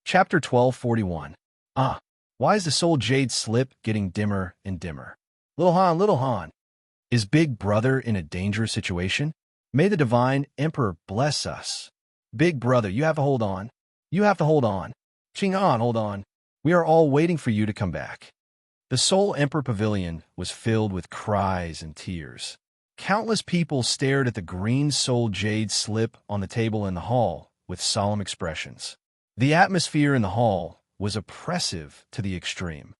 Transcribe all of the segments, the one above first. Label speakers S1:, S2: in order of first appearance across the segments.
S1: Chapter 1241. Why is the soul jade slip getting dimmer and dimmer? Little Han, is Big Brother in a dangerous situation? May the Divine Emperor bless us. Big Brother, you have to hold on. You have to hold on. Ching Han, hold on. We are all waiting for you to come back. The Soul Emperor Pavilion was filled with cries and tears. Countless people stared at the green soul jade slip on the table in the hall with solemn expressions. The atmosphere in the hall was oppressive to the extreme.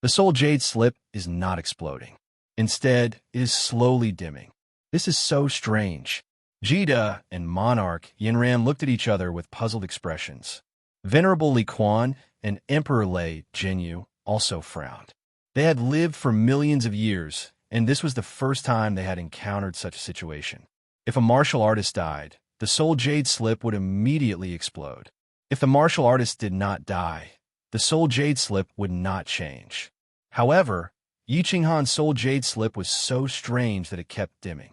S1: The soul jade slip is not exploding. Instead, it is slowly dimming. This is so strange. Jida and Monarch Yinran looked at each other with puzzled expressions. Venerable Li Quan and Emperor Lei Jinyu also frowned. They had lived for millions of years, and this was the first time they had encountered such a situation. If a martial artist died, the soul jade slip would immediately explode. If the martial artist did not die, the soul jade slip would not change. However, Yi Qinghan's soul jade slip was so strange that it kept dimming.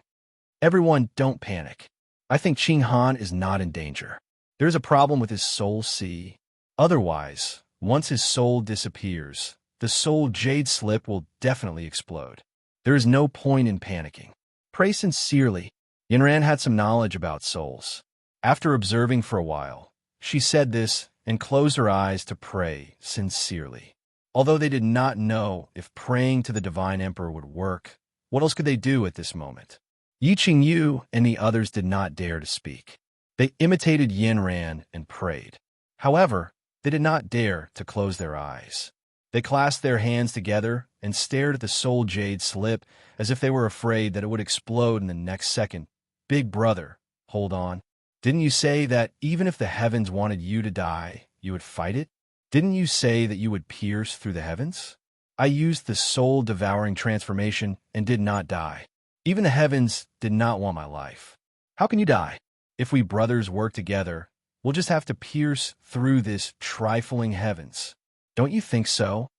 S1: Everyone, don't panic. I think Qinghan is not in danger. There is a problem with his soul sea. Otherwise, once his soul disappears, the soul jade slip will definitely explode. There is no point in panicking. Pray sincerely. Yinran had some knowledge about souls. After observing for a while, she said this and closed her eyes to pray sincerely. Although they did not know if praying to the Divine Emperor would work, what else could they do at this moment? Yi Qingyu and the others did not dare to speak. They imitated Yinran and prayed. However, they did not dare to close their eyes. They clasped their hands together and stared at the soul jade slip as if they were afraid that it would explode in the next second. Big Brother, hold on. Didn't you say that even if the heavens wanted you to die, you would fight it? Didn't you say that you would pierce through the heavens? I used the soul-devouring transformation and did not die. Even the heavens did not want my life. How can you die? If we brothers work together, we'll just have to pierce through this trifling heavens. Don't you think so?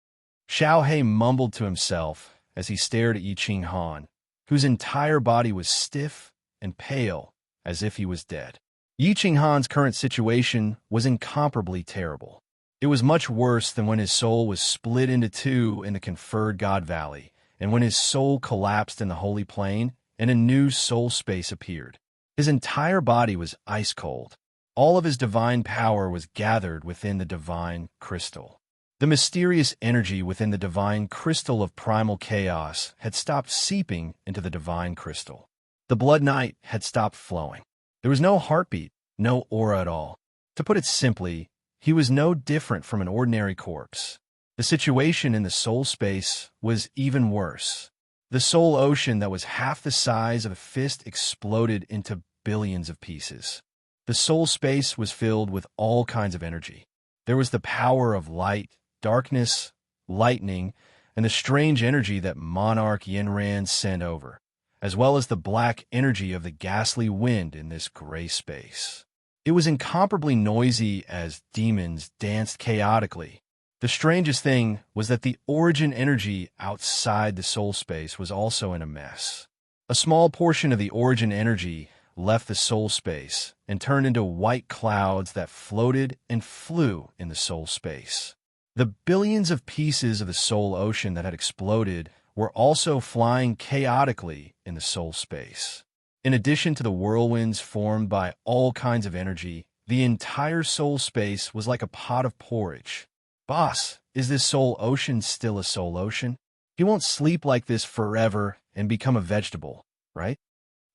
S1: Xiao He mumbled to himself as he stared at Yi Qinghan, whose entire body was stiff and pale as if he was dead. Yi Qinghan's current situation was incomparably terrible. It was much worse than when his soul was split into two in the conferred God Valley, and when his soul collapsed in the Holy Plain and a new soul space appeared. His entire body was ice cold. All of his divine power was gathered within the divine crystal. The mysterious energy within the divine crystal of primal chaos had stopped seeping into the divine crystal. The blood night had stopped flowing. There was no heartbeat, no aura at all. To put it simply, he was no different from an ordinary corpse. The situation in the soul space was even worse. The soul ocean that was half the size of a fist exploded into billions of pieces. The soul space was filled with all kinds of energy. There was the power of light, darkness, lightning, and the strange energy that Monarch Yinran sent over, as well as the black energy of the ghastly wind in this gray space. It was incomparably noisy as demons danced chaotically. The strangest thing was that the origin energy outside the soul space was also in a mess. A small portion of the origin energy left the soul space and turned into white clouds that floated and flew in the soul space. The billions of pieces of the soul ocean that had exploded were also flying chaotically in the soul space. In addition to the whirlwinds formed by all kinds of energy, the entire soul space was like a pot of porridge. Boss, is this soul ocean still a soul ocean? He won't sleep like this forever and become a vegetable, right?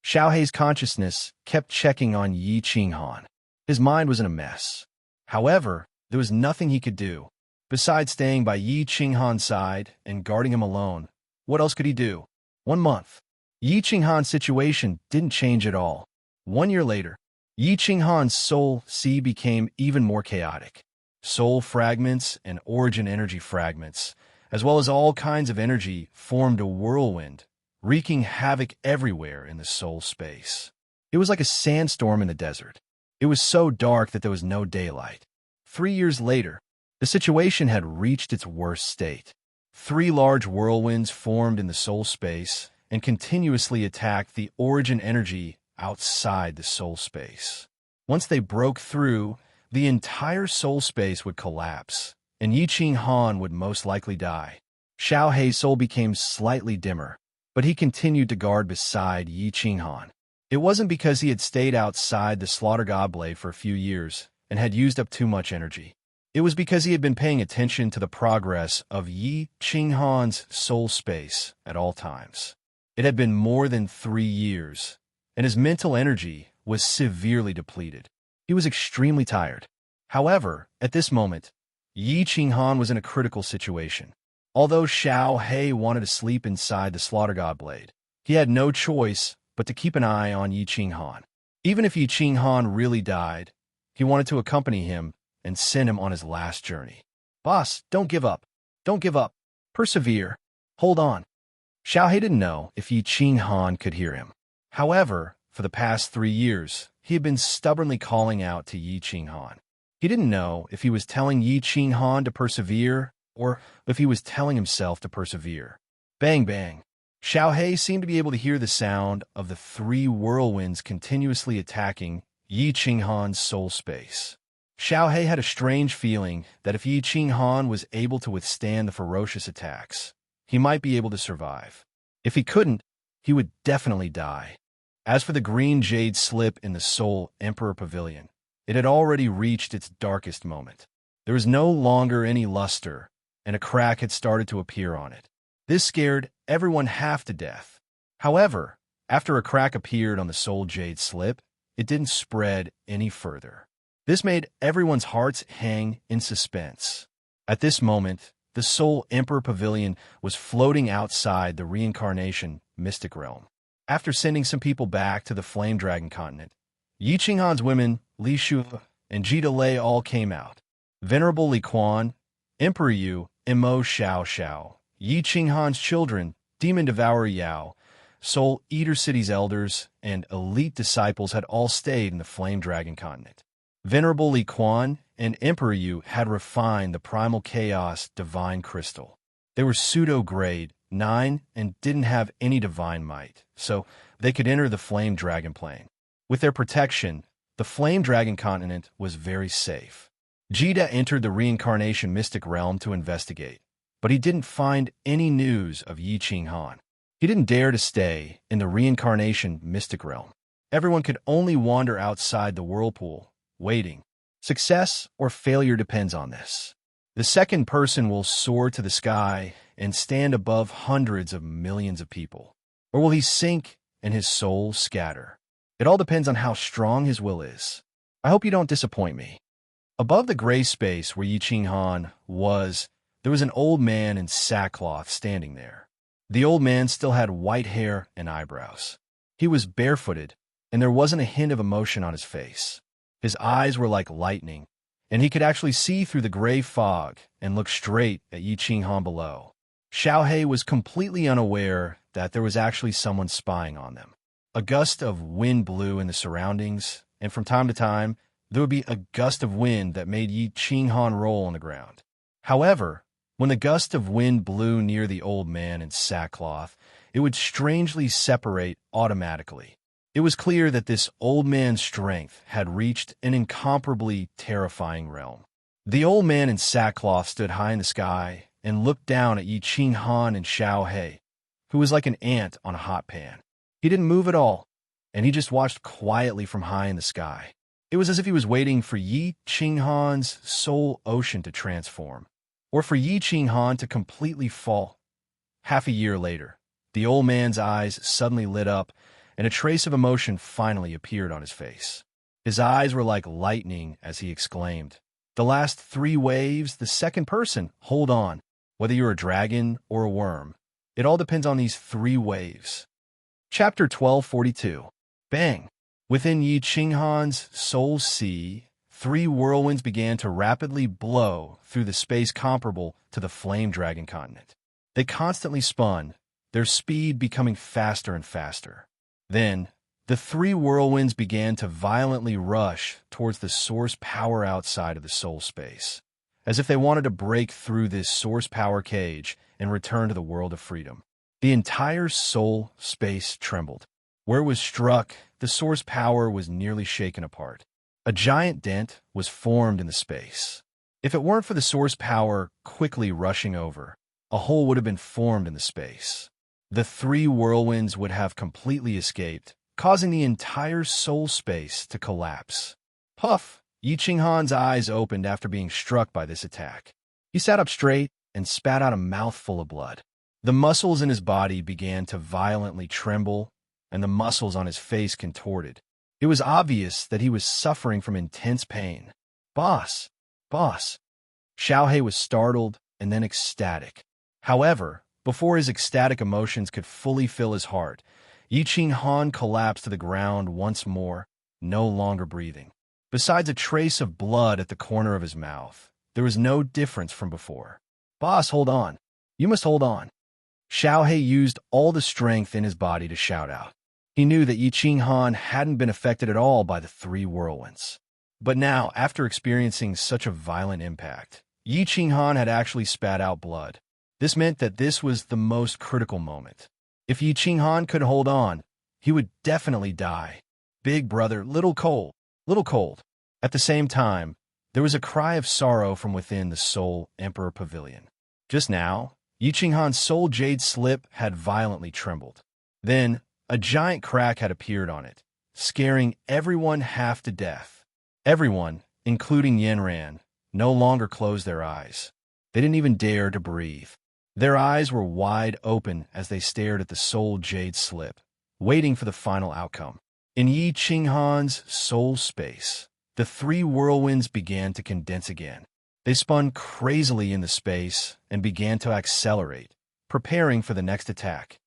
S1: Xiao Hei's consciousness kept checking on Yi Qinghan. His mind was in a mess. However, there was nothing he could do. Besides staying by Yi Qinghan's side and guarding him alone, what else could he do? 1 month. Yi Qinghan's situation didn't change at all. 1 year later, Yi Qinghan's soul sea became even more chaotic. Soul fragments and origin energy fragments, as well as all kinds of energy, formed a whirlwind, wreaking havoc everywhere in the soul space. It was like a sandstorm in the desert. It was so dark that there was no daylight. 3 years later, the situation had reached its worst state. 3 large whirlwinds formed in the soul space and continuously attacked the origin energy outside the soul space. Once they broke through, the entire soul space would collapse, and Yi Ching Han would most likely die. Xiao Hei's soul became slightly dimmer, but he continued to guard beside Yi Ching Han. It wasn't because he had stayed outside the Slaughter God Blade for a few years and had used up too much energy. It was because he had been paying attention to the progress of Yi Ching Han's soul space at all times. It had been more than 3 years, and his mental energy was severely depleted. He was extremely tired. However, at this moment, Yi Ching Han was in a critical situation. Although Xiao Hei wanted to sleep inside the Slaughter God Blade, he had no choice but to keep an eye on Yi Ching Han. Even if Yi Ching Han really died, he wanted to accompany him and send him on his last journey. Boss, don't give up. Don't give up. Persevere. Hold on. Xiao Hei didn't know if Yi Ching Han could hear him. However, for the past 3 years, he had been stubbornly calling out to Yi Ching Han. He didn't know if he was telling Yi Ching Han to persevere or if he was telling himself to persevere. Bang, bang. Xiao Hei seemed to be able to hear the sound of the 3 whirlwinds continuously attacking Yi Ching Han's soul space. Xiao Hei had a strange feeling that if Yi Ching Han was able to withstand the ferocious attacks, he might be able to survive. If he couldn't, he would definitely die. As for the green jade slip in the Soul Emperor Pavilion, it had already reached its darkest moment. There was no longer any luster, and a crack had started to appear on it. This scared everyone half to death. However, after a crack appeared on the Soul Jade slip, it didn't spread any further. This made everyone's hearts hang in suspense. At this moment, the Soul Emperor Pavilion was floating outside the reincarnation mystic realm. After sending some people back to the Flame Dragon continent, Yi Ching Han's women, Li Shu and Jita Lei all came out. Venerable Li Quan, Emperor Yu, Mo Xiao Xiao, Yi Ching Han's children, Demon Devourer Yao, Soul Eater City's elders, and elite disciples had all stayed in the Flame Dragon continent. Venerable Li Quan and Emperor Yu had refined the Primal Chaos Divine Crystal. They were pseudo-grade 9 and didn't have any divine might, so they could enter the Flame Dragon plane. With their protection, the Flame Dragon continent was very safe. Jita entered the reincarnation mystic realm to investigate, but he didn't find any news of Yi Ching Han. He didn't dare to stay in the reincarnation mystic realm. Everyone could only wander outside the whirlpool, waiting. Success or failure depends on this. The second person will soar to the sky and stand above hundreds of millions of people. Or will he sink and his soul scatter? It all depends on how strong his will is. I hope you don't disappoint me. Above the gray space where Yi Ching Han was, there was an old man in sackcloth standing there. The old man still had white hair and eyebrows. He was barefooted, and there wasn't a hint of emotion on his face. His eyes were like lightning, and he could actually see through the gray fog and look straight at Yi Ching Han below. Xiao Hei was completely unaware that there was actually someone spying on them. A gust of wind blew in the surroundings, and from time to time, there would be a gust of wind that made Yi Ching Han roll on the ground. However, when the gust of wind blew near the old man in sackcloth, it would strangely separate automatically. It was clear that this old man's strength had reached an incomparably terrifying realm. The old man in sackcloth stood high in the sky and looked down at Yi Ching Han and Xiao Hei, who was like an ant on a hot pan. He didn't move at all, and he just watched quietly from high in the sky. It was as if he was waiting for Yi Ching Han's soul ocean to transform, or for Yi Ching Han to completely fall. Half a year later, the old man's eyes suddenly lit up, and a trace of emotion finally appeared on his face. His eyes were like lightning as he exclaimed, "The last 3 waves, the second person, hold on. Whether you're a dragon or a worm, it all depends on these 3 waves." Chapter 1242. Bang! Within Yi Ching Han's soul sea, 3 whirlwinds began to rapidly blow through the space comparable to the Flame Dragon continent. They constantly spun, their speed becoming faster and faster. Then, the 3 whirlwinds began to violently rush towards the source power outside of the soul space, as if they wanted to break through this source power cage and return to the world of freedom. The entire soul space trembled. Where it was struck, the source power was nearly shaken apart. A giant dent was formed in the space. If it weren't for the source power quickly rushing over, a hole would have been formed in the space. The three whirlwinds would have completely escaped, causing the entire soul space to collapse. Puff! Yi Qinghan's eyes opened after being struck by this attack. He sat up straight and spat out a mouthful of blood. The muscles in his body began to violently tremble, and the muscles on his face contorted. It was obvious that he was suffering from intense pain. Boss! Boss! Xiaohei was startled and then ecstatic. However, before his ecstatic emotions could fully fill his heart, Yi Qinghan collapsed to the ground once more, no longer breathing. Besides a trace of blood at the corner of his mouth, there was no difference from before. Boss, hold on. You must hold on. Xiaohei used all the strength in his body to shout out. He knew that Yi Qinghan hadn't been affected at all by the three whirlwinds. But now, after experiencing such a violent impact, Yi Qinghan had actually spat out blood. This meant that this was the most critical moment. If Yi Qinghan could hold on, he would definitely die. Big brother, little cold, little cold. At the same time, there was a cry of sorrow from within the Soul Emperor Pavilion. Just now, Yi Qinghan's soul jade slip had violently trembled. Then, a giant crack had appeared on it, scaring everyone half to death. Everyone, including Yanran, no longer closed their eyes. They didn't even dare to breathe. Their eyes were wide open as they stared at the soul jade slip, waiting for the final outcome. In Yi Qinghan's soul space, the three whirlwinds began to condense again. They spun crazily in the space and began to accelerate, preparing for the next attack.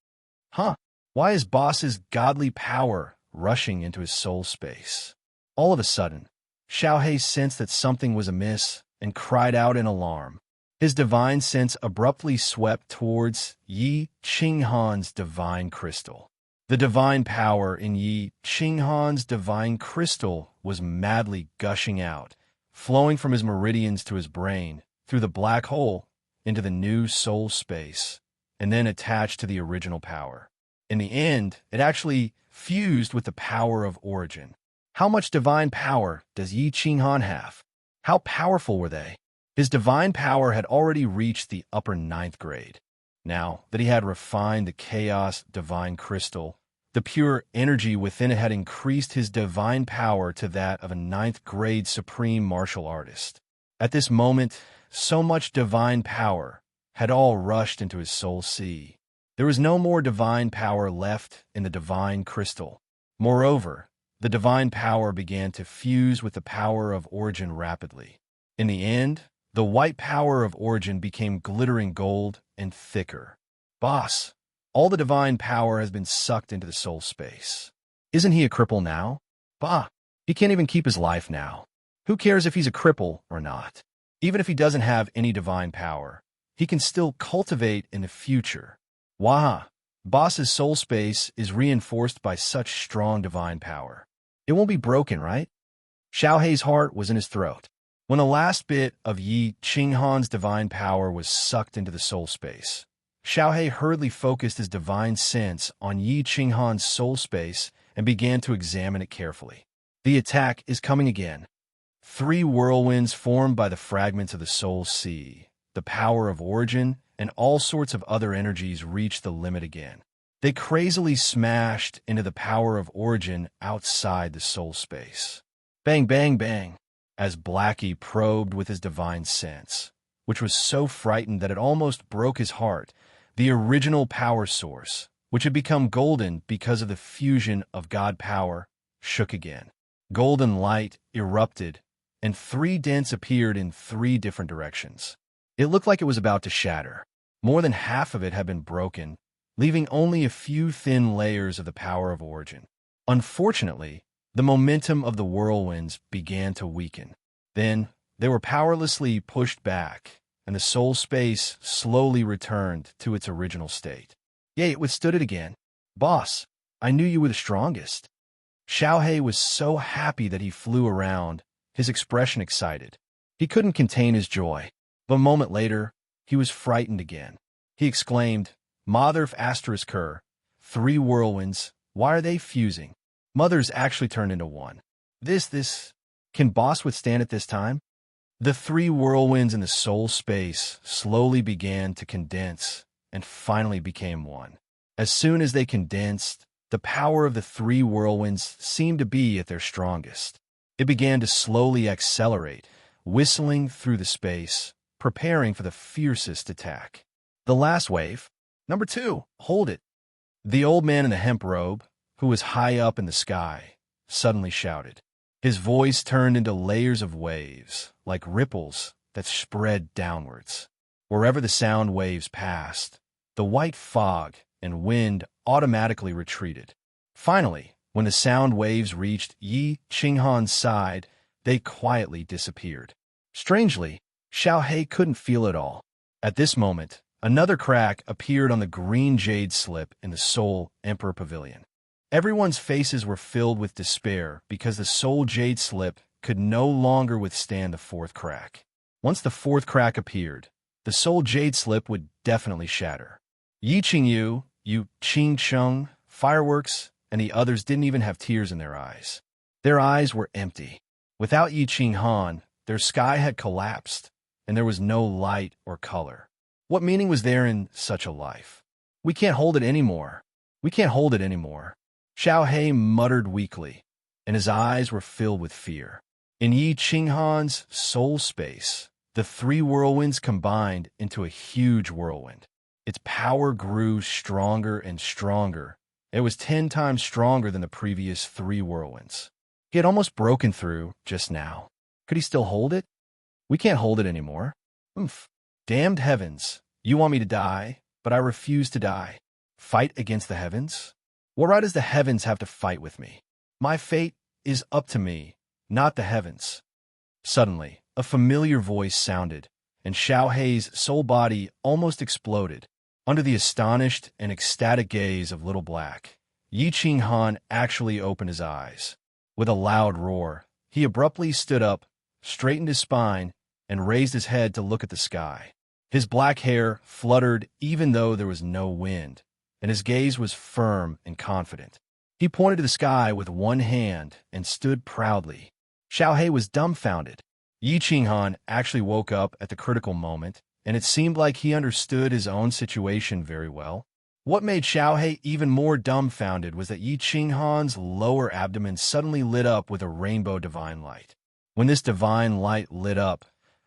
S1: Huh? Why is Boss's godly power rushing into his soul space? All of a sudden, Xiaohei sensed that something was amiss and cried out in alarm. His divine sense abruptly swept towards Yi Qinghan's divine crystal. The divine power in Yi Qinghan's divine crystal was madly gushing out, flowing from his meridians to his brain, through the black hole, into the new soul space, and then attached to the original power. In the end, it actually fused with the power of origin. How much divine power does Yi Qinghan have? How powerful were they? His divine power had already reached the upper 9th grade. Now that he had refined the chaos divine crystal, the pure energy within it had increased his divine power to that of a 9th grade supreme martial artist. At this moment, so much divine power had all rushed into his soul sea. There was no more divine power left in the divine crystal. Moreover, the divine power began to fuse with the power of origin rapidly. In the end, the white power of origin became glittering gold and thicker. Boss, all the divine power has been sucked into the soul space. Isn't he a cripple now? Bah, he can't even keep his life now. Who cares if he's a cripple or not? Even if he doesn't have any divine power, he can still cultivate in the future. Wah! Boss's soul space is reinforced by such strong divine power. It won't be broken, right? Xiaohei's heart was in his throat. When the last bit of Yi Qinghan's divine power was sucked into the soul space, Xiaohei hurriedly focused his divine sense on Yi Qinghan's soul space and began to examine it carefully. The attack is coming again. 3 whirlwinds formed by the fragments of the soul sea, the power of origin, and all sorts of other energies reached the limit again. They crazily smashed into the power of origin outside the soul space. Bang, bang, bang, as Blackie probed with his divine sense, which was so frightened that it almost broke his heart. The original power source, which had become golden because of the fusion of God power, shook again. Golden light erupted, and 3 dents appeared in 3 different directions. It looked like it was about to shatter. More than half of it had been broken, leaving only a few thin layers of the power of origin. Unfortunately, the momentum of the whirlwinds began to weaken. Then, they were powerlessly pushed back, and the soul space slowly returned to its original state. Yay, it withstood it again. Boss, I knew you were the strongest. Xiaohei was so happy that he flew around, his expression excited. He couldn't contain his joy. But a moment later, he was frightened again. He exclaimed, Mother of **, 3 whirlwinds, why are they fusing? Mother's actually turned into one. This, Can Boss withstand it this time? The three whirlwinds in the soul space slowly began to condense and finally became one. As soon as they condensed, the power of the three whirlwinds seemed to be at their strongest. It began to slowly accelerate, whistling through the space, preparing for the fiercest attack. The last wave. Number 2, hold it. The old man in the hemp robe, who was high up in the sky, suddenly shouted. His voice turned into layers of waves, like ripples that spread downwards. Wherever the sound waves passed, the white fog and wind automatically retreated. Finally, when the sound waves reached Yi Qinghan's side, they quietly disappeared. Strangely, Xiao Hei couldn't feel it all. At this moment, another crack appeared on the green jade slip in the Soul Emperor Pavilion. Everyone's faces were filled with despair because the Soul Jade slip could no longer withstand the fourth crack. Once the fourth crack appeared, the Soul Jade slip would definitely shatter. Yi Qingyu, Yu Qingcheng, Fireworks, and the others didn't even have tears in their eyes. Their eyes were empty. Without Yi Qinghan, their sky had collapsed, and there was no light or color. What meaning was there in such a life? We can't hold it anymore. We can't hold it anymore. Xiao Hei muttered weakly, and his eyes were filled with fear. In Yi Qinghan's soul space, the three whirlwinds combined into a huge whirlwind. Its power grew stronger and stronger. It was 10 times stronger than the previous 3 whirlwinds. He had almost broken through just now. Could he still hold it? We can't hold it anymore. Oomph. Damned heavens, you want me to die, but I refuse to die. Fight against the heavens? What right does the heavens have to fight with me? My fate is up to me, not the heavens. Suddenly, a familiar voice sounded, and Xiao Hei's soul body almost exploded. Under the astonished and ecstatic gaze of Little Black, Yi Qinghan actually opened his eyes. With a loud roar, he abruptly stood up, straightened his spine, and raised his head to look at the sky. His black hair fluttered even though there was no wind, and his gaze was firm and confident. He pointed to the sky with one hand and stood proudly. Xiao Hei was dumbfounded. Yi Qinghan actually woke up at the critical moment, and it seemed like he understood his own situation very well. What made Xiao Hei even more dumbfounded was that Yi Qinghan's lower abdomen suddenly lit up with a rainbow divine light. When this divine light lit up,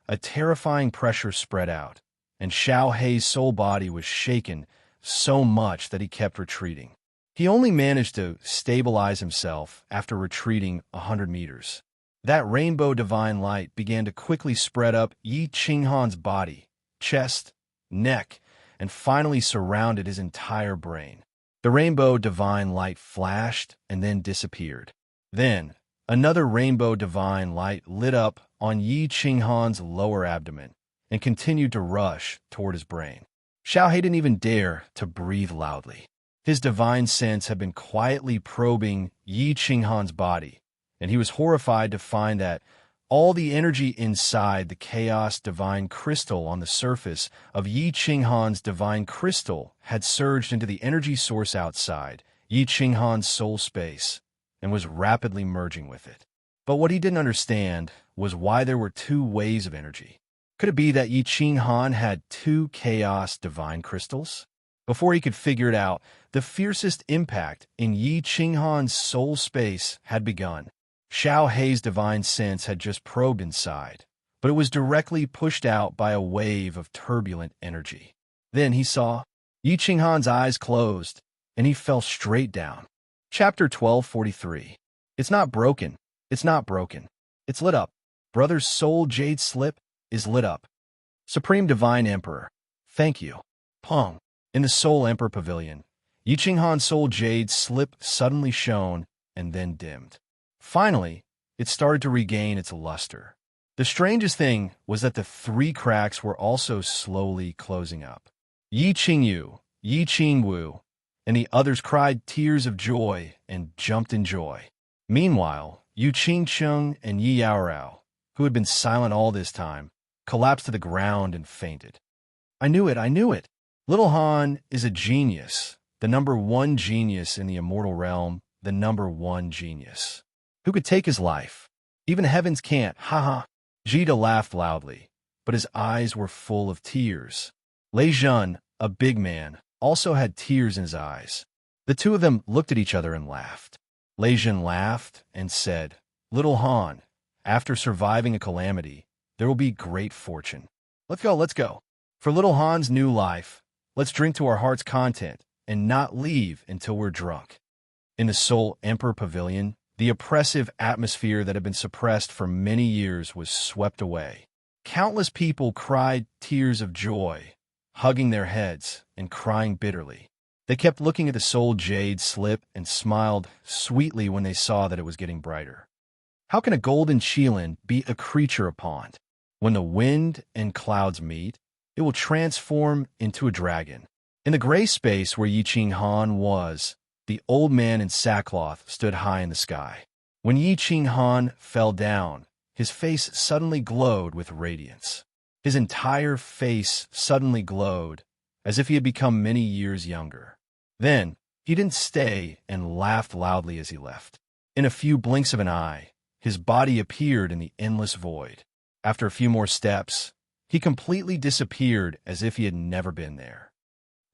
S1: a terrifying pressure spread out, and Xiao Hei's soul body was shaken so much that he kept retreating. He only managed to stabilize himself after retreating 100 meters. That rainbow divine light began to quickly spread up Yi Qinghan's body, chest, neck, and finally surrounded his entire brain. The rainbow divine light flashed and then disappeared. Then, another rainbow divine light lit up on Yi Qinghan's lower abdomen and continued to rush toward his brain. Xiao Hei didn't even dare to breathe loudly. His divine sense had been quietly probing Yi Qinghan's body, and he was horrified to find that all the energy inside the chaos divine crystal on the surface of Yi Qinghan's divine crystal had surged into the energy source outside Yi Qinghan's soul space and was rapidly merging with it. But what he didn't understand was why there were 2 waves of energy. Could it be that Yi Qinghan had 2 chaos divine crystals? Before he could figure it out, the fiercest impact in Yi Qinghan's soul space had begun. Xiao Hei's divine sense had just probed inside, but it was directly pushed out by a wave of turbulent energy. Then he saw Yi Qinghan's eyes closed, and he fell straight down. Chapter 1243. It's not broken. It's not broken. It's lit up. Brother's soul jade slip is lit up. Supreme Divine Emperor, thank you. Pong. In the Soul Emperor Pavilion, Yi Qinghan's soul jade slip suddenly shone and then dimmed. Finally, it started to regain its luster. The strangest thing was that the 3 cracks were also slowly closing up. Yi Qingyu, Yi Qingwu, and the others cried tears of joy and jumped in joy. Meanwhile, Yu Qingcheng and Yi Yaorao, who had been silent all this time, collapsed to the ground and fainted. I knew it, I knew it. Little Han is a genius, the number 1 genius in the immortal realm, the number 1 genius. Who could take his life? Even heavens can't, ha. Jida laughed loudly, but his eyes were full of tears. Lei Jun, a big man, also had tears in his eyes. The two of them looked at each other and laughed. Lei Jun laughed and said, "Little Han, after surviving a calamity, there will be great fortune. Let's go. For little Han's new life, let's drink to our heart's content and not leave until we're drunk." In the Seoul Emperor Pavilion, the oppressive atmosphere that had been suppressed for many years was swept away. Countless people cried tears of joy, hugging their heads and crying bitterly. They kept looking at the Seoul jade slip and smiled sweetly when they saw that it was getting brighter. How can a golden Qilin be a creature of pond? When the wind and clouds meet, it will transform into a dragon. In the gray space where Yi Ching Han was, the old man in sackcloth stood high in the sky. When Yi Ching Han fell down, his face suddenly glowed with radiance. His entire face suddenly glowed, as if he had become many years younger. Then, he didn't stay and laughed loudly as he left. In a few blinks of an eye, his body appeared in the endless void. After a few more steps, he completely disappeared as if he had never been there.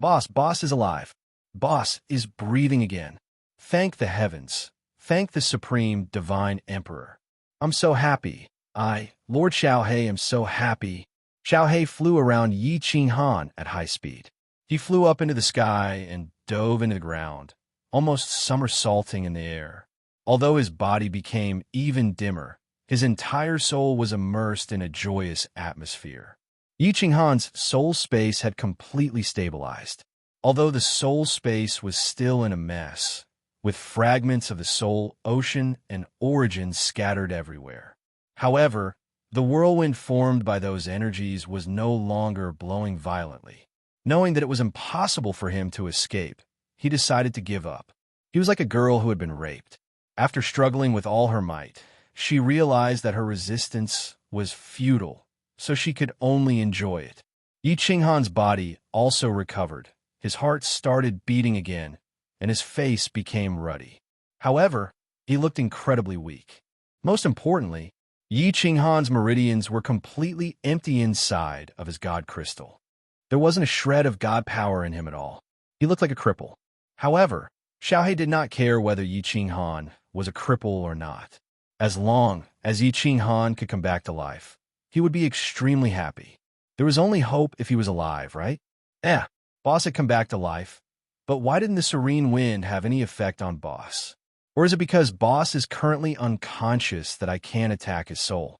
S1: Boss is alive. Boss is breathing again. Thank the heavens. Thank the Supreme Divine Emperor. I'm so happy. Lord Xiaohe, am so happy. Xiaohe flew around Yi Ching Han at high speed. He flew up into the sky and dove into the ground, almost somersaulting in the air. Although his body became even dimmer, his entire soul was immersed in a joyous atmosphere. Yi Ching Han's soul space had completely stabilized, although the soul space was still in a mess, with fragments of the soul ocean and origins scattered everywhere. However, the whirlwind formed by those energies was no longer blowing violently. Knowing that it was impossible for him to escape, he decided to give up. He was like a girl who had been raped. After struggling with all her might, she realized that her resistance was futile, so she could only enjoy it. Yi Ching Han's body also recovered. His heart started beating again, and his face became ruddy. However, he looked incredibly weak. Most importantly, Yi Ching Han's meridians were completely empty inside of his god crystal. There wasn't a shred of god power in him at all. He looked like a cripple. However, Xiaohe did not care whether Yi Ching Han was a cripple or not. As long as Yi Ching Han could come back to life, he would be extremely happy. There was only hope if he was alive, right? Boss had come back to life. But why didn't the serene wind have any effect on Boss? Or is it because Boss is currently unconscious that I can't attack his soul?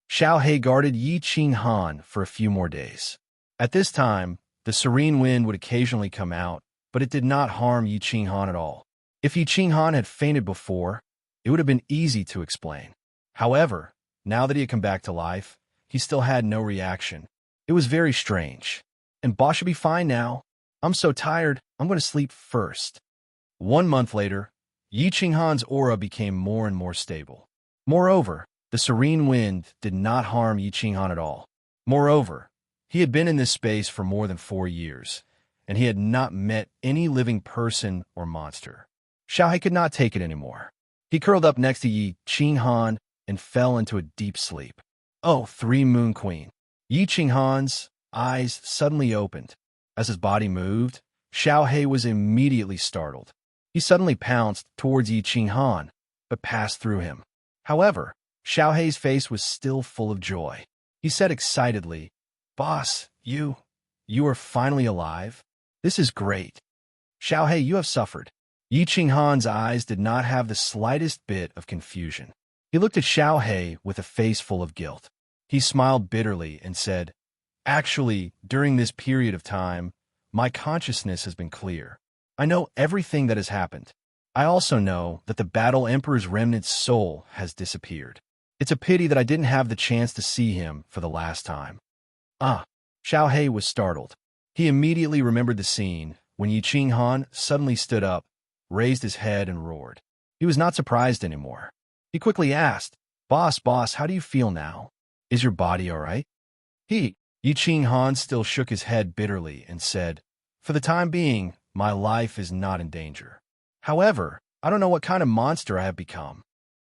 S1: Xiaohe guarded Yi Ching Han for a few more days. At this time, the serene wind would occasionally come out, but it did not harm Yi Ching Han at all. If Yi Ching Han had fainted before, it would have been easy to explain. However, now that he had come back to life, he still had no reaction. It was very strange. And Boss should be fine now. I'm so tired, I'm going to sleep first. 1 month later, Yi Ching Han's aura became more and more stable. Moreover, the serene wind did not harm Yi Ching Han at all. Moreover, he had been in this space for more than 4 years, and he had not met any living person or monster. Xiaohe could not take it anymore. He curled up next to Yi Ching Han and fell into a deep sleep. Oh, 3 Moon Queen. Yi Ching Han's eyes suddenly opened. As his body moved, Xiaohe was immediately startled. He suddenly pounced towards Yi Ching Han, but passed through him. However, Xiaohe's face was still full of joy. He said excitedly, "Boss, you are finally alive? This is great. Xiaohe, you have suffered." Yi Ching Han's eyes did not have the slightest bit of confusion. He looked at Xiaohe with a face full of guilt. He smiled bitterly and said, "Actually, during this period of time, my consciousness has been clear. I know everything that has happened. I also know that the Battle Emperor's remnant's soul has disappeared. It's a pity that I didn't have the chance to see him for the last time." Xiaohe was startled. He immediately remembered the scene when Yi Ching Han suddenly stood up, raised his head, and roared. He was not surprised anymore. He quickly asked, Boss, how do you feel now? Is your body all right?" Yi Ching Han still shook his head bitterly and said, "For the time being, my life is not in danger. However, I don't know what kind of monster I have become."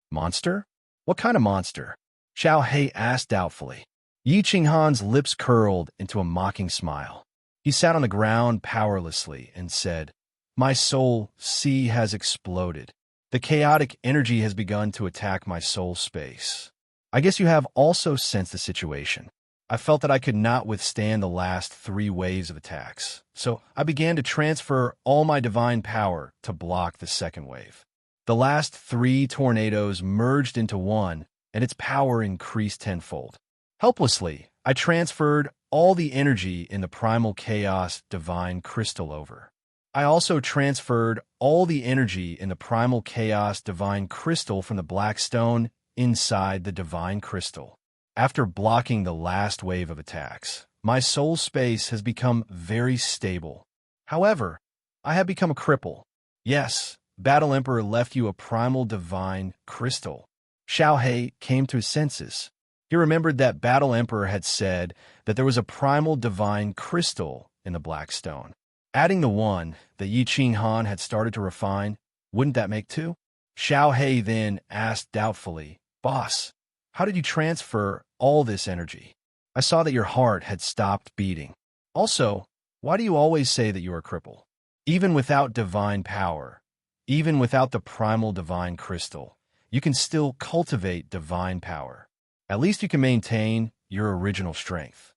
S1: "Monster? What kind of monster? Xiao Hei asked doubtfully. Yi Qinghan's lips curled into a mocking smile. He sat on the ground powerlessly and said, "My soul sea has exploded. The chaotic energy has begun to attack my soul space. I guess you have also sensed the situation. I felt that I could not withstand the last 3 waves of attacks, so I began to transfer all my divine power to block the second wave. The last 3 tornadoes merged into one, and its power increased tenfold. Helplessly, I transferred all the energy in the primal chaos divine crystal over. I also transferred all the energy in the primal chaos divine crystal from the black stone inside the divine crystal. After blocking the last wave of attacks, my soul space has become very stable. However, I have become a cripple. Yes, Battle Emperor left you a primal divine crystal." Xiao Hei came to his senses. He remembered that Battle Emperor had said that there was a primal divine crystal in the black stone. Adding the one that Yi Qinghan had started to refine, wouldn't that make 2? Xiao Hei then asked doubtfully, "Boss, how did you transfer all this energy? I saw that your heart had stopped beating. Also, why do you always say that you are a cripple? Even without divine power, even without the primal divine crystal, you can still cultivate divine power. At least you can maintain your original strength."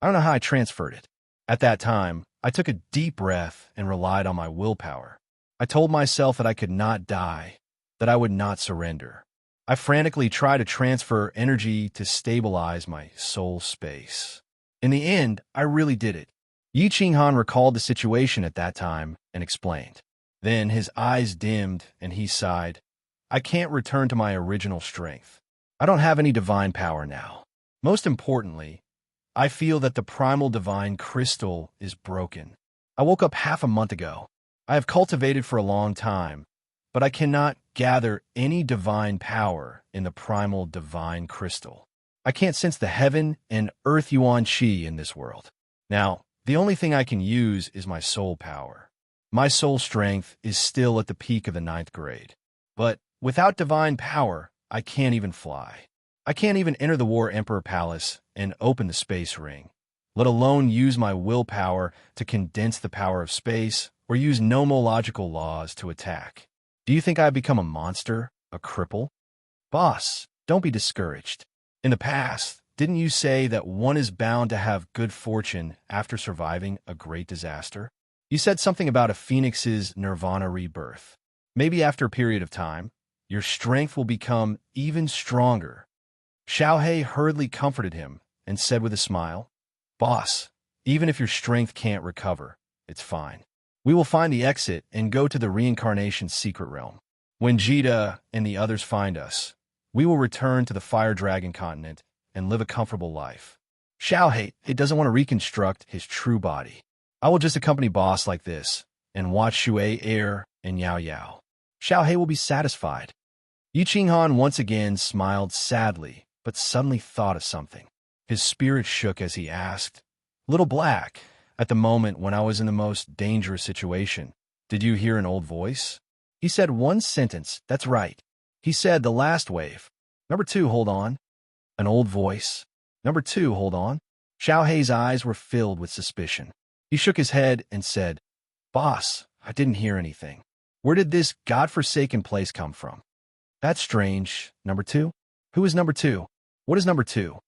S1: I don't know how I transferred it. At that time, I took a deep breath and relied on my willpower. I told myself that I could not die, that I would not surrender. I frantically tried to transfer energy to stabilize my soul space. In the end, I really did it. Yi Qinghan recalled the situation at that time and explained. Then his eyes dimmed and he sighed, "I can't return to my original strength. I don't have any divine power now. Most importantly, I feel that the primal divine crystal is broken. I woke up half a month ago. I have cultivated for a long time, but I cannot gather any divine power in the primal divine crystal. I can't sense the heaven and earth yuan qi in this world. Now, the only thing I can use is my soul power. My soul strength is still at the peak of the 9th grade. But without divine power, I can't even fly. I can't even enter the War Emperor Palace and open the space ring, let alone use my willpower to condense the power of space or use nomological laws to attack. Do you think I've become a monster, a cripple? Boss, don't be discouraged. In the past, didn't you say that one is bound to have good fortune after surviving a great disaster? You said something about a phoenix's nirvana rebirth. Maybe after a period of time, your strength will become even stronger." Xiao Hei hurriedly comforted him and said with a smile, "Boss, even if your strength can't recover, it's fine. We will find the exit and go to the reincarnation secret realm. When Jita and the others find us, we will return to the Fire Dragon continent and live a comfortable life." Xiao Hei doesn't want to reconstruct his true body. "I will just accompany Boss like this and watch Shui Air and Yao Yao. Xiao Hei will be satisfied." Yi Qinghan once again smiled sadly, but suddenly thought of something. His spirit shook as he asked, "Little Black, at the moment when I was in the most dangerous situation, did you hear an old voice?" He said one sentence, "That's right." He said the last wave. Number 2, hold on. An old voice. Number 2, hold on. Xiao Hei's eyes were filled with suspicion. He shook his head and said, "Boss, I didn't hear anything. Where did this godforsaken place come from?" "That's strange. Number 2? Who is number 2? What is number 2?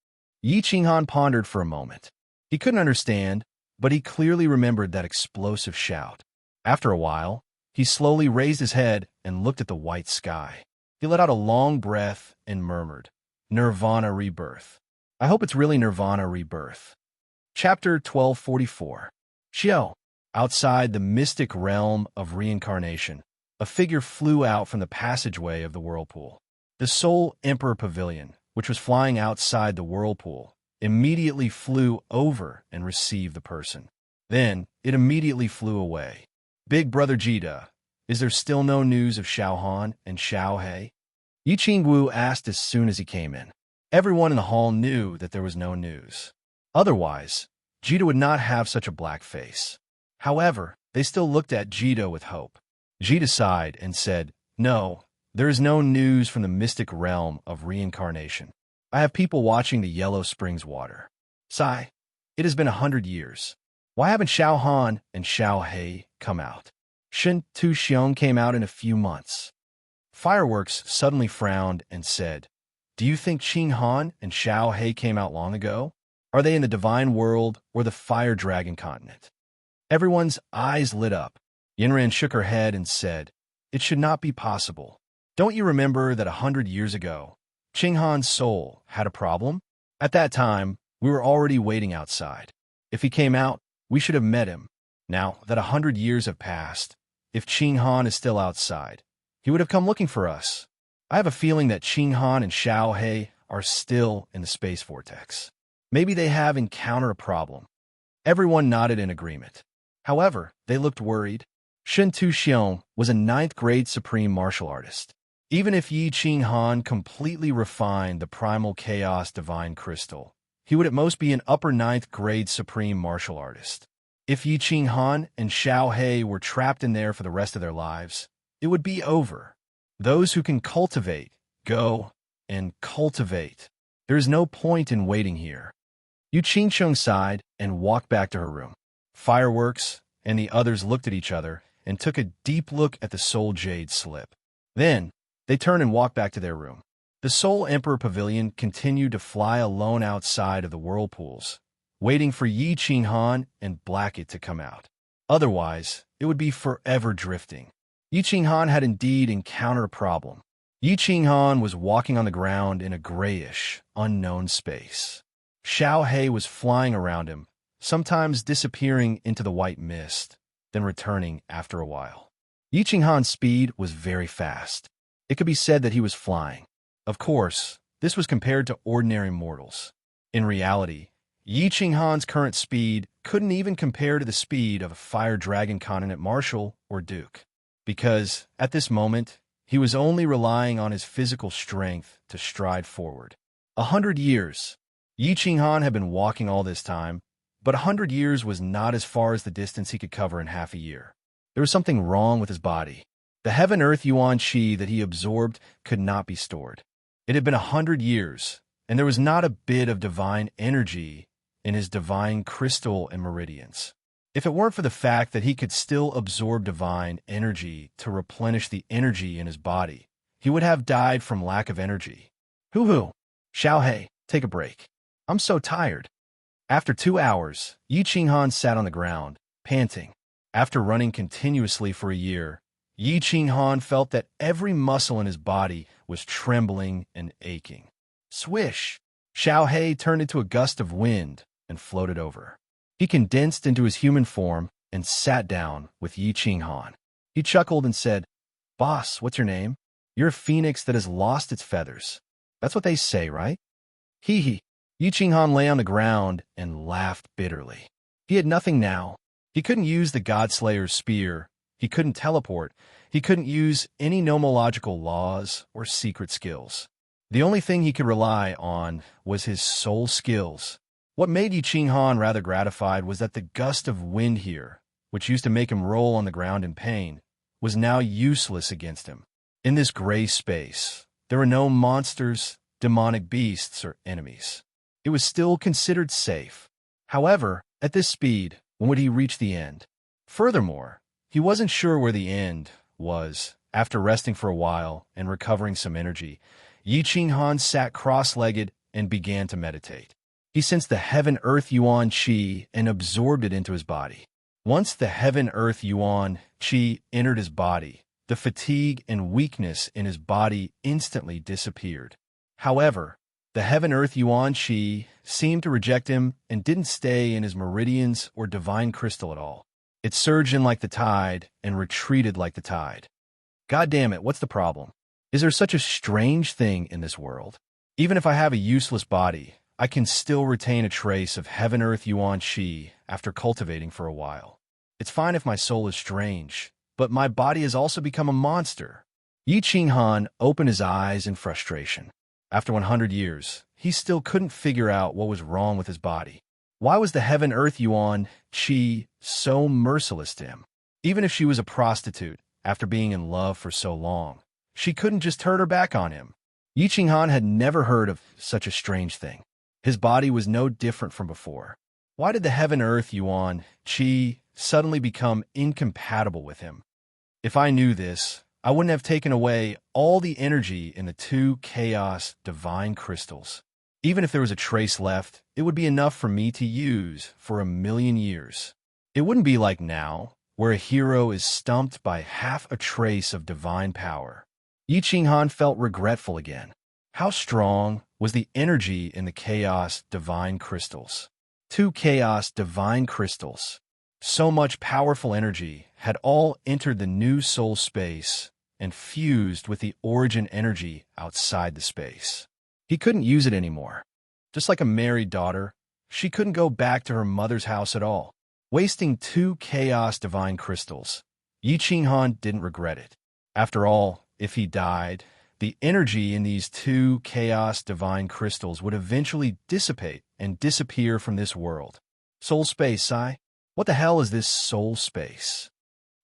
S1: Yi Qinghan pondered for a moment. He couldn't understand, but he clearly remembered that explosive shout. After a while, he slowly raised his head and looked at the white sky. He let out a long breath and murmured, "Nirvana rebirth. I hope it's really Nirvana rebirth." Chapter 1244. Xiao. Outside the mystic realm of reincarnation, a figure flew out from the passageway of the whirlpool. The Soul Emperor Pavilion, which was flying outside the whirlpool, immediately flew over and received the person. Then it immediately flew away. "Big Brother Jita, is there still no news of Xiao Han and Xiao Hei?" Yi Qingwu asked as soon as he came in. Everyone in the hall knew that there was no news. Otherwise, Jita would not have such a black face. However, they still looked at Jita with hope. Jita sighed and said, "No, There is no news from the mystic realm of reincarnation. I have people watching the Yellow Springs water. Sigh. It has been 100 years. Why haven't Xiao Han and Xiao He come out? Shen Tu Xiong came out in a few months. Fireworks suddenly frowned and said, "Do you think Qing Han and Xiao He came out long ago? Are they in the divine world or the fire dragon continent?" Everyone's eyes lit up. Yinran shook her head and said, "It should not be possible. Don't you remember that 100 years ago, Qing Han's soul had a problem? At that time, we were already waiting outside. If he came out, we should have met him. Now that 100 years have passed, if Qing Han is still outside, he would have come looking for us. I have a feeling that Qing Han and Xiao He are still in the space vortex. Maybe they have encountered a problem." Everyone nodded in agreement. However, they looked worried. Shen Tu Xiong was a 9th-grade supreme martial artist. Even if Yi Qing Han completely refined the primal chaos divine crystal, he would at most be an upper 9th-grade supreme martial artist. If Yi Qing Han and Xiao He were trapped in there for the rest of their lives, it would be over. Those who can cultivate, go and cultivate. There is no point in waiting here. Yu Qingcheng sighed and walked back to her room. Fireworks and the others looked at each other and took a deep look at the Soul Jade slip. Then, they turned and walked back to their room. The Soul Emperor Pavilion continued to fly alone outside of the whirlpools, waiting for Yi Qing Han and Blackett to come out. Otherwise, it would be forever drifting. Yi Qing Han had indeed encountered a problem. Yi Qing Han was walking on the ground in a grayish, unknown space. Xiao He was flying around him, sometimes disappearing into the white mist, then returning after a while. Yi Qing Han's speed was very fast. It could be said that he was flying. Of course, this was compared to ordinary mortals. In reality, Yi Qing Han's current speed couldn't even compare to the speed of a fire dragon continent marshal or duke, because, at this moment, he was only relying on his physical strength to stride forward. 100 years. Yi Qing Han had been walking all this time, but 100 years was not as far as the distance he could cover in half a year. There was something wrong with his body. The heaven-earth yuan qi that he absorbed could not be stored. It had been 100 years, and there was not a bit of divine energy in his divine crystal and meridians. If it weren't for the fact that he could still absorb divine energy to replenish the energy in his body, he would have died from lack of energy. Hoo-hoo! Xiao He, take a break. I'm so tired. After 2 hours, Yi Qing Han sat on the ground, panting. After running continuously for a year, Yi Qing Han felt that every muscle in his body was trembling and aching. Swish! Xiao He turned into a gust of wind and floated over. He condensed into his human form and sat down with Yi Qing Han. He chuckled and said, "Boss, what's your name? You're a phoenix that has lost its feathers. That's what they say, right?" Hee hee. Yi Qing Han lay on the ground and laughed bitterly. He had nothing now. He couldn't use the Godslayer's spear. He couldn't teleport. He couldn't use any nomological laws or secret skills. The only thing he could rely on was his soul skills. What made Yi Qing Han rather gratified was that the gust of wind here, which used to make him roll on the ground in pain, was now useless against him. In this gray space, there were no monsters, demonic beasts, or enemies. It was still considered safe. However, at this speed, when would he reach the end? Furthermore, he wasn't sure where the end was. After resting for a while and recovering some energy, Yi Qing Han sat cross-legged and began to meditate. He sensed the heaven-earth yuan qi and absorbed it into his body. Once the heaven-earth yuan qi entered his body, the fatigue and weakness in his body instantly disappeared. However, the heaven-earth yuan qi seemed to reject him and didn't stay in his meridians or divine crystal at all. It surged in like the tide and retreated like the tide. God damn it, what's the problem? Is there such a strange thing in this world? Even if I have a useless body, I can still retain a trace of heaven-earth yuan qi after cultivating for a while. It's fine if my soul is strange, but my body has also become a monster. Yi Qing Han opened his eyes in frustration. After 100 years, he still couldn't figure out what was wrong with his body. Why was the heaven-earth yuan qi so merciless to him? Even if she was a prostitute, after being in love for so long, She couldn't just turn her back on him. Yi Qinghan had never heard of such a strange thing. His body was no different from before. Why did the heaven-earth Yuan Qi suddenly become incompatible with him? If I knew this, I wouldn't have taken away all the energy in the two chaos divine crystals. Even if there was a trace left, it would be enough for me to use for 1,000,000 years. It wouldn't be like now, where a hero is stumped by half a trace of divine power. Yi Qinghan felt regretful again. How strong was the energy in the chaos divine crystals? Two chaos divine crystals. So much powerful energy had all entered the new soul space and fused with the origin energy outside the space. He couldn't use it anymore. Just like a married daughter, she couldn't go back to her mother's house at all. Wasting two chaos divine crystals, Yi Qinghan didn't regret it. After all, if he died, the energy in these two chaos divine crystals would eventually dissipate and disappear from this world. Soul space, Sai? What the hell is this soul space?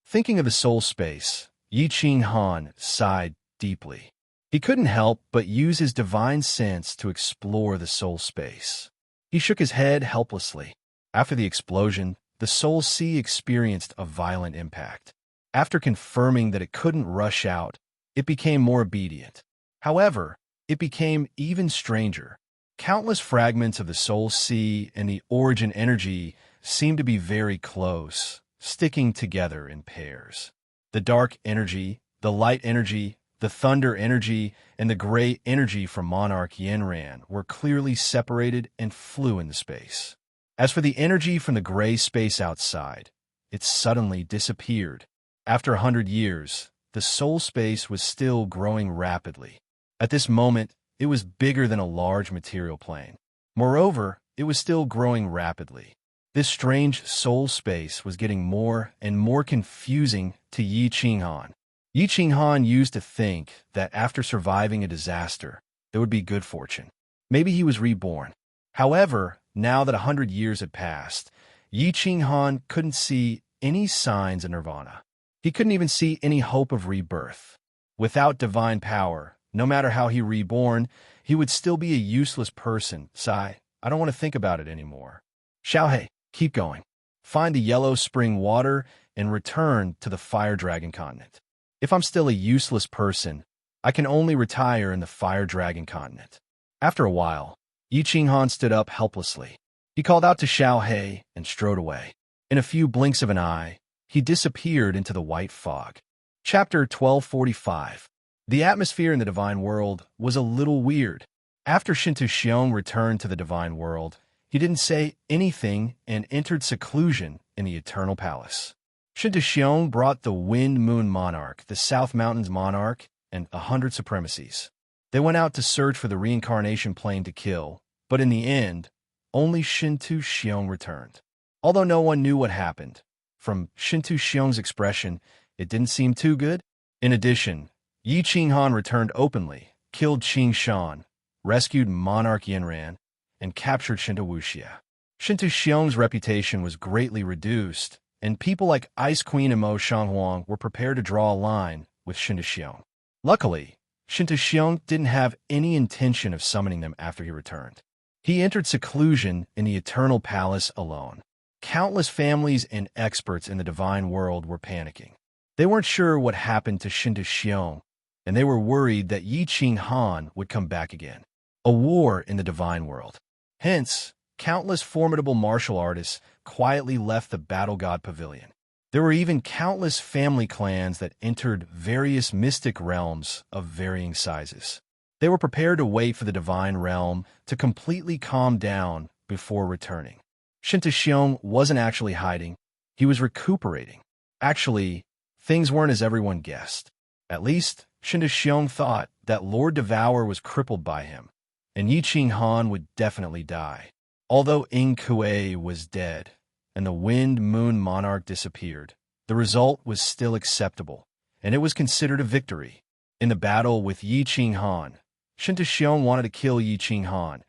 S1: Thinking of the soul space, Yi Qinghan sighed deeply. He couldn't help but use his divine sense to explore the soul space. He shook his head helplessly. After the explosion, the soul sea experienced a violent impact. After confirming that it couldn't rush out, it became more obedient. However, it became even stranger. Countless fragments of the soul sea and the origin energy seemed to be very close, sticking together in pairs. The dark energy, the light energy, the thunder energy, and the gray energy from Monarch Yenran were clearly separated and flew into space. As for the energy from the gray space outside, it suddenly disappeared. After 100 years, the soul space was still growing rapidly. At this moment, it was bigger than a large material plane. Moreover, it was still growing rapidly. This strange soul space was getting more and more confusing to Yi Qinghan. Yi Qinghan used to think that after surviving a disaster, there would be good fortune. Maybe he was reborn. However, now that 100 years had passed, Yi Qinghan couldn't see any signs of nirvana. He couldn't even see any hope of rebirth. Without divine power, no matter how he reborn, he would still be a useless person. Sigh, I don't want to think about it anymore. Xiaohei, keep going. Find the yellow spring water and return to the Fire Dragon continent. If I'm still a useless person, I can only retire in the Fire Dragon continent. After a while, Yi Qinghan stood up helplessly. He called out to Xiaohei and strode away. In a few blinks of an eye, he disappeared into the white fog. Chapter 1245. The atmosphere in the Divine World was a little weird. After Shintu Xiong returned to the Divine World, he didn't say anything and entered seclusion in the Eternal Palace. Shintu Xiong brought the Wind Moon Monarch, the South Mountains Monarch, and 100 supremacies. They went out to search for the reincarnation plane to kill, but in the end, only Shintu Xiong returned. Although no one knew what happened, from Shintu Xiong's expression, it didn't seem too good. In addition, Yi Qinghan returned openly, killed Qing Shan, rescued Monarch Yenran, and captured Shintu Wuxia. Shintu Xiong's reputation was greatly reduced, and people like Ice Queen and Mo Shanghuang were prepared to draw a line with Shintu Xiong. Luckily, Shintu Xiong didn't have any intention of summoning them after he returned. He entered seclusion in the Eternal Palace alone. Countless families and experts in the Divine World were panicking. They weren't sure what happened to Shintu Xiong, and they were worried that Yi Qinghan would come back again. A war in the Divine World. Hence, countless formidable martial artists quietly left the Battle God Pavilion. There were even countless family clans that entered various mystic realms of varying sizes. They were prepared to wait for the Divine Realm to completely calm down before returning. Shintu Xiong wasn't actually hiding. He was recuperating. Actually, things weren't as everyone guessed. At least, Shintu Xiong thought that Lord Devour was crippled by him, and Yi Qinghan would definitely die. Although Ing Kuei was dead, and the Wind Moon Monarch disappeared, the result was still acceptable, and it was considered a victory. In the battle with Yi Qinghan, Shintu Xiong wanted to kill Yi Qinghan,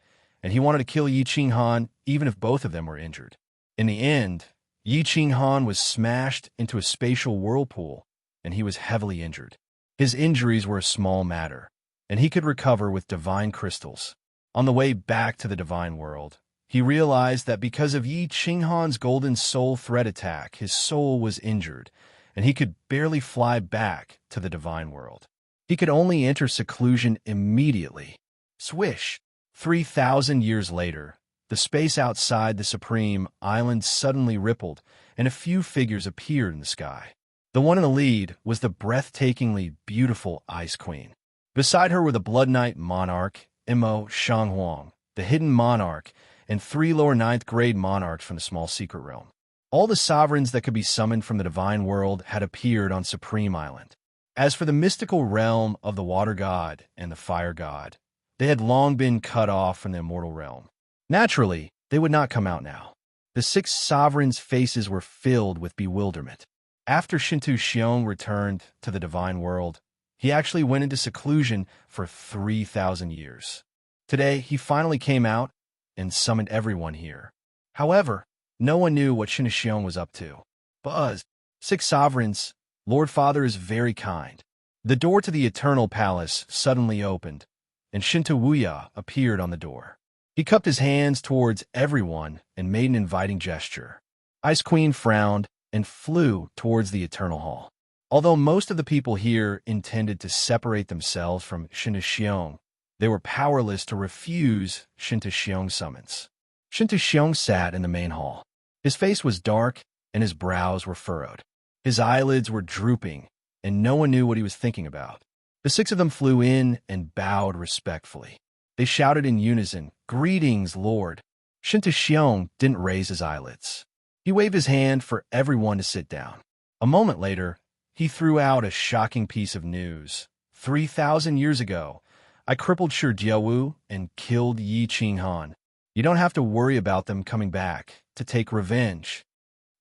S1: and he wanted to kill Yi Qinghan even if both of them were injured. In the end, Yi Qinghan was smashed into a spatial whirlpool, and he was heavily injured. His injuries were a small matter, and he could recover with divine crystals. On the way back to the divine world, he realized that because of Yi Qinghan's golden soul thread attack, his soul was injured, and he could barely fly back to the divine world. He could only enter seclusion immediately. Swish! 3,000 years later, the space outside the Supreme Island suddenly rippled, and a few figures appeared in the sky. The one in the lead was the breathtakingly beautiful Ice Queen. Beside her were the Blood Knight Monarch, Imo Shanghuang, the Hidden Monarch, and 3 lower 9th grade monarchs from the small secret realm. All the sovereigns that could be summoned from the divine world had appeared on Supreme Island. As for the mystical realm of the Water God and the Fire God, they had long been cut off from the immortal realm. Naturally, they would not come out now. The 6 sovereigns' faces were filled with bewilderment. After Shintu Xiong returned to the divine world, he actually went into seclusion for 3,000 years. Today, he finally came out and summoned everyone here. However, no one knew what Shintu Xiong was up to. Buzz, 6 sovereigns, Lord Father is very kind. The door to the Eternal Palace suddenly opened, and Shintu Wuya appeared on the door. He cupped his hands towards everyone and made an inviting gesture. Ice Queen frowned and flew towards the Eternal Hall. Although most of the people here intended to separate themselves from Shintu Xiong, they were powerless to refuse Shintu Xiong's summons. Shintu Xiong sat in the main hall. His face was dark and his brows were furrowed. His eyelids were drooping, and no one knew what he was thinking about. The 6 of them flew in and bowed respectfully. They shouted in unison, "Greetings, Lord." Shintu Xiong didn't raise his eyelids. He waved his hand for everyone to sit down. A moment later, he threw out a shocking piece of news. 3,000 years ago, I crippled Shi Jiawu and killed Yi Qinghan. You don't have to worry about them coming back to take revenge.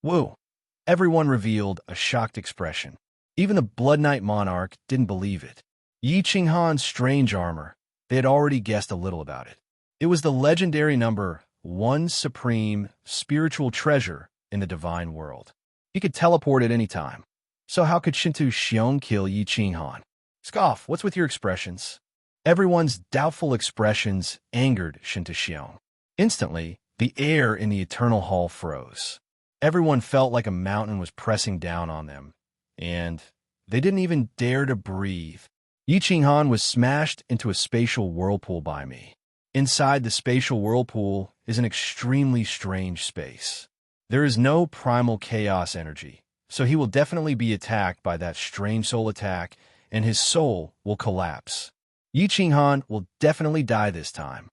S1: Woo! Everyone revealed a shocked expression. Even the Blood Knight Monarch didn't believe it. Yi Qinghan's strange armor, they had already guessed a little about it. It was the legendary number 1 supreme spiritual treasure in the divine world. He could teleport at any time. So how could Shintu Xiong kill Yi Qinghan? Scoff, what's with your expressions? Everyone's doubtful expressions angered Shintu Xiong. Instantly, the air in the Eternal Hall froze. Everyone felt like a mountain was pressing down on them, and they didn't even dare to breathe. Yi Qinghan was smashed into a spatial whirlpool by me. Inside the spatial whirlpool is an extremely strange space. There is no primal chaos energy, so he will definitely be attacked by that strange soul attack, and his soul will collapse. Yi Qinghan will definitely die this time.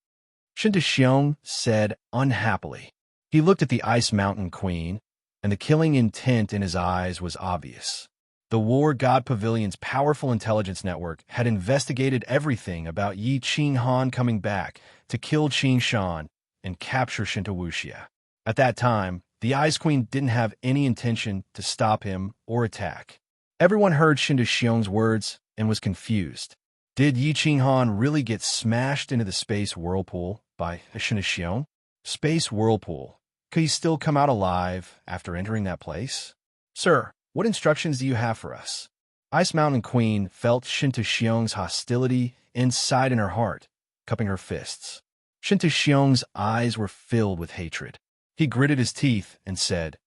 S1: Shintu Xiong said unhappily. He looked at the Ice Mountain Queen, and the killing intent in his eyes was obvious. The War God Pavilion's powerful intelligence network had investigated everything about Yi Qinghan coming back to kill Qing Shan and capture Shintu Wuxia. At that time, the Ice Queen didn't have any intention to stop him or attack. Everyone heard Shintu Xiong's words and was confused. Did Yi Qinghan really get smashed into the space whirlpool by Shintu Xiong? Space whirlpool. Could he still come out alive after entering that place? Sir, what instructions do you have for us? Ice Mountain Queen felt Shintu Xiong's hostility inside in her heart, cupping her fists. Shintu Xiong's eyes were filled with hatred. He gritted his teeth and said,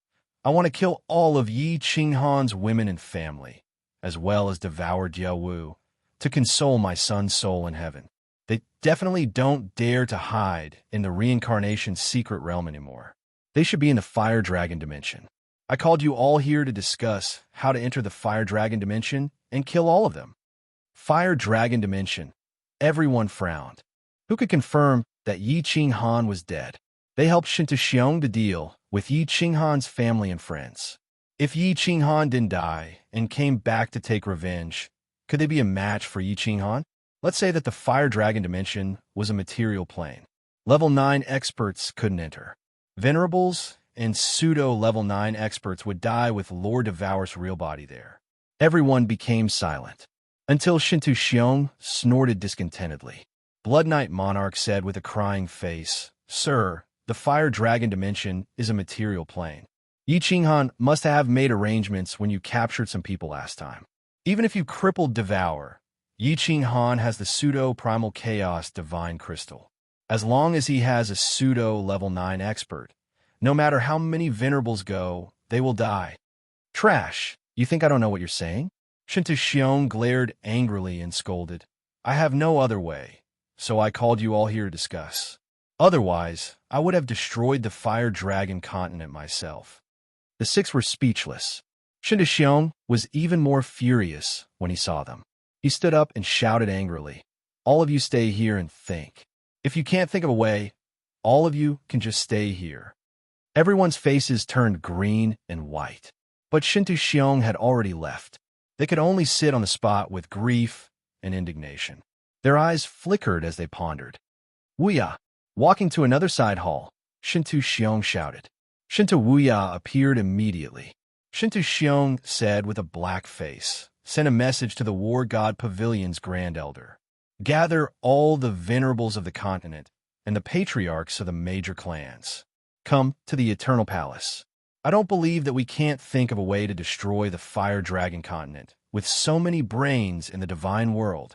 S1: I want to kill all of Yi Qinghan's women and family, as well as devour Jiawu, to console my son's soul in heaven. They definitely don't dare to hide in the reincarnation secret realm anymore. They should be in the Fire Dragon dimension. I called you all here to discuss how to enter the Fire Dragon dimension and kill all of them. Fire Dragon dimension. Everyone frowned. Who could confirm that Yi Qinghan was dead? They helped Shintu Xiong to deal with Yi Qinghan's family and friends. If Yi Qinghan didn't die and came back to take revenge, could they be a match for Yi Qinghan? Let's say that the Fire Dragon dimension was a material plane. Level 9 experts couldn't enter. Venerables and pseudo-level 9 experts would die with Lord Devour's real body there. Everyone became silent, until Shintu Xiong snorted discontentedly. Blood Knight Monarch said with a crying face, Sir, the Fire Dragon dimension is a material plane. Yi Qinghan must have made arrangements when you captured some people last time. Even if you crippled Devour, Yi Qing Han has the pseudo-primal chaos divine crystal. As long as he has a pseudo-level 9 expert, no matter how many venerables go, they will die. Trash! You think I don't know what you're saying? Shinta Xiong glared angrily and scolded. I have no other way, so I called you all here to discuss. Otherwise, I would have destroyed the Fire Dragon continent myself. The six were speechless. Shinta Xiong was even more furious when he saw them. He stood up and shouted angrily, all of you stay here and think. If you can't think of a way, all of you can just stay here. Everyone's faces turned green and white. But Shinta Xiong had already left. They could only sit on the spot with grief and indignation. Their eyes flickered as they pondered. Wuya! Walking to another side hall, Shinta Xiong shouted. Shinta Wuya appeared immediately. Shinta Xiong said with a black face, sent a message to the War God Pavilion's Grand Elder. Gather all the venerables of the continent and the patriarchs of the major clans. Come to the Eternal Palace. I don't believe that we can't think of a way to destroy the Fire Dragon continent with so many brains in the divine world.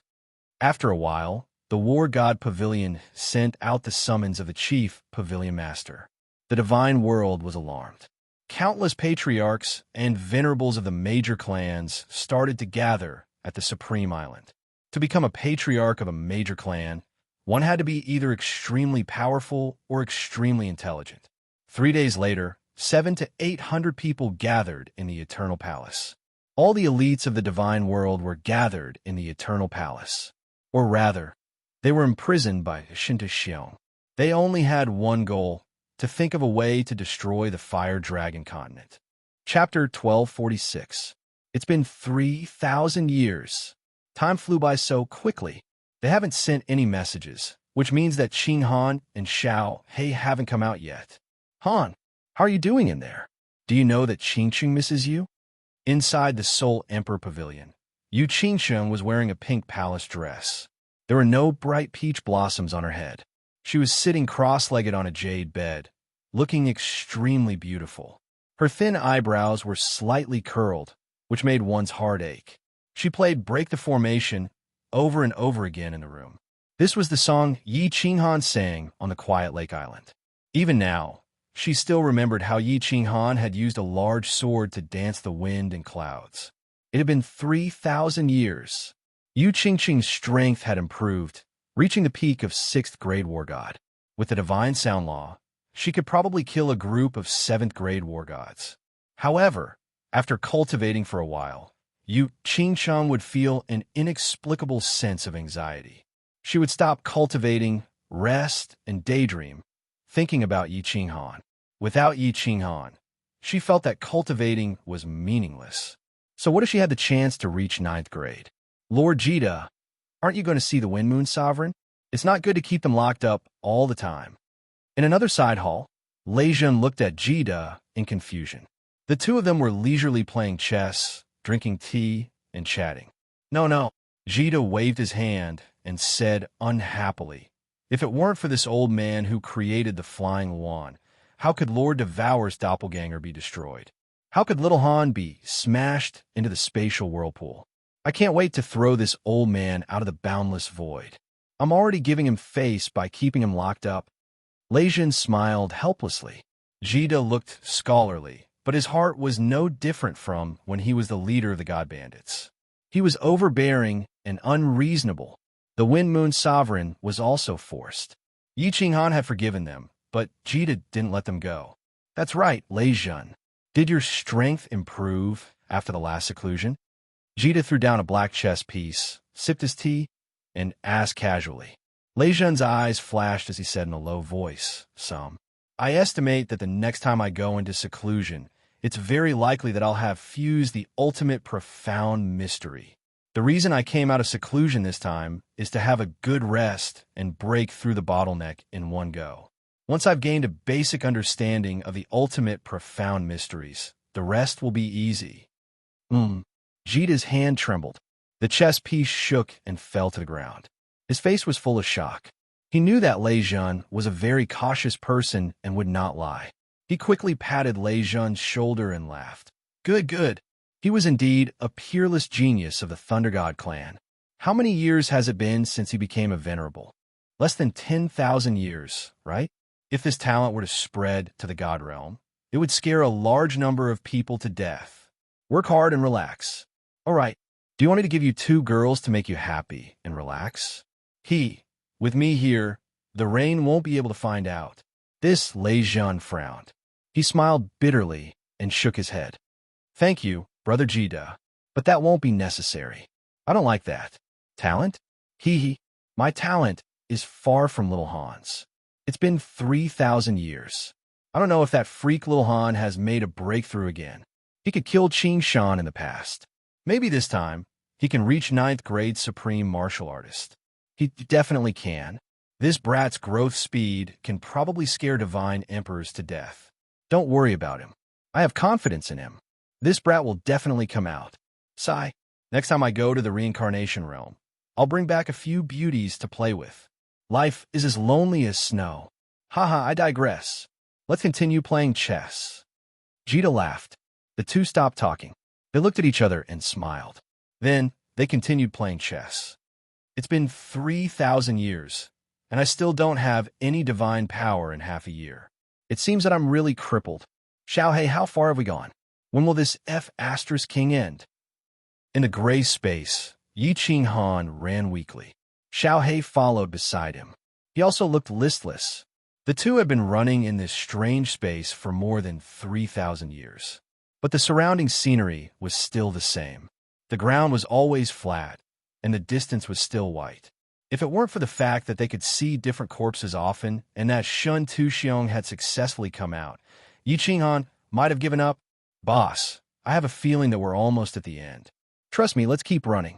S1: After a while, the War God Pavilion sent out the summons of the chief Pavilion Master. The divine world was alarmed. Countless patriarchs and venerables of the major clans started to gather at the Supreme Island. To become a patriarch of a major clan, one had to be either extremely powerful or extremely intelligent. 3 days later, 700 to 800 people gathered in the Eternal Palace. All the elites of the divine world were gathered in the Eternal Palace. Or rather, they were imprisoned by Shinta Xiong. They only had one goal, to think of a way to destroy the Fire Dragon continent. Chapter 1246. It's been 3,000 years. Time flew by so quickly. They haven't sent any messages, which means that Qing Han and Xiao He haven't come out yet. Han, how are you doing in there? Do you know that Qingqing misses you? Inside the Soul Emperor Pavilion, Yu Qingsheng was wearing a pink palace dress. There were no bright peach blossoms on her head. She was sitting cross-legged on a jade bed, looking extremely beautiful. Her thin eyebrows were slightly curled, which made one's heart ache. She played Break the Formation over and over again in the room. This was the song Yi Qinghan sang on the quiet Lake Island. Even now, she still remembered how Yi Qinghan had used a large sword to dance the wind and clouds. It had been 3,000 years. Yu Qingqing's strength had improved, reaching the peak of 6th grade war god. With the divine sound law, she could probably kill a group of 7th grade war gods. However, after cultivating for a while, Yu Qingsheng would feel an inexplicable sense of anxiety. She would stop cultivating, rest, and daydream, thinking about Yi Qinghan. Without Yi Qinghan, she felt that cultivating was meaningless. So what if she had the chance to reach 9th grade? Lord Jita, aren't you going to see the Wind Moon Sovereign? It's not good to keep them locked up all the time. In another side hall, Lei Jun looked at Jita in confusion. The two of them were leisurely playing chess, drinking tea, and chatting. No. Jita waved his hand and said unhappily, if it weren't for this old man who created the flying wand, how could Lord Devour's doppelganger be destroyed? How could little Han be smashed into the spatial whirlpool? I can't wait to throw this old man out of the boundless void. I'm already giving him face by keeping him locked up. Lei Jun smiled helplessly. Jita looked scholarly, but his heart was no different from when he was the leader of the God Bandits. He was overbearing and unreasonable. The Wind Moon Sovereign was also forced. Yi Qinghan had forgiven them, but Jita didn't let them go. That's right, Lei Jun. Did your strength improve after the last seclusion? Jita threw down a black chess piece, sipped his tea, and asked casually. Lei Jun's eyes flashed as he said in a low voice, Some. I estimate that the next time I go into seclusion, it's very likely that I'll have fused the ultimate profound mystery. The reason I came out of seclusion this time is to have a good rest and break through the bottleneck in one go. Once I've gained a basic understanding of the ultimate profound mysteries, the rest will be easy. Jita's hand trembled. The chess piece shook and fell to the ground. His face was full of shock. He knew that Lei Jun was a very cautious person and would not lie. He quickly patted Lei Jun's shoulder and laughed. Good. He was indeed a peerless genius of the Thunder God clan. How many years has it been since he became a venerable? Less than 10,000 years, right? If this talent were to spread to the God realm, it would scare a large number of people to death. Work hard and relax. All right, do you want me to give you 2 girls to make you happy and relax? With me here, the rain won't be able to find out. This Lei Zhan frowned. He smiled bitterly and shook his head. Thank you, Brother Jida, but that won't be necessary. I don't like that. Talent? My talent is far from Little Han's. It's been 3,000 years. I don't know if that freak Little Han has made a breakthrough again. He could kill Qing Shan in the past. Maybe this time, he can reach 9th grade supreme martial artist. He definitely can. This brat's growth speed can probably scare divine emperors to death. Don't worry about him. I have confidence in him. This brat will definitely come out. Sigh. Next time I go to the reincarnation realm, I'll bring back a few beauties to play with. Life is as lonely as snow. Haha, I digress. Let's continue playing chess. Jita laughed. The 2 stopped talking. They looked at each other and smiled. Then, they continued playing chess. It's been 3,000 years, and I still don't have any divine power in half a year. It seems that I'm really crippled. Xiaohei, how far have we gone? When will this King end? In the gray space, Yi Qinghan ran weakly. Xiaohei followed beside him. He also looked listless. The 2 had been running in this strange space for more than 3,000 years. But the surrounding scenery was still the same. The ground was always flat, and the distance was still white. If it weren't for the fact that they could see different corpses often, and that Shun Tuxiong had successfully come out, Yi Qinghan might have given up. Boss, I have a feeling that we're almost at the end. Trust me, let's keep running.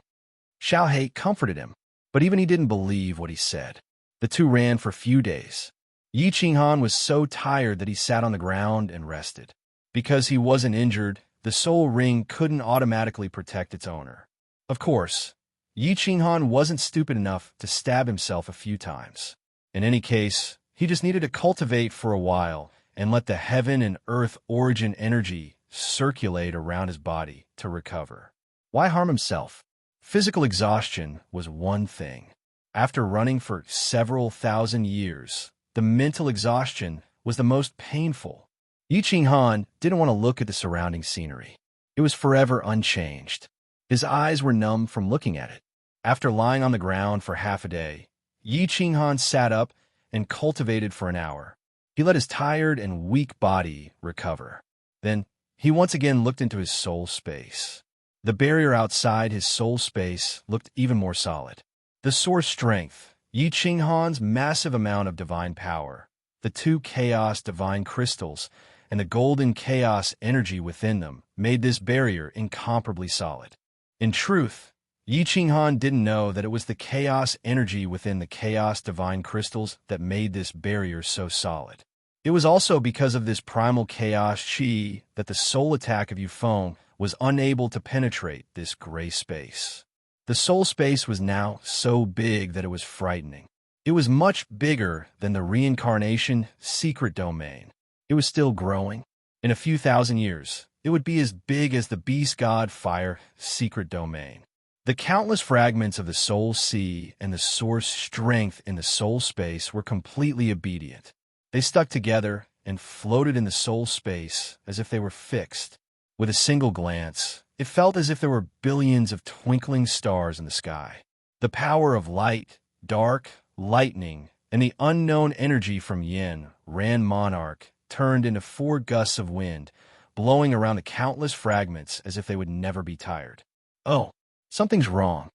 S1: Xiaohei comforted him, but even he didn't believe what he said. The 2 ran for a few days. Yi Qinghan was so tired that he sat on the ground and rested. Because he wasn't injured, the soul ring couldn't automatically protect its owner. Of course, Yi Qinghan wasn't stupid enough to stab himself a few times. In any case, he just needed to cultivate for a while and let the heaven and earth origin energy circulate around his body to recover. Why harm himself? Physical exhaustion was one thing. After running for several thousand years, the mental exhaustion was the most painful. Yi Qinghan didn't want to look at the surrounding scenery. It was forever unchanged. His eyes were numb from looking at it. After lying on the ground for half a day, Yi Qinghan sat up and cultivated for an hour. He let his tired and weak body recover. Then, he once again looked into his soul space. The barrier outside his soul space looked even more solid. The source strength, Yi Qinghan's massive amount of divine power, the 2 chaos divine crystals, and the golden chaos energy within them made this barrier incomparably solid. In truth, Yi Qinghan didn't know that it was the chaos energy within the chaos divine crystals that made this barrier so solid. It was also because of this primal chaos chi that the soul attack of Yufeng was unable to penetrate this gray space. The soul space was now so big that it was frightening. It was much bigger than the reincarnation secret domain. It was still growing. In a few thousand years, it would be as big as the Beast God Fire secret domain. The countless fragments of the soul sea and the source strength in the soul space were completely obedient. They stuck together and floated in the soul space as if they were fixed. With a single glance, it felt as if there were billions of twinkling stars in the sky. The power of light, dark, lightning, and the unknown energy from Yin, Ran Monarch, turned into 4 gusts of wind, blowing around the countless fragments as if they would never be tired. Oh, something's wrong.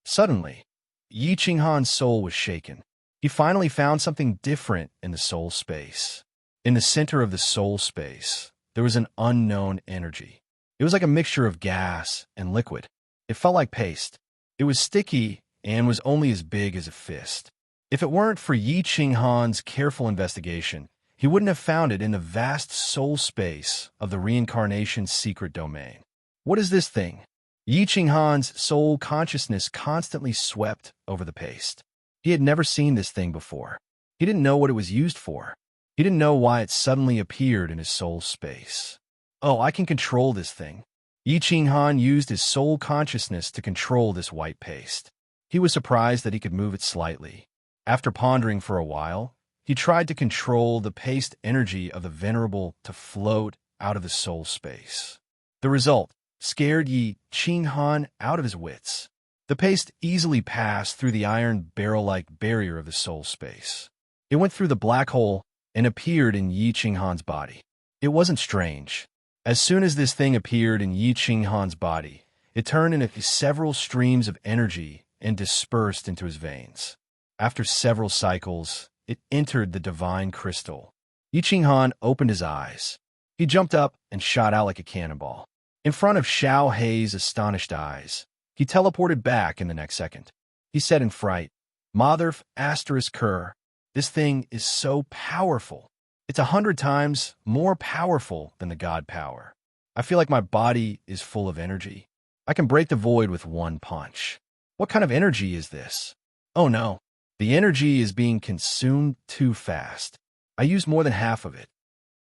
S1: Suddenly, Yi Qinghan's soul was shaken. He finally found something different in the soul space. In the center of the soul space, there was an unknown energy. It was like a mixture of gas and liquid. It felt like paste. It was sticky and was only as big as a fist. If it weren't for Yi Qinghan's careful investigation, he wouldn't have found it in the vast soul space of the reincarnation secret domain. What is this thing? Yi Qinghan's soul consciousness constantly swept over the paste. He had never seen this thing before. He didn't know what it was used for. He didn't know why it suddenly appeared in his soul space. Oh, I can control this thing. Yi Qinghan used his soul consciousness to control this white paste. He was surprised that he could move it slightly. After pondering for a while, he tried to control the paste energy of the venerable to float out of the soul space. The result scared Yi Qinghan out of his wits. The paste easily passed through the iron barrel-like barrier of the soul space. It went through the black hole and appeared in Yi Qinghan's body. It wasn't strange. As soon as this thing appeared in Yi Qinghan's body, it turned into several streams of energy and dispersed into his veins. After several cycles, it entered the divine crystal. Yi Qinghan opened his eyes. He jumped up and shot out like a cannonball. In front of Xiao Hei's astonished eyes, he teleported back in the next second. He said in fright, "Motherf asterisk Kerr, this thing is so powerful. It's 100 times more powerful than the god power. I feel like my body is full of energy. I can break the void with one punch. What kind of energy is this? Oh no, the energy is being consumed too fast. I used more than half of it."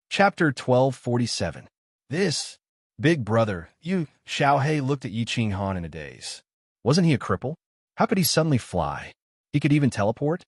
S1: Chapter 1247. This, big brother, you, Xiao Hei looked at Yi Qinghan in a daze. Wasn't he a cripple? How could he suddenly fly? He could even teleport?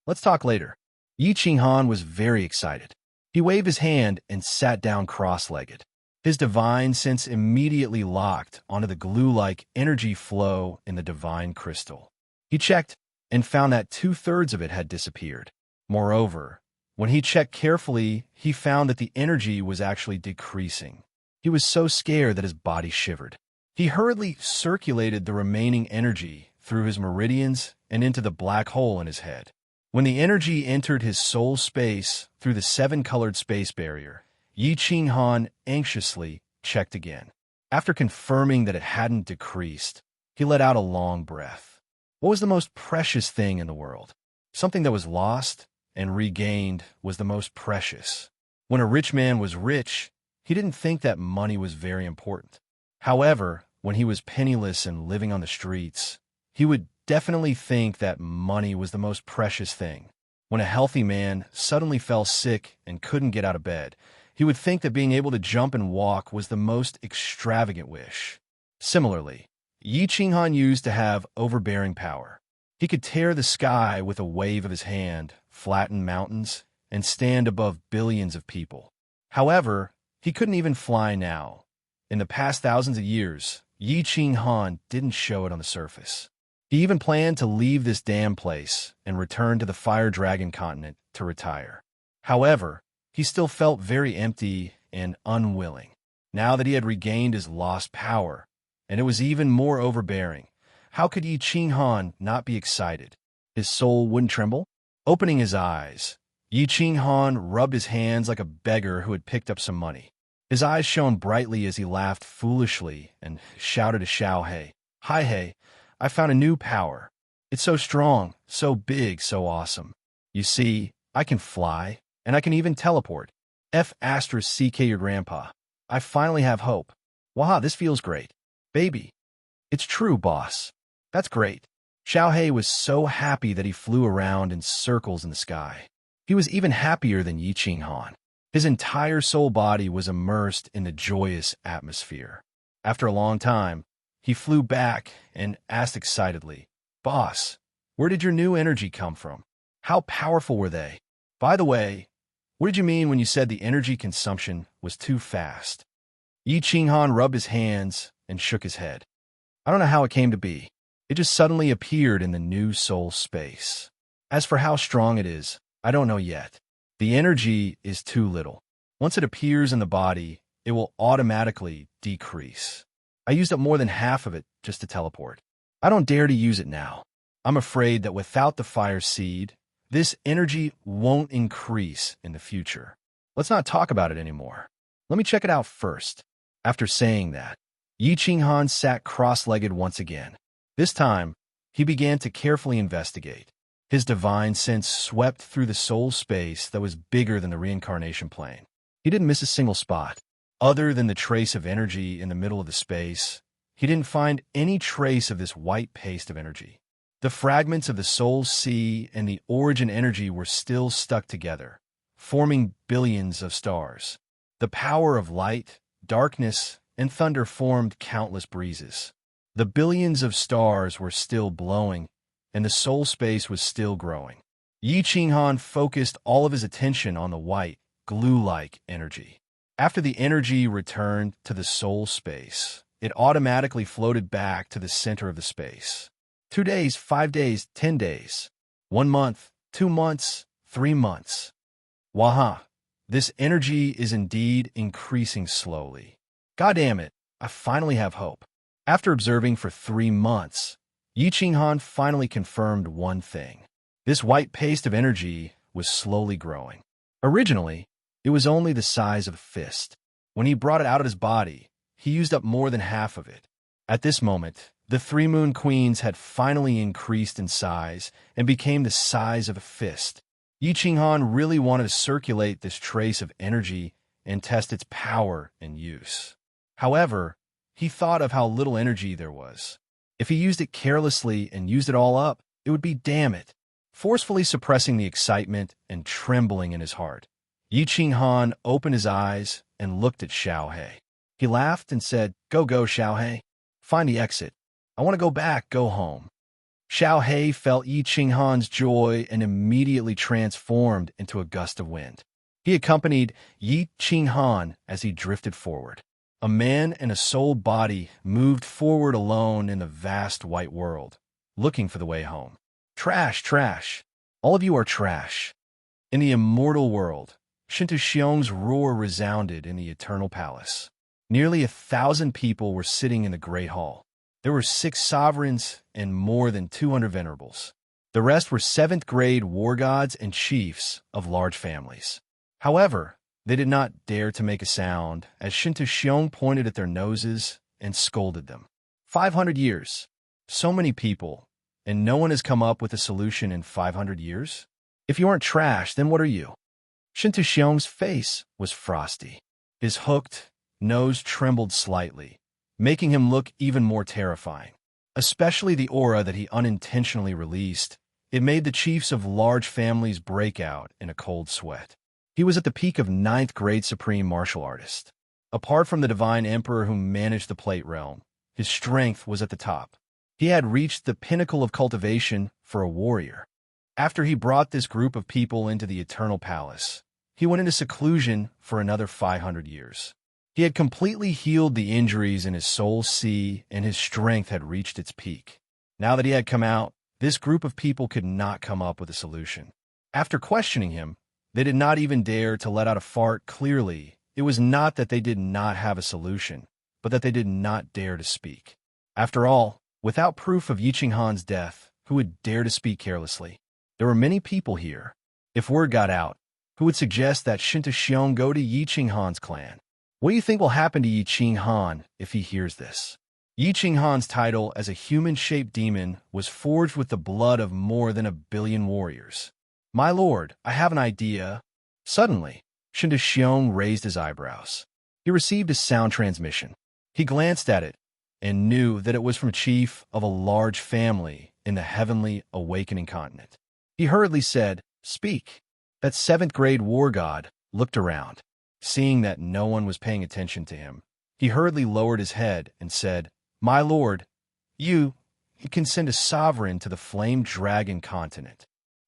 S1: Let's talk later. Yi Qinghan was very excited. He waved his hand and sat down cross-legged. His divine sense immediately locked onto the glue-like energy flow in the divine crystal. He checked and found that 2/3 of it had disappeared. Moreover, when he checked carefully, he found that the energy was actually decreasing. He was so scared that his body shivered. He hurriedly circulated the remaining energy through his meridians and into the black hole in his head. When the energy entered his soul space through the 7-colored space barrier, Yi Qinghan anxiously checked again. After confirming that it hadn't decreased, he let out a long breath. What was the most precious thing in the world? Something that was lost and regained was the most precious. When a rich man was rich, he didn't think that money was very important. However, when he was penniless and living on the streets, he would definitely think that money was the most precious thing. When a healthy man suddenly fell sick and couldn't get out of bed, he would think that being able to jump and walk was the most extravagant wish. Similarly, Yi Qinghan used to have overbearing power. He could tear the sky with a wave of his hand, flatten mountains, and stand above billions of people. However, he couldn't even fly now. In the past thousands of years, Yi Qinghan didn't show it on the surface. He even planned to leave this damn place and return to the Fire Dragon continent to retire. However, he still felt very empty and unwilling. Now that he had regained his lost power, and it was even more overbearing, how could Yi Qinghan not be excited? His soul wouldn't tremble? Opening his eyes, Yi Qinghan rubbed his hands like a beggar who had picked up some money. His eyes shone brightly as he laughed foolishly and shouted to Xiao Hei, "Hi Hei, I found a new power. It's so strong, so big, so awesome. You see, I can fly, and I can even teleport. F***CK your grandpa. I finally have hope. Wow, this feels great. Baby. It's true, boss. That's great." Xiao Hei was so happy that he flew around in circles in the sky. He was even happier than Yi Qinghan. His entire soul body was immersed in the joyous atmosphere. After a long time, he flew back and asked excitedly, "Boss, where did your new energy come from? How powerful were they? By the way, what did you mean when you said the energy consumption was too fast?" Yi Qinghan rubbed his hands and shook his head. "I don't know how it came to be. It just suddenly appeared in the new soul space. As for how strong it is, I don't know yet. The energy is too little. Once it appears in the body, it will automatically decrease. I used up more than half of it just to teleport. I don't dare to use it now. I'm afraid that without the fire seed, this energy won't increase in the future. Let's not talk about it anymore. Let me check it out first." After saying that, Yi Qinghan sat cross-legged once again. This time, he began to carefully investigate. His divine sense swept through the soul space that was bigger than the reincarnation plane. He didn't miss a single spot. Other than the trace of energy in the middle of the space, he didn't find any trace of this white paste of energy. The fragments of the soul sea and the origin energy were still stuck together, forming billions of stars. The power of light, darkness, and thunder formed countless breezes. The billions of stars were still blowing, and the soul space was still growing. Yi Qinghan focused all of his attention on the white, glue-like energy. After the energy returned to the soul space, it automatically floated back to the center of the space. 2 days, 5 days, 10 days. 1 month, 2 months, 3 months. Waha! This energy is indeed increasing slowly. God damn it, I finally have hope. After observing for 3 months, Yi Qinghan finally confirmed one thing. This white paste of energy was slowly growing. Originally, it was only the size of a fist. When he brought it out of his body, he used up more than half of it. At this moment, the 3 moon queens had finally increased in size and became the size of a fist. Yi Qinghan really wanted to circulate this trace of energy and test its power and use. However, he thought of how little energy there was. If he used it carelessly and used it all up, it would be damn it. Forcefully suppressing the excitement and trembling in his heart, Yi Qinghan opened his eyes and looked at Xiaohe. He laughed and said, Go, Xiaohe. Find the exit. I want to go back, go home. Xiaohe felt Yi Qinghan's joy and immediately transformed into a gust of wind. He accompanied Yi Qinghan as he drifted forward. A man and a soul body moved forward alone in the vast white world, looking for the way home. Trash, trash. All of you are trash. In the immortal world, Shinto Xiong's roar resounded in the eternal palace. Nearly 1,000 people were sitting in the great hall. There were 6 sovereigns and more than 200 venerables. The rest were 7th-grade war gods and chiefs of large families. However, they did not dare to make a sound as Shinto Xiong pointed at their noses and scolded them. 500 years. So many people, and no one has come up with a solution in 500 years? If you aren't trash, then what are you? Shinto Xiong's face was frosty. His hooked nose trembled slightly, making him look even more terrifying. Especially the aura that he unintentionally released, it made the chiefs of large families break out in a cold sweat. He was at the peak of 9th-grade supreme martial artist. Apart from the divine emperor who managed the Plate Realm, his strength was at the top. He had reached the pinnacle of cultivation for a warrior. After he brought this group of people into the eternal palace, he went into seclusion for another 500 years. He had completely healed the injuries in his soul sea, and his strength had reached its peak. Now that he had come out, this group of people could not come up with a solution. After questioning him, they did not even dare to let out a fart. Clearly, it was not that they did not have a solution, but that they did not dare to speak. After all, without proof of Yi Qinghan's death, who would dare to speak carelessly? There were many people here. If word got out, who would suggest that Shinto Xiong go to Yi Qinghan's clan? What do you think will happen to Yi Qinghan if he hears this? Yi Qinghan's title as a human-shaped demon was forged with the blood of more than 1 billion warriors. My lord, I have an idea. Suddenly, Shinto Xiong raised his eyebrows. He received a sound transmission. He glanced at it and knew that it was from a chief of a large family in the heavenly awakening continent. He hurriedly said, Speak. That 7th-grade war god looked around. Seeing that no one was paying attention to him, he hurriedly lowered his head and said, My lord, you can send a sovereign to the Flame Dragon continent.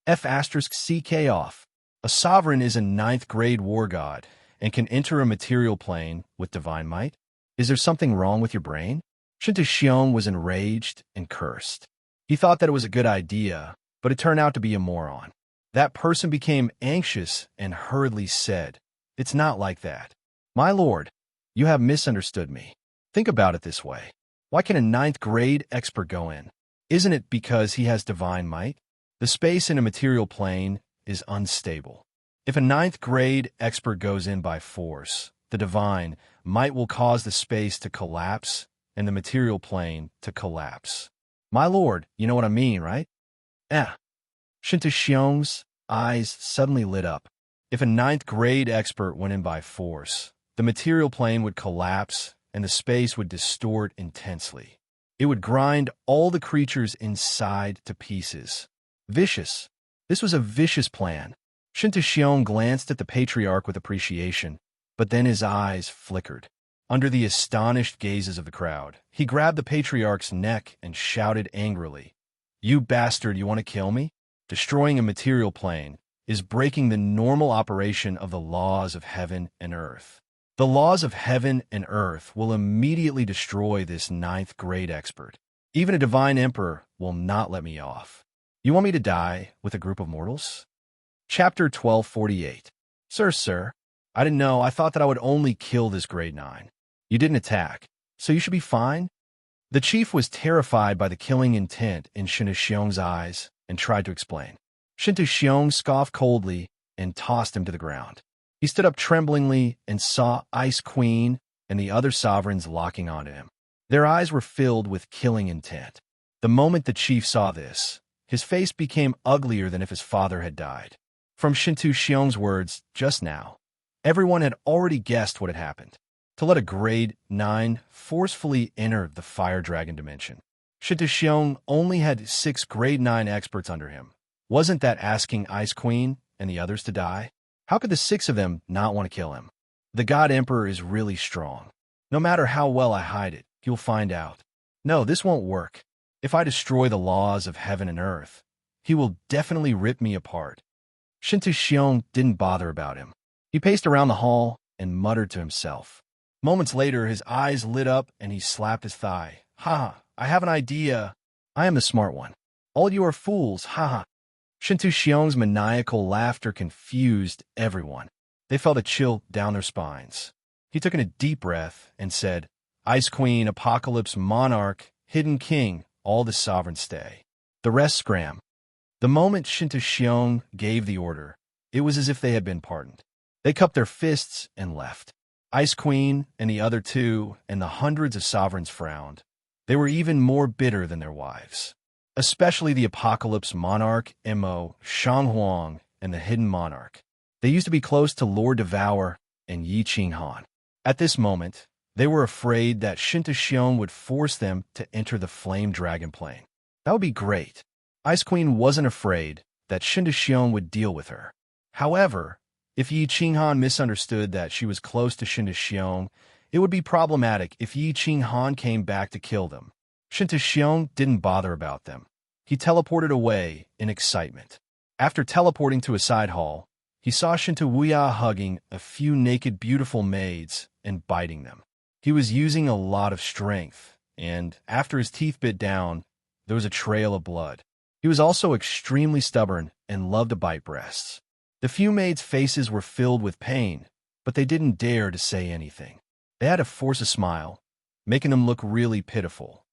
S1: F***CK off. A sovereign is a 9th-grade war god and can enter a material plane with divine might? Is there something wrong with your brain? Shinto Xiong was enraged and cursed. He thought that it was a good idea, but it turned out to be a moron. That person became anxious and hurriedly said, It's not like that. My lord, you have misunderstood me. Think about it this way. Why can a 9th-grade expert go in? Isn't it because he has divine might? The space in a material plane is unstable. If a 9th-grade expert goes in by force, the divine might will cause the space to collapse and the material plane to collapse. My lord, you know what I mean, right? Shinto Xiong's eyes suddenly lit up. If a 9th-grade expert went in by force, the material plane would collapse and the space would distort intensely. It would grind all the creatures inside to pieces. Vicious. This was a vicious plan. Shinto Xiong glanced at the patriarch with appreciation, but then his eyes flickered. Under the astonished gazes of the crowd, he grabbed the patriarch's neck and shouted angrily, "You bastard, you want to kill me?" Destroying a material plane is breaking the normal operation of the laws of heaven and earth. The laws of heaven and earth will immediately destroy this ninth-grade expert. Even a divine emperor will not let me off. You want me to die with a group of mortals? Chapter 1248. Sir, I didn't know. I thought that I would only kill this grade 9. You didn't attack, so you should be fine. The chief was terrified by the killing intent in Shinta Xiong's eyes and tried to explain. Shinta Xiong scoffed coldly and tossed him to the ground. He stood up tremblingly and saw Ice Queen and the other sovereigns locking onto him. Their eyes were filled with killing intent. The moment the chief saw this, his face became uglier than if his father had died. From Shinta Xiong's words just now, everyone had already guessed what had happened. To let a grade 9 forcefully enter the fire dragon dimension. Shinta Xiong only had 6 grade 9 experts under him. Wasn't that asking Ice Queen and the others to die? How could the 6 of them not want to kill him? The God Emperor is really strong. No matter how well I hide it, you'll find out. No, this won't work. If I destroy the laws of heaven and earth, he will definitely rip me apart. Shinta Xiong didn't bother about him. He paced around the hall and muttered to himself. Moments later, his eyes lit up and he slapped his thigh. Ha! I have an idea. I am the smart one. All you are fools. Ha ha. Shinta Xiong's maniacal laughter confused everyone. They felt a chill down their spines. He took in a deep breath and said, Ice Queen, Apocalypse, Monarch, Hidden King, all the sovereigns stay. The rest scram. The moment Shinta Xiong gave the order, it was as if they had been pardoned. They cupped their fists and left. Ice Queen and the other 2 and the hundreds of sovereigns frowned. They were even more bitter than their wives. Especially the Apocalypse Monarch, Mo, Shanghuang, and the Hidden Monarch. They used to be close to Lord Devour and Yi Qinghan. At this moment, they were afraid that Shinta Xiong would force them to enter the Flame Dragon plane. That would be great. Ice Queen wasn't afraid that Shinta Xiong would deal with her. However, if Yi Qinghan misunderstood that she was close to Shinta Xiong, it would be problematic if Yi Qinghan came back to kill them. Shinta Xiong didn't bother about them. He teleported away in excitement. After teleporting to a side hall, he saw Shinta Wuya hugging a few naked beautiful maids and biting them. He was using a lot of strength, and after his teeth bit down, there was a trail of blood. He was also extremely stubborn and loved to bite breasts. The few maids' faces were filled with pain, but they didn't dare to say anything. They had to force a smile, making them look really pitiful.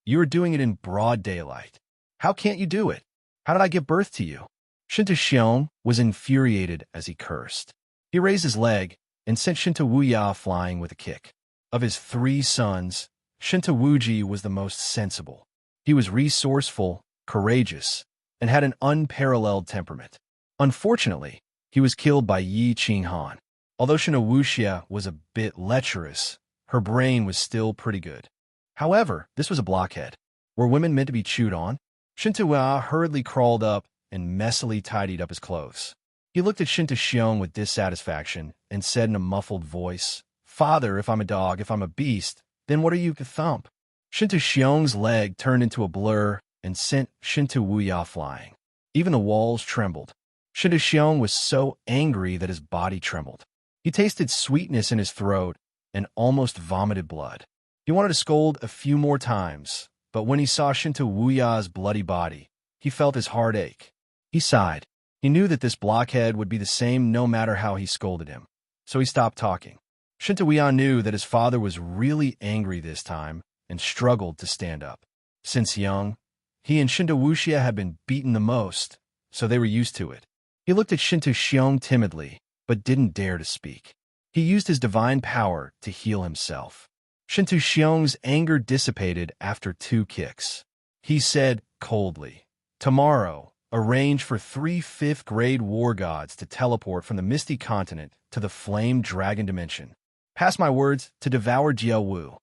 S1: You are doing it in broad daylight. How can't you do it? How did I give birth to you? Shinta Xiong was infuriated as he cursed. He raised his leg and sent Shinta Wuya flying with a kick. Of his 3 sons, Shinta Wuji was the most sensible. He was resourceful, courageous, and had an unparalleled temperament. Unfortunately, he was killed by Yi Qinghan. Although Shinta Wuxia was a bit lecherous, her brain was still pretty good. However, this was a blockhead. Were women meant to be chewed on? Shinta Wuya hurriedly crawled up and messily tidied up his clothes. He looked at Shinta Xiong with dissatisfaction and said in a muffled voice, Father, if I'm a dog, if I'm a beast, then what are you to thump? Shinta Xiong's leg turned into a blur and sent Shinta Wuya flying. Even the walls trembled. Shinta Xiong was so angry that his body trembled. He tasted sweetness in his throat and almost vomited blood. He wanted to scold a few more times, but when he saw Shinta Wuya's bloody body, he felt his heart ache. He sighed. He knew that this blockhead would be the same no matter how he scolded him, so he stopped talking. Shinta Wuya knew that his father was really angry this time and struggled to stand up. Since young, he and Shinta Wuxia had been beaten the most, so they were used to it. He looked at Shinta Xiong timidly, but didn't dare to speak. He used his divine power to heal himself. Shinta Xiong's anger dissipated after 2 kicks. He said coldly, Tomorrow, arrange for 3 5th-grade war gods to teleport from the Misty Continent to the Flame Dragon Dimension. Pass my words to devour Jiao Wu.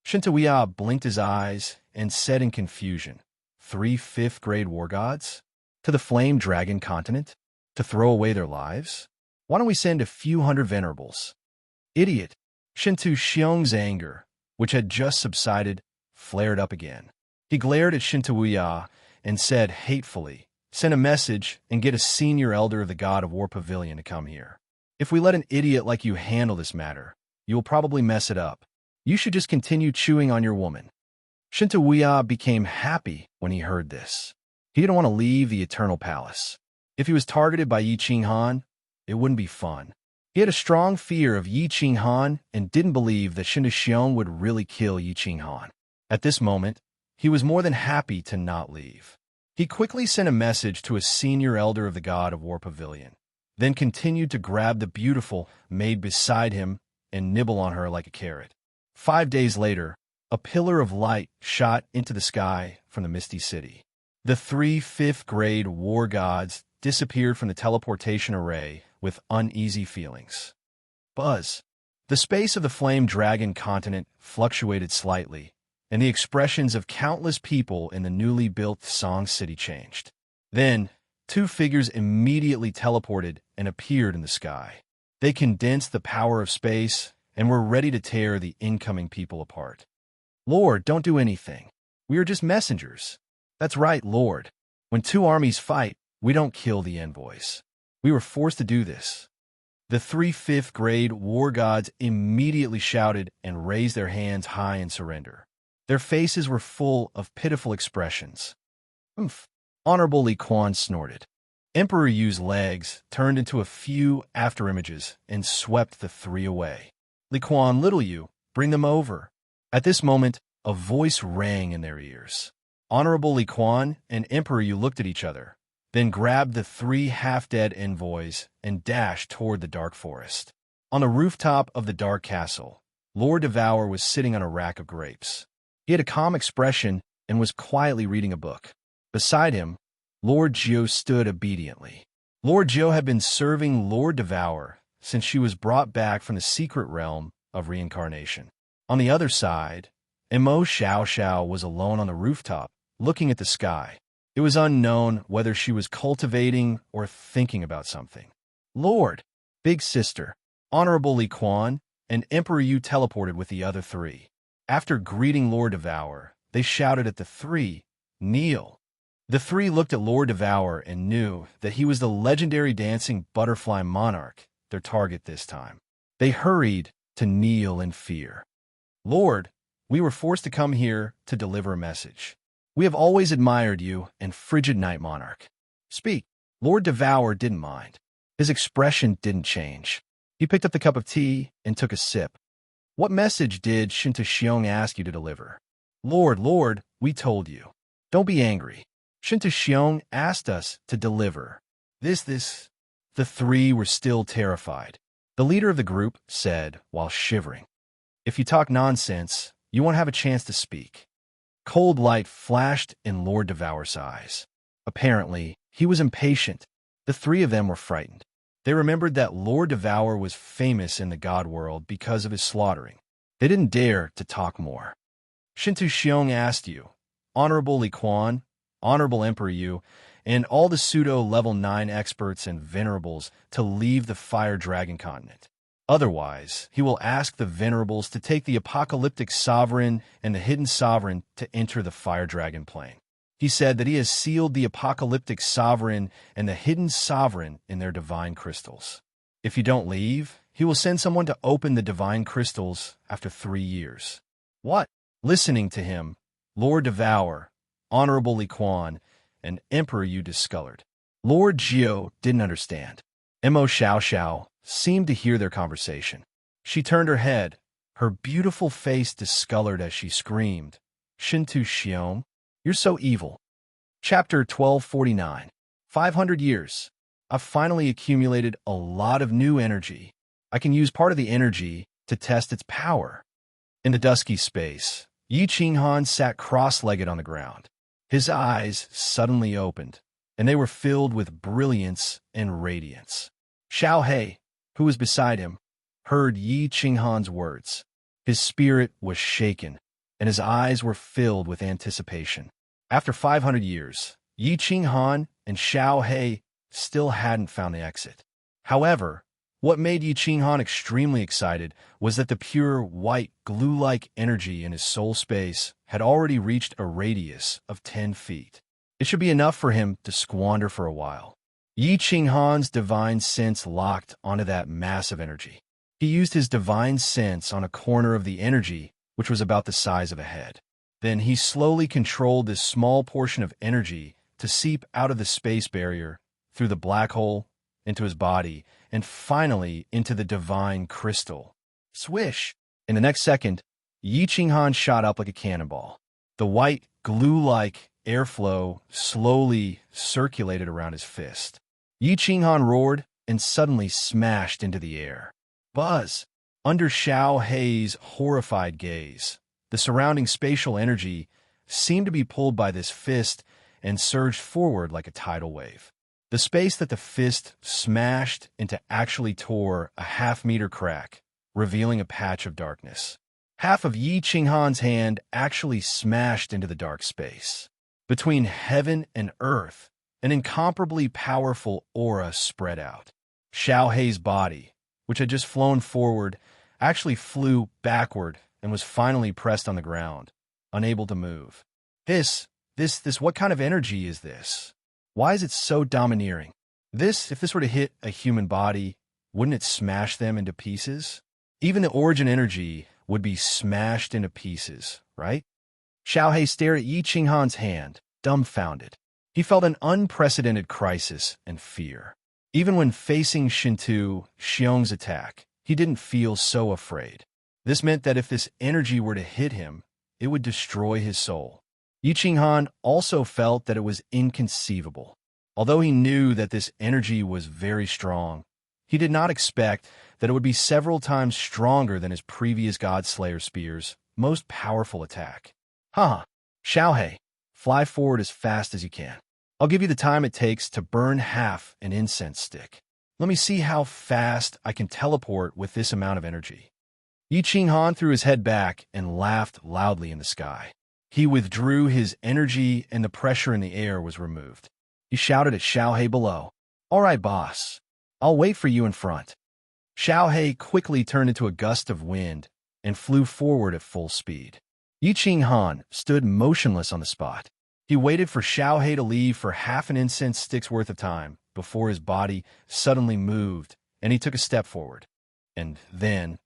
S1: Shinta Wuya blinked his eyes and said in confusion, 3 5th-grade war gods? To the Flame Dragon Continent? To throw away their lives? Why don't we send a few hundred venerables? Idiot! Shintu Xiong's anger, which had just subsided, flared up again. He glared at Shintuya and said hatefully, "Send a message and get a senior elder of the God of War Pavilion to come here. If we let an idiot like you handle this matter, you will probably mess it up. You should just continue chewing on your woman." Shintuya became happy when he heard this. He didn't want to leave the Eternal Palace. If he was targeted by Yi Qinghan, it wouldn't be fun. He had a strong fear of Yi Qinghan and didn't believe that Shintu Xiong would really kill Yi Qinghan. At this moment, he was more than happy to not leave. He quickly sent a message to a senior elder of the God of War Pavilion, then continued to grab the beautiful maid beside him and nibble on her like a carrot. 5 days later, a pillar of light shot into the sky from the misty city. The 3 fifth-grade war gods disappeared from the teleportation array with uneasy feelings. Buzz. The space of the flame dragon continent fluctuated slightly, and the expressions of countless people in the newly built Song City changed. Then, 2 figures immediately teleported and appeared in the sky. They condensed the power of space and were ready to tear the incoming people apart. "Lord, don't do anything. We are just messengers." "That's right, Lord. When 2 armies fight, we don't kill the envoys. We were forced to do this." The 3 fifth-grade war gods immediately shouted and raised their hands high in surrender. Their faces were full of pitiful expressions. "Oomph," Honorable Li Quan snorted. Emperor Yu's legs turned into a few afterimages and swept the 3 away. "Li Quan, little Yu, bring them over." At this moment, a voice rang in their ears. Honorable Li Quan and Emperor Yu looked at each other, then grabbed the 3 half-dead envoys and dashed toward the dark forest. On the rooftop of the dark castle, Lord Devour was sitting on a rack of grapes. He had a calm expression and was quietly reading a book. Beside him, Lord Jiu stood obediently. Lord Jiu had been serving Lord Devour since she was brought back from the secret realm of reincarnation. On the other side, Imo Xiao Xiao was alone on the rooftop, looking at the sky. It was unknown whether she was cultivating or thinking about something. "Lord, Big Sister, Honorable Li Quan, and Emperor Yu teleported with the other 3. After greeting Lord Devour, they shouted at the 3, "Kneel." The 3 looked at Lord Devour and knew that he was the legendary dancing butterfly monarch, their target this time. They hurried to kneel in fear. "Lord, we were forced to come here to deliver a message. We have always admired you and frigid night monarch. Speak." Lord Devour didn't mind. His expression didn't change. He picked up the cup of tea and took a sip. "What message did Shintu Xiong ask you to deliver?" Lord, we told you." "Don't be angry. Shintu Xiong asked us to deliver this. The 3 were still terrified. The leader of the group said while shivering, "If you talk nonsense, you won't have a chance to speak." Cold light flashed in Lord Devour's eyes. Apparently, he was impatient. The 3 of them were frightened. They remembered that Lord Devour was famous in the god world because of his slaughtering. They didn't dare to talk more. "Shintu Xiong asked you, Honorable Li Quan, Honorable Emperor Yu, and all the pseudo-level 9 experts and venerables to leave the Fire Dragon continent. Otherwise, he will ask the venerables to take the apocalyptic sovereign and the hidden sovereign to enter the Fire Dragon plane. He said that he has sealed the apocalyptic sovereign and the hidden sovereign in their divine crystals. If you don't leave, he will send someone to open the divine crystals after 3 years." "What?" Listening to him, Lord Devour, Honorable Li Quan, and Emperor Yu discolored. Lord Jiu didn't understand. Imo Xiao Xiao seemed to hear their conversation. She turned her head, her beautiful face discolored as she screamed, "Shintu Xiong, you're so evil." Chapter 1249. 500 years. I've finally accumulated a lot of new energy. I can use part of the energy to test its power. In the dusky space, Yi Qinghan sat cross-legged on the ground. His eyes suddenly opened, and they were filled with brilliance and radiance. Xiao He, who was beside him, heard Yi Qinghan's words. His spirit was shaken, and his eyes were filled with anticipation. After 500 years, Yi Qinghan and Xiao He still hadn't found the exit. However, What made Yi Qinghan extremely excited was that the pure, white, glue-like energy in his soul space had already reached a radius of 10 feet. It should be enough for him to squander for a while. Yi Qinghan's divine sense locked onto that massive energy. He used his divine sense on a corner of the energy, which was about the size of a head. Then he slowly controlled this small portion of energy to seep out of the space barrier, through the black hole, into his body, and finally into the divine crystal. Swish! In the next second, Yi Qinghan shot up like a cannonball. The white, glue-like airflow slowly circulated around his fist. Yi Qinghan roared and suddenly smashed into the air. Buzz! Under Xiao Hei's horrified gaze, the surrounding spatial energy seemed to be pulled by this fist and surged forward like a tidal wave. The space that the fist smashed into actually tore a half-meter crack, revealing a patch of darkness. Half of Yi Qinghan's hand actually smashed into the dark space. Between heaven and earth, an incomparably powerful aura spread out. Xiao Hei's body, which had just flown forward, actually flew backward and was finally pressed on the ground, unable to move. What kind of energy is this? Why is it so domineering? If this were to hit a human body, wouldn't it smash them into pieces? Even the origin energy would be smashed into pieces, right? Xiao Hei stared at Yi Qinghan's hand, dumbfounded. He felt an unprecedented crisis and fear. Even when facing Shintu Xiong's attack, he didn't feel so afraid. This meant that if this energy were to hit him, it would destroy his soul. Yi Qinghan also felt that it was inconceivable. Although he knew that this energy was very strong, he did not expect that it would be several times stronger than his previous Godslayer spear's most powerful attack. Xiao Hei, fly forward as fast as you can. I'll give you the time it takes to burn half an incense stick. Let me see how fast I can teleport with this amount of energy. Yi Qinghan threw his head back and laughed loudly in the sky. He withdrew his energy and the pressure in the air was removed. He shouted at Xiao Hei below. All right, boss. I'll wait for you in front. Xiao Hei quickly turned into a gust of wind and flew forward at full speed. Yi Qinghan stood motionless on the spot. He waited for Xiao Hei to leave for half an incense stick's worth of time before his body suddenly moved and he took a step forward. And then,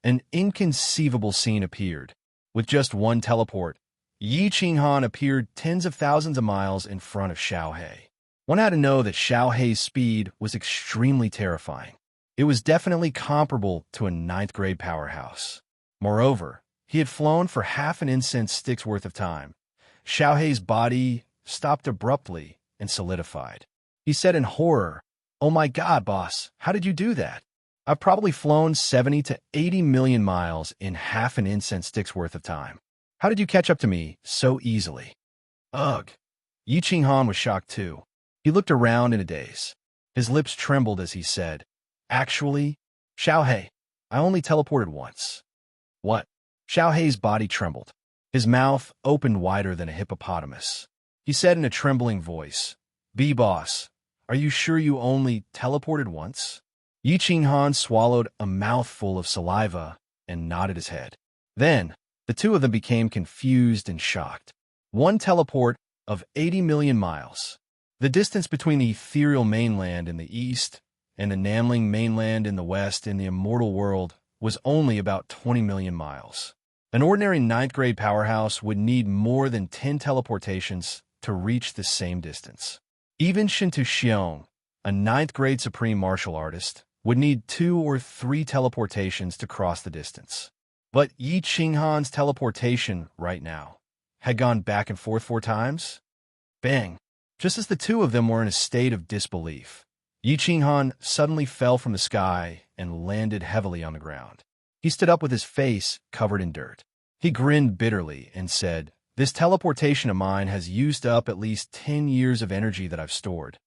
S1: an inconceivable scene appeared. With just one teleport, Yi Qinghan appeared tens of thousands of miles in front of Xiao Hei. One had to know that Xiao Hei's speed was extremely terrifying. It was definitely comparable to a 9th-grade powerhouse. Moreover, he had flown for half an incense stick's worth of time. Xiao Hei's body stopped abruptly and solidified. He said in horror, "Oh my God, boss, how did you do that? I've probably flown 70 to 80 million miles in half an incense stick's worth of time. How did you catch up to me so easily?" Ugh. Yi Qinghan was shocked too. He looked around in a daze. His lips trembled as he said, "Actually, Xiao Hei, I only teleported once." What? Xiao Hei's body trembled. His mouth opened wider than a hippopotamus. He said in a trembling voice, "B-boss, are you sure you only teleported once?" Yi Qinghan swallowed a mouthful of saliva and nodded his head. Then, the two of them became confused and shocked. One teleport of 80 million miles. The distance between the ethereal mainland in the east and the Namling mainland in the west in the immortal world was only about 20 million miles. An ordinary 9th-grade powerhouse would need more than 10 teleportations to reach the same distance. Even Shintu Xiong, a 9th-grade supreme martial artist, would need 2 or 3 teleportations to cross the distance. But Yi Qinghan's teleportation right now had gone back and forth 4 times. Bang! Just as the two of them were in a state of disbelief, Yi Qinghan suddenly fell from the sky and landed heavily on the ground. He stood up with his face covered in dirt. He grinned bitterly and said, "This teleportation of mine has used up at least 10 years of energy that I've stored.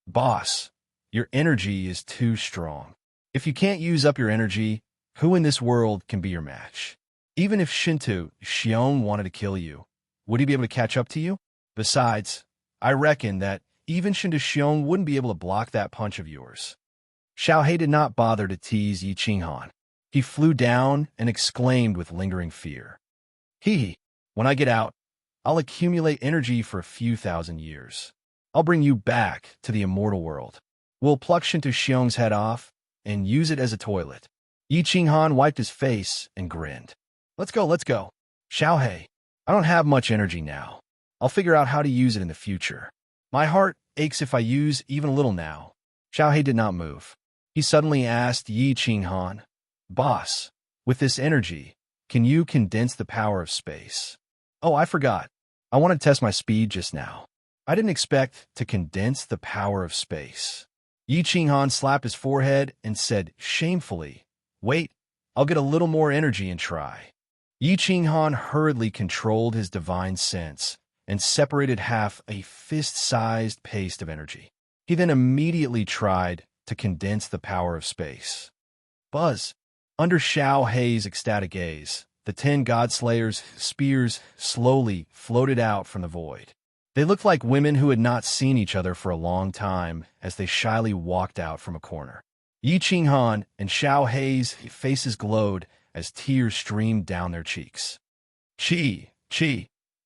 S1: Boss, your energy is too strong. If you can't use up your energy, who in this world can be your match? Even if Shintu Xiong wanted to kill you, would he be able to catch up to you? Besides, I reckon that even Shintu Xiong wouldn't be able to block that punch of yours." Xiao He did not bother to tease Yi Qinghan. He flew down and exclaimed with lingering fear. Hee, when I get out, I'll accumulate energy for a few thousand years. I'll bring you back to the immortal world. We'll pluck Shinto Xiong's head off and use it as a toilet. Yi Qinghan wiped his face and grinned. Let's go, let's go. Xiao He, I don't have much energy now. I'll figure out how to use it in the future. My heart aches if I use even a little now. Xiao He did not move. He suddenly asked Yi Qinghan, Boss, with this energy, can you condense the power of space? Oh, I forgot. I want to test my speed just now. I didn't expect to condense the power of space. Yi Qinghan slapped his forehead and said shamefully, Wait, I'll get a little more energy and try. Yi Qinghan hurriedly controlled his divine sense and separated half a fist-sized paste of energy. He then immediately tried to condense the power of space. Buzz! Under Xiao He's ecstatic gaze, the 10 Godslayers' spears slowly floated out from the void. They looked like women who had not seen each other for a long time as they shyly walked out from a corner. Yi Qinghan and Xiao He's faces glowed as tears streamed down their cheeks. Chi!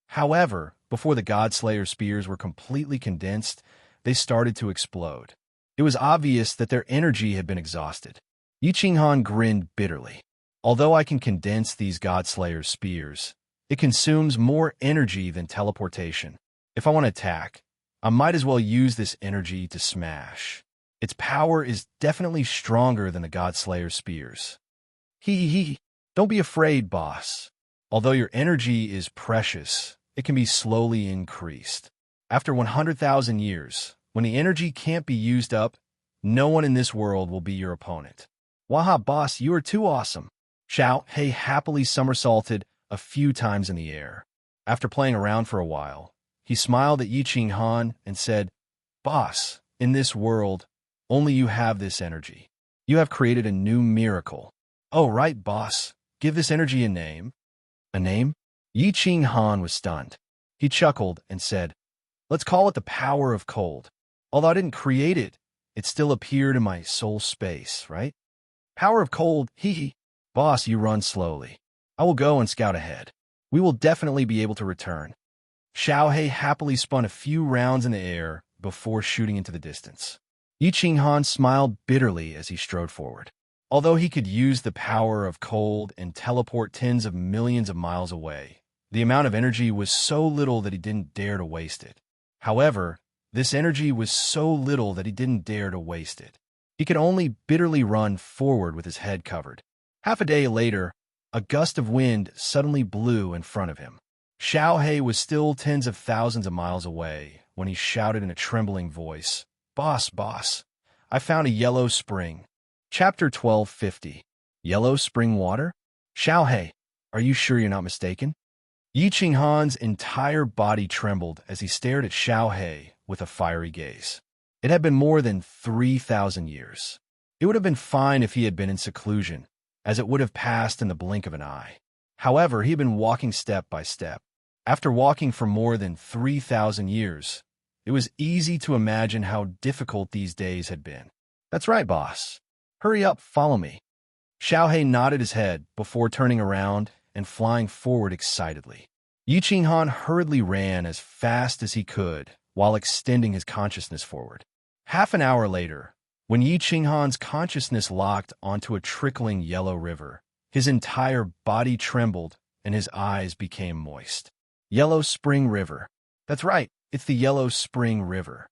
S1: However, before the Godslayers' spears were completely condensed, they started to explode. It was obvious that their energy had been exhausted. Yi Qinghan grinned bitterly. Although I can condense these Godslayers' spears, it consumes more energy than teleportation. If I want to attack, I might as well use this energy to smash. Its power is definitely stronger than the Godslayers' spears. Don't be afraid, boss. Although your energy is precious, it can be slowly increased. After 100,000 years, when the energy can't be used up, no one in this world will be your opponent. Waha, boss, you are too awesome. Xiao He happily somersaulted a few times in the air. After playing around for a while, he smiled at Yi Qinghan and said, Boss, in this world, only you have this energy. You have created a new miracle. Oh, right, boss. Give this energy a name. A name? Yi Qinghan was stunned. He chuckled and said, Let's call it the power of cold. Although I didn't create it, it still appeared in my soul space, right? Power of cold, Boss, you run slowly. I will go and scout ahead. We will definitely be able to return. Xiao He happily spun a few rounds in the air before shooting into the distance. Yi Qinghan smiled bitterly as he strode forward. Although he could use the power of cold and teleport tens of millions of miles away, the amount of energy was so little that he didn't dare to waste it. However, this energy was so little that he didn't dare to waste it. He could only bitterly run forward with his head covered. Half a day later, a gust of wind suddenly blew in front of him. Xiao He was still tens of thousands of miles away when he shouted in a trembling voice, Boss, I found a yellow spring. Chapter 1250. Yellow spring water? Xiao He, are you sure you're not mistaken? Yi Qinghan's entire body trembled as he stared at Xiao He with a fiery gaze. It had been more than 3,000 years. It would have been fine if he had been in seclusion, as it would have passed in the blink of an eye. However, he had been walking step by step. After walking for more than 3,000 years, it was easy to imagine how difficult these days had been. That's right, boss. Hurry up, follow me. Xiao He nodded his head before turning around and flying forward excitedly. Yi Qinghan hurriedly ran as fast as he could while extending his consciousness forward. Half an hour later, when Yi Qinghan's consciousness locked onto a trickling yellow river, his entire body trembled and his eyes became moist. Yellow Spring River. That's right, it's the Yellow Spring River.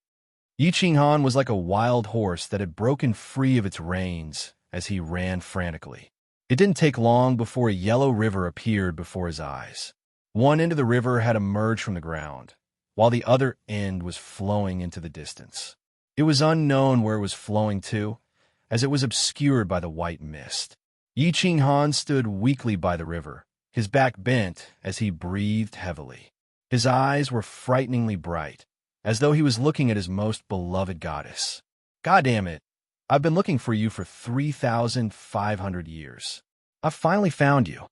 S1: Yi Qinghan was like a wild horse that had broken free of its reins as he ran frantically. It didn't take long before a yellow river appeared before his eyes. One end of the river had emerged from the ground, while the other end was flowing into the distance. It was unknown where it was flowing to, as it was obscured by the white mist. Yi Qinghan stood weakly by the river, his back bent as he breathed heavily. His eyes were frighteningly bright, as though he was looking at his most beloved goddess. God damn it! I've been looking for you for 3,500 years. I've finally found you.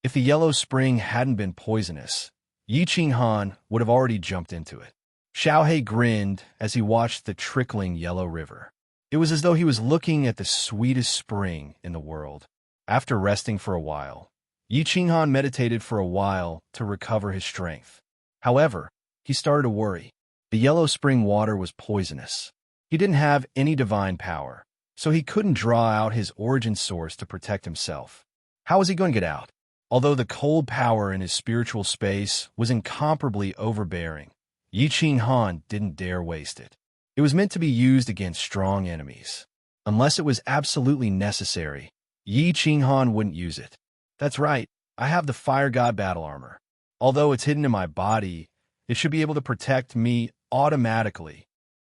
S1: If the yellow spring hadn't been poisonous, Yi Qinghan would have already jumped into it. Xiao He grinned as he watched the trickling yellow river. It was as though he was looking at the sweetest spring in the world. After resting for a while, Yi Qinghan meditated for a while to recover his strength. However, he started to worry. The yellow spring water was poisonous. He didn't have any divine power, so he couldn't draw out his origin source to protect himself. How was he going to get out? Although the cold power in his spiritual space was incomparably overbearing, Yi Qinghan didn't dare waste it. It was meant to be used against strong enemies. Unless it was absolutely necessary, Yi Qinghan wouldn't use it. That's right, I have the Fire God battle armor. Although it's hidden in my body, it should be able to protect me automatically.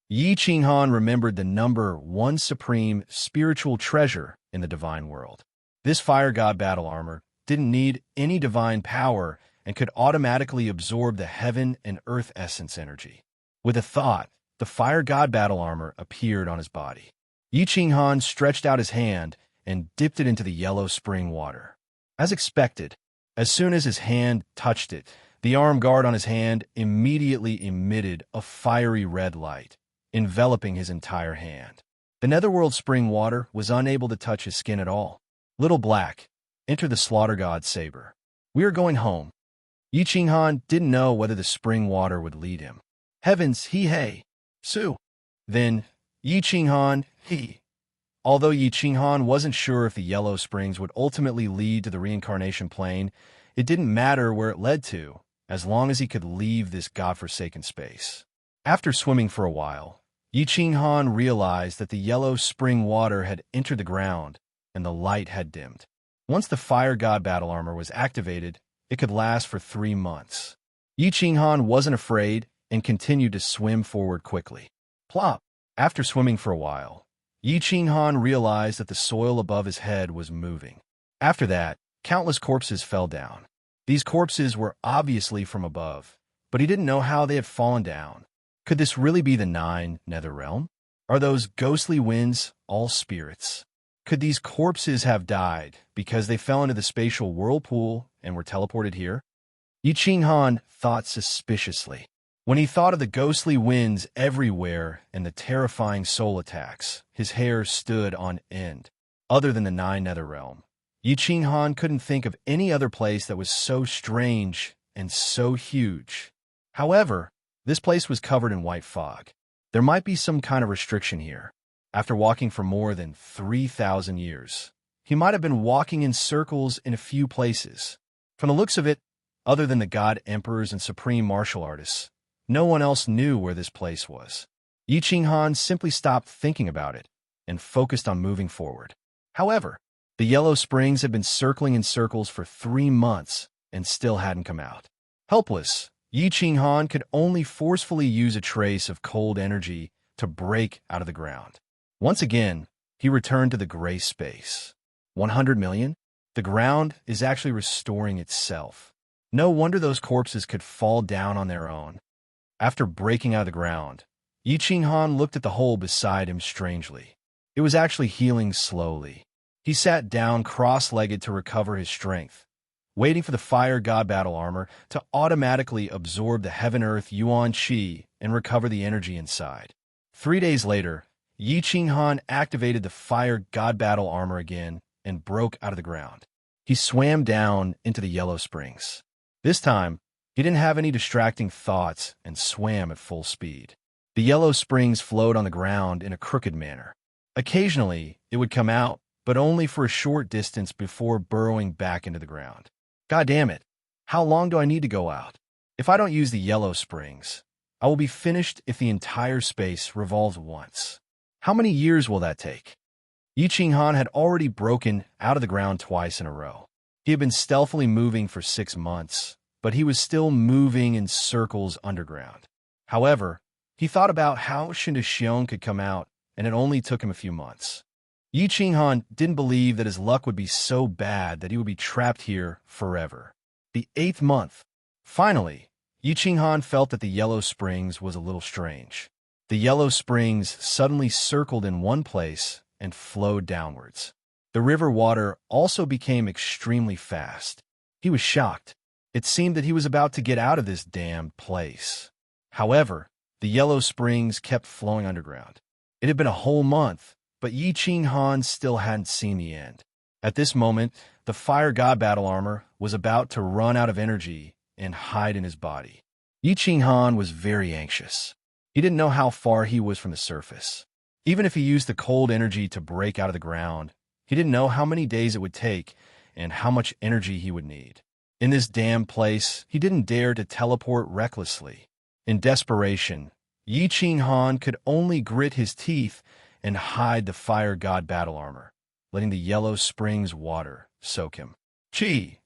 S1: Yi Qinghan remembered the number 1 supreme spiritual treasure in the divine world. This Fire God battle armor didn't need any divine power and could automatically absorb the heaven and earth essence energy. With a thought, the Fire God battle armor appeared on his body. Yi Qinghan stretched out his hand and dipped it into the yellow spring water. As expected, as soon as his hand touched it, the arm guard on his hand immediately emitted a fiery red light, enveloping his entire hand. The netherworld spring water was unable to touch his skin at all. Little Black, enter the slaughter god saber. We are going home. Yi Qinghan didn't know whether the spring water would lead him. Heavens, hey, Su. Then, Yi Qinghan, Although Yi Qinghan wasn't sure if the yellow springs would ultimately lead to the reincarnation plane, it didn't matter where it led to, as long as he could leave this godforsaken space. After swimming for a while, Yi Qinghan realized that the yellow spring water had entered the ground and the light had dimmed. Once the Fire God battle armor was activated, it could last for 3 months. Yi Qinghan wasn't afraid and continued to swim forward quickly. Plop! After swimming for a while, Yi Qinghan realized that the soil above his head was moving. After that, countless corpses fell down. These corpses were obviously from above, but he didn't know how they had fallen down. Could this really be the 9 Nether Realm? Are those ghostly winds all spirits? Could these corpses have died because they fell into the spatial whirlpool and were teleported here? Yi Qinghan thought suspiciously. When he thought of the ghostly winds everywhere and the terrifying soul attacks, his hair stood on end. Other than the 9 Nether Realm, Yi Qinghan couldn't think of any other place that was so strange and so huge. However, this place was covered in white fog. There might be some kind of restriction here. After walking for more than 3,000 years, he might have been walking in circles in a few places. From the looks of it, other than the god emperors and supreme martial artists, no one else knew where this place was. Yi Qinghan simply stopped thinking about it and focused on moving forward. However, the yellow springs had been circling in circles for 3 months and still hadn't come out. Helpless, Yi Qinghan could only forcefully use a trace of cold energy to break out of the ground. Once again, he returned to the gray space. 100 million? The ground is actually restoring itself. No wonder those corpses could fall down on their own. After breaking out of the ground, Yi Qinghan looked at the hole beside him strangely. It was actually healing slowly. He sat down cross-legged to recover his strength, waiting for the Fire God battle armor to automatically absorb the Heaven-Earth Yuan Qi and recover the energy inside. 3 days later, Yi Qinghan activated the Fire God battle armor again and broke out of the ground. He swam down into the yellow springs. This time, he didn't have any distracting thoughts and swam at full speed. The yellow springs flowed on the ground in a crooked manner. Occasionally, it would come out, but only for a short distance before burrowing back into the ground. God damn it! How long do I need to go out? If I don't use the yellow springs, I will be finished if the entire space revolves once. How many years will that take? Yi Qinghan had already broken out of the ground twice in a row. He had been stealthily moving for 6 months, but he was still moving in circles underground. However, he thought about how Xiong could come out, and it only took him a few months. Yi Qinghan didn't believe that his luck would be so bad that he would be trapped here forever. The 8th month. Finally, Yi Qinghan felt that the yellow springs was a little strange. The yellow springs suddenly circled in one place and flowed downwards. The river water also became extremely fast. He was shocked. It seemed that he was about to get out of this damned place. However, the yellow springs kept flowing underground. It had been a whole month, but Yi Ching Han still hadn't seen the end. At this moment, the fire god battle armor was about to run out of energy and hide in his body. Yi Ching Han was very anxious. He didn't know how far he was from the surface. Even if he used the cold energy to break out of the ground, he didn't know how many days it would take and how much energy he would need. In this damn place, he didn't dare to teleport recklessly. In desperation, Yi Ching Han could only grit his teeth and hide the fire god battle armor, letting the Yellow Springs water soak him. Chi!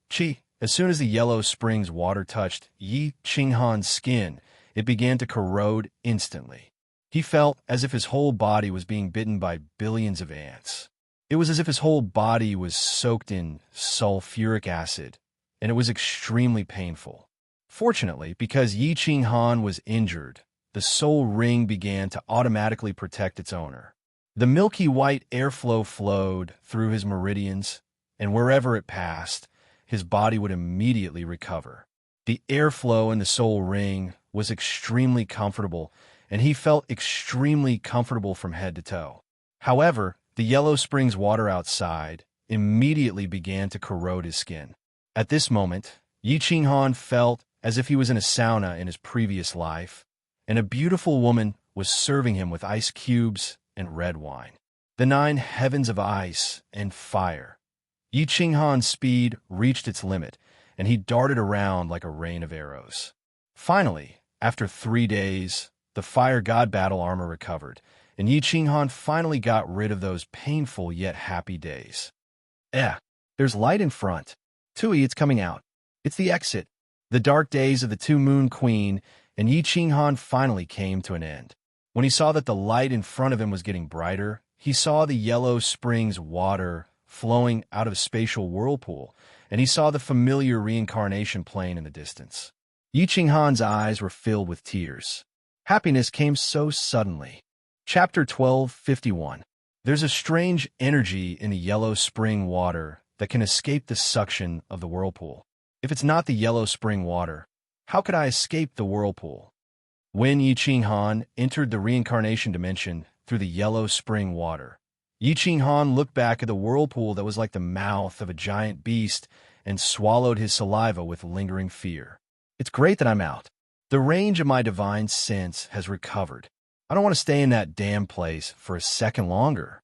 S1: As soon as the Yellow Springs water touched Yi Ching Han's skin, it began to corrode instantly. He felt as if his whole body was being bitten by billions of ants. It was as if his whole body was soaked in sulfuric acid, and it was extremely painful. Fortunately, because Yi Ching Han was injured, the soul ring began to automatically protect its owner. The milky white airflow flowed through his meridians, and wherever it passed, his body would immediately recover. The airflow in the soul ring was extremely comfortable, and he felt extremely comfortable from head to toe. However, the Yellow Springs water outside immediately began to corrode his skin. At this moment, Yi Ching Han felt as if he was in a sauna in his previous life, and a beautiful woman was serving him with ice cubes and red wine. The 9 heavens of ice and fire. Yi Ching Han's speed reached its limit, and he darted around like a rain of arrows. Finally, after 3 days, the fire god battle armor recovered, and Yi Ching Han finally got rid of those painful yet happy days. There's light in front. Tui, it's coming out. It's the exit. The dark days of the Two-Moon Queen and Yi Ching Han finally came to an end. When he saw that the light in front of him was getting brighter, he saw the Yellow Springs water flowing out of a spatial whirlpool, and he saw the familiar reincarnation plane in the distance. Yi Ching Han's eyes were filled with tears. Happiness came so suddenly. Chapter 1251. There's a strange energy in the Yellow Spring water that can escape the suction of the whirlpool. If it's not the Yellow Spring water, how could I escape the whirlpool? When Yi Ching Han entered the reincarnation dimension through the Yellow Spring water, Yi Ching Han looked back at the whirlpool that was like the mouth of a giant beast and swallowed his saliva with lingering fear. It's great that I'm out. The range of my divine sense has recovered. I don't want to stay in that damn place for a second longer.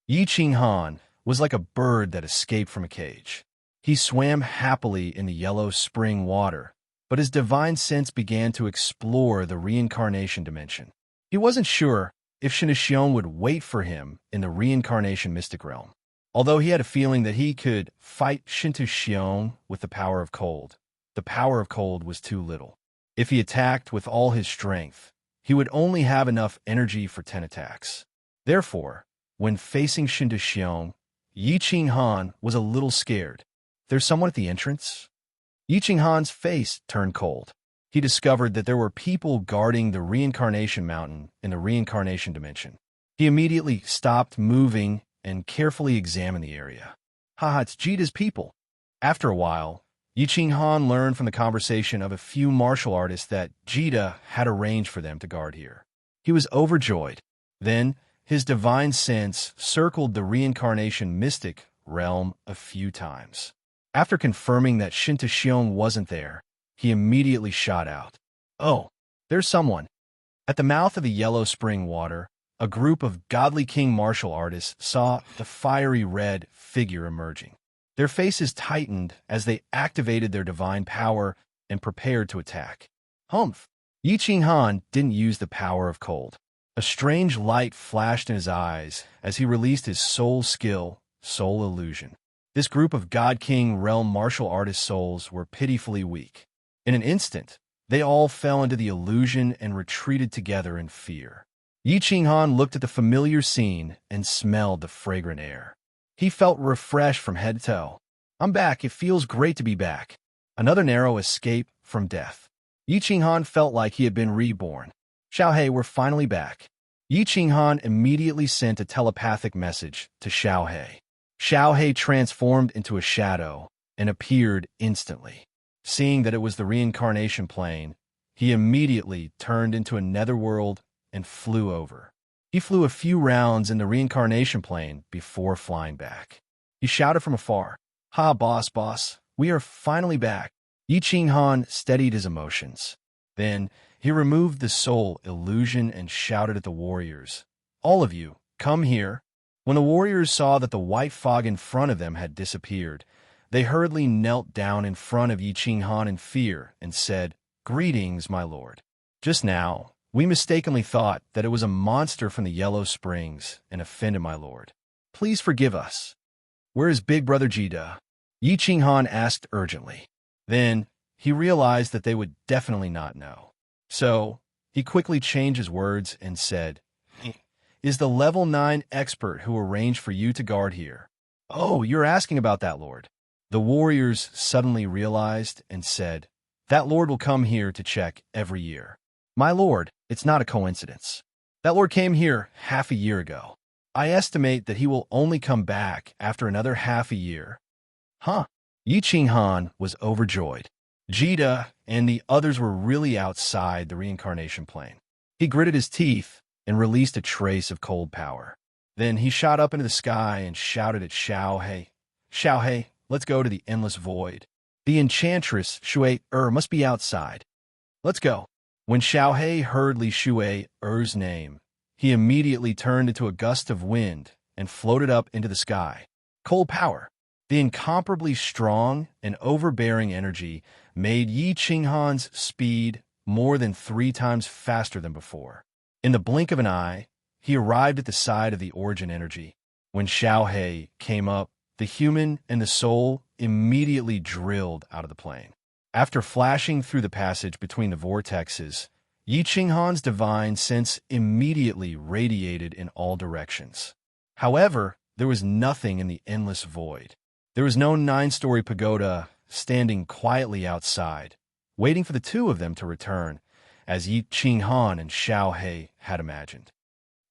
S1: Yi Ching Han was like a bird that escaped from a cage. He swam happily in the Yellow Spring water, but his divine sense began to explore the reincarnation dimension. He wasn't sure if Shin'Xion would wait for him in the reincarnation mystic realm. Although he had a feeling that he could fight Shin'Xion with the power of cold, the power of cold was too little. If he attacked with all his strength, he would only have enough energy for 10 attacks. Therefore, when facing Shin'Xion, Yi Ching Han was a little scared. There's someone at the entrance? Yi Ching Han's face turned cold. He discovered that there were people guarding the reincarnation mountain in the reincarnation dimension. He immediately stopped moving and carefully examined the area. It's Jita's people. After a while, Yi Ching Han learned from the conversation of a few martial artists that Jita had arranged for them to guard here. He was overjoyed. Then, his divine sense circled the reincarnation mystic realm a few times. After confirming that Shin'Xion wasn't there, he immediately shot out. Oh, there's someone. At the mouth of the Yellow Spring water, a group of godly king martial artists saw the fiery red figure emerging. Their faces tightened as they activated their divine power and prepared to attack. Humph! Yi Ching Han didn't use the power of cold. A strange light flashed in his eyes as he released his soul skill, Soul Illusion. This group of God King realm martial artist souls were pitifully weak. In an instant, they all fell into the illusion and retreated together in fear. Yi Ching Han looked at the familiar scene and smelled the fragrant air. He felt refreshed from head to toe. I'm back. It feels great to be back. Another narrow escape from death. Yi Ching Han felt like he had been reborn. Xiaohei, we're finally back. Yi Ching Han immediately sent a telepathic message to Xiaohei. Xiaohei transformed into a shadow and appeared instantly. Seeing that it was the reincarnation plane, he immediately turned into a netherworld and flew over. He flew a few rounds in the reincarnation plane before flying back. He shouted from afar, "Ha, boss, we are finally back." Yi Qinghan steadied his emotions. Then he removed the soul illusion and shouted at the warriors, "All of you, come here." When the warriors saw that the white fog in front of them had disappeared, they hurriedly knelt down in front of Yi Qinghan in fear and said, "Greetings, my lord. Just now, we mistakenly thought that it was a monster from the Yellow Springs and offended my lord. Please forgive us." "Where is big brother Jida?" Yi Qinghan asked urgently. Then he realized that they would definitely not know. So he quickly changed his words and said, "Is the level 9 expert who arranged for you to guard here." "Oh, you're asking about that lord." The warriors suddenly realized and said, "That lord will come here to check every year." "My lord, it's not a coincidence. That lord came here half a year ago. I estimate that he will only come back after another half a year." "Huh?" Yi Qinghan was overjoyed. Jida and the others were really outside the reincarnation plane. He gritted his teeth and released a trace of cold power. Then he shot up into the sky and shouted at Xiao He, let's go to the endless void. The enchantress Shui must be outside. Let's go." When Xiao He heard Li Shui-er's name, he immediately turned into a gust of wind and floated up into the sky. Cold power. The incomparably strong and overbearing energy made Yi Qinghan's speed more than 3 times faster than before. In the blink of an eye, he arrived at the side of the origin energy. When Xiao He came up, the human and the soul immediately drilled out of the plane. After flashing through the passage between the vortexes, Yi Qinghan's divine sense immediately radiated in all directions. However, there was nothing in the endless void. There was no 9-story pagoda standing quietly outside, waiting for the two of them to return, as Yi Qinghan and Xiao He had imagined.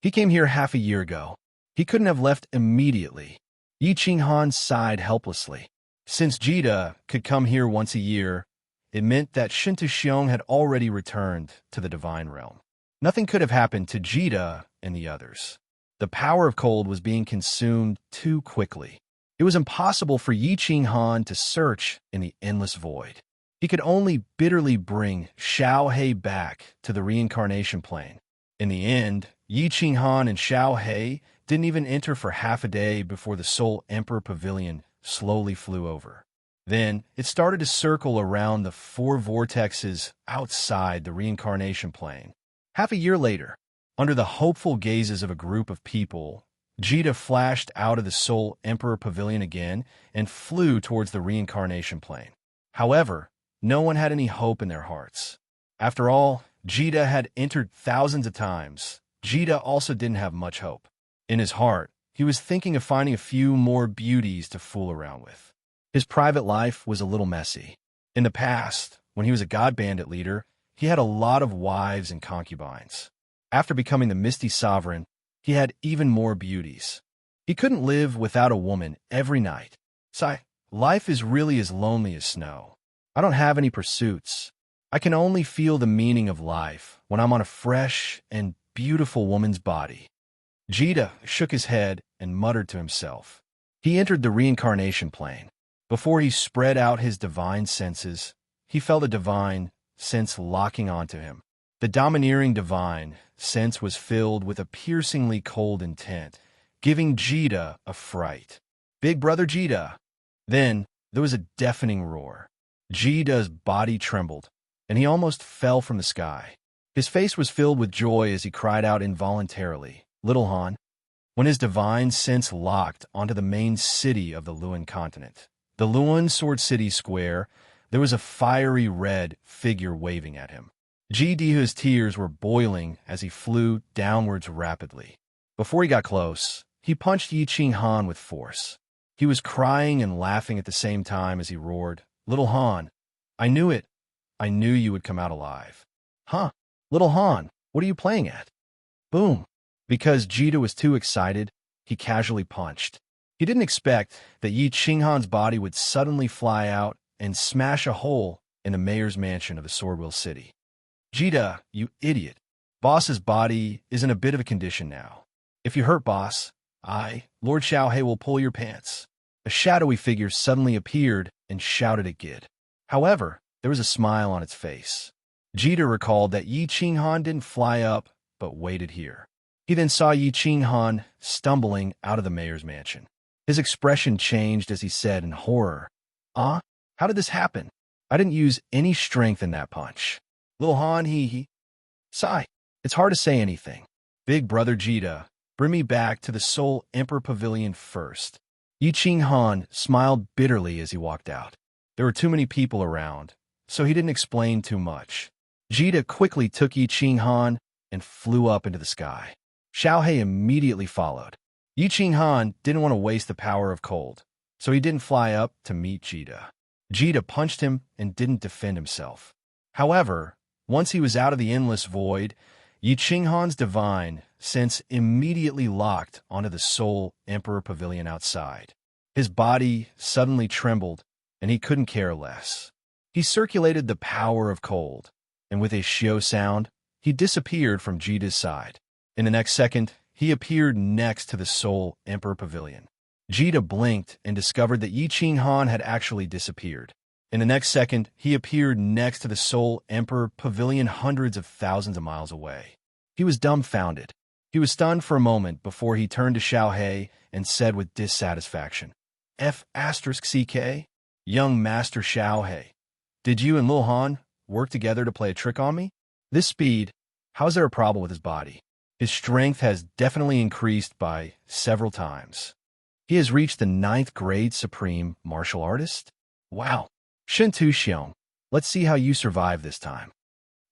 S1: He came here half a year ago. He couldn't have left immediately. Yi Qinghan sighed helplessly. Since Jida could come here once a year, it meant that Shinta Xiong had already returned to the divine realm. Nothing could have happened to Jida and the others. The power of cold was being consumed too quickly. It was impossible for Yi Qinghan to search in the endless void. He could only bitterly bring Xiao He back to the reincarnation plane. In the end, Yi Qinghan and Xiao He didn't even enter for half a day before the Soul Emperor Pavilion slowly flew over. Then it started to circle around the 4 vortexes outside the reincarnation plane. Half a year later, under the hopeful gazes of a group of people, Jida flashed out of the Soul Emperor Pavilion again and flew towards the reincarnation plane. However, no one had any hope in their hearts. After all, Jida had entered thousands of times. Jida also didn't have much hope. In his heart, he was thinking of finding a few more beauties to fool around with. His private life was a little messy. In the past, when he was a god bandit leader, he had a lot of wives and concubines. After becoming the Misty Sovereign, he had even more beauties. He couldn't live without a woman every night. Life is really as lonely as snow. I don't have any pursuits. I can only feel the meaning of life when I'm on a fresh and beautiful woman's body. Jida shook his head and muttered to himself. He entered the reincarnation plane. Before he spread out his divine senses, he felt a divine sense locking onto him. The domineering divine sense was filled with a piercingly cold intent, giving Jida a fright. "Big brother Jida!" Then there was a deafening roar. Jida's body trembled, and he almost fell from the sky. His face was filled with joy as he cried out involuntarily, "Little Han!" When his divine sense locked onto the main city of the Luan continent, the Luan Sword City Square, there was a fiery red figure waving at him. Jida's tears were boiling as he flew downwards rapidly. Before he got close, he punched Yi Qinghan with force. He was crying and laughing at the same time as he roared, "Little Han, I knew it. I knew you would come out alive." "Huh? Little Han, what are you playing at?" Boom. Because Jida was too excited, he casually punched. He didn't expect that Yi Qinghan's body would suddenly fly out and smash a hole in the mayor's mansion of the Swordwheel City. "Jida, you idiot. Boss's body is in a bit of a condition now. If you hurt Boss, Lord Xiaohei will pull your pants. A shadowy figure suddenly appeared and shouted at Gid. However, there was a smile on its face. Jita recalled that Yi Qinghan didn't fly up, but waited here. He then saw Yi Qinghan stumbling out of the mayor's mansion. His expression changed as he said in horror, How did this happen? I didn't use any strength in that punch. Lil Han, Sigh. It's hard to say anything. Big brother Jita, bring me back to the Seoul Emperor Pavilion first. Yi Qinghan smiled bitterly as he walked out. There were too many people around, so he didn't explain too much. Jita quickly took Yi Qinghan and flew up into the sky. Xiaohei immediately followed. Yi Qinghan didn't want to waste the power of cold, so he didn't fly up to meet Jita. Jita punched him and didn't defend himself. However, once he was out of the endless void, Yi Qinghan's divine sense immediately locked onto the Seoul Emperor Pavilion outside. His body suddenly trembled, and he couldn't care less. He circulated the power of cold, and with a shio sound, he disappeared from Jita's side. In the next second, he appeared next to the Seoul Emperor Pavilion. Jita blinked and discovered that Yi Qinghan had actually disappeared. In the next second, he appeared next to the Seoul Emperor Pavilion hundreds of thousands of miles away. He was dumbfounded. He was stunned for a moment before he turned to Xiaohei and said with dissatisfaction, F***CK? Young Master Xiaohei, did you and Lil Han work together to play a trick on me? This speed, how is there a problem with his body? His strength has definitely increased by several times. He has reached the 9th grade supreme martial artist? Wow. Shen Tu Xiong, let's see how you survive this time.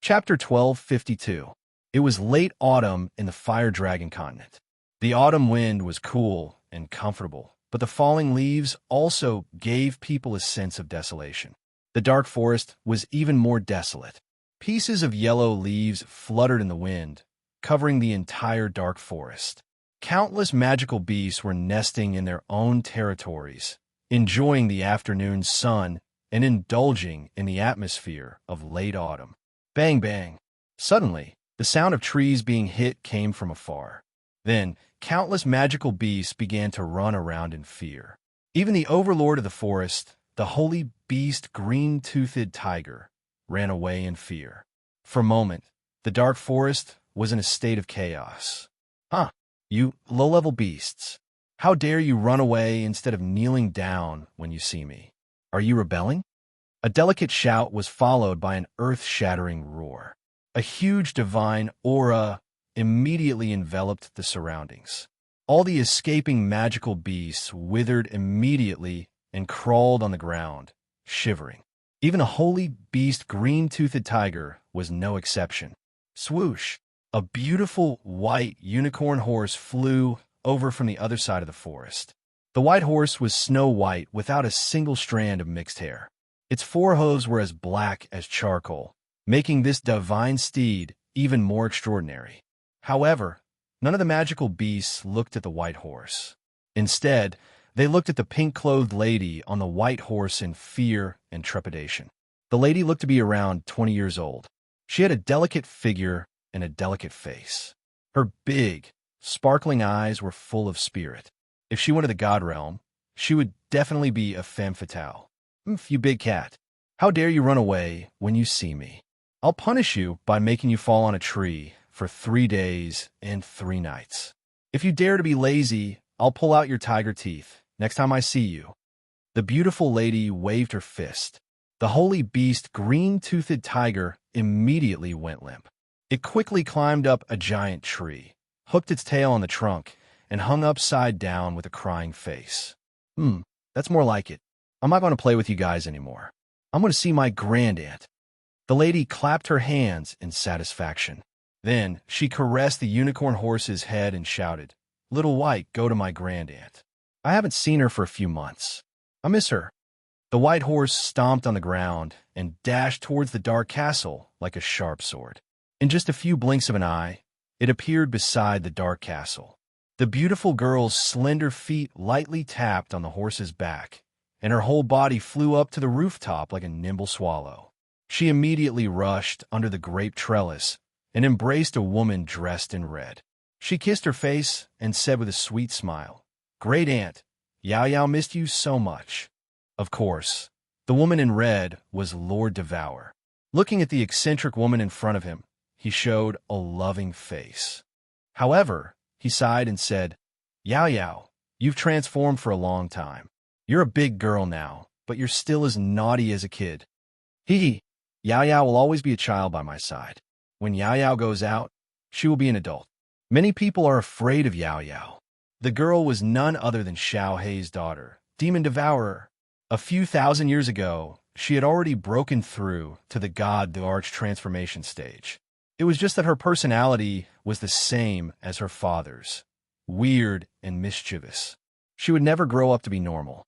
S1: Chapter 1252. It was late autumn in the Fire Dragon continent. The autumn wind was cool and comfortable, but the falling leaves also gave people a sense of desolation. The dark forest was even more desolate. Pieces of yellow leaves fluttered in the wind, covering the entire dark forest. Countless magical beasts were nesting in their own territories, enjoying the afternoon sun and indulging in the atmosphere of late autumn. Bang, bang. Suddenly, the sound of trees being hit came from afar. Then, countless magical beasts began to run around in fear. Even the overlord of the forest, the holy beast green-toothed tiger, ran away in fear. For a moment, the dark forest was in a state of chaos. You low-level beasts. How dare you run away instead of kneeling down when you see me? Are you rebelling? A delicate shout was followed by an earth-shattering roar. A huge divine aura immediately enveloped the surroundings. All the escaping magical beasts withered immediately and crawled on the ground, shivering. Even a holy beast green-toothed tiger was no exception. Swoosh! A beautiful white unicorn horse flew over from the other side of the forest. The white horse was snow-white without a single strand of mixed hair. Its forehooves were as black as charcoal, making this divine steed even more extraordinary. However, none of the magical beasts looked at the white horse. Instead, they looked at the pink-clothed lady on the white horse in fear and trepidation. The lady looked to be around 20 years old. She had a delicate figure and a delicate face. Her big, sparkling eyes were full of spirit. If she went to the god realm, she would definitely be a femme fatale. You big cat, how dare you run away when you see me? I'll punish you by making you fall on a tree for 3 days and 3 nights. If you dare to be lazy, I'll pull out your tiger teeth next time I see you. The beautiful lady waved her fist. The holy beast green-toothed tiger immediately went limp. It quickly climbed up a giant tree, hooked its tail on the trunk, and hung upside down with a crying face. That's more like it. I'm not going to play with you guys anymore. I'm going to see my grandaunt. The lady clapped her hands in satisfaction. Then she caressed the unicorn horse's head and shouted, "Little White, go to my grandaunt. I haven't seen her for a few months. I miss her." The white horse stomped on the ground and dashed towards the dark castle like a sharp sword. In just a few blinks of an eye, it appeared beside the dark castle. The beautiful girl's slender feet lightly tapped on the horse's back, and her whole body flew up to the rooftop like a nimble swallow. She immediately rushed under the grape trellis, and embraced a woman dressed in red. She kissed her face and said with a sweet smile, "Great aunt, Yao Yao missed you so much." Of course, the woman in red was Lord Devour. Looking at the eccentric woman in front of him, he showed a loving face. However, he sighed and said, "Yao Yao, you've transformed for a long time. You're a big girl now, but you're still as naughty as a kid." Hee. Yao Yao will always be a child by my side. When Yao Yao goes out, she will be an adult. Many people are afraid of Yao Yao. The girl was none other than Xiao Hei's daughter, Demon Devourer. A few thousand years ago, she had already broken through to the arch transformation stage. It was just that her personality was the same as her father's, weird and mischievous. She would never grow up to be normal.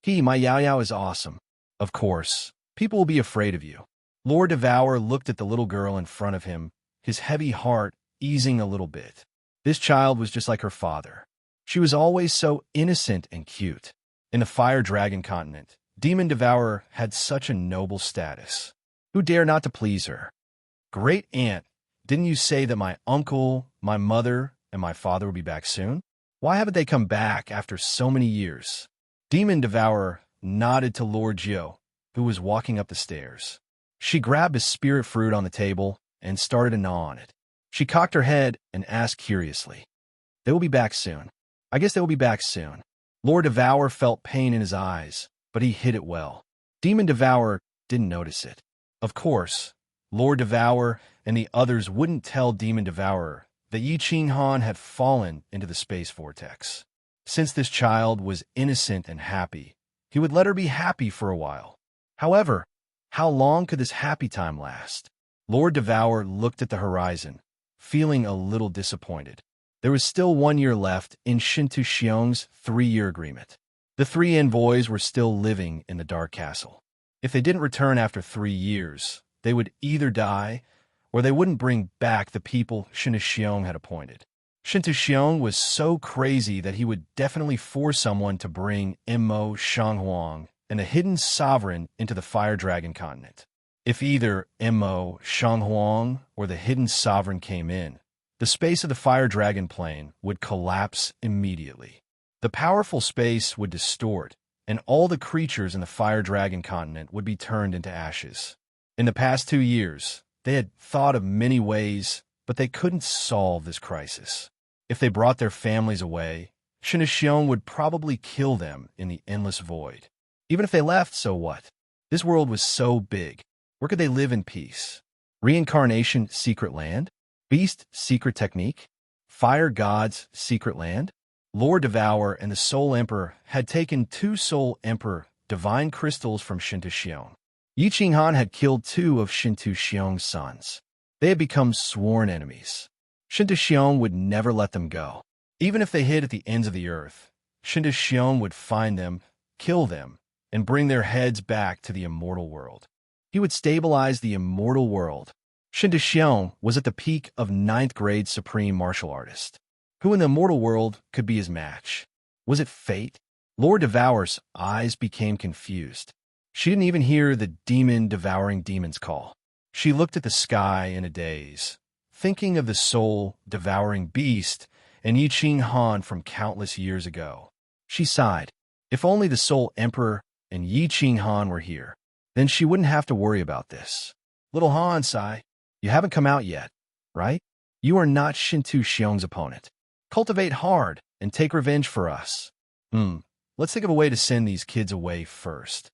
S1: My Yao Yao is awesome. Of course, people will be afraid of you. Lord Devour looked at the little girl in front of him, his heavy heart easing a little bit. This child was just like her father. She was always so innocent and cute. In the Fire Dragon continent, Demon Devourer had such a noble status. Who dare not to please her? "Great aunt, didn't you say that my uncle, my mother, and my father will be back soon? Why haven't they come back after so many years?" Demon Devourer nodded to Lord Jiu, who was walking up the stairs. She grabbed a spirit fruit on the table and started to gnaw on it. She cocked her head and asked curiously, "They will be back soon. I guess they will be back soon." Lord Devour felt pain in his eyes, but he hid it well. Demon Devourer didn't notice it. Of course, Lord Devour and the others wouldn't tell Demon Devourer that Yi Qing Han had fallen into the space vortex. Since this child was innocent and happy, he would let her be happy for a while. However, how long could this happy time last? Lord Devour looked at the horizon, feeling a little disappointed. There was still 1 year left in Shintu Xiong's 3-year agreement. The 3 envoys were still living in the Dark Castle. If they didn't return after 3 years, they would either die or they wouldn't bring back the people Shintu Xiong had appointed. Shintu Xiong was so crazy that he would definitely force someone to bring Immo Shanghuang and a hidden sovereign into the Fire Dragon continent. If either Immo Shanghuang or the hidden sovereign came in, the space of the Fire Dragon plane would collapse immediately. The powerful space would distort, and all the creatures in the Fire Dragon continent would be turned into ashes. In the past 2 years, they had thought of many ways, but they couldn't solve this crisis. If they brought their families away, Shintu Xiong would probably kill them in the endless void. Even if they left, so what? This world was so big. Where could they live in peace? Reincarnation secret land? Beast secret technique? Fire God's secret land? Lord Devour and the Soul Emperor had taken 2 Soul Emperor divine crystals from Shintu Xiong. Yi Qing Han had killed 2 of Shintu Xiong's sons. They had become sworn enemies. Shintu Xiong would never let them go. Even if they hid at the ends of the earth, Shintu Xiong would find them, kill them, and bring their heads back to the immortal world. He would stabilize the immortal world. Shintu Xiong was at the peak of 9th grade supreme martial artist. Who in the immortal world could be his match? Was it fate? Lord Devour's eyes became confused. She didn't even hear the demon devouring demons call. She looked at the sky in a daze, thinking of the soul-devouring beast and Yi Qing Han from countless years ago. She sighed. If only the Soul Emperor and Yi Qing Han were here, then she wouldn't have to worry about this. Little Han, sigh. You haven't come out yet, right? You are not Shintu Xiong's opponent. Cultivate hard and take revenge for us. Let's think of a way to send these kids away first.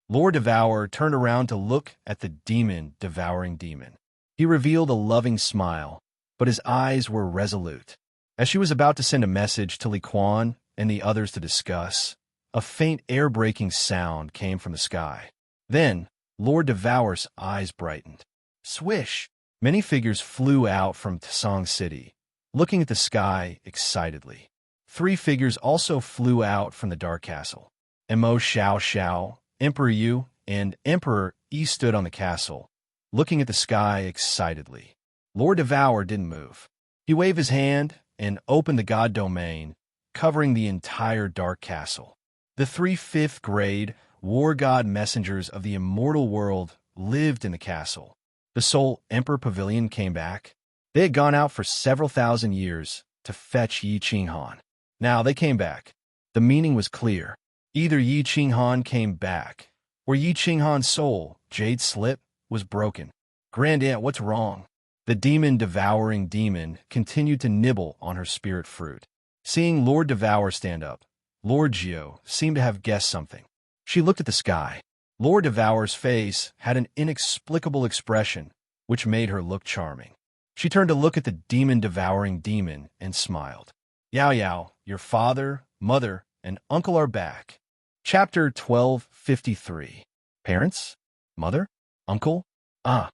S1: Lord Devour turned around to look at the demon devouring demon. He revealed a loving smile, but his eyes were resolute. As she was about to send a message to Li Quan and the others to discuss, a faint air-breaking sound came from the sky. Then, Lord Devour's eyes brightened. Swish! Many figures flew out from Tsang City, looking at the sky excitedly. 3 figures also flew out from the Dark Castle. Mo Xiao Xiao, Emperor Yu, and Emperor Yi stood on the castle, looking at the sky excitedly. Lord Devour didn't move. He waved his hand and opened the God domain, covering the entire Dark Castle. The 3 5th grade war god messengers of the immortal world lived in the castle. The Soul Emperor Pavilion came back. They had gone out for several thousand years to fetch Yi Qinghan. Now they came back. The meaning was clear. Either Yi Qinghan came back, or Yi Qinghan's soul, Jade Slip, was broken. Grand Aunt, what's wrong? The demon-devouring demon continued to nibble on her spirit fruit. Seeing Lord Devour stand up, Lord Geo seemed to have guessed something. She looked at the sky. Lord Devour's face had an inexplicable expression, which made her look charming. She turned to look at the demon-devouring demon and smiled. Yao Yao, your father, mother, and uncle are back. Chapter 1253. Parents? Mother? Uncle? Ah.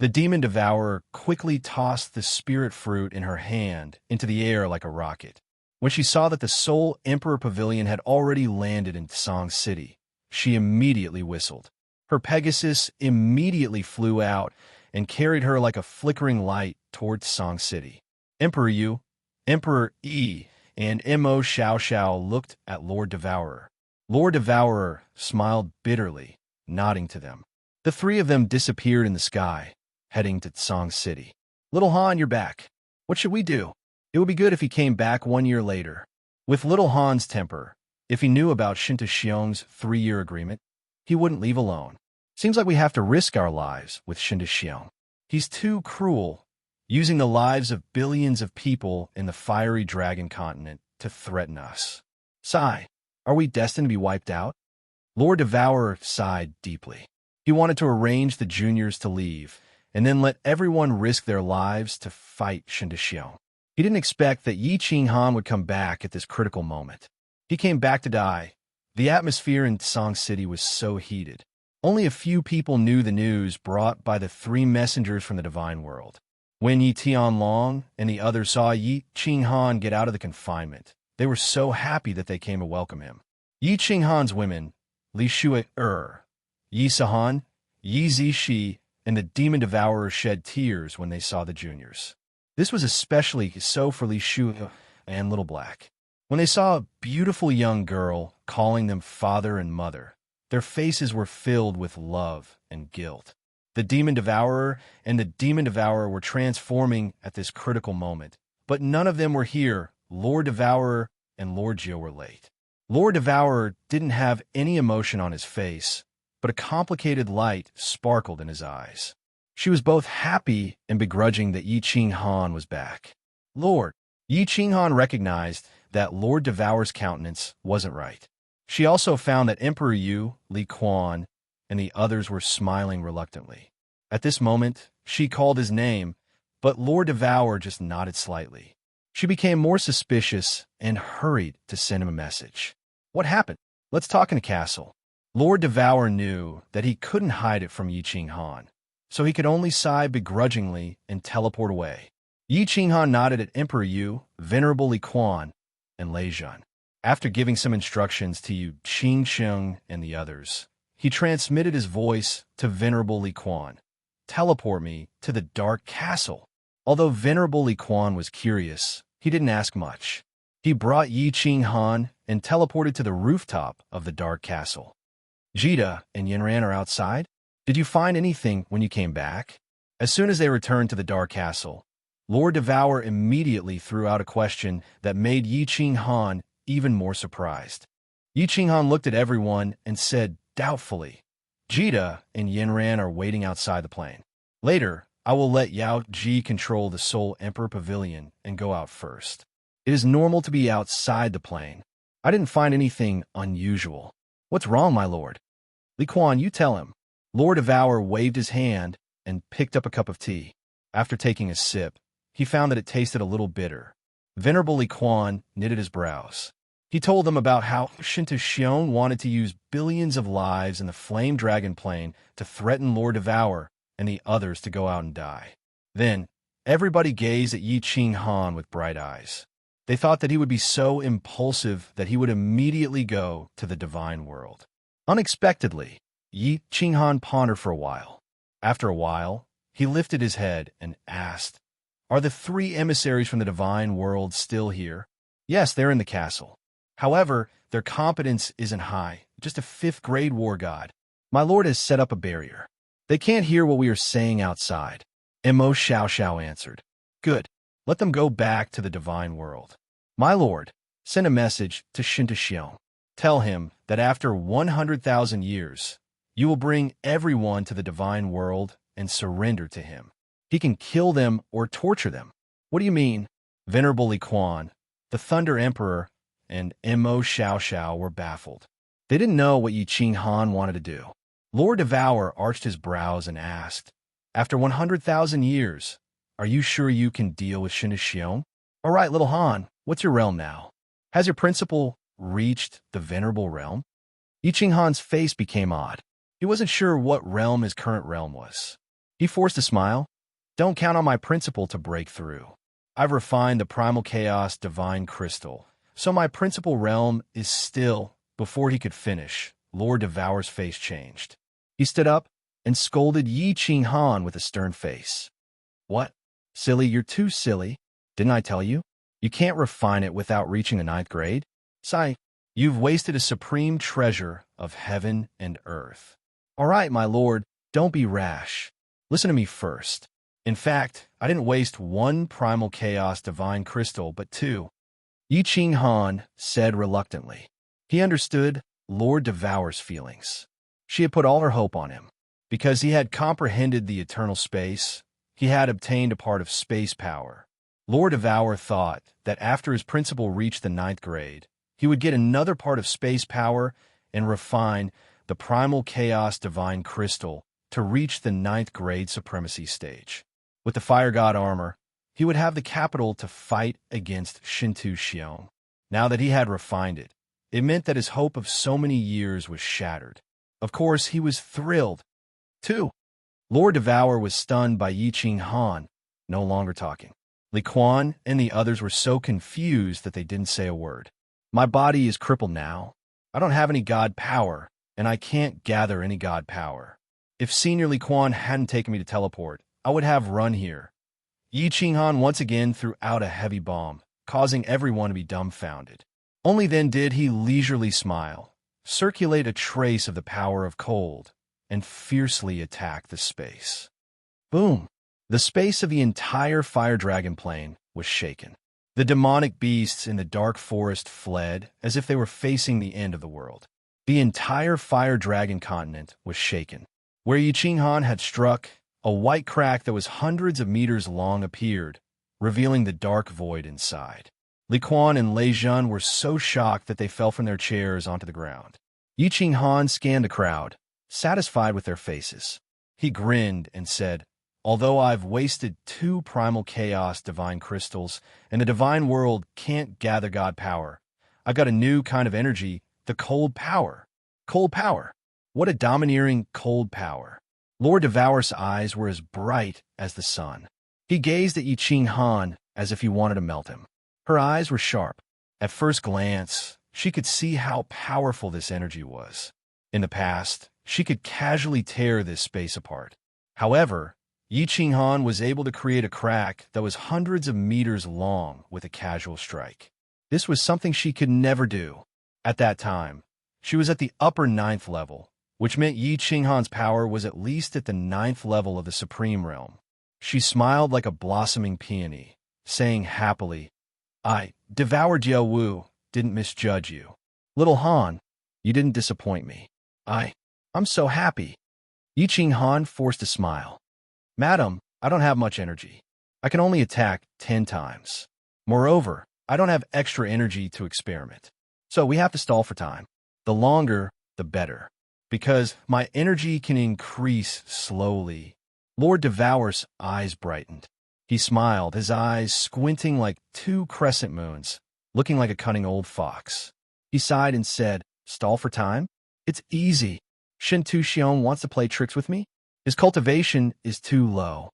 S1: The demon devourer quickly tossed the spirit fruit in her hand into the air like a rocket. When she saw that the Soul Emperor Pavilion had already landed in Song City, she immediately whistled. Her Pegasus immediately flew out and carried her like a flickering light towards Song City. Emperor Yu, Emperor Yi, and Mo Xiao Xiao looked at Lord Devourer. Lord Devourer smiled bitterly, nodding to them. The three of them disappeared in the sky, heading to Song City. Little Han, you're back. What should we do? It would be good if he came back 1 year later. With Little Han's temper, if he knew about Shinta Xiong's 3-year agreement, he wouldn't leave alone. Seems like we have to risk our lives with Shinta Xiong. He's too cruel, using the lives of billions of people in the fiery dragon continent to threaten us. Sigh, are we destined to be wiped out? Lord Devourer sighed deeply. He wanted to arrange the juniors to leave, and then let everyone risk their lives to fight Shinta Xiong. He didn't expect that Yi Qinghan would come back at this critical moment. He came back to die. The atmosphere in Song City was so heated. Only a few people knew the news brought by the 3 messengers from the divine world. When Yi Tianlong and the others saw Yi Qinghan get out of the confinement, they were so happy that they came to welcome him. Yi Qinghan's women, Li Shui, Yi Sahan, Yi Zishi, and the demon devourer shed tears when they saw the juniors. This was especially so for Li Shui and Little Black. When they saw a beautiful young girl calling them father and mother, their faces were filled with love and guilt. The demon devourer and the demon devourer were transforming at this critical moment, but none of them were here. Lord Devourer and Lord Geo were late. Lord Devourer didn't have any emotion on his face, but a complicated light sparkled in his eyes. She was both happy and begrudging that Yi Qinghan was back. Lord, Yi Qinghan recognized that Lord Devourer's countenance wasn't right. She also found that Emperor Yu, Li Quan, and the others were smiling reluctantly. At this moment, she called his name, but Lord Devourer just nodded slightly. She became more suspicious and hurried to send him a message. What happened? Let's talk in the castle. Lord Devourer knew that he couldn't hide it from Yi Qinghan, so he could only sigh begrudgingly and teleport away. Yi Qinghan nodded at Emperor Yu, Venerable Li Quan, and Lei Zhan. After giving some instructions to Yu Qingsheng and the others, he transmitted his voice to Venerable Li Quan. Teleport me to the Dark Castle. Although Venerable Li Quan was curious, he didn't ask much. He brought Yi Qinghan and teleported to the rooftop of the Dark Castle. Jita and Yanran are outside. Did you find anything when you came back? As soon as they returned to the Dark Castle, Lord Devourer immediately threw out a question that made Yi Qinghan even more surprised. Yi Qinghan looked at everyone and said doubtfully, Jita and Yanran are waiting outside the plane. Later, I will let Yao Ji control the Soul Emperor Pavilion and go out first. It is normal to be outside the plane. I didn't find anything unusual. What's wrong, my lord? Li Quan, you tell him. Lord Devourer waved his hand and picked up a cup of tea. After taking a sip, he found that it tasted a little bitter. Venerable Li Quan knitted his brows. He told them about how Shinta Xiong wanted to use billions of lives in the Flame Dragon plane to threaten Lord Devourer and the others to go out and die. Then, everybody gazed at Yi Qinghan with bright eyes. They thought that he would be so impulsive that he would immediately go to the divine world. Unexpectedly, Yi Qinghan pondered for a while. After a while, he lifted his head and asked, Are the 3 emissaries from the divine world still here? Yes, they're in the castle. However, their competence isn't high, just a 5th grade war god. My lord has set up a barrier. They can't hear what we are saying outside. Mo Xiao Xiao answered. Good. Let them go back to the divine world. My lord, send a message to Shinta. Tell him that after 100,000 years, you will bring everyone to the divine world and surrender to him. He can kill them or torture them. What do you mean? Venerable Li Quan, the Thunder Emperor, and Mo Xiao Xiao were baffled. They didn't know what Yi Qing Han wanted to do. Lord Devour arched his brows and asked, After 100,000 years, are you sure you can deal with Shinta? All right, little Han, what's your realm now? Has your principal reached the venerable realm? Yi Qing Han's face became odd. He wasn't sure what realm his current realm was. He forced a smile. Don't count on my principal to break through. I've refined the primal chaos divine crystal, so my principal realm is still. Before he could finish, Lord Devour's face changed. He stood up and scolded Yi Qing Han with a stern face. What? Silly, you're too silly. Didn't I tell you? You can't refine it without reaching the 9th grade. Sai, you've wasted a supreme treasure of heaven and earth. All right, my lord, don't be rash. Listen to me first. In fact, I didn't waste 1 primal chaos divine crystal, but 2. Yi Qing Han said reluctantly. He understood Lord Devour's feelings. She had put all her hope on him. Because he had comprehended the eternal space, he had obtained a part of space power. Lord Devour thought that after his principal reached the 9th grade, he would get another part of space power and refine the primal chaos divine crystal to reach the 9th grade supremacy stage. With the fire god armor, he would have the capital to fight against Shinta. Now that he had refined it, it meant that his hope of so many years was shattered. Of course, he was thrilled, too. Lord Devour was stunned by Yi Qing Han, no longer talking. Li Quan and the others were so confused that they didn't say a word. My body is crippled now. I don't have any god power, and I can't gather any god power. If Senior Li Quan hadn't taken me to teleport, I would have run here. Yi Qing Han once again threw out a heavy bomb, causing everyone to be dumbfounded. Only then did he leisurely smile, circulate a trace of the power of cold, and fiercely attack the space. Boom! The space of the entire fire dragon plane was shaken. The demonic beasts in the dark forest fled as if they were facing the end of the world. The entire fire dragon continent was shaken. Where Yi Qing Han had struck, a white crack that was hundreds of meters long appeared, revealing the dark void inside. Li Quan and Lei Jun were so shocked that they fell from their chairs onto the ground. Yi Qing Han scanned the crowd, satisfied with their faces. He grinned and said, Although I've wasted 2 primal chaos divine crystals, and the divine world can't gather god power, I've got a new kind of energy, the cold power. Cold power. What a domineering cold power. Lord Devour's eyes were as bright as the sun. He gazed at Yi Qing Han as if he wanted to melt him. Her eyes were sharp. At first glance, she could see how powerful this energy was. In the past, she could casually tear this space apart. However, Yi Qing Han was able to create a crack that was hundreds of meters long with a casual strike. This was something she could never do. At that time, she was at the upper 9th level, which meant Yi Qing Han's power was at least at the 9th level of the Supreme Realm. She smiled like a blossoming peony, saying happily, I, Devour Jiao Wu, didn't misjudge you. Little Han, you didn't disappoint me. I'm so happy. Yi Qing Han forced a smile. Madam, I don't have much energy. I can only attack 10 times. Moreover, I don't have extra energy to experiment. So we have to stall for time. The longer, the better. Because my energy can increase slowly. Lord Devour's eyes brightened. He smiled, his eyes squinting like 2 crescent moons, looking like a cunning old fox. He sighed and said, Stall for time? It's easy. Shinta wants to play tricks with me? His cultivation is too low.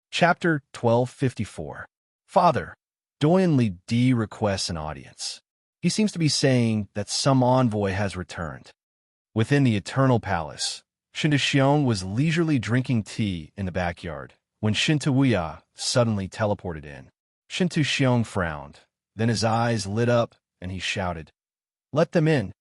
S1: Chapter 1254. Father, Doyen Li Di requests an audience. He seems to be saying that some envoy has returned. Within the Eternal Palace, Shinta was leisurely drinking tea in the backyard when Shinta suddenly teleported in. Shinta frowned. Then his eyes lit up and he shouted, Let them in.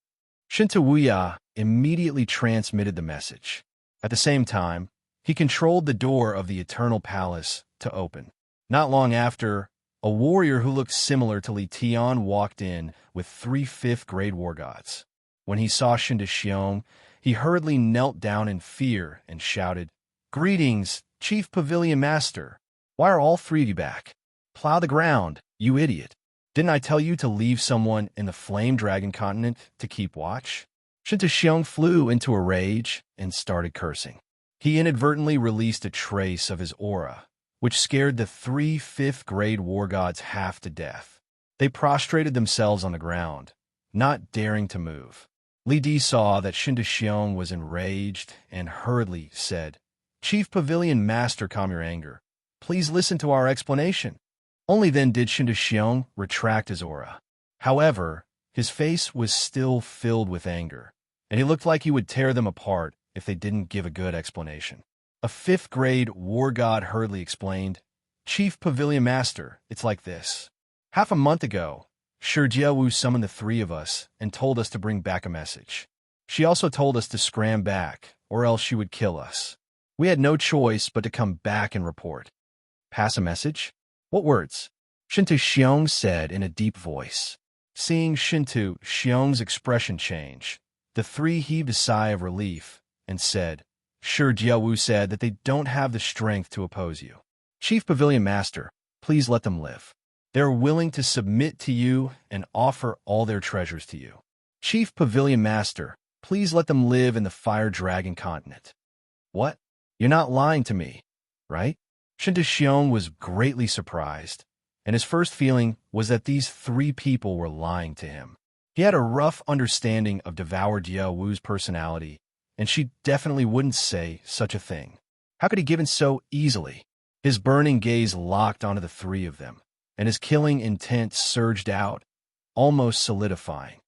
S1: Shinta immediately transmitted the message. At the same time, He controlled the door of the Eternal Palace to open. Not long after, a warrior who looked similar to Li Tian walked in with 3 5th-grade war gods. When he saw Shinta Xiong, he hurriedly knelt down in fear and shouted, "Greetings, Chief Pavilion Master. Why are all 3 of you back? Plow the ground, you idiot. Didn't I tell you to leave someone in the Flame Dragon continent to keep watch?" Shinta Xiong flew into a rage and started cursing. He inadvertently released a trace of his aura, which scared the 3 5th-grade war gods half to death. They prostrated themselves on the ground, not daring to move. Li Di saw that Shinta Xiong was enraged and hurriedly said, "Chief Pavilion Master, calm your anger. Please listen to our explanation." Only then did Shinta Xiong retract his aura. However, his face was still filled with anger, and he looked like he would tear them apart if they didn't give a good explanation. A 5th-grade war god hurriedly explained, "Chief Pavilion Master, it's like this. Half a month ago, Shi Jiawu summoned the 3 of us and told us to bring back a message. She also told us to scram back, or else she would kill us. We had no choice but to come back and report." "Pass a message? What words?" Shinta Xiong said in a deep voice. Seeing Shinta Xiong's expression change, the 3 heaved a sigh of relief and said, "Shi Jiawu said that they don't have the strength to oppose you. Chief Pavilion Master, please let them live. They are willing to submit to you and offer all their treasures to you. Chief Pavilion Master, please let them live in the Fire Dragon continent." "What? You're not lying to me, right?" Shinta Xiong was greatly surprised, and his first feeling was that these 3 people were lying to him. He had a rough understanding of Devour Jiawu's personality, and she definitely wouldn't say such a thing. How could he give in so easily? His burning gaze locked onto the 3 of them, and his killing intent surged out, almost solidifying.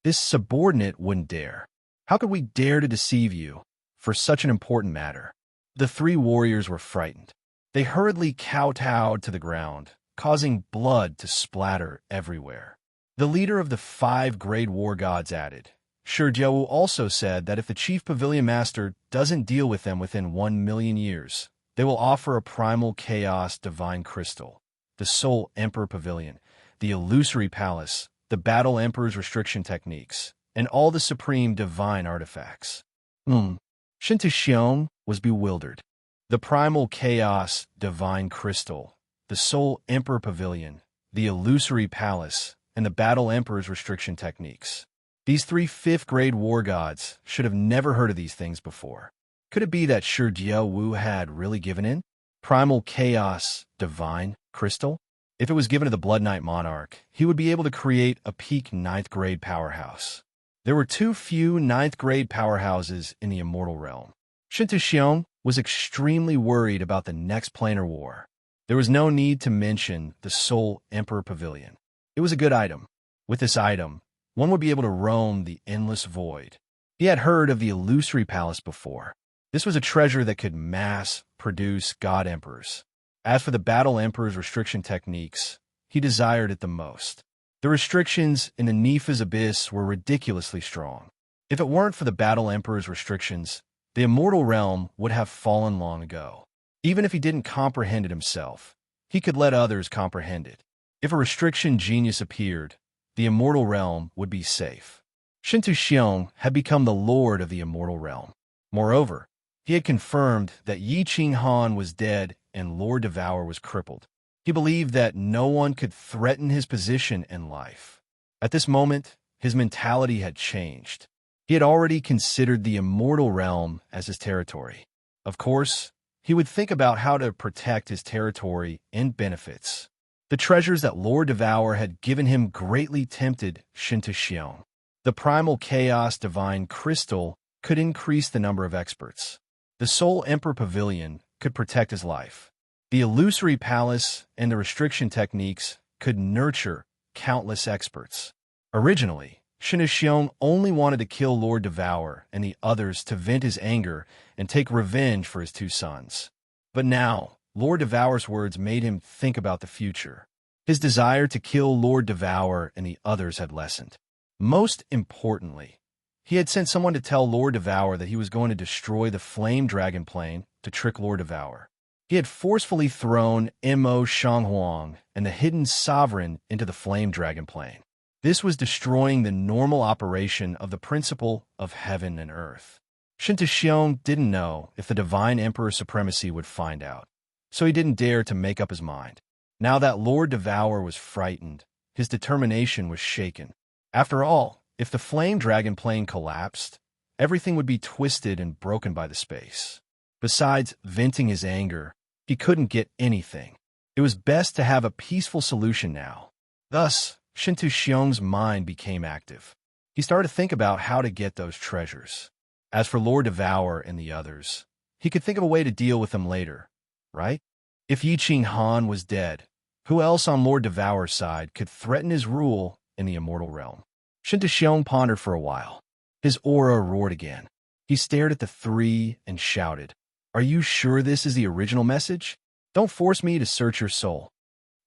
S1: This subordinate wouldn't dare. How could we dare to deceive you for such an important matter? The 3 warriors were frightened. They hurriedly kowtowed to the ground, causing blood to splatter everywhere. The leader of the 5 grade war gods added, "Shi Jiawu also said that if the Chief Pavilion Master doesn't deal with them within 1,000,000 years, they will offer a primal chaos divine crystal, the Soul Emperor Pavilion, the Illusory Palace, the Battle Emperor's restriction techniques, and all the supreme divine artifacts." Shinta Xiong was bewildered. The primal chaos divine crystal, the Soul Emperor Pavilion, the Illusory Palace, and the Battle Emperor's restriction techniques. These 3 5th-grade war gods should have never heard of these things before. Could it be that Shi Jiawu had really given in? Primal chaos divine crystal? If it was given to the Blood Knight Monarch, he would be able to create a peak 9th-grade powerhouse. There were too few 9th-grade powerhouses in the immortal realm. Shinta Xiong was extremely worried about the next planar war. There was no need to mention the Soul Emperor Pavilion. It was a good item. With this item, one would be able to roam the endless void. He had heard of the Illusory Palace before. This was a treasure that could mass-produce god emperors. As for the Battle Emperor's restriction techniques, he desired it the most. The restrictions in the Nifa's Abyss were ridiculously strong. If it weren't for the Battle Emperor's restrictions, the immortal realm would have fallen long ago. Even if he didn't comprehend it himself, he could let others comprehend it. If a restriction genius appeared, the immortal realm would be safe. Shinta Xiong had become the lord of the immortal realm. Moreover, he had confirmed that Yi Qing Han was dead and Lord Devour was crippled. He believed that no one could threaten his position in life. At this moment, his mentality had changed. He had already considered the immortal realm as his territory. Of course, he would think about how to protect his territory and benefits. The treasures that Lord Devour had given him greatly tempted Shinta Xiong. The primal chaos divine crystal could increase the number of experts. The Soul Emperor Pavilion could protect his life. The Illusory Palace and the restriction techniques could nurture countless experts. Originally, Shinta Xiong only wanted to kill Lord Devour and the others to vent his anger and take revenge for his 2 sons. But now, Lord Devour's words made him think about the future. His desire to kill Lord Devour and the others had lessened. Most importantly, he had sent someone to tell Lord Devour that he was going to destroy the Flame Dragon Plane to trick Lord Devour. He had forcefully thrown Mo Shanghuang and the hidden sovereign into the flame dragon plane. This was destroying the normal operation of the principle of heaven and earth. Shen Tuxiong didn't know if the divine emperor's supremacy would find out, so he didn't dare to make up his mind. Now that Lord Devour was frightened, his determination was shaken. After all, if the flame dragon plane collapsed, everything would be twisted and broken by the space. Besides venting his anger, he couldn't get anything. It was best to have a peaceful solution now. Thus, Shen Tuxiong's mind became active. He started to think about how to get those treasures. As for Lord Devour and the others, he could think of a way to deal with them later, right? If Yi Qing Han was dead, who else on Lord Devour's side could threaten his rule in the immortal realm? Shen Tuxiong pondered for a while. His aura roared again. He stared at the three and shouted, "Are you sure this is the original message? Don't force me to search your soul."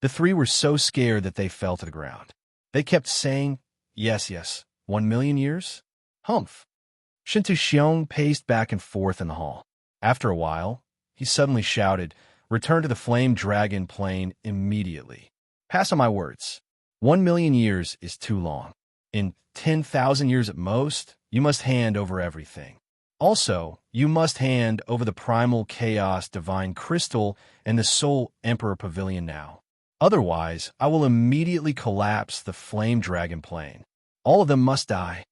S1: The three were so scared that they fell to the ground. They kept saying, "Yes, yes, 1,000,000 years? Humph." Shen Tuxiong paced back and forth in the hall. After a while, he suddenly shouted, "Return to the flame dragon plane immediately. Pass on my words. 1,000,000 years is too long. In 10,000 years at most, you must hand over everything. Also, you must hand over the primal chaos divine crystal and the soul emperor pavilion now. Otherwise, I will immediately collapse the flame dragon plane. All of them must die."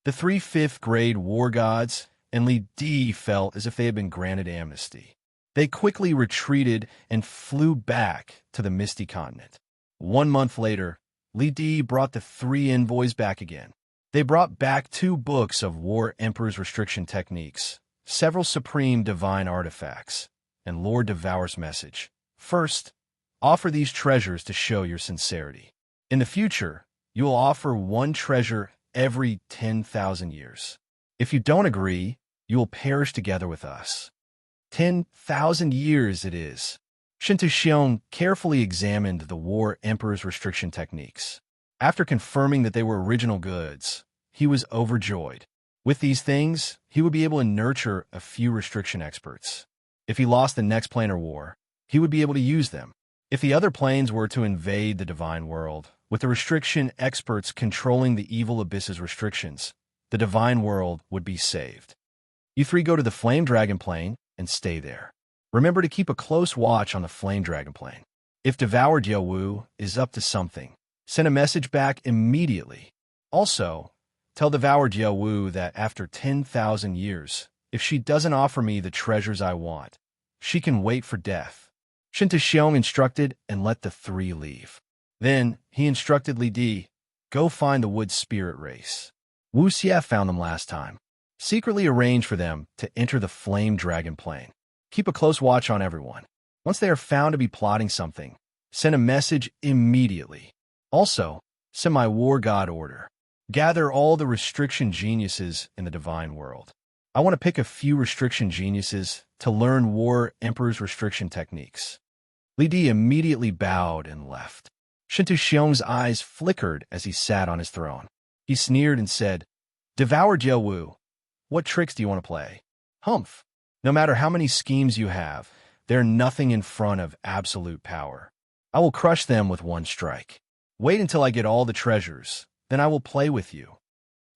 S1: The three fifth-grade war gods and Li Di felt as if they had been granted amnesty. They quickly retreated and flew back to the Misty Continent. 1 month later, Li Di brought the three envoys back again. They brought back 2 books of War Emperor's restriction techniques, several supreme divine artifacts, and Lord Devour's message. First, offer these treasures to show your sincerity. In the future, you will offer 1 treasure every 10,000 years. If you don't agree, you will perish together with us. 10,000 years it is. Shen Tuxiong carefully examined the War Emperor's restriction techniques. After confirming that they were original goods, he was overjoyed. With these things, he would be able to nurture a few restriction experts. If he lost the next planar war, he would be able to use them. If the other planes were to invade the divine world, with the restriction experts controlling the evil abyss's restrictions, the divine world would be saved. You three go to the flame dragon plane and stay there. Remember to keep a close watch on the flame dragon plane. If Devour Jiawu is up to something, send a message back immediately. Also, tell Devour Jiawu that after 10,000 years, if she doesn't offer me the treasures I want, she can wait for death. Shen Tuxiong instructed and let the three leave. Then he instructed Li Di, go find the wood spirit race. Wu Xia found them last time. Secretly arrange for them to enter the flame dragon plane. Keep a close watch on everyone. Once they are found to be plotting something, send a message immediately. Also, send my war god order. Gather all the restriction geniuses in the divine world. I want to pick a few restriction geniuses to learn War Emperor's restriction techniques. Li Di immediately bowed and left. Shen Tuxiong's eyes flickered as he sat on his throne. He sneered and said, Devour Jiawu, what tricks do you want to play? Humph. No matter how many schemes you have, they're nothing in front of absolute power. I will crush them with one strike. Wait until I get all the treasures, then I will play with you.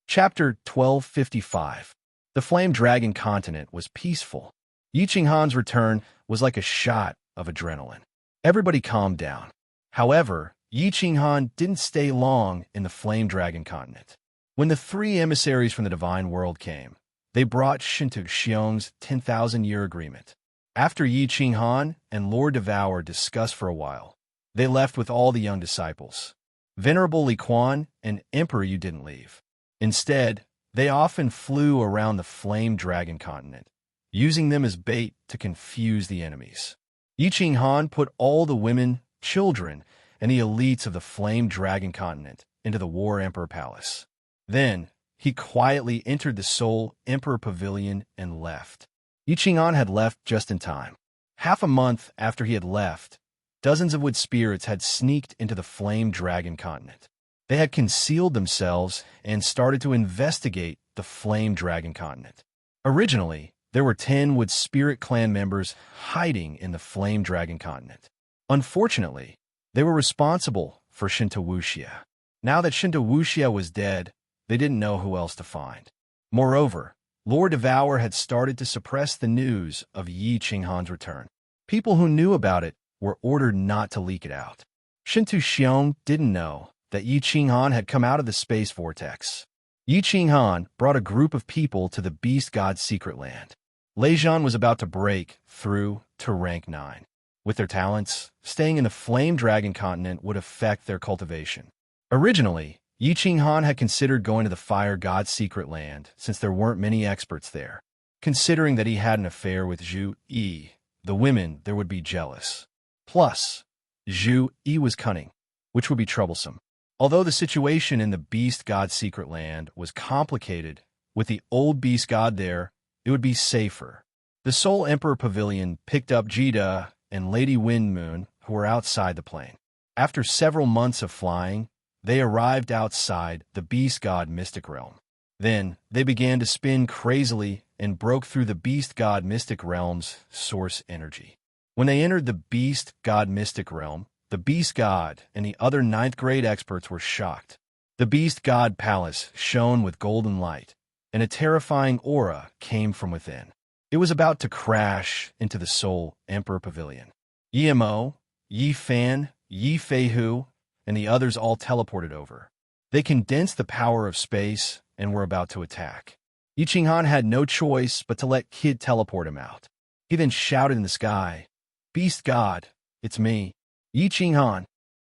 S1: Chapter 1255. The Flame Dragon Continent was peaceful. Yi Qinghan's return was like a shot of adrenaline. Everybody calmed down. However, Yi Qinghan didn't stay long in the Flame Dragon Continent. When the three emissaries from the Divine World came, they brought Shen Tuxiong's 10,000-year agreement. After Yi Qinghan and Lord Devour discussed for a while, they left with all the young disciples. Venerable Li Quan and Emperor Yu didn't leave. Instead, they often flew around the Flame Dragon Continent, using them as bait to confuse the enemies. Yi Qinghan put all the women, children, and the elites of the Flame Dragon Continent into the War Emperor Palace. Then, he quietly entered the Soul Emperor Pavilion and left. Yi Qinghan had left just in time. Half a month after he had left, dozens of wood spirits had sneaked into the Flame Dragon Continent. They had concealed themselves and started to investigate the Flame Dragon Continent. Originally, There were 10 Wood Spirit clan members hiding in the Flame Dragon continent. Unfortunately, they were responsible for Shinto Wuxia. Now that Shinto Wuxia was dead, they didn't know who else to find. Moreover, Lord Devour had started to suppress the news of Yi Qinghan's return. People who knew about it were ordered not to leak it out. Shinto Xiong didn't know that Yi Qinghan had come out of the space vortex. Yi Qinghan brought a group of people to the Beast God's secret land. Lei Zhan was about to break through to rank 9. With their talents, staying in the Flame Dragon continent would affect their cultivation. Originally, Yi Qinghan had considered going to the Fire God's secret land since there weren't many experts there. Considering that he had an affair with Zhu Yi, the women there would be jealous. Plus, Zhu Yi was cunning, which would be troublesome. Although the situation in the Beast God's secret land was complicated, with the old Beast God there, it would be safer. The Soul Emperor Pavilion picked up Jida and Lady Windmoon, who were outside the plane. After several months of flying, they arrived outside the Beast God Mystic Realm. Then, they began to spin crazily and broke through the Beast God Mystic Realm's source energy. When they entered the Beast God Mystic Realm, the Beast God and the other 9th grade experts were shocked. The Beast God Palace shone with golden light, and a terrifying aura came from within. It was about to crash into the Soul Emperor Pavilion. Yi Mo, Yi Fan, Yi Feihu, and the others all teleported over. They condensed the power of space and were about to attack. Yi Qinghan had no choice but to let Kid teleport him out. He then shouted in the sky, "Beast God, it's me, Yi Qinghan."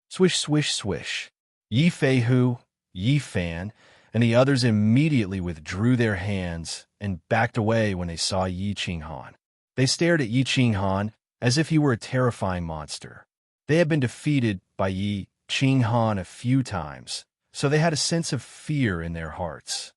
S1: Swish, swish, swish. Yi Feihu, Yi Fan, and the others immediately withdrew their hands and backed away when they saw Yi Qinghan. They stared at Yi Qinghan as if he were a terrifying monster. They had been defeated by Yi Qinghan a few times, so they had a sense of fear in their hearts.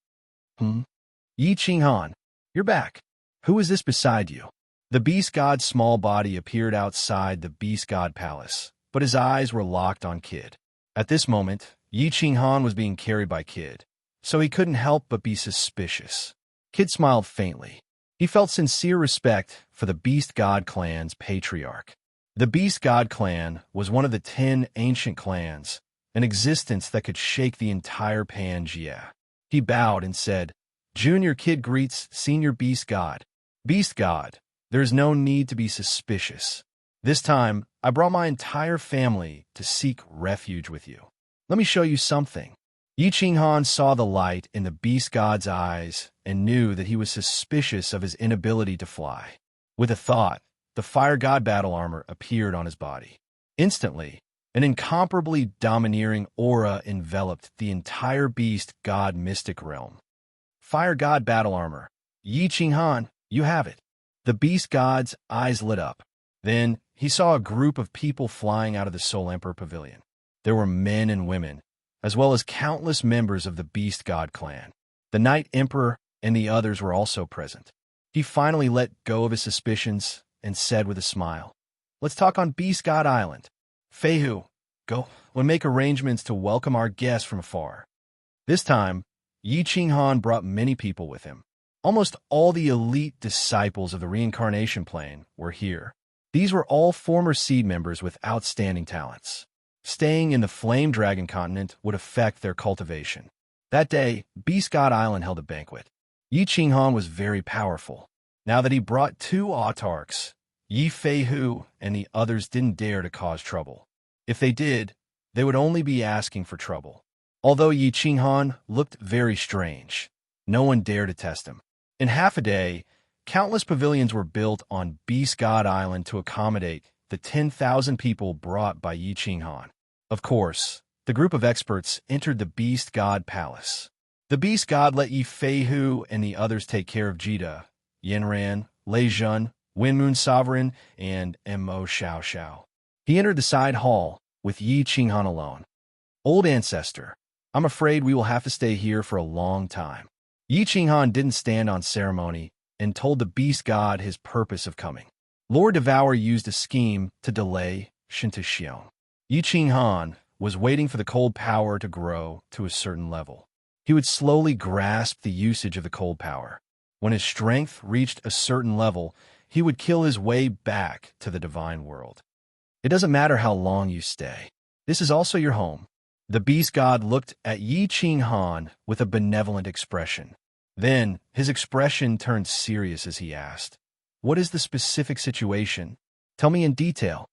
S1: Yi Qinghan, you're back. Who is this beside you? The Beast God's small body appeared outside the Beast God Palace, but his eyes were locked on Kid. At this moment, Yi Qinghan was being carried by Kid, so he couldn't help but be suspicious. Kid smiled faintly. He felt sincere respect for the Beast God clan's patriarch. The Beast God clan was one of the 10 ancient clans, an existence that could shake the entire Pangea. He bowed and said, "Junior Kid greets Senior Beast God. Beast God, there is no need to be suspicious. This time, I brought my entire family to seek refuge with you. Let me show you something." Yi Qinghan saw the light in the Beast God's eyes and knew that he was suspicious of his inability to fly. With a thought, the Fire God battle armor appeared on his body. Instantly, an incomparably domineering aura enveloped the entire Beast God mystic realm. Fire God battle armor. Yi Qinghan, you have it. The Beast God's eyes lit up. Then, he saw a group of people flying out of the Soul Emperor Pavilion. There were men and women, as well as countless members of the Beast God clan. The Night Emperor and the others were also present. He finally let go of his suspicions and said with a smile, "Let's talk on Beast God Island. Feihu, go and make arrangements to welcome our guests from afar." This time, Yi Qinghan brought many people with him. Almost all the elite disciples of the reincarnation plane were here. These were all former seed members with outstanding talents. Staying in the Flame Dragon continent would affect their cultivation. That day, Beast God Island held a banquet. Yi Qinghan was very powerful. Now that he brought 2 autarchs, Yi Feihu and the others didn't dare to cause trouble. If they did, they would only be asking for trouble. Although Yi Qinghan looked very strange, no one dared to test him. In half a day, countless pavilions were built on Beast God Island to accommodate the 10,000 people brought by Yi Qinghan. Of course, the group of experts entered the Beast God Palace. The Beast God let Yi Feihu and the others take care of Jida, Yanran, Lei Zhan, Windmoon Sovereign, and Mo Xiao Xiao. He entered the side hall with Yi Qinghan alone. "Old ancestor, I'm afraid we will have to stay here for a long time." Yi Qinghan didn't stand on ceremony and told the Beast God his purpose of coming. Lord Devour used a scheme to delay Shinto Xiong. Yi Qinghan was waiting for the cold power to grow to a certain level. He would slowly grasp the usage of the cold power. When his strength reached a certain level, he would kill his way back to the divine world. It doesn't matter how long you stay. This is also your home. The beast god looked at Yi Ching Han with a benevolent expression. Then his expression turned serious as he asked, "What is the specific situation? Tell me in detail."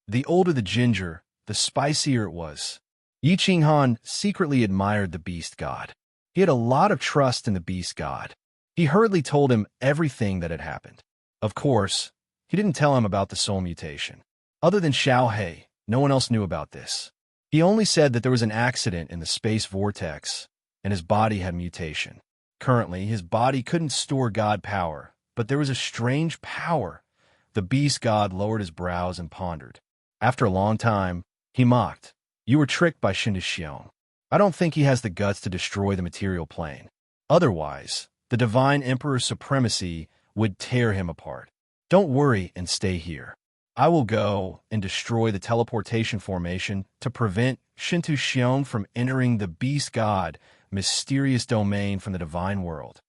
S1: The older the ginger, the spicier it was. Yi Ching Han secretly admired the beast god. He had a lot of trust in the beast god. He hurriedly told him everything that had happened. Of course, he didn't tell him about the soul mutation. Other than Xiao He, no one else knew about this. He only said that there was an accident in the space vortex, and his body had mutation. Currently, his body couldn't store god power, but there was a strange power. The beast god lowered his brows and pondered. After a long time, he mocked. "You were tricked by Xiong. I don't think he has the guts to destroy the material plane. Otherwise, the divine emperor's supremacy would tear him apart. Don't worry and stay here. I will go and destroy the teleportation formation to prevent Shintu Xiong from entering the beast god mysterious domain from the divine world."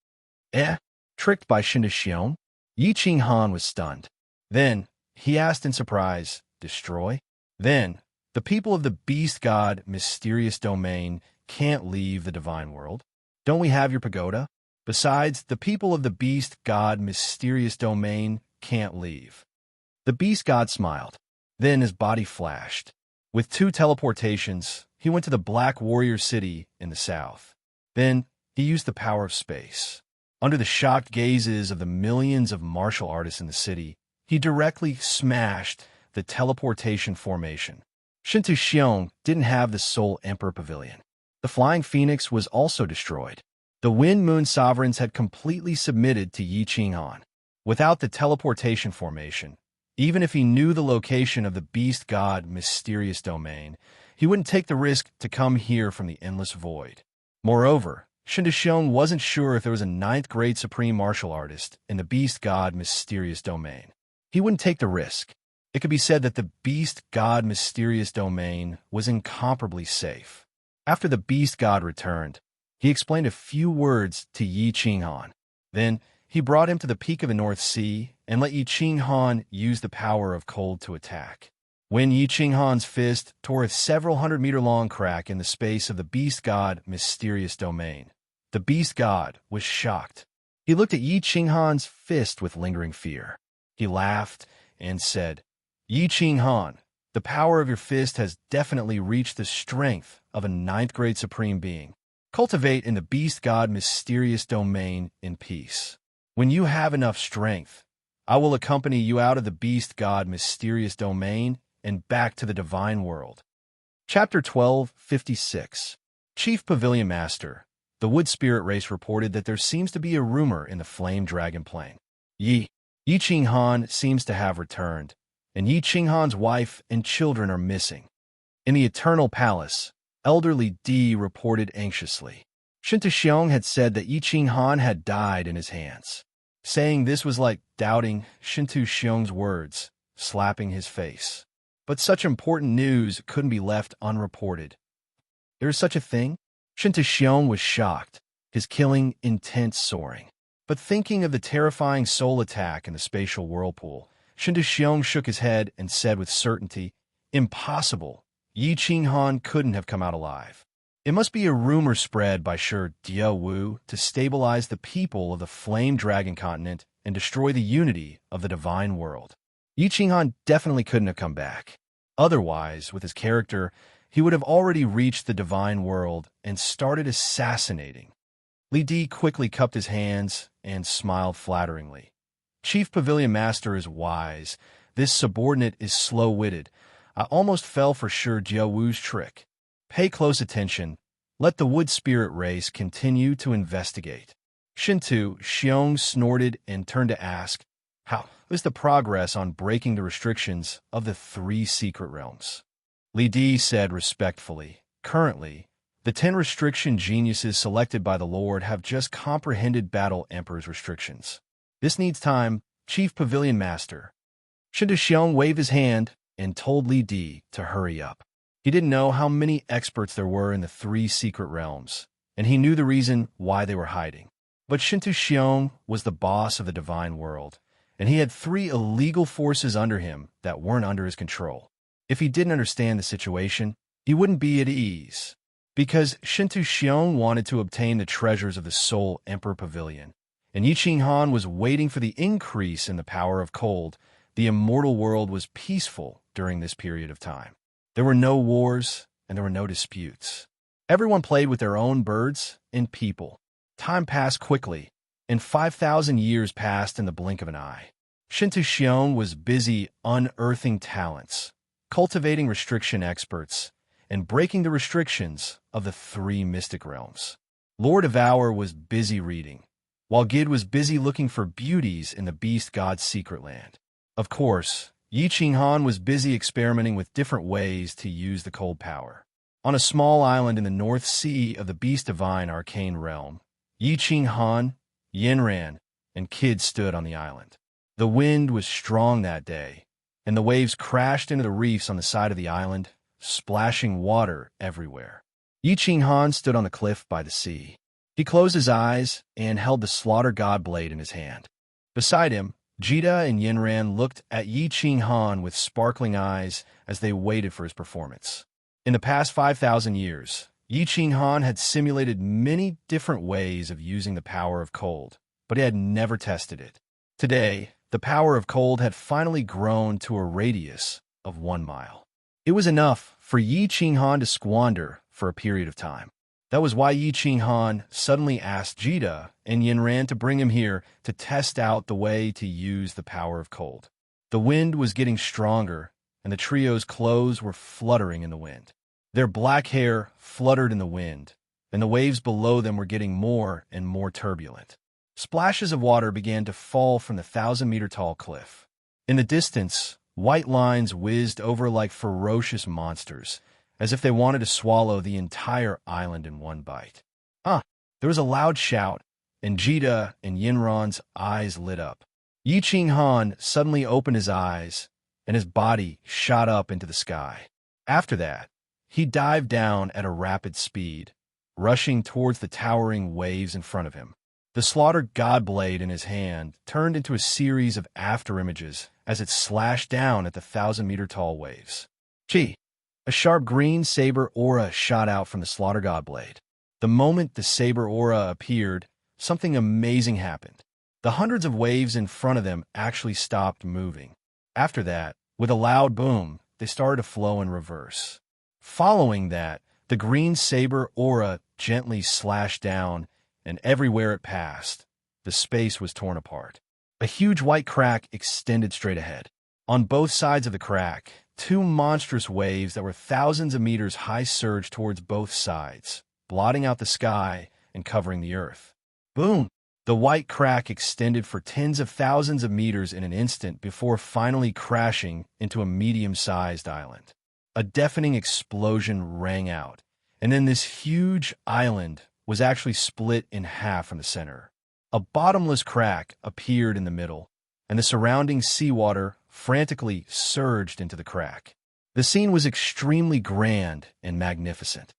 S1: Tricked by Shintu Xiong? Yi Ching Han was stunned. Then he asked in surprise, "Destroy?" Then, "The people of the beast god mysterious domain can't leave the divine world. Don't we have your pagoda? Besides, the people of the beast god mysterious domain can't leave." The beast god smiled. Then his body flashed. With 2 teleportations, he went to the Black Warrior City in the south. Then he used the power of space. Under the shocked gazes of the millions of martial artists in the city, he directly smashed the teleportation formation. Shintu Xiong didn't have the Soul Emperor Pavilion. The Flying Phoenix was also destroyed. The Wind Moon Sovereigns had completely submitted to Yi Ching Han. Without the teleportation formation, even if he knew the location of the beast god mysterious domain, he wouldn't take the risk to come here from the endless void. Moreover, Shintu Xiong wasn't sure if there was a 9th grade supreme martial artist in the beast god mysterious domain. He wouldn't take the risk. It could be said that the beast god mysterious domain was incomparably safe. After the beast god returned, he explained a few words to Yi Ching Han. Then he brought him to the peak of the North Sea and let Yi Ching Han use the power of cold to attack. When Yi Ching Han's fist tore a several hundred-meter-long crack in the space of the beast god mysterious domain, the beast god was shocked. He looked at Yi Ching Han's fist with lingering fear. He laughed and said, "Yi Ching Han, the power of your fist has definitely reached the strength of a 9th grade supreme being. Cultivate in the beast god mysterious domain in peace. When you have enough strength, I will accompany you out of the beast god mysterious domain and back to the divine world." Chapter 1256. Chief Pavilion Master. The Wood Spirit Race reported that there seems to be a rumor in the Flame Dragon Plain. Yi Ching Han seems to have returned, and Yi Ching Han's wife and children are missing. In the Eternal Palace, Elderly D reported anxiously. Shintu Xiong had said that Yi Ching Han had died in his hands. Saying this was like doubting Shintu Xiong's words, slapping his face. But such important news couldn't be left unreported. There is such a thing? Shintu Xiong was shocked, his killing intent soaring. But thinking of the terrifying soul attack in the spatial whirlpool, Shintu Xiong shook his head and said with certainty, "Impossible. Yi Ching Han couldn't have come out alive. It must be a rumor spread by Shi Diao Wu to stabilize the people of the Flame Dragon continent and destroy the unity of the divine world. Yi Ching Han definitely couldn't have come back. Otherwise, with his character, he would have already reached the divine world and started assassinating." Li Di quickly cupped his hands and smiled flatteringly. "Chief Pavilion Master is wise. This subordinate is slow-witted. I almost fell for Shi Diao Wu's trick. Pay close attention. Let the Wood Spirit Race continue to investigate." Shintu Xiong snorted and turned to ask, "How is the progress on breaking the restrictions of the 3 secret realms?" Li Di said respectfully, "Currently, the 10 restriction geniuses selected by the Lord have just comprehended Battle Emperor's restrictions. This needs time, Chief Pavilion Master." Shintu Xiong waved his hand and told Li Di to hurry up. He didn't know how many experts there were in the 3 secret realms, and he knew the reason why they were hiding. But Shinto Shion was the boss of the divine world, and he had 3 illegal forces under him that weren't under his control. If he didn't understand the situation, he wouldn't be at ease. Because Shinto Shion wanted to obtain the treasures of the Soul Emperor Pavilion, and Yi Qinghan was waiting for the increase in the power of cold, the immortal world was peaceful during this period of time. There were no wars, and there were no disputes. Everyone played with their own birds and people. Time passed quickly, and 5,000 years passed in the blink of an eye. Shinto Shion was busy unearthing talents, cultivating restriction experts, and breaking the restrictions of the 3 mystic realms. Lord Devour was busy reading, while Gid was busy looking for beauties in the beast god's secret land. Of course, Yi Qinghan was busy experimenting with different ways to use the cold power. On a small island in the North Sea of the beast divine arcane realm, Yi Qinghan, Yinran, and Kid stood on the island. The wind was strong that day, and the waves crashed into the reefs on the side of the island, splashing water everywhere. Yi Qinghan stood on the cliff by the sea. He closed his eyes and held the slaughter god blade in his hand. Beside him, Jita and Yinran looked at Yi Qinghan with sparkling eyes as they waited for his performance. In the past 5,000 years, Yi Qinghan had simulated many different ways of using the power of cold, but he had never tested it. Today, the power of cold had finally grown to a radius of 1 mile. It was enough for Yi Qinghan to squander for a period of time. That was why Yi Qinghan suddenly asked Jita and Yinran to bring him here to test out the way to use the power of cold. The wind was getting stronger, and the trio's clothes were fluttering in the wind. Their black hair fluttered in the wind, and the waves below them were getting more and more turbulent. Splashes of water began to fall from the 1,000-meter-tall cliff. In the distance, white lines whizzed over like ferocious monsters, as if they wanted to swallow the entire island in one bite. There was a loud shout, and Jita and Yinran's eyes lit up. Yi Qinghan suddenly opened his eyes, and his body shot up into the sky. After that, he dived down at a rapid speed, rushing towards the towering waves in front of him. The slaughter god blade in his hand turned into a series of afterimages as it slashed down at the 1,000-meter-tall waves. Gee! A sharp green saber aura shot out from the slaughter god blade. The moment the saber aura appeared, something amazing happened. The hundreds of waves in front of them actually stopped moving. After that, with a loud boom, they started to flow in reverse. Following that, the green saber aura gently slashed down, and everywhere it passed, the space was torn apart. A huge white crack extended straight ahead. On both sides of the crack, 2 monstrous waves that were thousands of meters high surged towards both sides, blotting out the sky and covering the earth. Boom! The white crack extended for tens of thousands of meters in an instant before finally crashing into a medium-sized island. A deafening explosion rang out, and then this huge island was actually split in half from the center. A bottomless crack appeared in the middle, and the surrounding seawater frantically surged into the crack. The scene was extremely grand and magnificent.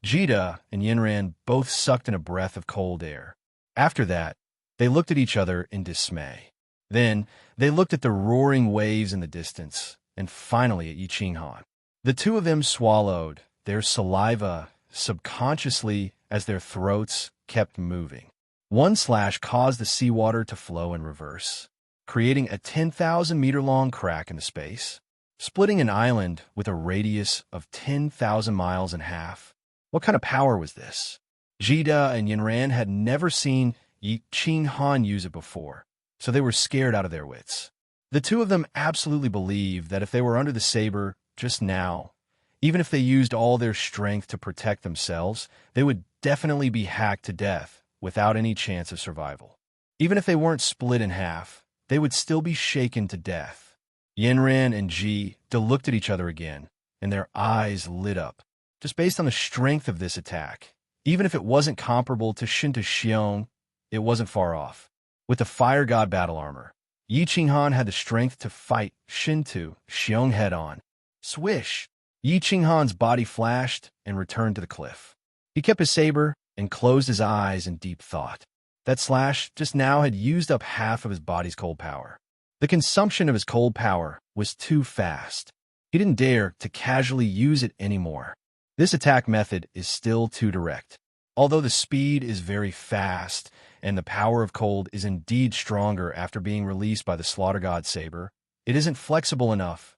S1: Jita and Yinran both sucked in a breath of cold air. After that, they looked at each other in dismay. Then, they looked at the roaring waves in the distance, and finally at Yi Qinghan. The 2 of them swallowed their saliva subconsciously as their throats kept moving. One slash caused the seawater to flow in reverse, creating a 10,000-meter-long crack in the space, splitting an island with a radius of 10,000 miles in half. What kind of power was this? Jita and Yinran had never seen Yi Qinghan use it before, so they were scared out of their wits. The 2 of them absolutely believed that if they were under the saber just now, even if they used all their strength to protect themselves, they would definitely be hacked to death without any chance of survival. Even if they weren't split in half, they would still be shaken to death. Yinran and Jita looked at each other again, and their eyes lit up. Just based on the strength of this attack, even if it wasn't comparable to Shinto Shion, it wasn't far off. With the fire god battle armor, Yi Qinghan had the strength to fight Shinto Shion head-on. Swish! Yi Qinghan's body flashed and returned to the cliff. He kept his saber, and closed his eyes in deep thought. That slash just now had used up half of his body's cold power. The consumption of his cold power was too fast. He didn't dare to casually use it anymore. This attack method is still too direct. Although the speed is very fast and the power of cold is indeed stronger after being released by the Slaughter God Saber, it isn't flexible enough.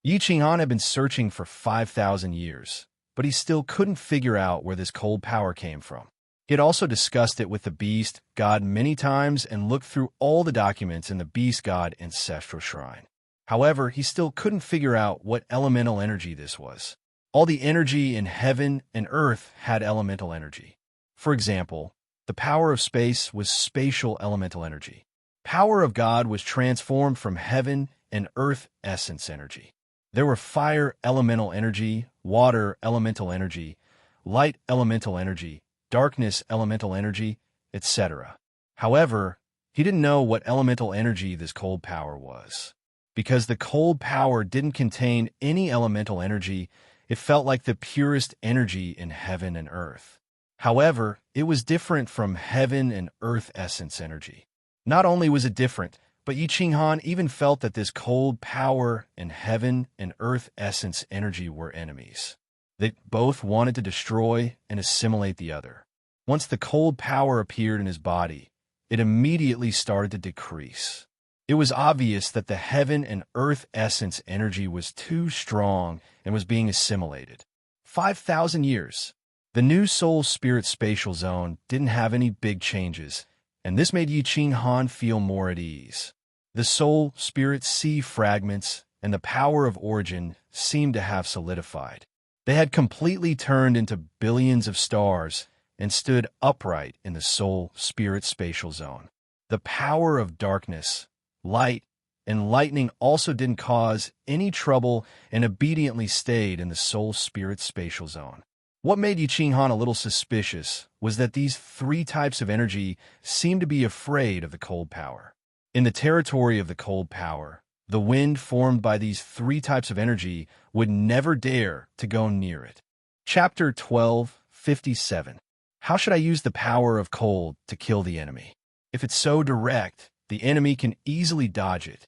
S1: Yi Qinghan had been searching for 5,000 years, but he still couldn't figure out where this cold power came from. He had also discussed it with the Beast God many times and looked through all the documents in the Beast God Ancestral Shrine. However, he still couldn't figure out what elemental energy this was. All the energy in heaven and earth had elemental energy. For example, the power of space was spatial elemental energy. Power of God was transformed from heaven and earth essence energy. There were fire elemental energy, water elemental energy, light elemental energy, darkness elemental energy, etc. However, he didn't know what elemental energy this cold power was. Because the cold power didn't contain any elemental energy, it felt like the purest energy in heaven and earth. However, it was different from heaven and earth essence energy. Not only was it different, but Yi Qinghan even felt that this cold power and heaven and earth essence energy were enemies. They both wanted to destroy and assimilate the other. Once the cold power appeared in his body, it immediately started to decrease. It was obvious that the heaven and earth essence energy was too strong and was being assimilated. 5,000 years. The new soul spirit spatial zone didn't have any big changes, and this made Yi Qinghan feel more at ease. The soul spirit sea fragments and the power of origin seemed to have solidified. They had completely turned into billions of stars and stood upright in the soul spirit spatial zone. The power of darkness, light, and lightning also didn't cause any trouble and obediently stayed in the soul spirit spatial zone. What made Yi Qinghan a little suspicious was that these three types of energy seemed to be afraid of the cold power. In the territory of the cold power, the wind formed by these three types of energy would never dare to go near it. Chapter 1257. How should I use the power of cold to kill the enemy? If it's so direct, the enemy can easily dodge it.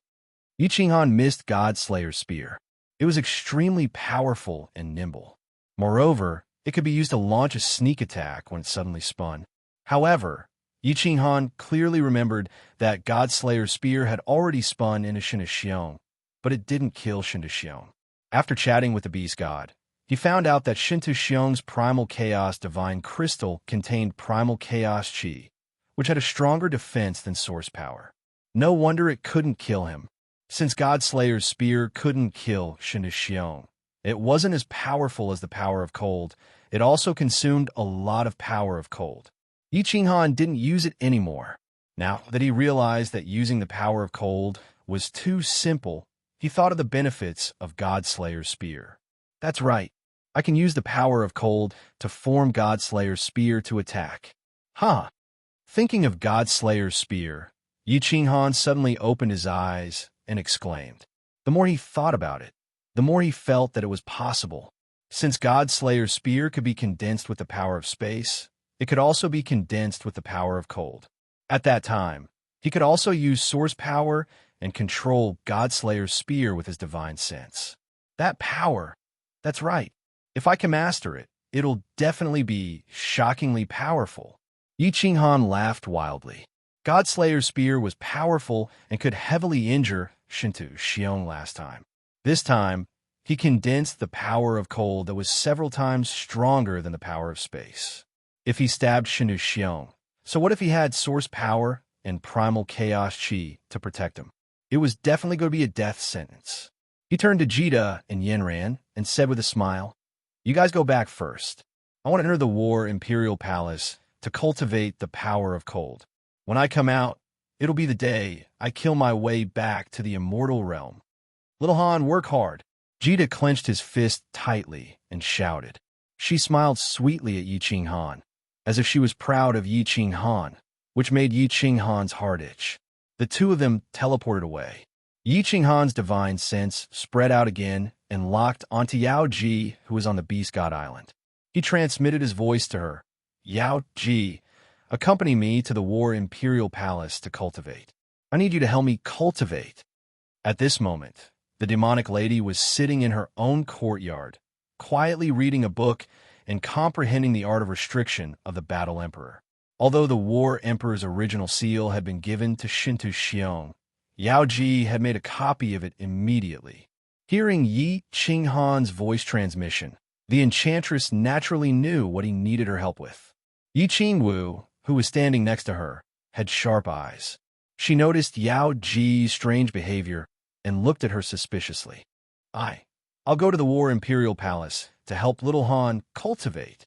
S1: Yi Qinghan missed Godslayer's spear. It was extremely powerful and nimble. Moreover, it could be used to launch a sneak attack when it suddenly spun. However, Yi Qinghan clearly remembered that Godslayer's spear had already spun into Shinto, but it didn't kill Shinto. After chatting with the Beast God, he found out that Shinto's Primal Chaos Divine Crystal contained Primal Chaos Chi, which had a stronger defense than Source Power. No wonder it couldn't kill him. Since Godslayer's spear couldn't kill Shinto, it wasn't as powerful as the power of cold. It also consumed a lot of power of cold. Yi Qinghan didn't use it anymore. Now that he realized that using the power of cold was too simple, he thought of the benefits of Godslayer's spear. That's right. I can use the power of cold to form Godslayer's spear to attack. Thinking of Godslayer's spear, Yi Qinghan suddenly opened his eyes and exclaimed. The more he thought about it, the more he felt that it was possible. Since Godslayer's spear could be condensed with the power of space, it could also be condensed with the power of cold. At that time, he could also use source power and control Godslayer's spear with his divine sense. That power, that's right. If I can master it, it'll definitely be shockingly powerful. Yi Qinghan laughed wildly. Godslayer's spear was powerful and could heavily injure Shinto last time. This time, he condensed the power of cold that was several times stronger than the power of space. If he stabbed Shinto, so what if he had source power and primal chaos chi to protect him? It was definitely going to be a death sentence. He turned to Jita and Yenran and said with a smile, "You guys go back first. I want to enter the War Imperial Palace to cultivate the power of cold. When I come out, it'll be the day I kill my way back to the immortal realm. Little Han, work hard." Jita clenched his fist tightly and shouted. She smiled sweetly at Yi Qinghan, as if she was proud of Yi Qinghan, which made Yi Qinghan's heart itch. The two of them teleported away. Yi Qinghan's divine sense spread out again and locked onto Yao Ji, who was on the Beast God Island. He transmitted his voice to her, Yao Ji, accompany me to the War Imperial Palace to cultivate. I need you to help me cultivate. At this moment, the demonic lady was sitting in her own courtyard, quietly reading a book and comprehending the art of restriction of the Battle Emperor. Although the War Emperor's original seal had been given to Shintu Xiong, Yao Ji had made a copy of it immediately. Hearing Yi Qinghan's voice transmission, the enchantress naturally knew what he needed her help with. Yi Qingwu, who was standing next to her, had sharp eyes. She noticed Yao Ji's strange behavior and looked at her suspiciously. I'll go to the War Imperial Palace to help Little Han cultivate.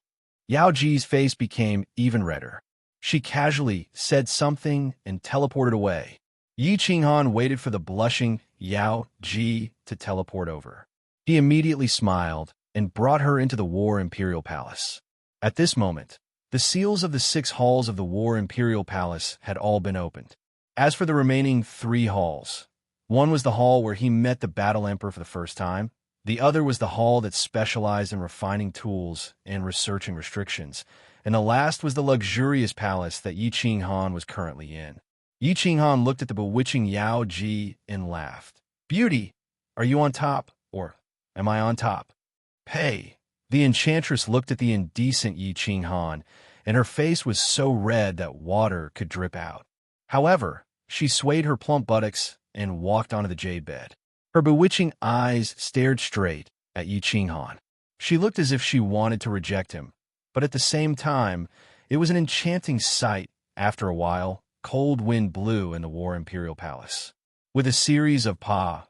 S1: Yao Ji's face became even redder. She casually said something and teleported away. Yi Qinghan waited for the blushing Yao Ji to teleport over. He immediately smiled and brought her into the War Imperial Palace. At this moment, the seals of the 6 halls of the War Imperial Palace had all been opened. As for the remaining 3 halls, one was the hall where he met the Battle Emperor for the first time. The other was the hall that specialized in refining tools and researching restrictions. And the last was the luxurious palace that Yi Qinghan was currently in. Yi Qinghan looked at the bewitching Yao Ji and laughed. Beauty, are you on top, or am I on top? Hey. The enchantress looked at the indecent Yi Qinghan, and her face was so red that water could drip out. However, she swayed her plump buttocks and walked onto the jade bed. Her bewitching eyes stared straight at Yi Qinghan. She looked as if she wanted to reject him, but at the same time, it was an enchanting sight. After a while, cold wind blew in the War Imperial Palace. With a series of pa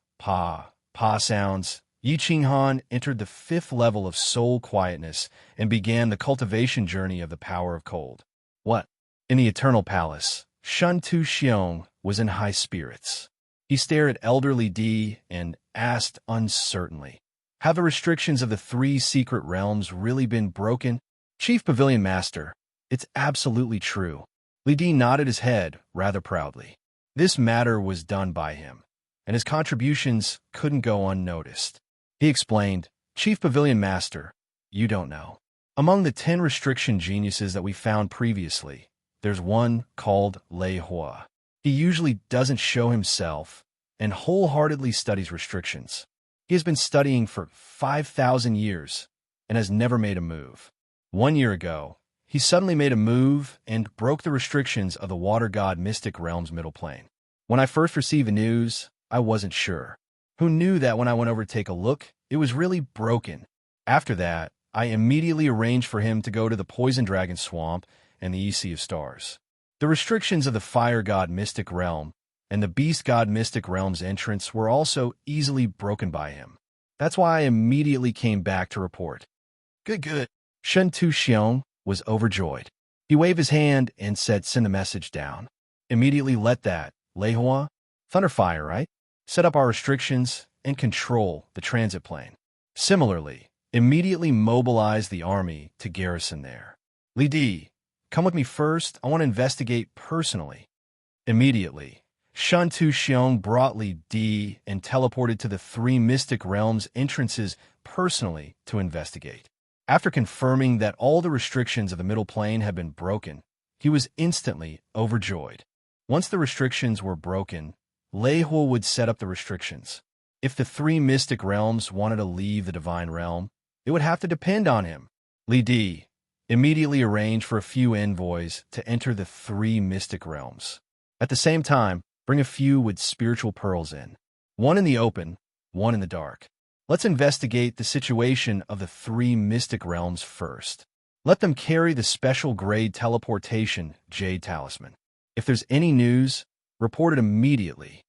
S1: sounds, Yi Qinghan entered the 5th level of soul quietness and began the cultivation journey of the power of cold. What? In the Eternal Palace, Shintu Xiong was in high spirits. He stared at elderly Di and asked uncertainly, have the restrictions of the 3 secret realms really been broken? Chief Pavilion Master, it's absolutely true. Li Di nodded his head rather proudly. This matter was done by him, and his contributions couldn't go unnoticed. He explained, Chief Pavilion Master, you don't know. Among the 10 restriction geniuses that we found previously, there's one called Lei Hua. He usually doesn't show himself and wholeheartedly studies restrictions. He has been studying for 5,000 years and has never made a move. 1 year ago, he suddenly made a move and broke the restrictions of the Water God Mystic Realm's middle plane. When I first received the news, I wasn't sure. Who knew that when I went over to take a look, it was really broken? After that, I immediately arranged for him to go to the Poison Dragon Swamp and the Sea of Stars. The restrictions of the Fire God Mystic Realm and the Beast God Mystic Realm's entrance were also easily broken by him. That's why I immediately came back to report. Good. Shintu Xiong was overjoyed. He waved his hand and said, send the message down. Immediately let that, Lei Hua, Thunderfire, right? Set up our restrictions and control the transit plane. Similarly, immediately mobilize the army to garrison there. Li Di, come with me first. I want to investigate personally. Immediately, Shintu Xiong brought Li Di and teleported to the 3 mystic realms entrances personally to investigate. After confirming that all the restrictions of the middle plane had been broken, he was instantly overjoyed. Once the restrictions were broken, Lei Hua would set up the restrictions. If the 3 mystic realms wanted to leave the divine realm, it would have to depend on him. Li Di immediately arranged for a few envoys to enter the 3 mystic realms. At the same time, bring a few with spiritual pearls in. One in the open, one in the dark. Let's investigate the situation of the 3 mystic realms first. Let them carry the special grade teleportation Jade Talisman. If there's any news, report it immediately.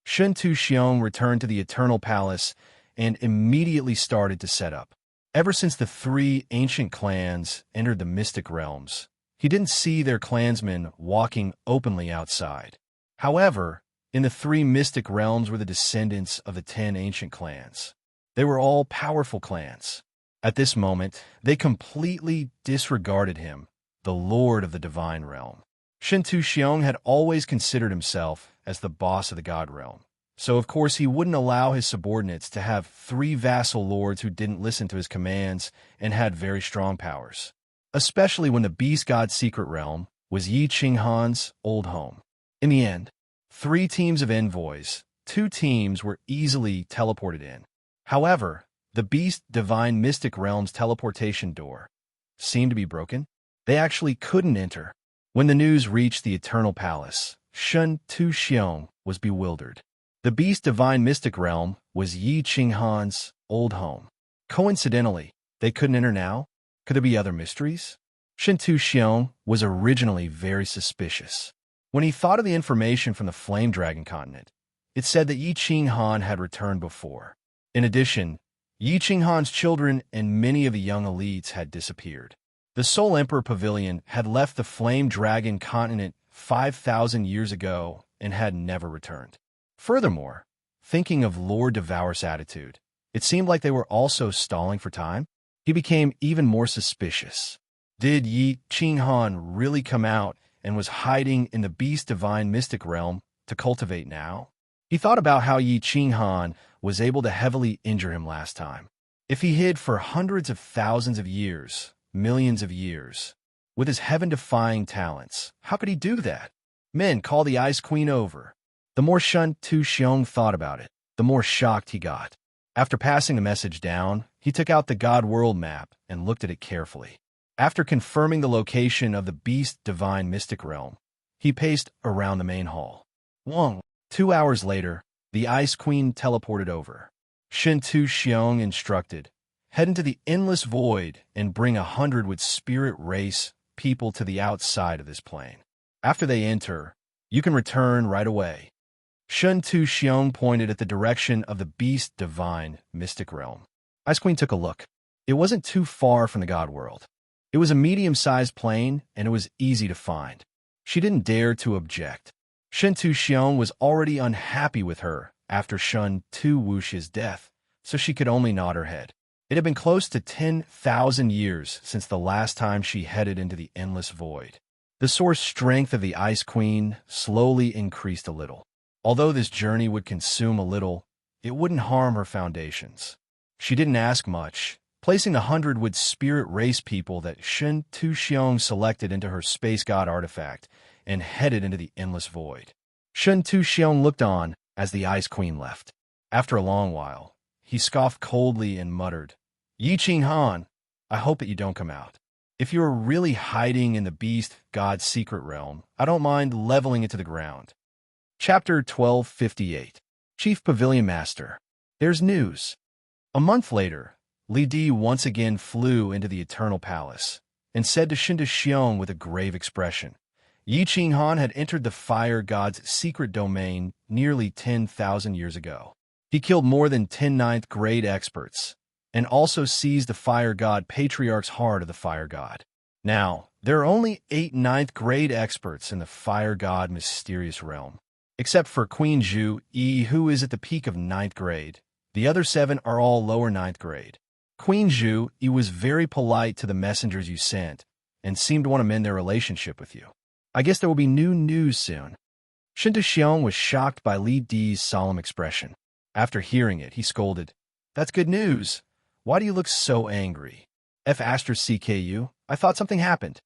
S1: Shintu Xiong returned to the Eternal Palace and immediately started to set up. Ever since the 3 ancient clans entered the mystic realms, he didn't see their clansmen walking openly outside. However, in the 3 mystic realms were the descendants of the 10 ancient clans. They were all powerful clans. At this moment, they completely disregarded him, the lord of the divine realm. Shintu Xiong had always considered himself as the boss of the god realm, so of course he wouldn't allow his subordinates to have 3 vassal lords who didn't listen to his commands and had very strong powers. especially when the beast god's secret realm was Yi Qinghan's old home. In the end, 3 teams of envoys, 2 teams were easily teleported in. However, the beast divine mystic realm's teleportation door seemed to be broken. They actually couldn't enter. When the news reached the Eternal Palace, Shen Tu-xiong was bewildered. The beast divine mystic realm was Yi Qinghan's old home. Coincidentally, they couldn't enter now? Could there be other mysteries? Shen Tu-xiong was originally very suspicious. When he thought of the information from the Flame Dragon continent, it said that Yi Qinghan had returned before. In addition, Yi Qinghan's children and many of the young elites had disappeared. The Soul Emperor Pavilion had left the Flame Dragon continent 5,000 years ago and had never returned. Furthermore, thinking of Lord Devour's attitude, it seemed like they were also stalling for time. He became even more suspicious. Did Yi Qinghan really come out and was hiding in the beast divine mystic realm to cultivate now? He thought about how Yi Qinghan was able to heavily injure him last time. If he hid for hundreds of thousands of years, millions of years, with his heaven-defying talents, how could he do that? Men, call the Ice Queen over. The more Shen Tu-xiong thought about it, the more shocked he got. After passing the message down, he took out the God World map and looked at it carefully. After confirming the location of the beast divine mystic realm, he paced around the main hall. 2 hours later, the Ice Queen teleported over. Shen Tu-xiong instructed, head into the endless void and bring 100 with spirit race people to the outside of this plane. After they enter, you can return right away. Shen Tu-xiong pointed at the direction of the beast divine mystic realm. Ice Queen took a look. It wasn't too far from the God World. It was a medium-sized plane, and it was easy to find. She didn't dare to object. Shen Tu-xiong was already unhappy with her after Shen Tu-wuxi's death, so she could only nod her head. It had been close to 10,000 years since the last time she headed into the endless void. The source strength of the Ice Queen slowly increased a little. Although this journey would consume a little, it wouldn't harm her foundations. She didn't ask much, placing 100 with spirit race people that Shen Tu-xiong selected into her space god artifact and headed into the endless void. Shen Tu-xiong looked on as the Ice Queen left. After a long while, he scoffed coldly and muttered, Yi Qinghan, I hope that you don't come out. If you are really hiding in the beast god's secret realm, I don't mind leveling it to the ground. Chapter 1258. Chief Pavilion Master. There's news. A month later, Li Di once again flew into the Eternal Palace and said to Shen Tu-xiong with a grave expression, Yi Qinghan had entered the fire god's secret domain nearly 10,000 years ago. He killed more than 10 ninth-grade experts and also seized the fire god Patriarch's heart of the fire god. Now, there are only 8 ninth-grade experts in the fire god mysterious realm. Except for Queen Zhu Yi, who is at the peak of 9th grade. The other 7 are all lower 9th grade. Queen Zhu Yi was very polite to the messengers you sent and seemed to want to mend their relationship with you. I guess there will be new news soon. Shen Tu-xiong was shocked by Li Di's solemn expression. After hearing it, he scolded, That's good news. Why do you look so angry? CKU, I thought something happened.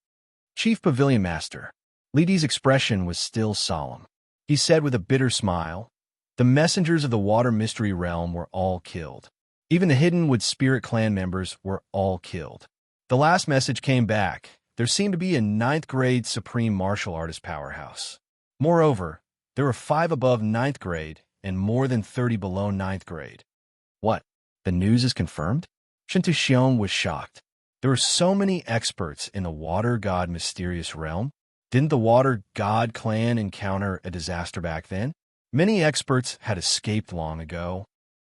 S1: Chief Pavilion Master. Li Di's expression was still solemn. He said with a bitter smile, The messengers of the Water Mystery Realm were all killed. Even the Hidden Wood Spirit Clan members were all killed. The last message came back. There seemed to be a 9th grade Supreme Martial Artist powerhouse. Moreover, there were 5 above 9th grade and more than 30 below 9th grade. What? The news is confirmed? Shen Tu-xiong was shocked. There were so many experts in the Water God Mysterious Realm. Didn't the Water God clan encounter a disaster back then? Many experts had escaped long ago.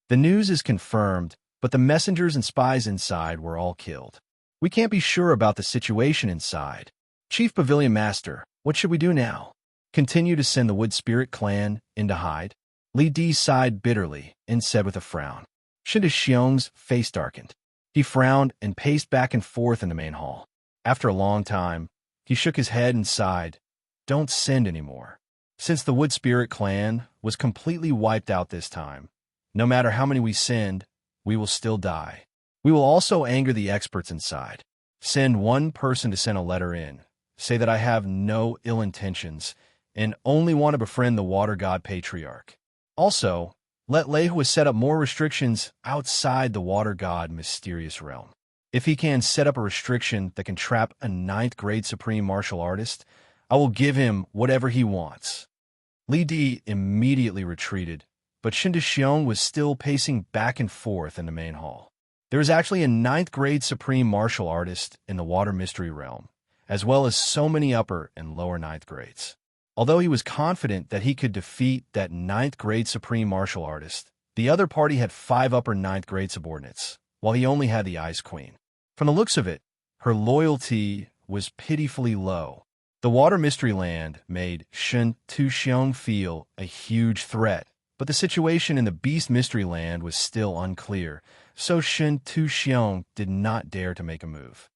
S1: The news is confirmed, but the messengers and spies inside were all killed. We can't be sure about the situation inside. Chief Pavilion Master, what should we do now? Continue to send the Wood Spirit clan in to hide? Li Di sighed bitterly and said with a frown. Shen Tu-xiong's face darkened. He frowned and paced back and forth in the main hall. After a long time, he shook his head and sighed. Don't send anymore. Since the Wood Spirit clan was completely wiped out this time, no matter how many we send, we will still die. We will also anger the experts inside. Send one person to send a letter in. Say that I have no ill intentions and only want to befriend the water god patriarch. Also, let Lehu set up more restrictions outside the water god mysterious realm. If he can set up a restriction that can trap a 9th grade supreme martial artist, I will give him whatever he wants. Li Di immediately retreated, but Shinta was still pacing back and forth in the main hall. There is actually a 9th grade supreme martial artist in the water mystery realm, as well as so many upper and lower 9th grades. Although he was confident that he could defeat that 9th grade supreme martial artist, the other party had 5 upper 9th grade subordinates, while he only had the Ice Queen. From the looks of it, her loyalty was pitifully low. The water mystery land made Shen Tu-xiong feel a huge threat, but the situation in the beast mystery land was still unclear, so Shen Tu-xiong did not dare to make a move.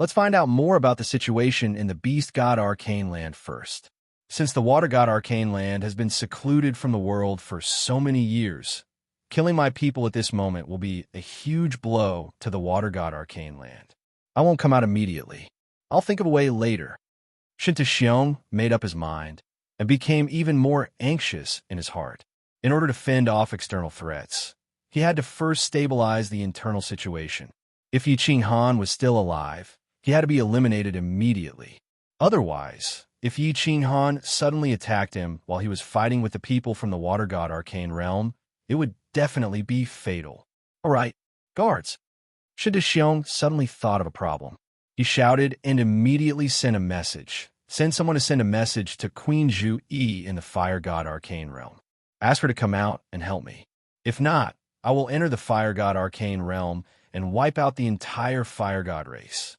S1: Let's find out more about the situation in the beast god arcane land first. Since the water god arcane land has been secluded from the world for so many years, killing my people at this moment will be a huge blow to the water god arcane land. I won't come out immediately. I'll think of a way later. Shen Tu-xiong made up his mind and became even more anxious in his heart. In order to fend off external threats, he had to first stabilize the internal situation. If Yi Qinghan was still alive, he had to be eliminated immediately. Otherwise, if Yi Qinghan suddenly attacked him while he was fighting with the people from the Water God Arcane Realm, it would definitely be fatal. All right, guards. Shen Tu-xiong suddenly thought of a problem. He shouted and immediately sent a message. Send someone to send a message to Queen Zhu Yi in the Fire God Arcane Realm. Ask her to come out and help me. If not, I will enter the Fire God Arcane Realm and wipe out the entire Fire God race.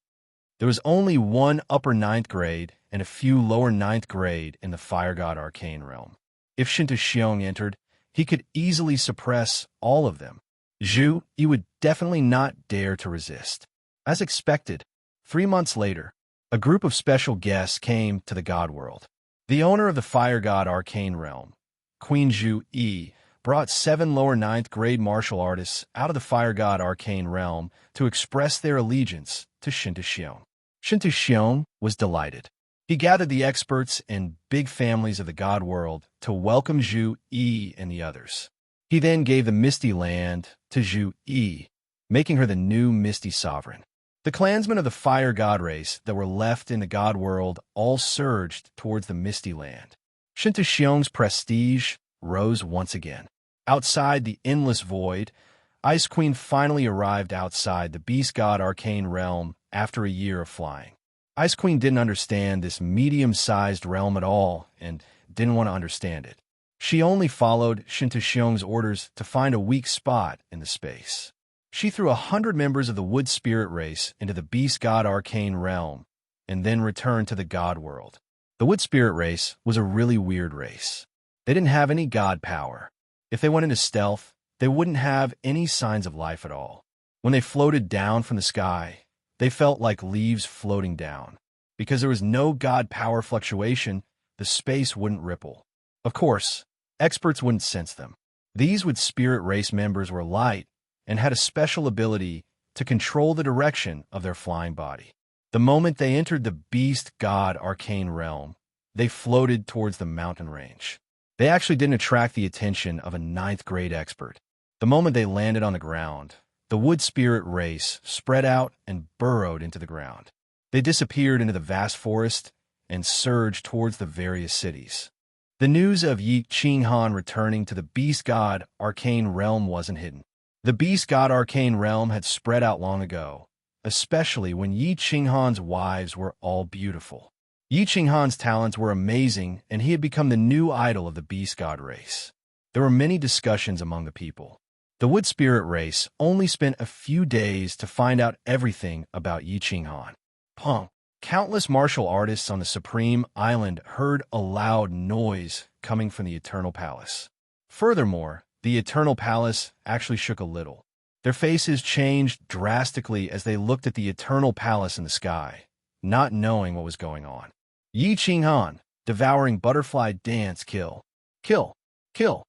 S1: There was only one upper 9th grade and a few lower 9th grade in the Fire God Arcane Realm. If Shen Tu-xiong entered, he could easily suppress all of them. Zhu Yi would definitely not dare to resist. As expected, 3 months later, a group of special guests came to the God World. The owner of the Fire God Arcane Realm, Queen Zhu Yi, brought 7 lower 9th grade martial artists out of the Fire God Arcane Realm to express their allegiance to Shen Tu-xiong. Shen Tu-xiong was delighted. He gathered the experts and big families of the God World to welcome Zhu Yi and the others. He then gave the Misty Land to Zhu Yi, making her the new Misty Sovereign. The clansmen of the Fire God race that were left in the God World all surged towards the Misty Land. Shen Tu-xiong's prestige rose once again. Outside the endless void, Ice Queen finally arrived outside the Beast God Arcane Realm after a year of flying. Ice Queen didn't understand this medium-sized realm at all and didn't want to understand it. She only followed Shen Tu-xiong's orders to find a weak spot in the space. She threw 100 members of the Wood Spirit race into the Beast God Arcane Realm and then returned to the God World. The Wood Spirit race was a really weird race. They didn't have any god power. If they went into stealth, they wouldn't have any signs of life at all. When they floated down from the sky, they felt like leaves floating down. Because there was no god power fluctuation, the space wouldn't ripple. Of course, experts wouldn't sense them. These Wood Spirit race members were light and had a special ability to control the direction of their flying body. The moment they entered the Beast God Arcane Realm, they floated towards the mountain range. They actually didn't attract the attention of a 9th grade expert. The moment they landed on the ground, the Wood Spirit race spread out and burrowed into the ground. They disappeared into the vast forest and surged towards the various cities. The news of Yi Qinghan returning to the Beast God Arcane Realm wasn't hidden. The Beast God Arcane Realm had spread out long ago, especially when Yi Qinghan's wives were all beautiful. Yi Qinghan's talents were amazing, and he had become the new idol of the Beast God race. There were many discussions among the people. The Wood Spirit race only spent a few days to find out everything about Yi Qinghan. Countless martial artists on the Supreme Island heard a loud noise coming from the Eternal Palace. Furthermore, the Eternal Palace actually shook a little. Their faces changed drastically as they looked at the Eternal Palace in the sky, not knowing what was going on. Yi Qinghan, devouring butterfly dance, kill, kill, kill.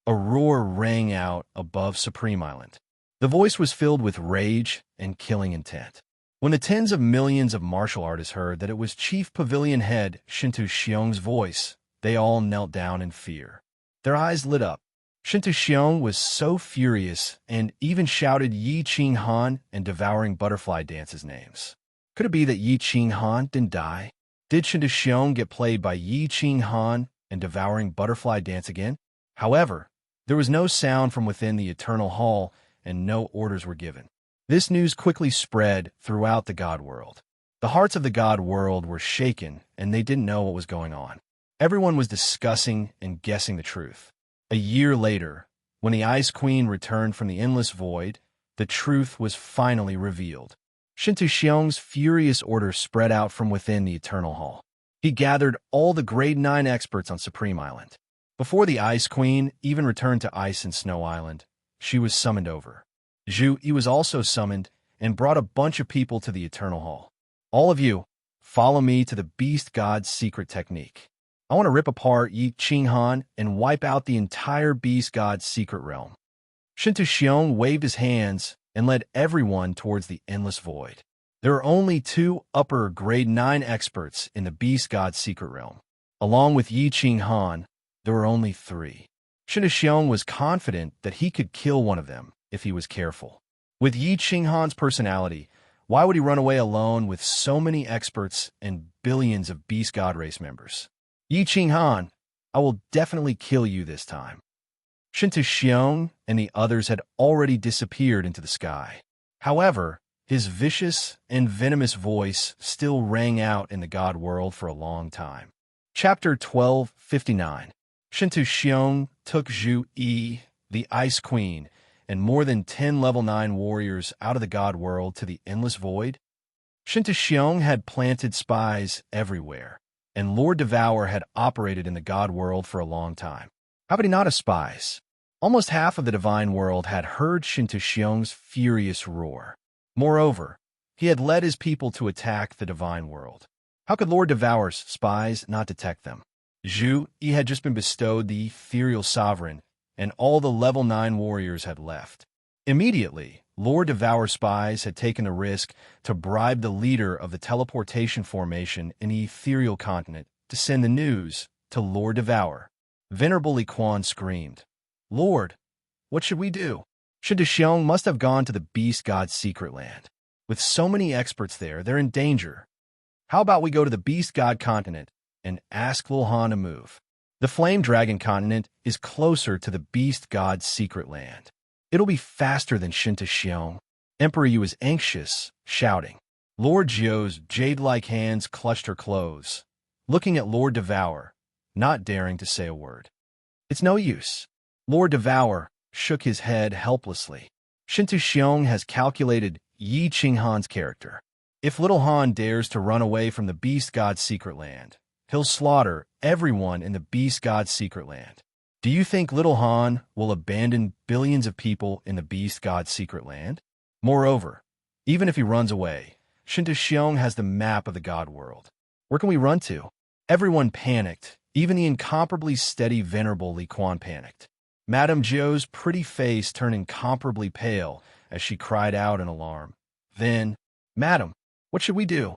S1: A roar rang out above Supreme Island. The voice was filled with rage and killing intent. When the tens of millions of martial artists heard that it was Chief Pavilion Head Shinto Xiong's voice, they all knelt down in fear. Their eyes lit up. Shinto Xiong was so furious and even shouted Yi Qing Han and Devouring Butterfly Dance's names. Could it be that Yi Qing Han didn't die? Did Shinto Xiong get played by Yi Qing Han and Devouring Butterfly Dance again? However, there was no sound from within the Eternal Hall, and no orders were given. This news quickly spread throughout the God World. The hearts of the God World were shaken, and they didn't know what was going on. Everyone was discussing and guessing the truth. A year later, when the Ice Queen returned from the Endless Void, the truth was finally revealed. Shinto Xiong's furious order spread out from within the Eternal Hall. He gathered all the Grade 9 experts on Supreme Island. Before the Ice Queen even returned to Ice and Snow Island, she was summoned over. Zhu Yi was also summoned and brought a bunch of people to the Eternal Hall. All of you, follow me to the Beast God's secret technique. I want to rip apart Yi Qing Han and wipe out the entire Beast God's secret realm. Shinto Xiong waved his hands and led everyone towards the Endless Void. There are only 2 upper Grade 9 experts in the Beast God's secret realm. Along with Yi Qing Han, there were only 3. Shinto Xiong was confident that he could kill one of them if he was careful. With Yi Qing Han's personality, why would he run away alone with so many experts and billions of Beast God race members? Yi Qing Han, I will definitely kill you this time. Shinto Xiong and the others had already disappeared into the sky. However, his vicious and venomous voice still rang out in the God World for a long time. Chapter 1259. Shinto Xiong took Zhu Yi, the Ice Queen, and more than 10 level 9 warriors out of the God World to the Endless Void. Shinto Xiong had planted spies everywhere, and Lord Devour had operated in the God World for a long time. How could he not have spies? Almost half of the Divine World had heard Shinto Xiong's furious roar. Moreover, he had led his people to attack the Divine World. How could Lord Devour's spies not detect them? Zhu Yi had just been bestowed the Ethereal Sovereign, and all the level 9 warriors had left. Immediately, Lord Devour's spies had taken the risk to bribe the leader of the teleportation formation in the Ethereal Continent to send the news to Lord Devour. Venerable Li Quan screamed, "Lord, what should we do? Shinto Xiong must have gone to the Beast God's secret land. With so many experts there, they're in danger. How about we go to the Beast God continent and ask Lil Han to move? The Flame Dragon continent is closer to the Beast God's secret land. It'll be faster than Shinto Xiong." Emperor Yu was anxious, shouting. Lord Jiu's jade-like hands clutched her clothes, looking at Lord Devour, not daring to say a word. "It's no use." Lord Devour shook his head helplessly. Shinto Xiong has calculated Yi Qing Han's character. If little Han dares to run away from the Beast God's secret land, he'll slaughter everyone in the Beast God's secret land. Do you think little Han will abandon billions of people in the Beast God's secret land? Moreover, even if he runs away, Shinto Xiong has the map of the God World. Where can we run to? Everyone panicked. Even the incomparably steady Venerable Li Quan panicked. Madame Jiu's pretty face turned incomparably pale as she cried out in alarm. Then, "Madam, what should we do?"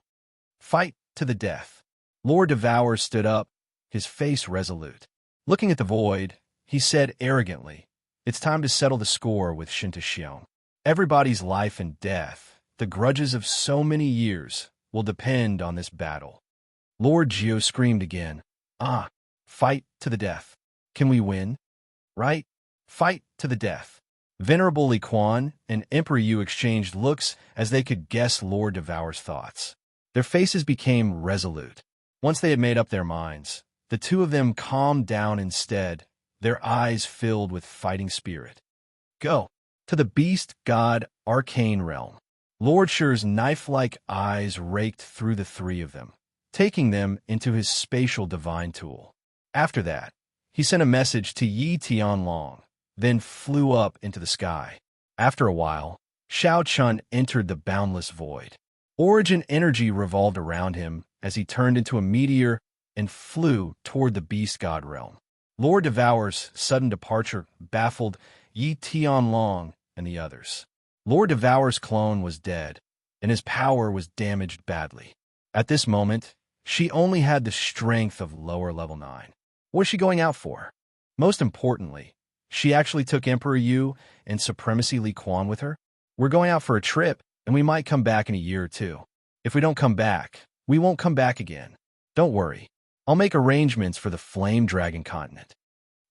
S1: "Fight to the death." Lord Devour stood up, his face resolute. Looking at the void, he said arrogantly, "It's time to settle the score with Shinto Xiong. Everybody's life and death, the grudges of so many years, will depend on this battle." Lord Jiu screamed again. "Ah, fight to the death. Can we win? Right? Fight to the death." Venerable Li Quan and Emperor Yu exchanged looks as they could guess Lord Devour's thoughts. Their faces became resolute. Once they had made up their minds, the two of them calmed down instead, their eyes filled with fighting spirit. "Go to the Beast God Arcane Realm." Lord Shur's knife-like eyes raked through the three of them, taking them into his spatial divine tool. After that, he sent a message to Yi Tianlong, then flew up into the sky. After a while, Xiao Chun entered the boundless void. Origin energy revolved around him as he turned into a meteor and flew toward the Beast God realm. Lord Devour's sudden departure baffled Yi Tianlong and the others. Lord Devour's clone was dead, and his power was damaged badly. At this moment, she only had the strength of lower level 9. What was she going out for? Most importantly, she actually took Emperor Yu and Supremacy Li Quan with her. We're going out for a trip, and we might come back in a year or two. If we don't come back, we won't come back again. Don't worry. I'll make arrangements for the Flame Dragon continent.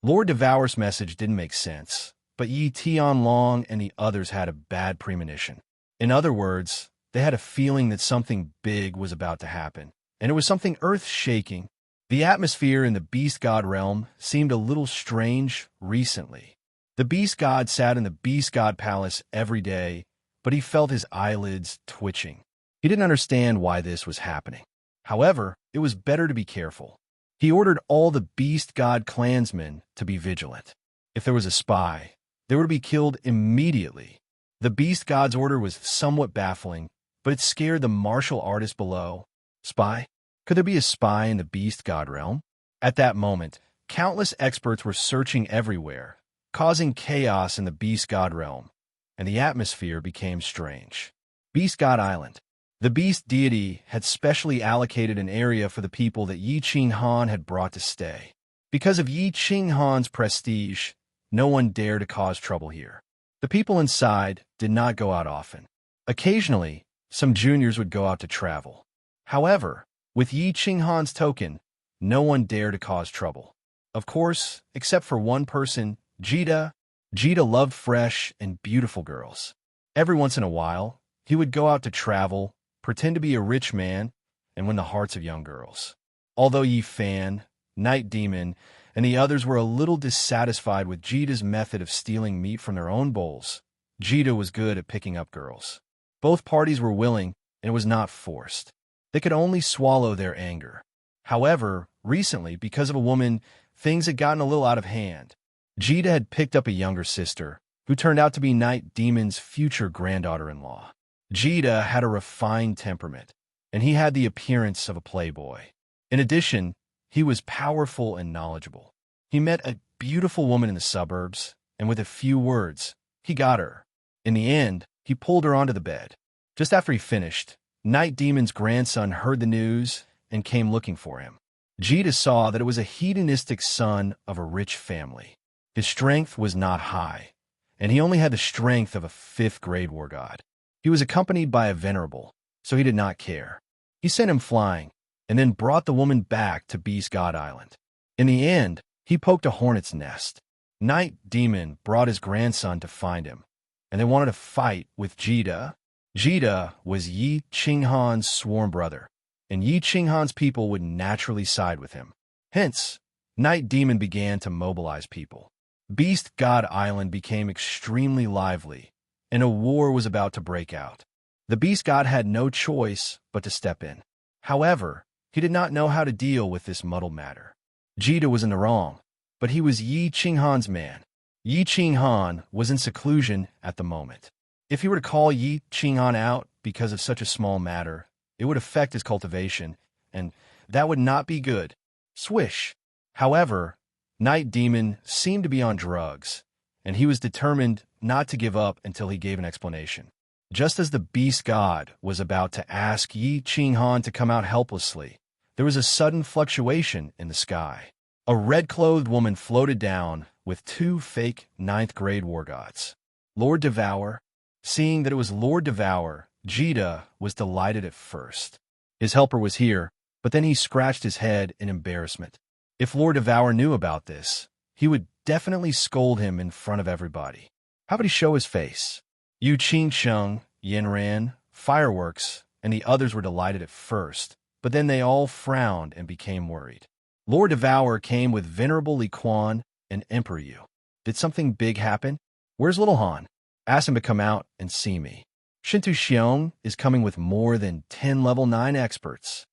S1: Lord Devour's message didn't make sense, but Yi Tianlong and the others had a bad premonition. In other words, they had a feeling that something big was about to happen, and it was something earth-shaking. The atmosphere in the Beast God realm seemed a little strange recently. The Beast God sat in the Beast God Palace every day, but he felt his eyelids twitching. He didn't understand why this was happening. However, it was better to be careful. He ordered all the Beast God clansmen to be vigilant. If there was a spy, they were to be killed immediately. The Beast God's order was somewhat baffling, but it scared the martial artist below. Spy? Could there be a spy in the Beast God realm? At that moment, countless experts were searching everywhere, causing chaos in the Beast God realm, and the atmosphere became strange. Beast God Island. The beast deity had specially allocated an area for the people that Yi Qinghan had brought to stay. Because of Yi Qinghan's prestige, no one dared to cause trouble here. The people inside did not go out often. Occasionally, some juniors would go out to travel. However, with Yi Qinghan's token, no one dared to cause trouble. Of course, except for one person, Jita. Jita loved fresh and beautiful girls. Every once in a while, he would go out to travel, pretend to be a rich man, and win the hearts of young girls. Although Yi Fan, Night Demon, and the others were a little dissatisfied with Jita's method of stealing meat from their own bowls, Jita was good at picking up girls. Both parties were willing, and it was not forced. They could only swallow their anger. However, recently, because of a woman, things had gotten a little out of hand. Jita had picked up a younger sister, who turned out to be Night Demon's future granddaughter-in-law. Jita had a refined temperament, and he had the appearance of a playboy. In addition, he was powerful and knowledgeable. He met a beautiful woman in the suburbs, and with a few words, he got her. In the end, he pulled her onto the bed. Just after he finished, Night Demon's grandson heard the news and came looking for him. Jita saw that it was a hedonistic son of a rich family. His strength was not high, and he only had the strength of a 5th-grade war god. He was accompanied by a venerable, so he did not care. He sent him flying, and then brought the woman back to Beast God Island. In the end, he poked a hornet's nest. Night Demon brought his grandson to find him, and they wanted to fight with Jita. Jita was Yi Qinghan's sworn brother, and Yi Qinghan's people would naturally side with him. Hence, Night Demon began to mobilize people. Beast God Island became extremely lively, and a war was about to break out. The Beast God had no choice but to step in. However, he did not know how to deal with this muddled matter. Jita was in the wrong, but he was Yi Qinghan's man. Yi Qinghan was in seclusion at the moment. If he were to call Yi Qinghan out because of such a small matter, it would affect his cultivation, and that would not be good. Swish! However, Night Demon seemed to be on drugs, and he was determined not to give up until he gave an explanation. Just as the Beast God was about to ask Yi Qinghan to come out helplessly, there was a sudden fluctuation in the sky. A red-clothed woman floated down with 2 fake 9th-grade war gods. Lord Devour. Seeing that it was Lord Devour, Jita was delighted at first. His helper was here, but then he scratched his head in embarrassment. If Lord Devour knew about this, he would definitely scold him in front of everybody. How would he show his face? Yu Qingsheng, Yanran, Fireworks, and the others were delighted at first, but then they all frowned and became worried. Lord Devour came with Venerable Li Quan and Emperor Yu. Did something big happen? Where's Little Han? Ask him to come out and see me. Shintu Xiong is coming with more than 10 level 9 experts.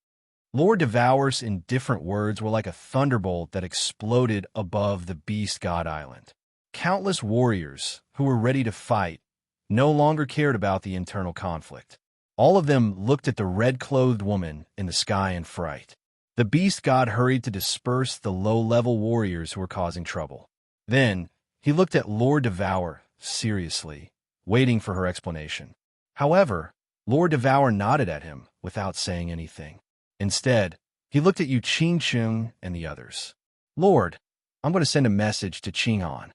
S1: Lord Devour's indifferent words were like a thunderbolt that exploded above the Beast God Island. Countless warriors who were ready to fight no longer cared about the internal conflict. All of them looked at the red-clothed woman in the sky in fright. The Beast God hurried to disperse the low-level warriors who were causing trouble. Then, he looked at Lord Devour seriously, waiting for her explanation. However, Lord Devour nodded at him without saying anything. Instead, he looked at Yu Qingsheng and the others. Lord, I'm going to send a message to Qinghan.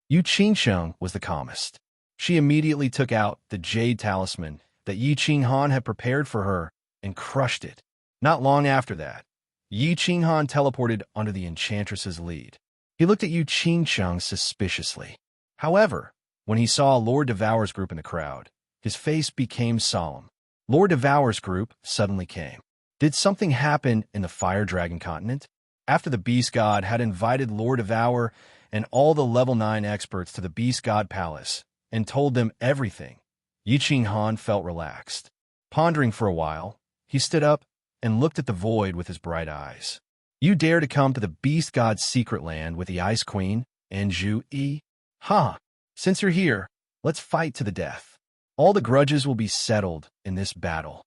S1: Yu Qingsheng was the calmest. She immediately took out the jade talisman that Yi Qinghan had prepared for her and crushed it. Not long after that, Yi Qinghan teleported under the enchantress's lead. He looked at Yu Qingsheng suspiciously. However, when he saw Lord Devour's group in the crowd, his face became solemn. Lord Devour's group suddenly came. Did something happen in the Fire Dragon continent? After the Beast God had invited Lord Devour and all the level 9 experts to the Beast God Palace and told them everything, Yi Qinghan felt relaxed. Pondering for a while, he stood up and looked at the void with his bright eyes. You dare to come to the Beast God's secret land with the Ice Queen and Zhu Yi? Ha! Since you're here, let's fight to the death. All the grudges will be settled in this battle.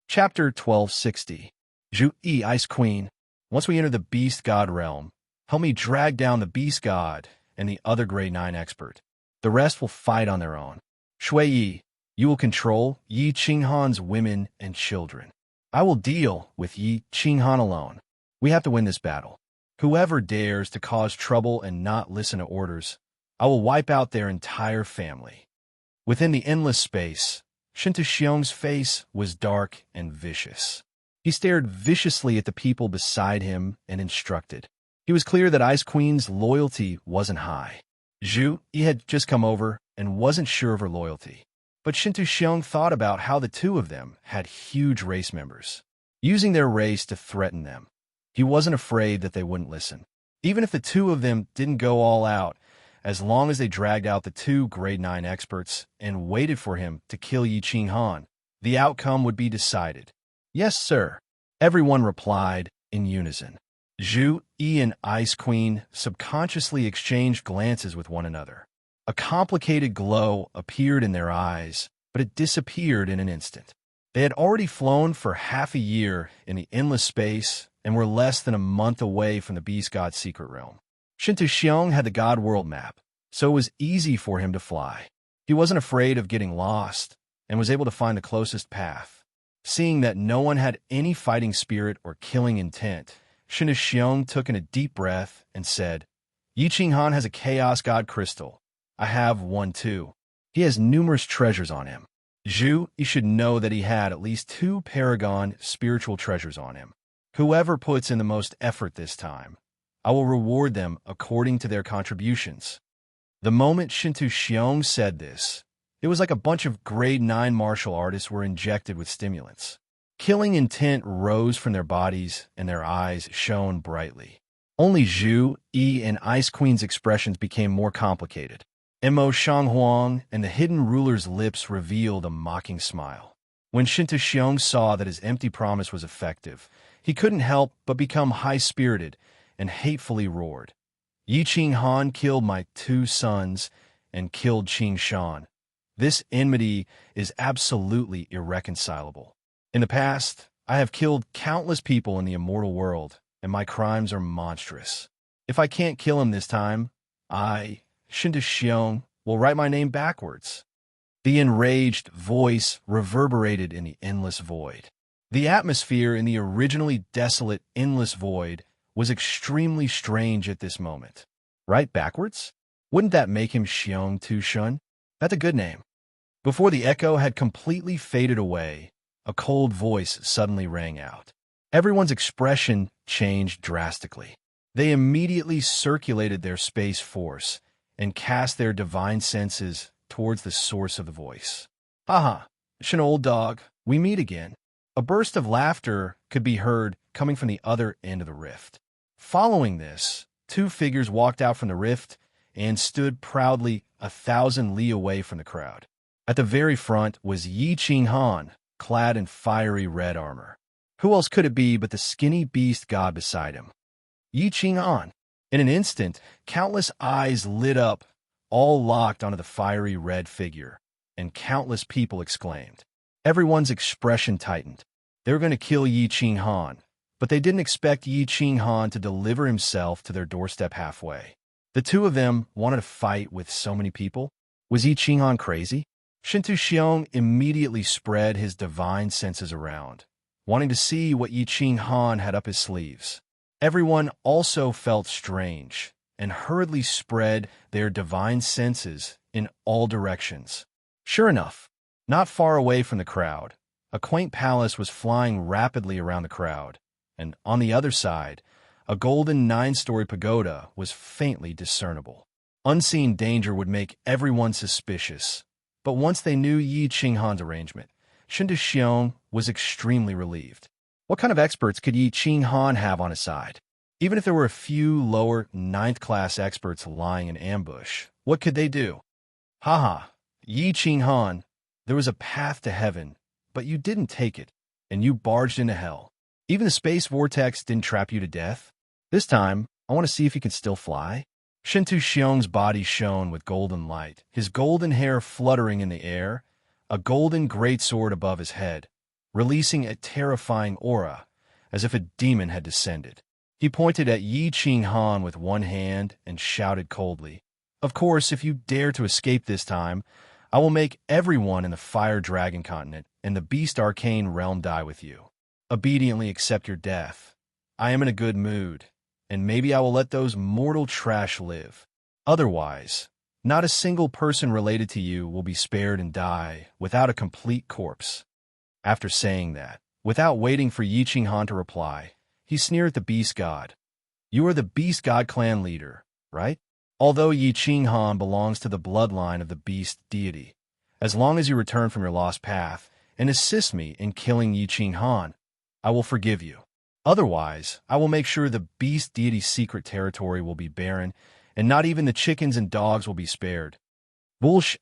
S1: Chapter 1260. Zhu Yi, Ice Queen. Once we enter the Beast God realm, help me drag down the Beast God and the other Grade 9 expert. The rest will fight on their own. Shui Yi, you will control Yi Qinghan's women and children. I will deal with Yi Qinghan alone. We have to win this battle. Whoever dares to cause trouble and not listen to orders, I will wipe out their entire family. Within the endless space, Shinta Xiong's face was dark and vicious. He stared viciously at the people beside him and instructed. It was clear that Ice Queen's loyalty wasn't high. Zhu Yi had just come over and wasn't sure of her loyalty. But Shinta Xiong thought about how the two of them had huge race members, using their race to threaten them. He wasn't afraid that they wouldn't listen. Even if the two of them didn't go all out, as long as they dragged out the two Grade 9 experts and waited for him to kill Yi Qinghan, the outcome would be decided. Yes, sir. Everyone replied in unison. Zhu Yi and Ice Queen subconsciously exchanged glances with one another. A complicated glow appeared in their eyes, but it disappeared in an instant. They had already flown for half a year in the endless space and were less than a month away from the Beast God's secret realm. Shinta Xiong had the God World map, so it was easy for him to fly. He wasn't afraid of getting lost and was able to find the closest path. Seeing that no one had any fighting spirit or killing intent, Shinta Xiong took in a deep breath and said, Yi Qinghan has a Chaos God crystal. I have one too. He has numerous treasures on him. Zhu, you should know that he had at least 2 Paragon spiritual treasures on him. Whoever puts in the most effort this time, I will reward them according to their contributions. The moment Shinta Xiong said this, it was like a bunch of Grade 9 martial artists were injected with stimulants. Killing intent rose from their bodies and their eyes shone brightly. Only Zhu Yi and Ice Queen's expressions became more complicated. Mo Shanghuang and the hidden ruler's lips revealed a mocking smile. When Shinta Xiong saw that his empty promise was effective, he couldn't help but become high-spirited and hatefully roared. Yi Qinghan killed my 2 sons and killed Qing Shan. This enmity is absolutely irreconcilable. In the past, I have killed countless people in the immortal world, and my crimes are monstrous. If I can't kill him this time, I, Shinta Xiong, will write my name backwards. The enraged voice reverberated in the endless void. The atmosphere in the originally desolate endless void was extremely strange at this moment. Write backwards? Wouldn't that make him Xiong Tu Shun? That's a good name. Before the echo had completely faded away, a cold voice suddenly rang out. Everyone's expression changed drastically. They immediately circulated their space force and cast their divine senses towards the source of the voice. Haha, Shin old dog, we meet again. A burst of laughter could be heard coming from the other end of the rift. Following this, 2 figures walked out from the rift and stood proudly 1,000 li away from the crowd. At the very front was Yi Qinghan, clad in fiery red armor. Who else could it be but the skinny beast god beside him? Yi Qinghan. In an instant, countless eyes lit up, all locked onto the fiery red figure, and countless people exclaimed. Everyone's expression tightened. They were going to kill Yi Qinghan, but they didn't expect Yi Qinghan to deliver himself to their doorstep halfway. The two of them wanted to fight with so many people. Was Yi Qinghan crazy? Shintu Xiong immediately spread his divine senses around, wanting to see what Yi Qing Han had up his sleeves. Everyone also felt strange and hurriedly spread their divine senses in all directions. Sure enough, not far away from the crowd, a quaint palace was flying rapidly around the crowd, and on the other side, a golden 9-story pagoda was faintly discernible. Unseen danger would make everyone suspicious, but once they knew Yi Qinghan's arrangement, Shintu Xiong was extremely relieved. What kind of experts could Yi Qinghan have on his side? Even if there were a few lower 9th-class experts lying in ambush, what could they do? Haha, Yi Qinghan, there was a path to heaven, but you didn't take it, and you barged into hell. Even the space vortex didn't trap you to death. This time, I want to see if you can still fly. Shintu Xiong's body shone with golden light, his golden hair fluttering in the air, a golden greatsword above his head, releasing a terrifying aura, as if a demon had descended. He pointed at Yi Qinghan with one hand and shouted coldly, "Of course, if you dare to escape this time, I will make everyone in the Fire Dragon continent and the Beast Arcane realm die with you. Obediently accept your death. I am in a good mood, and maybe I will let those mortal trash live. Otherwise, not a single person related to you will be spared and die without a complete corpse." After saying that, without waiting for Yi Qinghan to reply, he sneered at the Beast God. "You are the Beast God clan leader, right? Although Yi Qinghan belongs to the bloodline of the Beast deity, as long as you return from your lost path and assist me in killing Yi Qinghan, I will forgive you. Otherwise, I will make sure the Beast deity's secret territory will be barren, and not even the chickens and dogs will be spared." Bullsh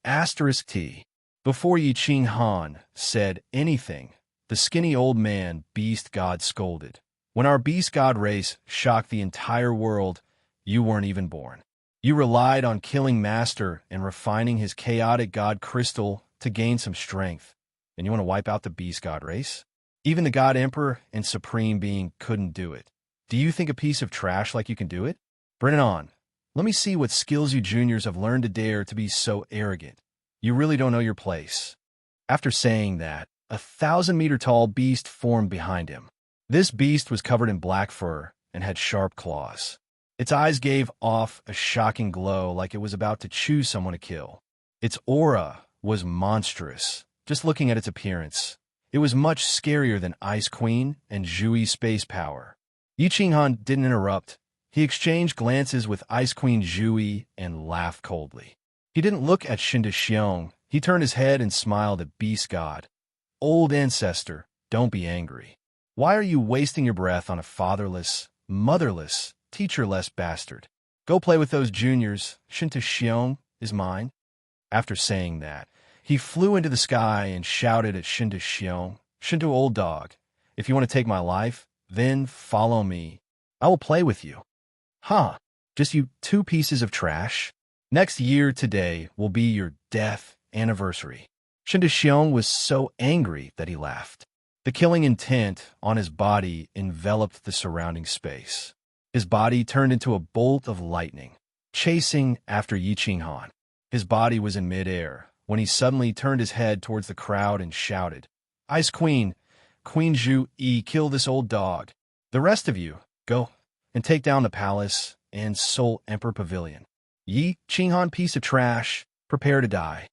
S1: *T. Before Yi Qinghan said anything, the skinny old man Beast God scolded. "When our Beast God race shocked the entire world, you weren't even born. You relied on killing Master and refining his chaotic God crystal to gain some strength, and you want to wipe out the Beast God race? Even the God Emperor and Supreme Being couldn't do it. Do you think a piece of trash like you can do it? Bring it on. Let me see what skills you juniors have learned to dare to be so arrogant. You really don't know your place." After saying that, a 1,000-meter-tall beast formed behind him. This beast was covered in black fur and had sharp claws. Its eyes gave off a shocking glow like it was about to choose someone to kill. Its aura was monstrous, just looking at its appearance. It was much scarier than Ice Queen and Zhui's space power. Yi Qinghan didn't interrupt. He exchanged glances with Ice Queen Zhui and laughed coldly. He didn't look at Shintu Xiong. He turned his head and smiled at Beast God. "Old ancestor, don't be angry. Why are you wasting your breath on a fatherless, motherless, teacherless bastard? Go play with those juniors. Shintu Xiong is mine." After saying that, he flew into the sky and shouted at Shintu Xiong, "Shintu, old dog, if you want to take my life, then follow me. I will play with you." "Huh, just you two pieces of trash? Next year today will be your death anniversary." Shintu Xiong was so angry that he laughed. The killing intent on his body enveloped the surrounding space. His body turned into a bolt of lightning, chasing after Yi Qinghan. His body was in midair when he suddenly turned his head towards the crowd and shouted, "Ice Queen, Queen Zhu Yi, kill this old dog. The rest of you, go and take down the palace and Soul Emperor Pavilion. Yi Qinghan, piece of trash, prepare to die."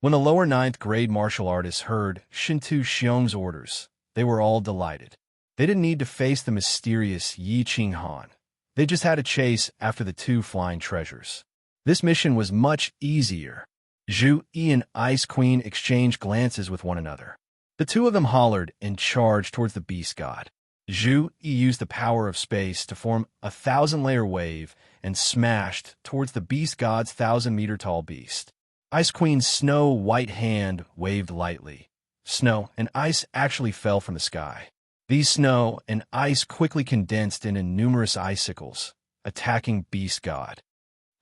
S1: When the lower 9th grade martial artists heard Shintu Xiong's orders, they were all delighted. They didn't need to face the mysterious Yi Qinghan. They just had to chase after the two flying treasures. This mission was much easier. Zhu Yi and Ice Queen exchanged glances with one another. The two of them hollered and charged towards the Beast God. Zhu Yi used the power of space to form a 1,000-layer wave and smashed towards the Beast God's 1,000-meter-tall beast. Ice Queen's snow-white hand waved lightly. Snow and ice actually fell from the sky. These snow and ice quickly condensed into numerous icicles, attacking Beast God.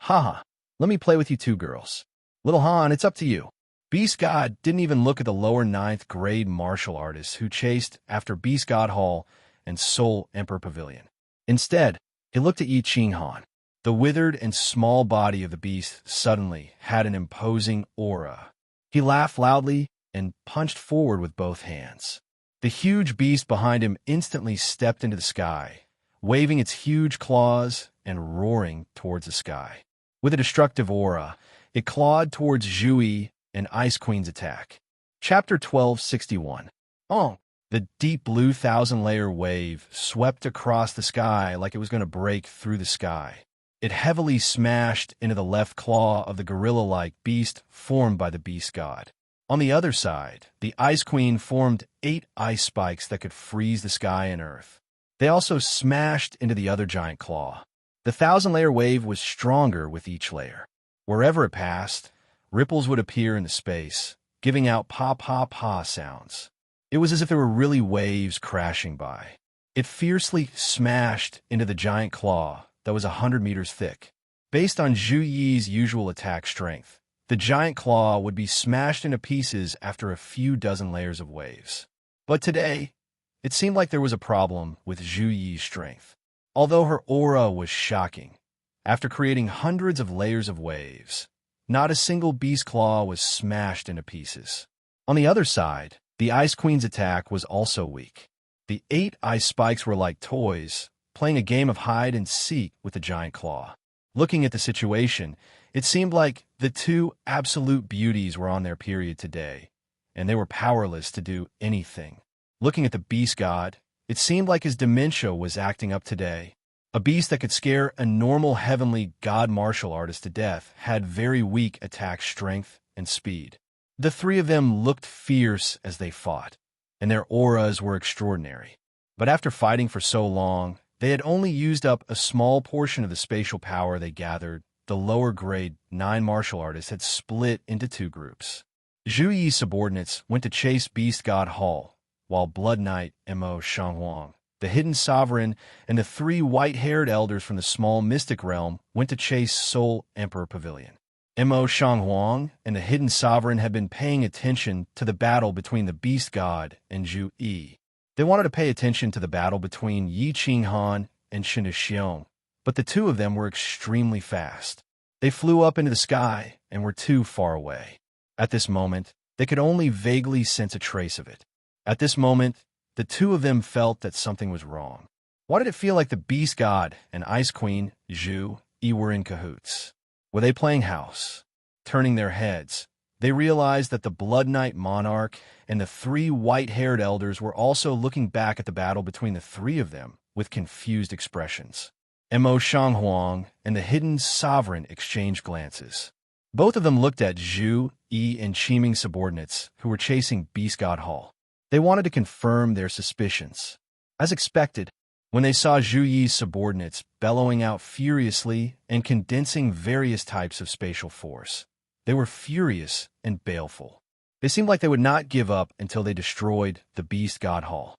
S1: "Haha, let me play with you two girls. Little Han, it's up to you." Beast God didn't even look at the lower 9th grade martial artists who chased after Beast God Hall and Soul Emperor Pavilion. Instead, he looked at Yi Qinghan. The withered and small body of the beast suddenly had an imposing aura. He laughed loudly and punched forward with both hands. The huge beast behind him instantly stepped into the sky, waving its huge claws and roaring towards the sky. With a destructive aura, it clawed towards Zhu and Ice Queen's attack. Chapter 1261. Oh! The deep blue thousand-layer wave swept across the sky like it was going to break through the sky. It heavily smashed into the left claw of the gorilla-like beast formed by the beast god. On the other side, the Ice Queen formed 8 ice spikes that could freeze the sky and earth. They also smashed into the other giant claw. The thousand-layer wave was stronger with each layer. Wherever it passed, ripples would appear in the space, giving out pa-pa-pa sounds. It was as if there were really waves crashing by. It fiercely smashed into the giant claw that was 100 meters thick. Based on Zhu Yi's usual attack strength, the giant claw would be smashed into pieces after a few dozen layers of waves. But today, it seemed like there was a problem with Zhu Yi's strength. Although her aura was shocking, after creating hundreds of layers of waves, not a single beast claw was smashed into pieces. On the other side, the Ice Queen's attack was also weak. The 8 ice spikes were like toys, playing a game of hide-and-seek with the giant claw. Looking at the situation, it seemed like the 2 absolute beauties were on their period today, and they were powerless to do anything. Looking at the beast god, it seemed like his dementia was acting up today. A beast that could scare a normal heavenly god martial artist to death had very weak attack strength and speed. The 3 of them looked fierce as they fought, and their auras were extraordinary. But after fighting for so long, they had only used up a small portion of the spatial power they gathered. The lower grade 9 martial artists had split into 2 groups. Zhu Yi's subordinates went to chase Beast God Hall, while Blood Knight Mo Shanghuang, the hidden sovereign, and the 3 white-haired elders from the small mystic realm went to chase Soul Emperor Pavilion. Mo Shanghuang and the hidden sovereign had been paying attention to the battle between the beast god and Zhu Yi. They wanted to pay attention to the battle between Yi Qinghan and Shen Xiong, but the 2 of them were extremely fast. They flew up into the sky and were too far away. At this moment, they could only vaguely sense a trace of it. At this moment, the 2 of them felt that something was wrong. Why did it feel like the beast god and Ice Queen, Zhu Yi, were in cahoots? Were they playing house? Turning their heads, they realized that the Blood Knight Monarch and the 3 white-haired elders were also looking back at the battle between the 3 of them with confused expressions. Mo Shanghuang and the hidden sovereign exchanged glances. Both of them looked at Zhu Yi and Qiming's subordinates who were chasing Beast God Hall. They wanted to confirm their suspicions. As expected, when they saw Zhu Yi's subordinates bellowing out furiously and condensing various types of spatial force, they were furious and baleful. They seemed like they would not give up until they destroyed the Beast God Hall.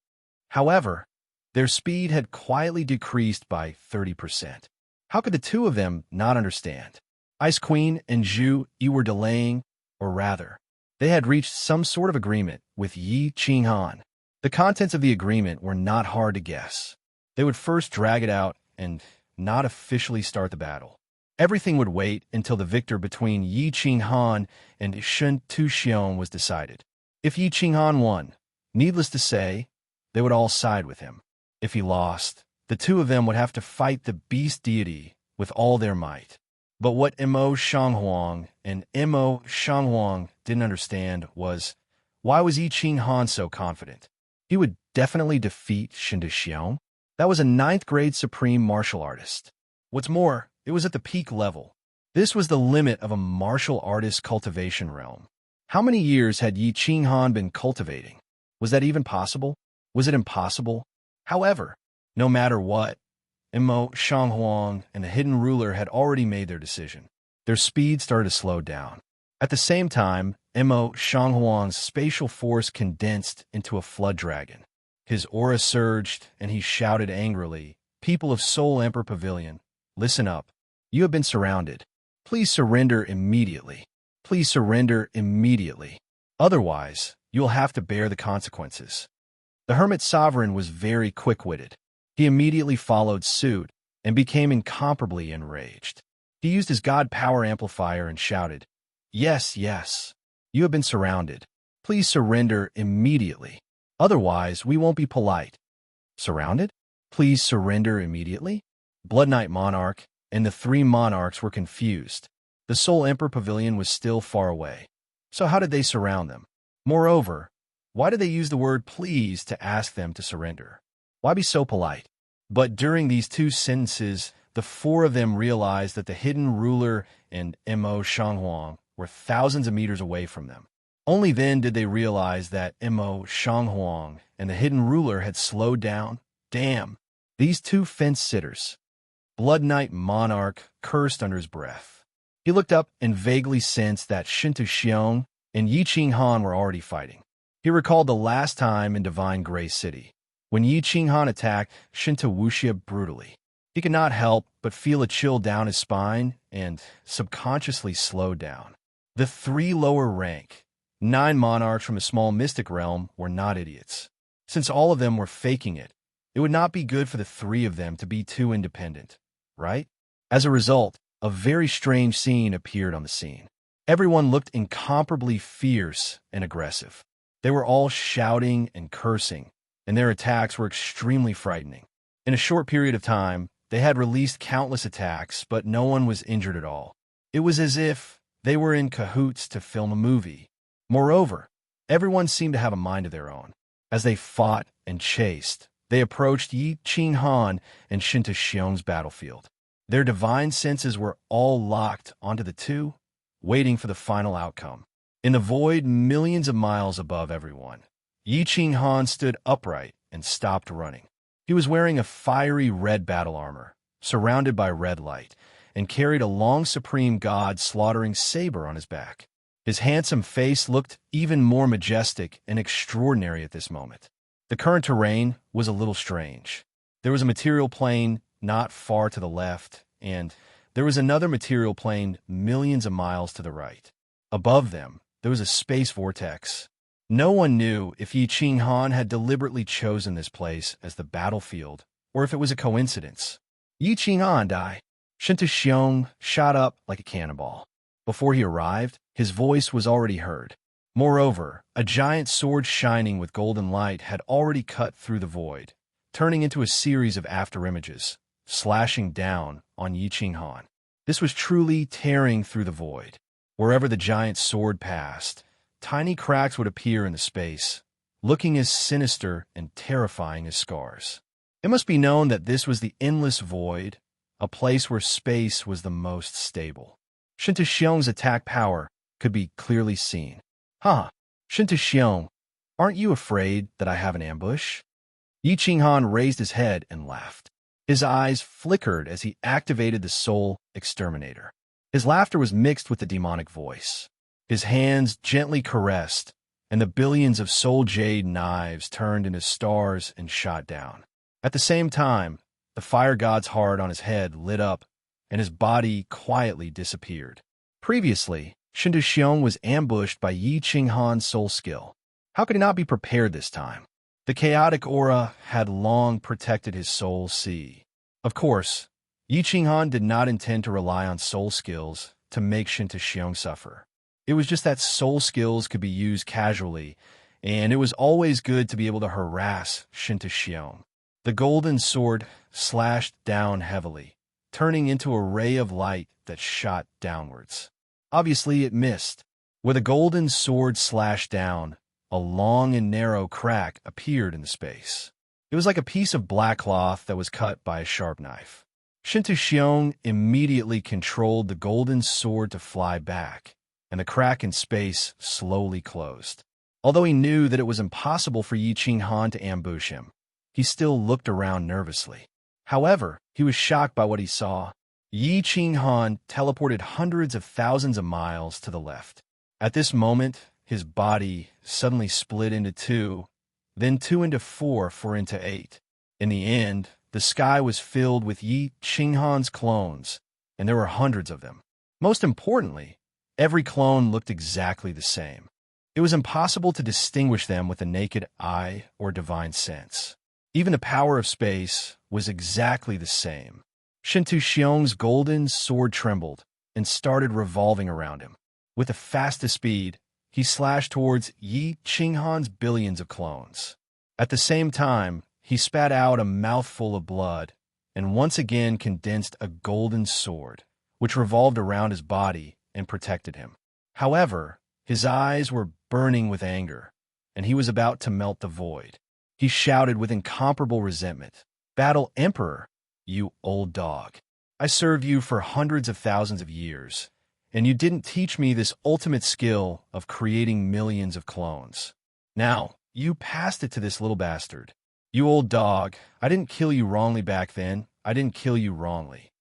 S1: However, their speed had quietly decreased by 30%. How could the 2 of them not understand? Ice Queen and Zhu Yi were delaying, or rather, they had reached some sort of agreement with Yi Qinghan. The contents of the agreement were not hard to guess. They would first drag it out and not officially start the battle. Everything would wait until the victor between Yi Qinghan and Shen Tuxiong was decided. If Yi Qinghan won, needless to say, they would all side with him. If he lost, the 2 of them would have to fight the beast deity with all their might. But what Mo Shanghuang and Mo Shanghuang didn't understand was, why was Yi Qinghan so confident? He would definitely defeat Shen Tuxiong. That was a 9th grade supreme martial artist. What's more, it was at the peak level. This was the limit of a martial artist cultivation realm. How many years had Yi Qinghan been cultivating? Was that even possible? Was it impossible? However, no matter what, Mo Shanghuang and the hidden ruler had already made their decision. Their speed started to slow down. At the same time, Mo Shanghuang's spatial force condensed into a flood dragon. His aura surged, and he shouted angrily, "People of Soul Emperor Pavilion, listen up. You have been surrounded. Please surrender immediately. Please surrender immediately. Otherwise, you will have to bear the consequences." The Hermit Sovereign was very quick-witted. He immediately followed suit and became incomparably enraged. He used his God power amplifier and shouted, "Yes, yes. You have been surrounded. Please surrender immediately. Otherwise, we won't be polite. Surrounded? Please surrender immediately? Blood Knight Monarch and the three monarchs were confused. The Soul Emperor Pavilion was still far away. So how did they surround them? Moreover, why did they use the word please to ask them to surrender? Why be so polite? But during these two sentences, the four of them realized that the hidden ruler and Mo Shanghuang were thousands of meters away from them. Only then did they realize that Mo Shanghuang and the hidden ruler had slowed down. Damn, these two fence-sitters. Blood Knight Monarch cursed under his breath. He looked up and vaguely sensed that Shinto Xiong and Yi Qinghan were already fighting. He recalled the last time in Divine Gray City, when Yi Qinghan attacked Shinto Wuxia brutally. He could not help but feel a chill down his spine and subconsciously slowed down. The three lower rank, 9 monarchs from a small mystic realm were not idiots. Since all of them were faking it, it would not be good for the three of them to be too independent, right? As a result, a very strange scene appeared on the scene. Everyone looked incomparably fierce and aggressive. They were all shouting and cursing, and their attacks were extremely frightening. In a short period of time, they had released countless attacks, but no one was injured at all. It was as if they were in cahoots to film a movie. Moreover, everyone seemed to have a mind of their own. As they fought and chased, they approached Yi Qinghan and Shinto Xiong's battlefield. Their divine senses were all locked onto the two, waiting for the final outcome. In the void millions of miles above everyone, Yi Qinghan stood upright and stopped running. He was wearing a fiery red battle armor, surrounded by red light, and carried a long supreme god slaughtering saber on his back. His handsome face looked even more majestic and extraordinary at this moment. The current terrain was a little strange. There was a material plane not far to the left, and there was another material plane millions of miles to the right. Above them, there was a space vortex. No one knew if Yi Qinghan had deliberately chosen this place as the battlefield, or if it was a coincidence. Yi Qinghan died. Shinto Xiong shot up like a cannonball. Before he arrived, his voice was already heard. Moreover, a giant sword shining with golden light had already cut through the void, turning into a series of afterimages, slashing down on Yi Qinghan. This was truly tearing through the void. Wherever the giant sword passed, tiny cracks would appear in the space, looking as sinister and terrifying as scars. It must be known that this was the endless void, a place where space was the most stable. Shinto Xiong's attack power could be clearly seen. Huh, Shinto Xiong, aren't you afraid that I have an ambush? Yi Qinghan raised his head and laughed. His eyes flickered as he activated the Soul Exterminator. His laughter was mixed with the demonic voice. His hands gently caressed, and the billions of soul jade knives turned into stars and shot down. At the same time, the fire god's heart on his head lit up, and his body quietly disappeared. Previously, Shinto Xiong was ambushed by Yi Qinghan's soul skill. How could he not be prepared this time? The chaotic aura had long protected his soul sea. Of course, Yi Qinghan did not intend to rely on soul skills to make Shinto Xiong suffer. It was just that soul skills could be used casually, and it was always good to be able to harass Shinto Xiong. The golden sword slashed down heavily, turning into a ray of light that shot downwards. Obviously, it missed. Where the golden sword slashed down, a long and narrow crack appeared in the space. It was like a piece of black cloth that was cut by a sharp knife. Shinto Xiong immediately controlled the golden sword to fly back, and the crack in space slowly closed. Although he knew that it was impossible for Yi Qinghan to ambush him, he still looked around nervously. However, he was shocked by what he saw. Yi Qinghan teleported hundreds of thousands of miles to the left. At this moment, his body suddenly split into two, then two into four into 8. In the end, the sky was filled with Yi Qinghan's clones, and there were hundreds of them. Most importantly, every clone looked exactly the same. It was impossible to distinguish them with the naked eye or divine sense. Even the power of space was exactly the same. Shinto Xiong's golden sword trembled and started revolving around him. With the fastest speed, he slashed towards Yi Qinghan's billions of clones. At the same time, he spat out a mouthful of blood and once again condensed a golden sword, which revolved around his body and protected him. However, his eyes were burning with anger, and he was about to melt the void. He shouted with incomparable resentment, "Battle Emperor, you old dog. I served you for hundreds of thousands of years, and you didn't teach me this ultimate skill of creating millions of clones. Now, you passed it to this little bastard. You old dog, I didn't kill you wrongly back then. I didn't kill you wrongly."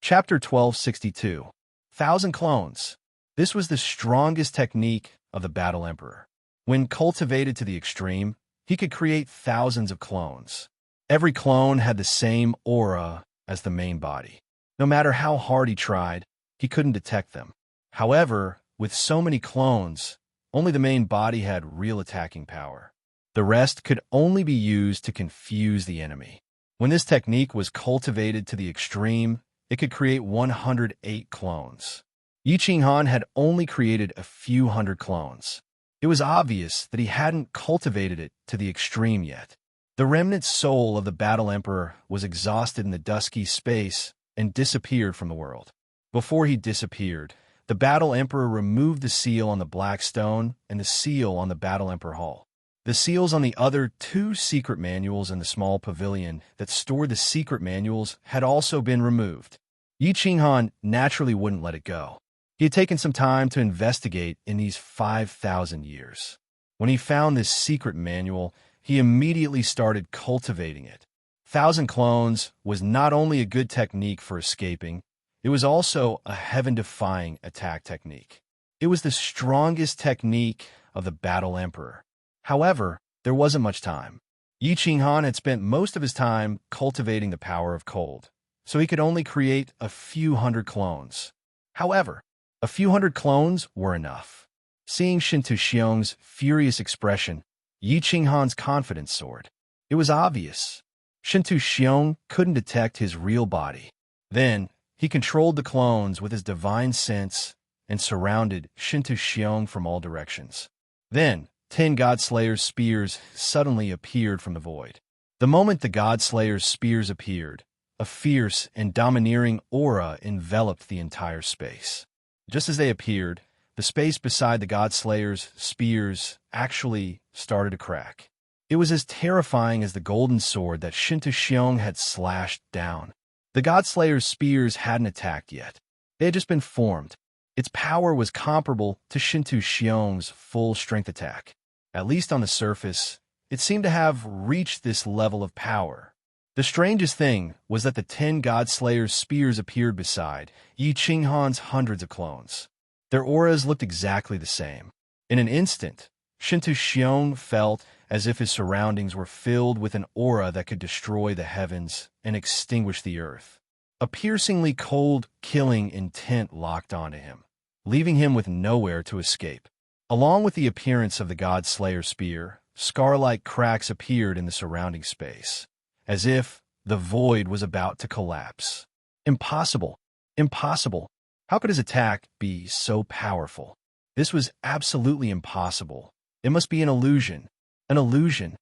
S1: Chapter 1262. 1,000 Clones. This was the strongest technique of the Battle Emperor. When cultivated to the extreme, he could create thousands of clones. Every clone had the same aura as the main body. No matter how hard he tried, he couldn't detect them. However, with so many clones, only the main body had real attacking power. The rest could only be used to confuse the enemy. When this technique was cultivated to the extreme, it could create 108 clones. Yi Qinghan had only created a few hundred clones. It was obvious that he hadn't cultivated it to the extreme yet. The remnant soul of the Battle Emperor was exhausted in the dusky space and disappeared from the world. Before he disappeared, the Battle Emperor removed the seal on the black stone and the seal on the Battle Emperor Hall. The seals on the other 2 secret manuals in the small pavilion that stored the secret manuals had also been removed. Yi Qinghan naturally wouldn't let it go. He had taken some time to investigate in these 5,000 years. When he found this secret manual, he immediately started cultivating it. 1,000 clones was not only a good technique for escaping, it was also a heaven-defying attack technique. It was the strongest technique of the Battle Emperor. However, there wasn't much time. Yi Qinghan had spent most of his time cultivating the power of cold, so he could only create a few hundred clones. However, a few hundred clones were enough. Seeing Shintu Xiong's furious expression, Yi Qinghan's confidence soared. It was obvious. Shintu Xiong couldn't detect his real body. Then, he controlled the clones with his divine sense and surrounded Shintu Xiong from all directions. Then, 10 Godslayer's spears suddenly appeared from the void. The moment the Godslayer's spears appeared, a fierce and domineering aura enveloped the entire space. Just as they appeared, the space beside the Godslayer's spears actually started to crack. It was as terrifying as the golden sword that Shintu Xiong had slashed down. The Godslayer's spears hadn't attacked yet. They had just been formed. Its power was comparable to Shintu Xiong's full-strength attack. At least on the surface, it seemed to have reached this level of power. The strangest thing was that the 10 Godslayer's spears appeared beside Yi Qinghan's hundreds of clones. Their auras looked exactly the same. In an instant, Shintu Xiong felt as if his surroundings were filled with an aura that could destroy the heavens and extinguish the earth. A piercingly cold, killing intent locked onto him, leaving him with nowhere to escape. Along with the appearance of the Godslayer spear, scar-like cracks appeared in the surrounding space, as if the void was about to collapse. Impossible! Impossible! How could his attack be so powerful? This was absolutely impossible. It must be an illusion. An illusion.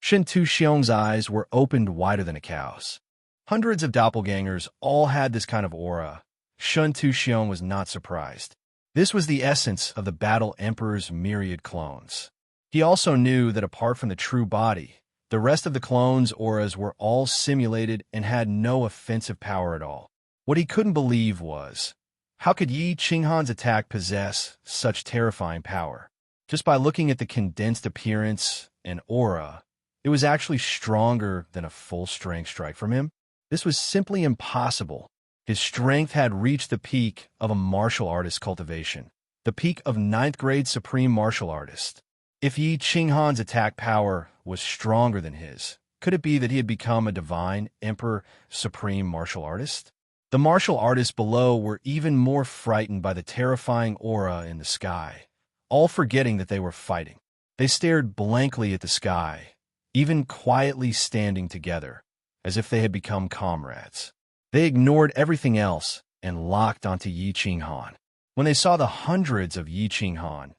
S1: Shintu Xiong's eyes were opened wider than a cow's. Hundreds of doppelgangers all had this kind of aura. Shintu Xiong was not surprised. This was the essence of the Battle Emperor's myriad clones. He also knew that apart from the true body, the rest of the clones' auras were all simulated and had no offensive power at all. What he couldn't believe was, how could Yi Qinghan's attack possess such terrifying power? Just by looking at the condensed appearance and aura, it was actually stronger than a full-strength strike from him. This was simply impossible. His strength had reached the peak of a martial artist's cultivation, the peak of 9th grade supreme martial artist. If Yi Qinghan's attack power was stronger than his, could it be that he had become a divine emperor supreme martial artist? The martial artists below were even more frightened by the terrifying aura in the sky, all forgetting that they were fighting. They stared blankly at the sky, even quietly standing together, as if they had become comrades. They ignored everything else and locked onto Yi Qinghan. When they saw the hundreds of Yi Qinghan,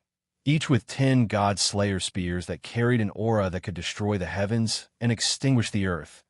S1: each with 10 God Slayer spears that carried an aura that could destroy the heavens and extinguish the earth.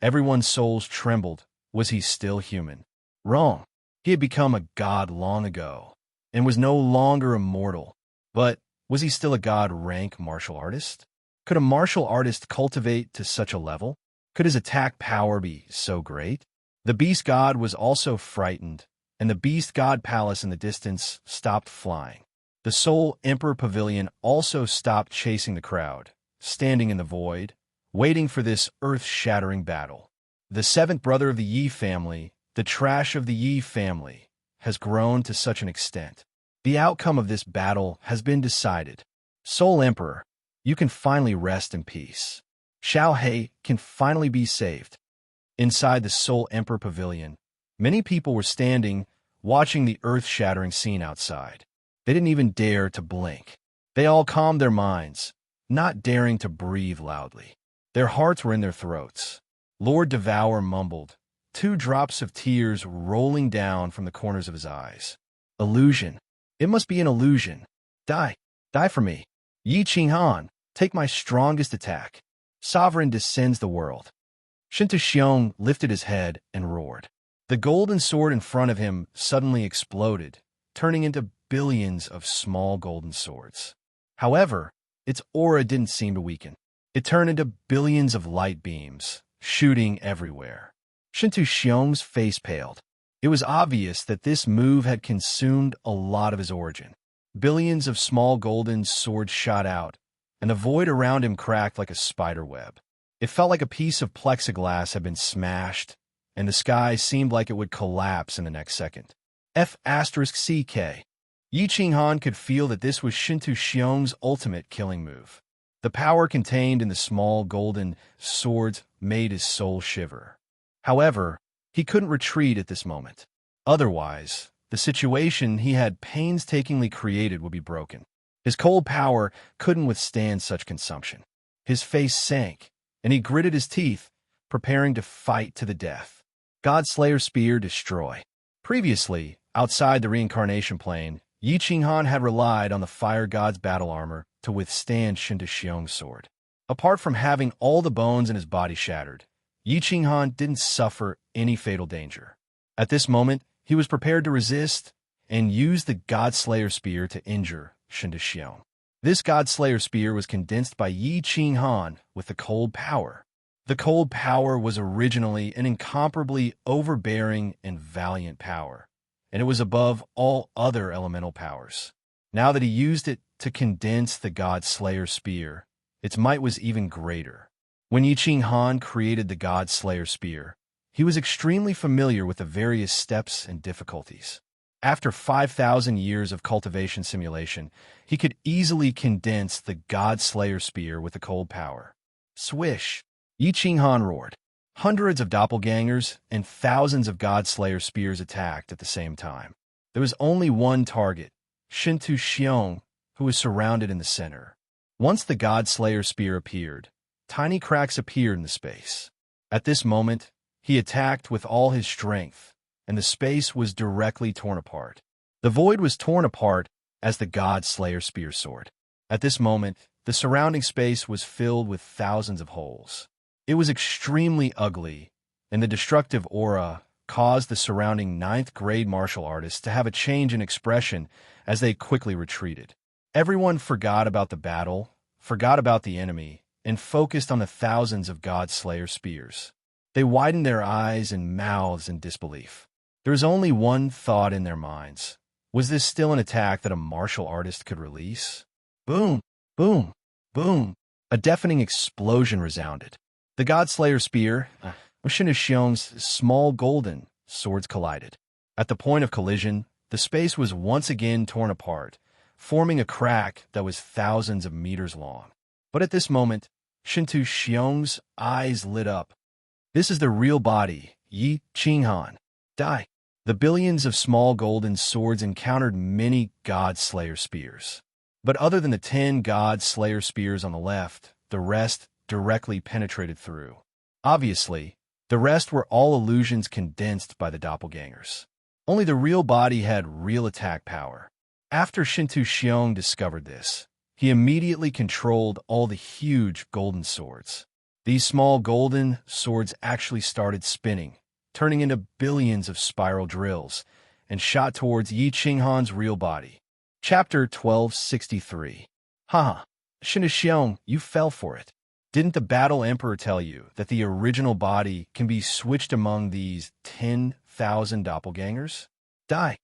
S1: Everyone's souls trembled. Was he still human? Wrong. He had become a god long ago and was no longer immortal. But was he still a god-rank martial artist? Could a martial artist cultivate to such a level? Could his attack power be so great? The beast god was also frightened, and the beast god palace in the distance stopped flying. The Soul Emperor Pavilion also stopped chasing the crowd, standing in the void, waiting for this earth-shattering battle. The seventh brother of the Yi family, the trash of the Yi family, has grown to such an extent. The outcome of this battle has been decided. Soul Emperor, you can finally rest in peace. Xiao He can finally be saved. Inside the Soul Emperor Pavilion, many people were standing, watching the earth-shattering scene outside. They didn't even dare to blink. They all calmed their minds, not daring to breathe loudly. Their hearts were in their throats. Lord Devour mumbled, 2 drops of tears rolling down from the corners of his eyes. Illusion. It must be an illusion. Die. Die for me. Yi Qinghan, take my strongest attack. Sovereign descends the world. Shinta Xiong lifted his head and roared. The golden sword in front of him suddenly exploded, turning into billions of small golden swords. However, its aura didn't seem to weaken. It turned into billions of light beams, shooting everywhere. Shinta Xiong's face paled. It was obvious that this move had consumed a lot of his origin. Billions of small golden swords shot out, and the void around him cracked like a spider web. It felt like a piece of plexiglass had been smashed, and the sky seemed like it would collapse in the next second. F***CK. Yi Qinghan could feel that this was Shinta Xiong's ultimate killing move. The power contained in the small golden swords made his soul shiver. However, he couldn't retreat at this moment. Otherwise, the situation he had painstakingly created would be broken. His cold power couldn't withstand such consumption. His face sank, and he gritted his teeth, preparing to fight to the death. Godslayer Spear Destroy. Previously, outside the reincarnation plane, Yi Qinghan had relied on the fire god's battle armor to withstand Shinta Xiong's sword. Apart from having all the bones in his body shattered, Yi Qinghan didn't suffer any fatal danger. At this moment, he was prepared to resist and use the Godslayer Spear to injure Shinta Xiong. This Godslayer Spear was condensed by Yi Qinghan with the cold power. The cold power was originally an incomparably overbearing and valiant power, and it was above all other elemental powers. Now that he used it to condense the Godslayer Spear, its might was even greater. When Yi Qinghan created the Godslayer Spear, he was extremely familiar with the various steps and difficulties. After 5,000 years of cultivation simulation, he could easily condense the Godslayer Spear with the cold power. Swish! Yi Qinghan roared. Hundreds of doppelgangers and thousands of Godslayer Spears attacked at the same time. There was only one target, Shinta Xiong, who was surrounded in the center. Once the Godslayer Spear appeared, tiny cracks appeared in the space. At this moment, he attacked with all his strength, and the space was directly torn apart. The void was torn apart as the Godslayer Spear soared. At this moment, the surrounding space was filled with thousands of holes. It was extremely ugly, and the destructive aura caused the surrounding ninth-grade martial artists to have a change in expression as they quickly retreated. Everyone forgot about the battle, forgot about the enemy, and focused on the thousands of Godslayer Spears. They widened their eyes and mouths in disbelief. There was only one thought in their minds. Was this still an attack that a martial artist could release? Boom! Boom! Boom! A deafening explosion resounded. The Godslayer Spear, with Shinta Xiong's small golden swords collided. At the point of collision, the space was once again torn apart, forming a crack that was thousands of meters long. But at this moment, Shinta Xiong's eyes lit up. This is the real body, Yi Qinghan. Die. The billions of small golden swords encountered many Godslayer Spears. But other than the 10 Godslayer Spears on the left, the rest directly penetrated through. Obviously, the rest were all illusions condensed by the doppelgangers. Only the real body had real attack power. After Shintu Xiong discovered this, he immediately controlled all the huge golden swords. These small golden swords actually started spinning, turning into billions of spiral drills, and shot towards Yi Qinghan's real body. Chapter 1263. Haha, Shintu Xiong, you fell for it. Didn't the Battle Emperor tell you that the original body can be switched among these 10,000 doppelgangers? Die.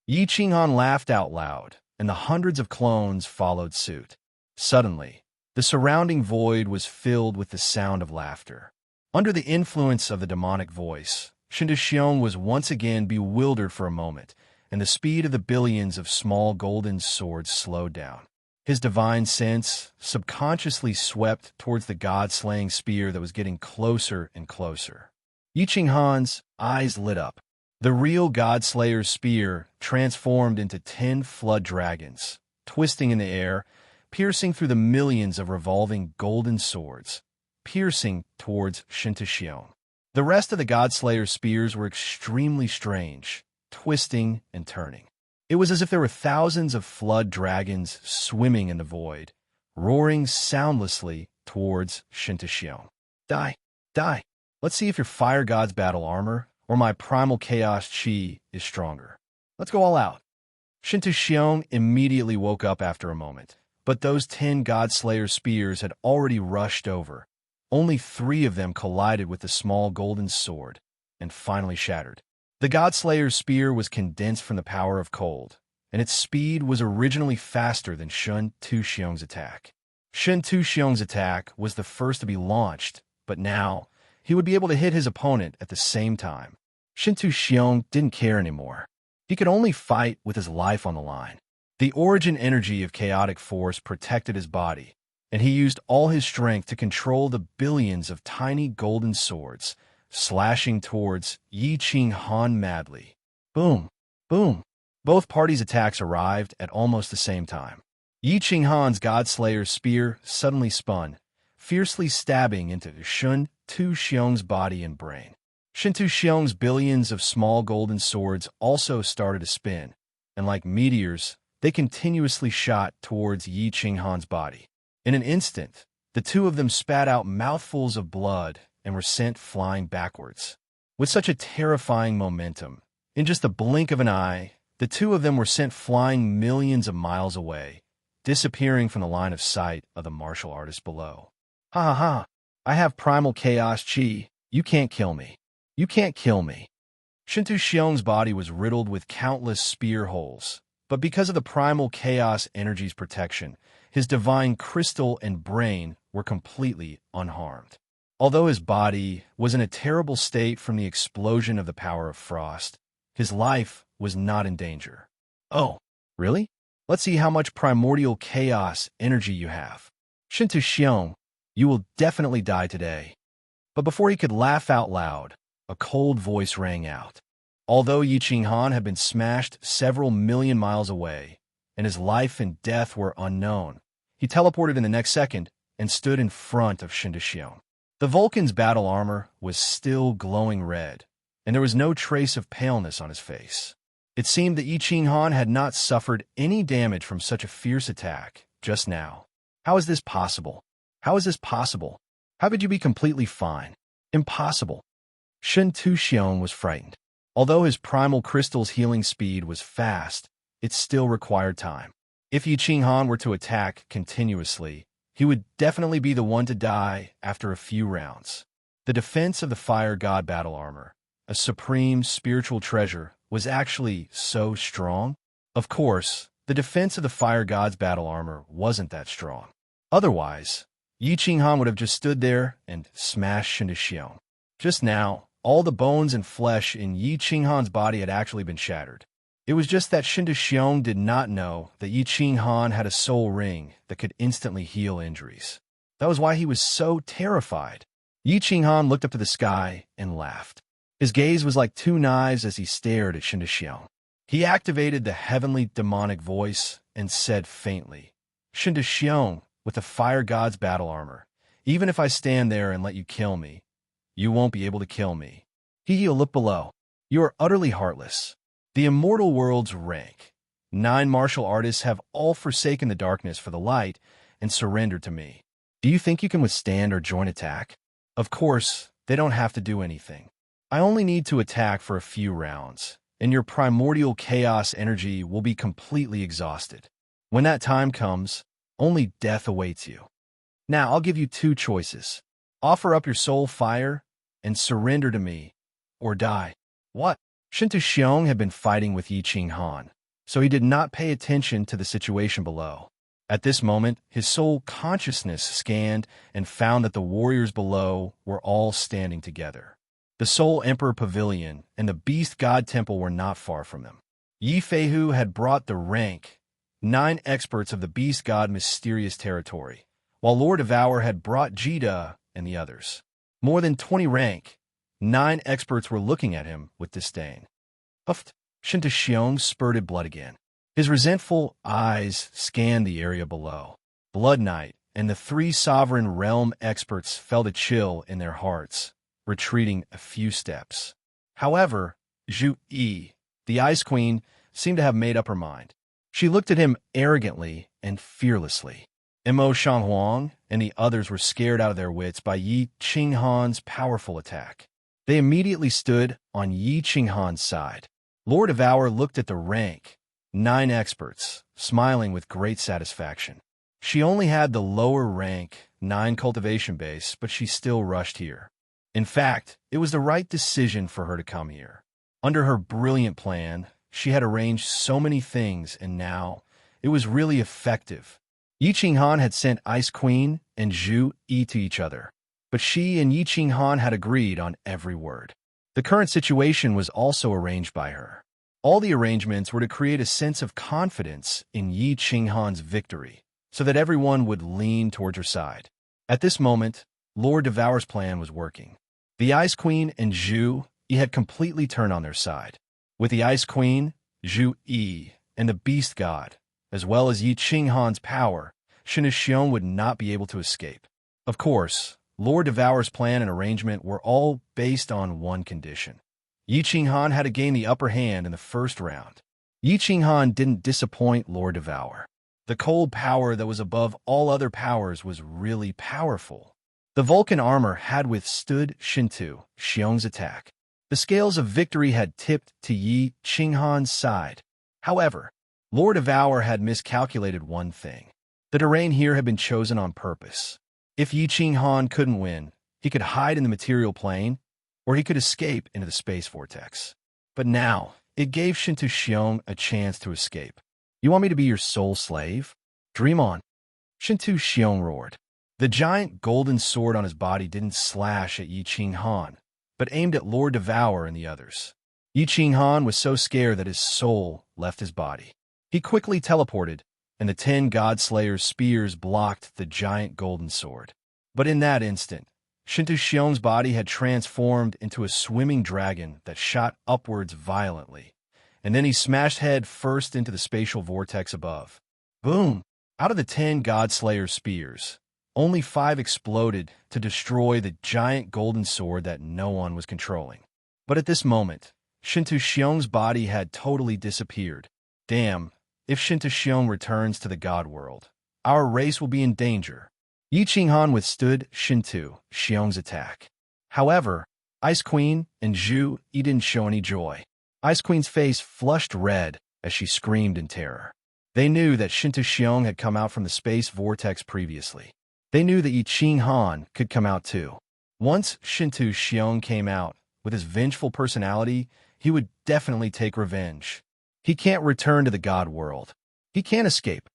S1: Yi Qinghan laughed out loud, and the hundreds of clones followed suit. Suddenly, the surrounding void was filled with the sound of laughter. Under the influence of the demonic voice, Shintu Xiong was once again bewildered for a moment, and the speed of the billions of small golden swords slowed down. His divine sense subconsciously swept towards the god-slaying spear that was getting closer and closer. Yi Qinghan's eyes lit up. The real God-Slayer's spear transformed into 10 flood dragons, twisting in the air, piercing through the millions of revolving golden swords, piercing towards Shintu Xiong. The rest of the God-Slayer's spears were extremely strange, twisting and turning. It was as if there were thousands of flood dragons swimming in the void, roaring soundlessly towards Shintu Xiong. Die, die. Let's see if your fire god's battle armor or my primal chaos chi is stronger. Let's go all out. Shintu Xiong immediately woke up after a moment, but those 10 God-Slayer spears had already rushed over. Only 3 of them collided with the small golden sword and finally shattered. The God-Slayer's spear was condensed from the power of cold, and its speed was originally faster than Shintu Xiong's attack. Shintu Xiong's attack was the first to be launched, but now he would be able to hit his opponent at the same time. Shintu Xiong didn't care anymore. He could only fight with his life on the line. The origin energy of chaotic force protected his body, and he used all his strength to control the billions of tiny golden swords, slashing towards Yi Qinghan madly. Boom, boom. Both parties' attacks arrived at almost the same time. Yi Qinghan's God-Slayer's spear suddenly spun, fiercely stabbing into Shintu Xiong's body and brain. Shintu Xiong's billions of small golden swords also started to spin, and like meteors, they continuously shot towards Yi Qinghan's body. In an instant, the two of them spat out mouthfuls of blood and were sent flying backwards. With such a terrifying momentum, in just the blink of an eye, the two of them were sent flying millions of miles away, disappearing from the line of sight of the martial artists below. Ha ha ha! I have primal chaos chi. You can't kill me. You can't kill me. Shintu Xiong's body was riddled with countless spear holes, but because of the primal chaos energy's protection, his divine crystal and brain were completely unharmed. Although his body was in a terrible state from the explosion of the power of frost, his life was not in danger. Oh, really? Let's see how much primordial chaos energy you have. Shintu Xiong, you will definitely die today. But before he could laugh out loud, a cold voice rang out. Although Yi Qinghan had been smashed several million miles away, and his life and death were unknown, he teleported in the next second and stood in front of Shintu Xiong. The Vulcan's battle armor was still glowing red, and there was no trace of paleness on his face. It seemed that Yi Qinghan had not suffered any damage from such a fierce attack just now. How is this possible? How is this possible? How could you be completely fine? Impossible. Shintu Xiong was frightened. Although his primal crystal's healing speed was fast, it still required time. If Yi Qinghan were to attack continuously, he would definitely be the one to die after a few rounds. The defense of the fire god battle armor, a supreme spiritual treasure, was actually so strong. Of course, the defense of the fire god's battle armor wasn't that strong. Otherwise, Yi Qinghan would have just stood there and smashed Shintu Xiong. Just now, all the bones and flesh in Yi Qinghan's body had actually been shattered. It was just that Shintu Xiong did not know that Yi Qinghan had a soul ring that could instantly heal injuries. That was why he was so terrified. Yi Qinghan looked up to the sky and laughed. His gaze was like 2 knives as he stared at Shintu Xiong. He activated the heavenly demonic voice and said faintly, Shintu Xiong, with the fire god's battle armor, even if I stand there and let you kill me, you won't be able to kill me. He'll look below. You are utterly heartless. The immortal world's rank. 9 martial artists have all forsaken the darkness for the light and surrendered to me. Do you think you can withstand our joint attack? Of course, they don't have to do anything. I only need to attack for a few rounds, and your primordial chaos energy will be completely exhausted. When that time comes, only death awaits you. Now, I'll give you 2 choices. Offer up your soul fire and surrender to me, or die. What? Shinto Xiong had been fighting with Yi Qing Han, so he did not pay attention to the situation below. At this moment, his soul consciousness scanned and found that the warriors below were all standing together. The Soul Emperor Pavilion and the Beast God Temple were not far from them. Yi Feihu had brought the rank 9 experts of the Beast God Mysterious Territory, while Lord Devour had brought Jida and the others. More than 20 rank 9 experts were looking at him with disdain. Huffed, Shinto Xiong spurted blood again. His resentful eyes scanned the area below. Blood Knight and the 3 Sovereign Realm experts felt a chill in their hearts, retreating a few steps. However, Zhu Yi, the Ice Queen, seemed to have made up her mind. She looked at him arrogantly and fearlessly. Mo Shanghuang and the others were scared out of their wits by Yi Qinghan's powerful attack. They immediately stood on Yi Qinghan's side. Lord Devour looked at the rank 9 experts, smiling with great satisfaction. She only had the lower rank 9 cultivation base, but she still rushed here. In fact, it was the right decision for her to come here. Under her brilliant plan, she had arranged so many things, and now it was really effective. Yi Qinghan had sent Ice Queen and Zhu Yi to each other, but she and Yi Qinghan had agreed on every word. The current situation was also arranged by her. All the arrangements were to create a sense of confidence in Yi Qinghan's victory, so that everyone would lean towards her side. At this moment, Lord Devour's plan was working. The Ice Queen and Zhu Yi had completely turned on their side. With the Ice Queen, Zhu Yi, and the Beast God, as well as Yi Qinghan's power, Shinto Xiong would not be able to escape. Of course, Lord Devour's plan and arrangement were all based on one condition. Yi Qinghan had to gain the upper hand in the first round. Yi Qinghan didn't disappoint Lord Devour. The cold power that was above all other powers was really powerful. The Vulcan armor had withstood Shinto Xiong's attack. The scales of victory had tipped to Yi Qinghan's side. However, Lord Devour had miscalculated one thing. The terrain here had been chosen on purpose. If Yi Qinghan couldn't win, he could hide in the material plane, or he could escape into the space vortex. But now, it gave Shinto Xiong a chance to escape. You want me to be your sole slave? Dream on. Shinto Xiong roared. The giant golden sword on his body didn't slash at Yi Qinghan, but aimed at Lord Devour and the others. Yi Qinghan was so scared that his soul left his body. He quickly teleported, and the 10 God-Slayers' spears blocked the giant golden sword. But in that instant, Shinto Xiong's body had transformed into a swimming dragon that shot upwards violently, and then he smashed head first into the spatial vortex above. Boom! Out of the 10 God-Slayers' spears, only 5 exploded to destroy the giant golden sword that no one was controlling. But at this moment, Shinto Xiong's body had totally disappeared. Damn, if Shinto Xiong returns to the God world, our race will be in danger. Yi Qinghan withstood Shinto Xiong's attack. However, Ice Queen and Zhu Yi didn't show any joy. Ice Queen's face flushed red as she screamed in terror. They knew that Shinto Xiong had come out from the space vortex previously. They knew that Yi Qinghan could come out too. Once Shinto Xiong came out, with his vengeful personality, he would definitely take revenge. He can't return to the God world. He can't escape.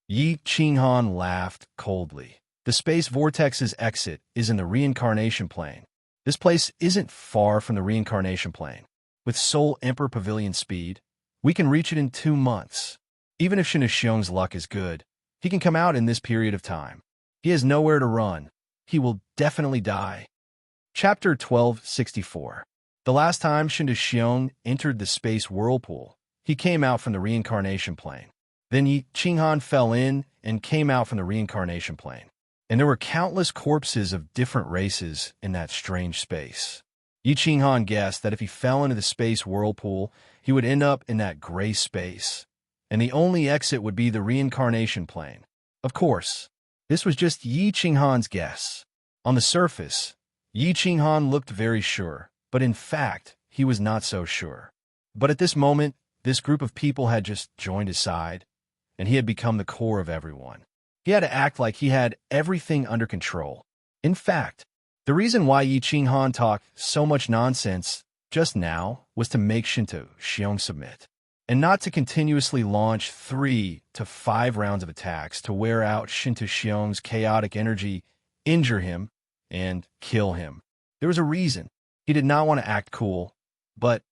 S1: Yi Qinghan laughed coldly. The space vortex's exit is in the reincarnation plane. This place isn't far from the reincarnation plane. With Soul Emperor Pavilion speed, we can reach it in 2 months. Even if Shinto Xiong's luck is good, he can come out in this period of time. He has nowhere to run. He will definitely die. Chapter 1264. The last time Shinto Xiong entered the space whirlpool, he came out from the reincarnation plane. Then Yi Qinghan fell in and came out from the reincarnation plane. And there were countless corpses of different races in that strange space. Yi Qinghan guessed that if he fell into the space whirlpool, he would end up in that gray space. and the only exit would be the reincarnation plane. Of course, this was just Yi Qinghan's guess. On the surface, Yi Qinghan looked very sure, but in fact, he was not so sure. But at this moment, this group of people had just joined his side, and he had become the core of everyone. He had to act like he had everything under control. In fact, the reason why Yi Qinghan talked so much nonsense just now was to make Shinto Xiong submit, and not to continuously launch 3 to 5 rounds of attacks to wear out Shinto Xiong's chaotic energy, injure him, and kill him. There was a reason. He did not want to act cool, but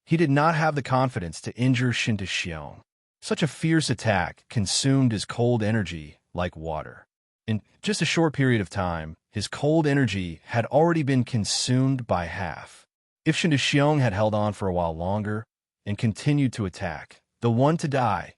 S1: he did not have the confidence to injure Shinto Xiong. Such a fierce attack consumed his cold energy like water. In just a short period of time, his cold energy had already been consumed by half. If Shinto Xiong had held on for a while longer and continued to attack, the one to die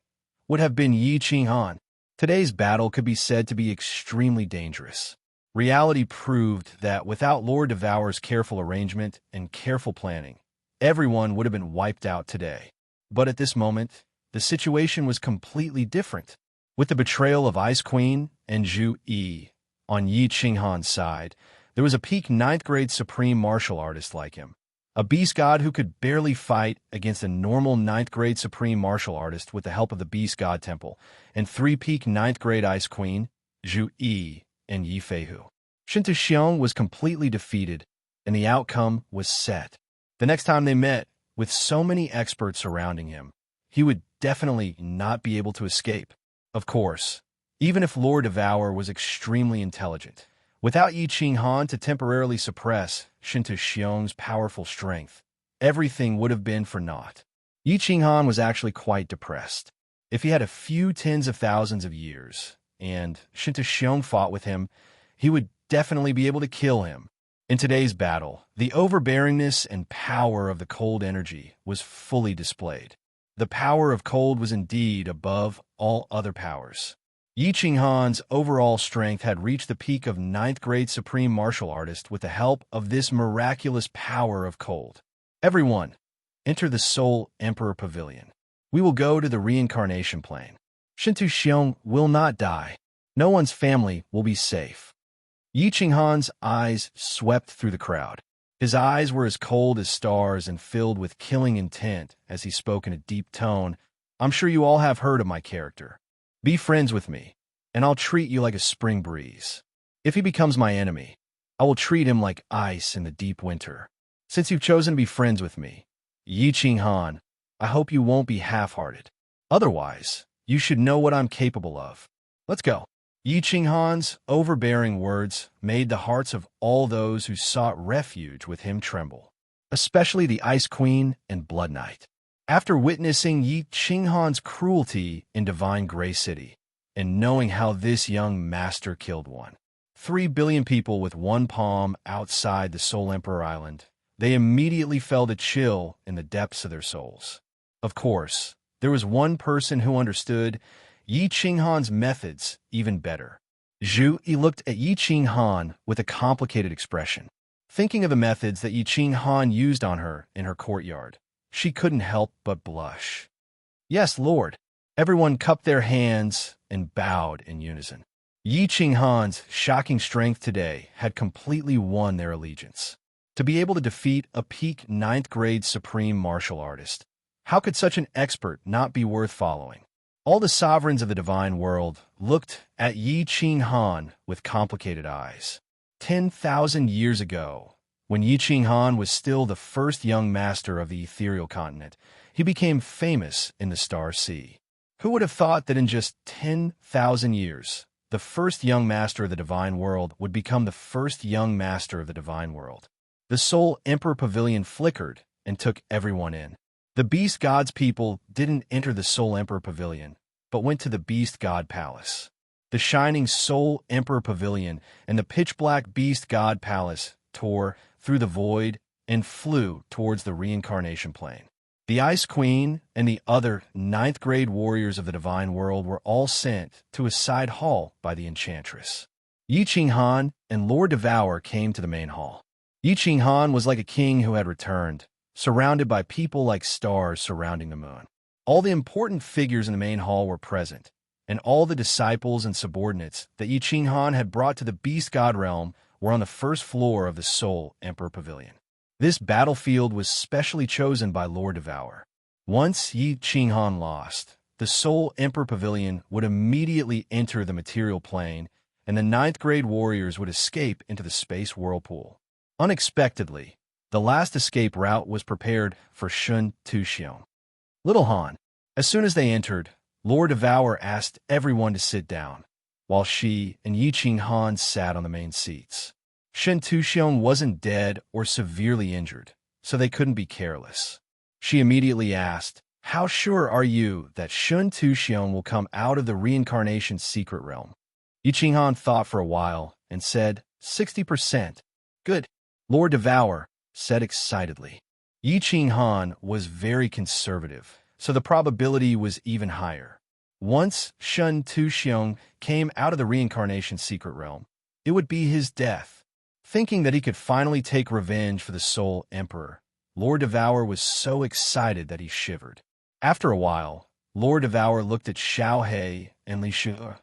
S1: would have been Yi Qinghan. Today's battle could be said to be extremely dangerous. Reality proved that without Lord Devour's careful arrangement and careful planning, everyone would have been wiped out today. But at this moment, the situation was completely different. With the betrayal of Ice Queen and Zhu Yi on Yi Qinghan's side, there was a peak 9th grade supreme martial artist like him. A beast god who could barely fight against a normal 9th grade supreme martial artist with the help of the beast god temple, and 3 peak 9th grade Ice Queen, Zhu Yi, and Yi Feihu. Shinto Xiong was completely defeated, and the outcome was set. The next time they met, with so many experts surrounding him, he would definitely not be able to escape. Of course, even if Lord Devour was extremely intelligent, without Yi Qinghan to temporarily suppress Shinto Xiong's powerful strength, everything would have been for naught. Yi Qinghan was actually quite depressed. If he had a few tens of thousands of years, and Shinto Xiong fought with him, he would definitely be able to kill him. In today's battle, the overbearingness and power of the cold energy was fully displayed. The power of cold was indeed above all other powers. Yi Qinghan's overall strength had reached the peak of 9th grade supreme martial artist with the help of this miraculous power of cold. Everyone, enter the Soul Emperor Pavilion. We will go to the reincarnation plane. Shinto Xiong will not die. No one's family will be safe. Yi Qinghan's eyes swept through the crowd. His eyes were as cold as stars and filled with killing intent as he spoke in a deep tone. I'm sure you all have heard of my character. Be friends with me, and I'll treat you like a spring breeze. If he becomes my enemy, I will treat him like ice in the deep winter. Since you've chosen to be friends with me, Yi Qinghan, I hope you won't be half-hearted. Otherwise, you should know what I'm capable of. Let's go. Yi Qinghan's overbearing words made the hearts of all those who sought refuge with him tremble, especially the Ice Queen and Blood Knight. After witnessing Yi Qinghan's cruelty in Divine Gray City, and knowing how this young master killed 3 billion people with one palm outside the Soul Emperor Island, they immediately felt a chill in the depths of their souls. Of course, there was one person who understood Yi Qinghan's methods even better. Zhu Yi looked at Yi Qinghan with a complicated expression. Thinking of the methods that Yi Qinghan used on her in her courtyard, she couldn't help but blush. Yes, Lord. Everyone cupped their hands and bowed in unison. Yi Qinghan's shocking strength today had completely won their allegiance. To be able to defeat a peak 9th grade supreme martial artist, how could such an expert not be worth following? All the sovereigns of the divine world looked at Yi Qinghan with complicated eyes. 10,000 years ago, when Yi Qinghan was still the first young master of the ethereal continent, he became famous in the Star Sea. Who would have thought that in just 10,000 years, the first young master of the divine world would become the first young master of the divine world? The Soul Emperor Pavilion flickered and took everyone in. The Beast God's people didn't enter the Soul Emperor Pavilion, but went to the Beast God Palace. The shining Soul Emperor Pavilion and the pitch-black Beast God Palace tore through the void and flew towards the reincarnation plane. The Ice Queen and the other 9th grade warriors of the divine world were all sent to a side hall by the enchantress. Yi Qinghan and Lord Devour came to the main hall. Yi Qinghan was like a king who had returned, surrounded by people like stars surrounding the moon. All the important figures in the main hall were present, and all the disciples and subordinates that Yi Qinghan had brought to the beast god realm were on the first floor of the Soul Emperor Pavilion. This battlefield was specially chosen by Lord Devour. Once Yi Qinghan lost, the Soul Emperor Pavilion would immediately enter the material plane, and the ninth-grade warriors would escape into the space whirlpool. Unexpectedly, the last escape route was prepared for Shun Tuxiong. Little Han. As soon as they entered, Lord Devour asked everyone to sit down, while she and Yi Qinghan sat on the main seats. Shun Tuxiong wasn't dead or severely injured, so they couldn't be careless. She immediately asked, "How sure are you that Shun Tuxiong will come out of the reincarnation secret realm?" Yi Qinghan thought for a while and said, 60%. Good. Lord Devour said excitedly. Yi Qinghan was very conservative, so the probability was even higher. Once Shun Tuxiong came out of the reincarnation secret realm, it would be his death. Thinking that he could finally take revenge for the Soul Emperor, Lord Devour was so excited that he shivered. After a while, Lord Devour looked at Xiao He and Li Shu,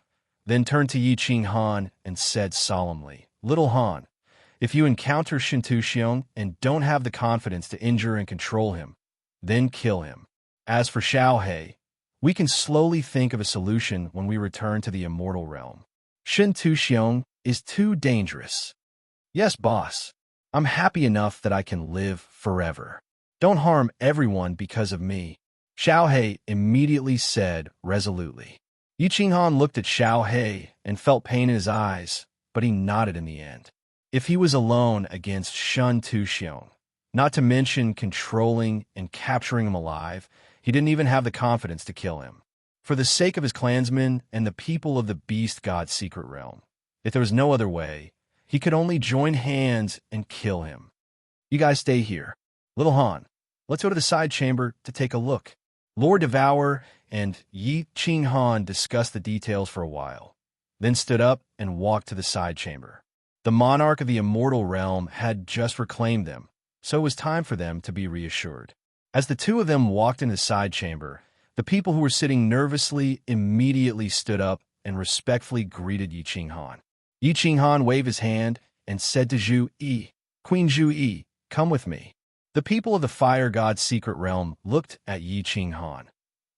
S1: then turned to Yi Qinghan and said solemnly, "Little Han, if you encounter Shun Tuxiong and don't have the confidence to injure and control him, then kill him. As for Xiao He, we can slowly think of a solution when we return to the immortal realm. Shun Tuxiong is too dangerous." "Yes, boss. I'm happy enough that I can live forever. Don't harm everyone because of me," Xiao He immediately said resolutely. Yi Qinghan looked at Xiao He and felt pain in his eyes, but he nodded in the end. If he was alone against Shun Tuxiong, not to mention controlling and capturing him alive, he didn't even have the confidence to kill him. For the sake of his clansmen and the people of the Beast God's secret realm, if there was no other way, he could only join hands and kill him. "You guys stay here. Little Han, let's go to the side chamber to take a look." Lord Devour and Yi Qinghan discussed the details for a while, then stood up and walked to the side chamber. The monarch of the immortal realm had just reclaimed them, so it was time for them to be reassured. As the two of them walked into the side chamber, the people who were sitting nervously immediately stood up and respectfully greeted Yi Qinghan. Yi Qinghan waved his hand and said to Zhu Yi, "Queen Zhu Yi, come with me." The people of the Fire God's secret realm looked at Yi Qinghan,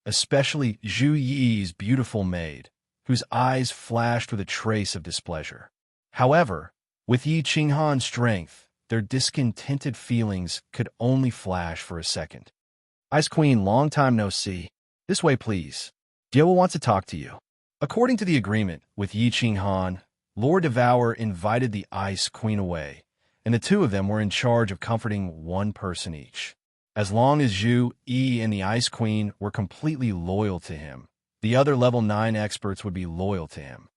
S1: especially Zhu Yi's beautiful maid, whose eyes flashed with a trace of displeasure. However, with Yi Qinghan's strength, their discontented feelings could only flash for a second. "Ice Queen, long time no see. This way, please. Diao wants to talk to you." According to the agreement with Yi Qinghan, Lord Devour invited the Ice Queen away, and the two of them were in charge of comforting one person each. As long as Zhu Yi and the Ice Queen were completely loyal to him, the other level 9 experts would be loyal to him.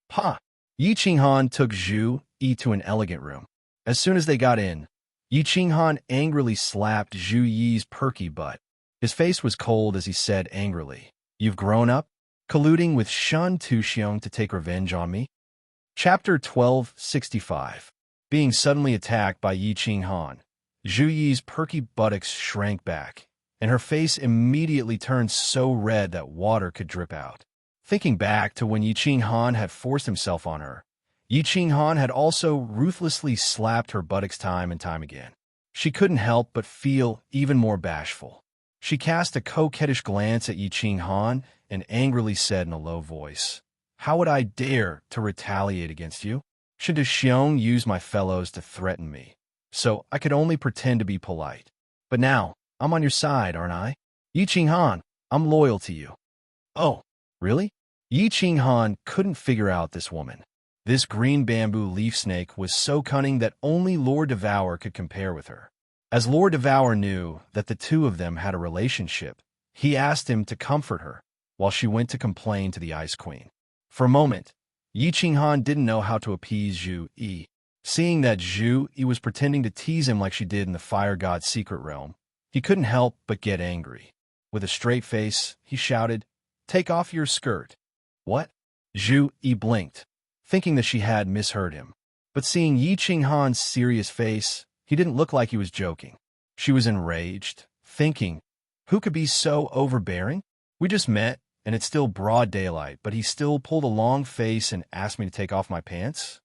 S1: "Pa!" Yi Qinghan took Zhu Yi to an elegant room. As soon as they got in, Yi Qinghan angrily slapped Zhu Yi's perky butt. His face was cold as he said angrily, "You've grown up, colluding with Shun Tuxiong to take revenge on me?" Chapter 1265. Being suddenly attacked by Yi Qinghan, Zhu Yi's perky buttocks shrank back, and her face immediately turned so red that water could drip out. Thinking back to when Yi Qinghan had forced himself on her, Yi Qinghan had also ruthlessly slapped her buttocks time and time again. She couldn't help but feel even more bashful. She cast a coquettish glance at Yi Qinghan and angrily said in a low voice, "How would I dare to retaliate against you? Shun Tuxiong used my fellows to threaten me, so I could only pretend to be polite. But now, I'm on your side, aren't I? Yi Qinghan, I'm loyal to you." "Oh, really?" Yi Qinghan couldn't figure out this woman. This green bamboo leaf snake was so cunning that only Lord Devour could compare with her. As Lord Devour knew that the two of them had a relationship, he asked him to comfort her, while she went to complain to the Ice Queen. For a moment, Yi Qinghan didn't know how to appease Zhu Yi. Seeing that Zhu Yi was pretending to tease him like she did in the Fire God's secret realm, he couldn't help but get angry. With a straight face, he shouted, "Take off your skirt." "What?" Zhu Yi blinked, thinking that she had misheard him. But seeing Yi Qinghan's serious face, he didn't look like he was joking. She was enraged, thinking, Who could be so overbearing? We just met, and it's still broad daylight, but he still pulled a long face and asked me to take off my pants?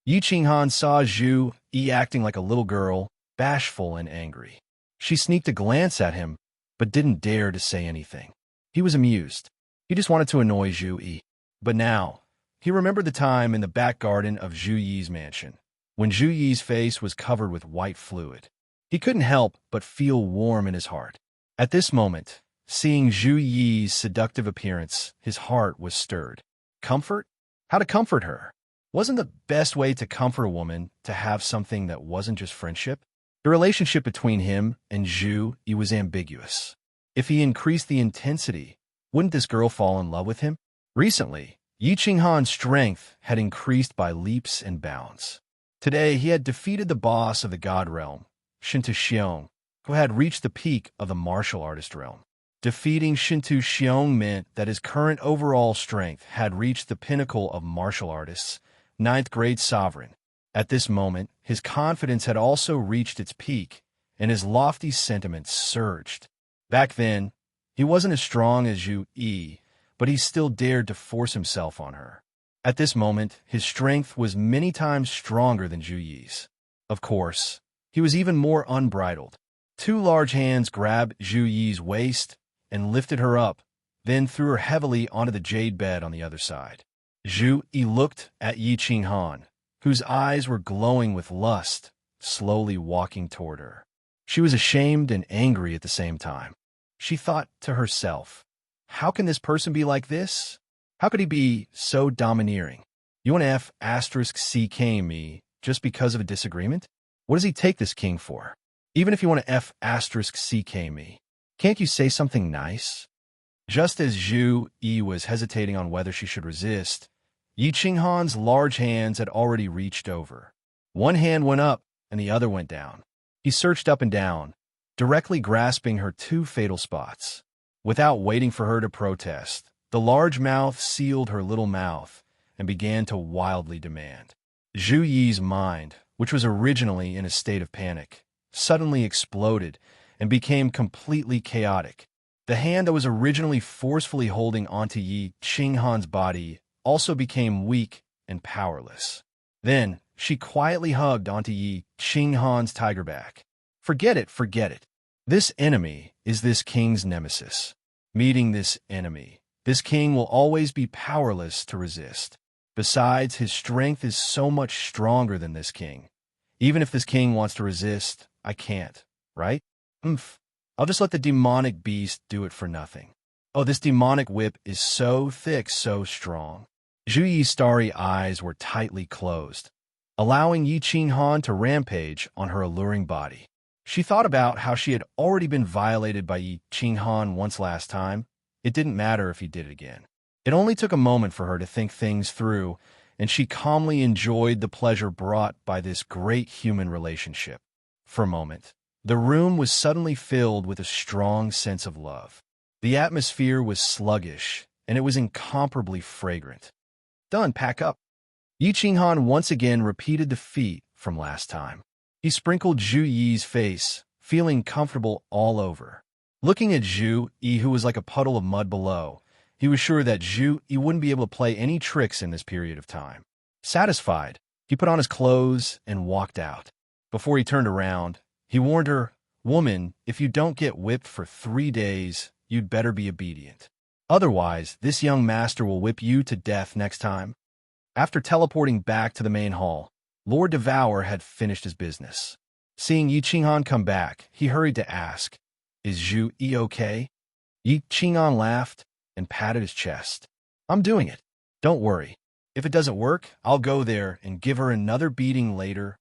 S1: Yi Qinghan saw Zhu Yi acting like a little girl, bashful and angry. She sneaked a glance at him, but didn't dare to say anything. He was amused. He just wanted to annoy Zhu Yi. But now, he remembered the time in the back garden of Zhu Yi's mansion, when Zhu Yi's face was covered with white fluid. He couldn't help but feel warm in his heart. At this moment, seeing Zhu Yi's seductive appearance, his heart was stirred. Comfort? How to comfort her? Wasn't the best way to comfort a woman to have something that wasn't just friendship? The relationship between him and Zhu Yi was ambiguous. If he increased the intensity, wouldn't this girl fall in love with him? Recently, Yi Qinghan's strength had increased by leaps and bounds. Today, he had defeated the boss of the god realm, Shintu Xiong, who had reached the peak of the martial artist realm. Defeating Shintu Xiong meant that his current overall strength had reached the pinnacle of martial artists, ninth grade sovereign. At this moment, his confidence had also reached its peak, and his lofty sentiments surged. Back then, he wasn't as strong as Zhu Yi, but he still dared to force himself on her. At this moment, his strength was many times stronger than Zhu Yi's. Of course, he was even more unbridled. Two large hands grabbed Zhu Yi's waist and lifted her up, then threw her heavily onto the jade bed on the other side. Zhu Yi looked at Yi Qinghan, whose eyes were glowing with lust, slowly walking toward her. She was ashamed and angry at the same time. She thought to herself, how can this person be like this? How could he be so domineering? You want to F***ck me just because of a disagreement? What does he take this king for? Even if you want to F***ck me, can't you say something nice? Just as Zhu Yi was hesitating on whether she should resist, Yi Qinghan's large hands had already reached over. One hand went up and the other went down. He searched up and down, directly grasping her two fatal spots. Without waiting for her to protest, the large mouth sealed her little mouth and began to wildly demand. Zhu Yi's mind, which was originally in a state of panic, suddenly exploded and became completely chaotic. The hand that was originally forcefully holding onto Yi Qinghan's body also became weak and powerless. Then, she quietly hugged onto Yi Qinghan's tiger back. Forget it, forget it. This enemy is this king's nemesis. Meeting this enemy, this king will always be powerless to resist. Besides, his strength is so much stronger than this king. Even if this king wants to resist, I can't, right? I'll just let the demonic beast do it for nothing. Oh, this demonic whip is so thick, so strong. Zhu Yi's starry eyes were tightly closed, allowing Yi Qinghan to rampage on her alluring body. She thought about how she had already been violated by Yi Qinghan once last time. It didn't matter if he did it again. It only took a moment for her to think things through, and she calmly enjoyed the pleasure brought by this great human relationship. For a moment, the room was suddenly filled with a strong sense of love. The atmosphere was sluggish, and it was incomparably fragrant. Done, pack up. Yi Qinghan once again repeated the feat from last time. He sprinkled Zhu Yi's face, feeling comfortable all over. Looking at Zhu Yi, who was like a puddle of mud below, he was sure that Zhu Yi wouldn't be able to play any tricks in this period of time. Satisfied, he put on his clothes and walked out. Before he turned around, he warned her, "Woman, if you don't get whipped for 3 days, you'd better be obedient. Otherwise, this young master will whip you to death next time." After teleporting back to the main hall, Lord Devour had finished his business. Seeing Yi Qinghan come back, he hurried to ask, "Is Zhu Yi okay?" Yi Qinghan laughed and patted his chest. "I'm doing it. Don't worry. If it doesn't work, I'll go there and give her another beating later."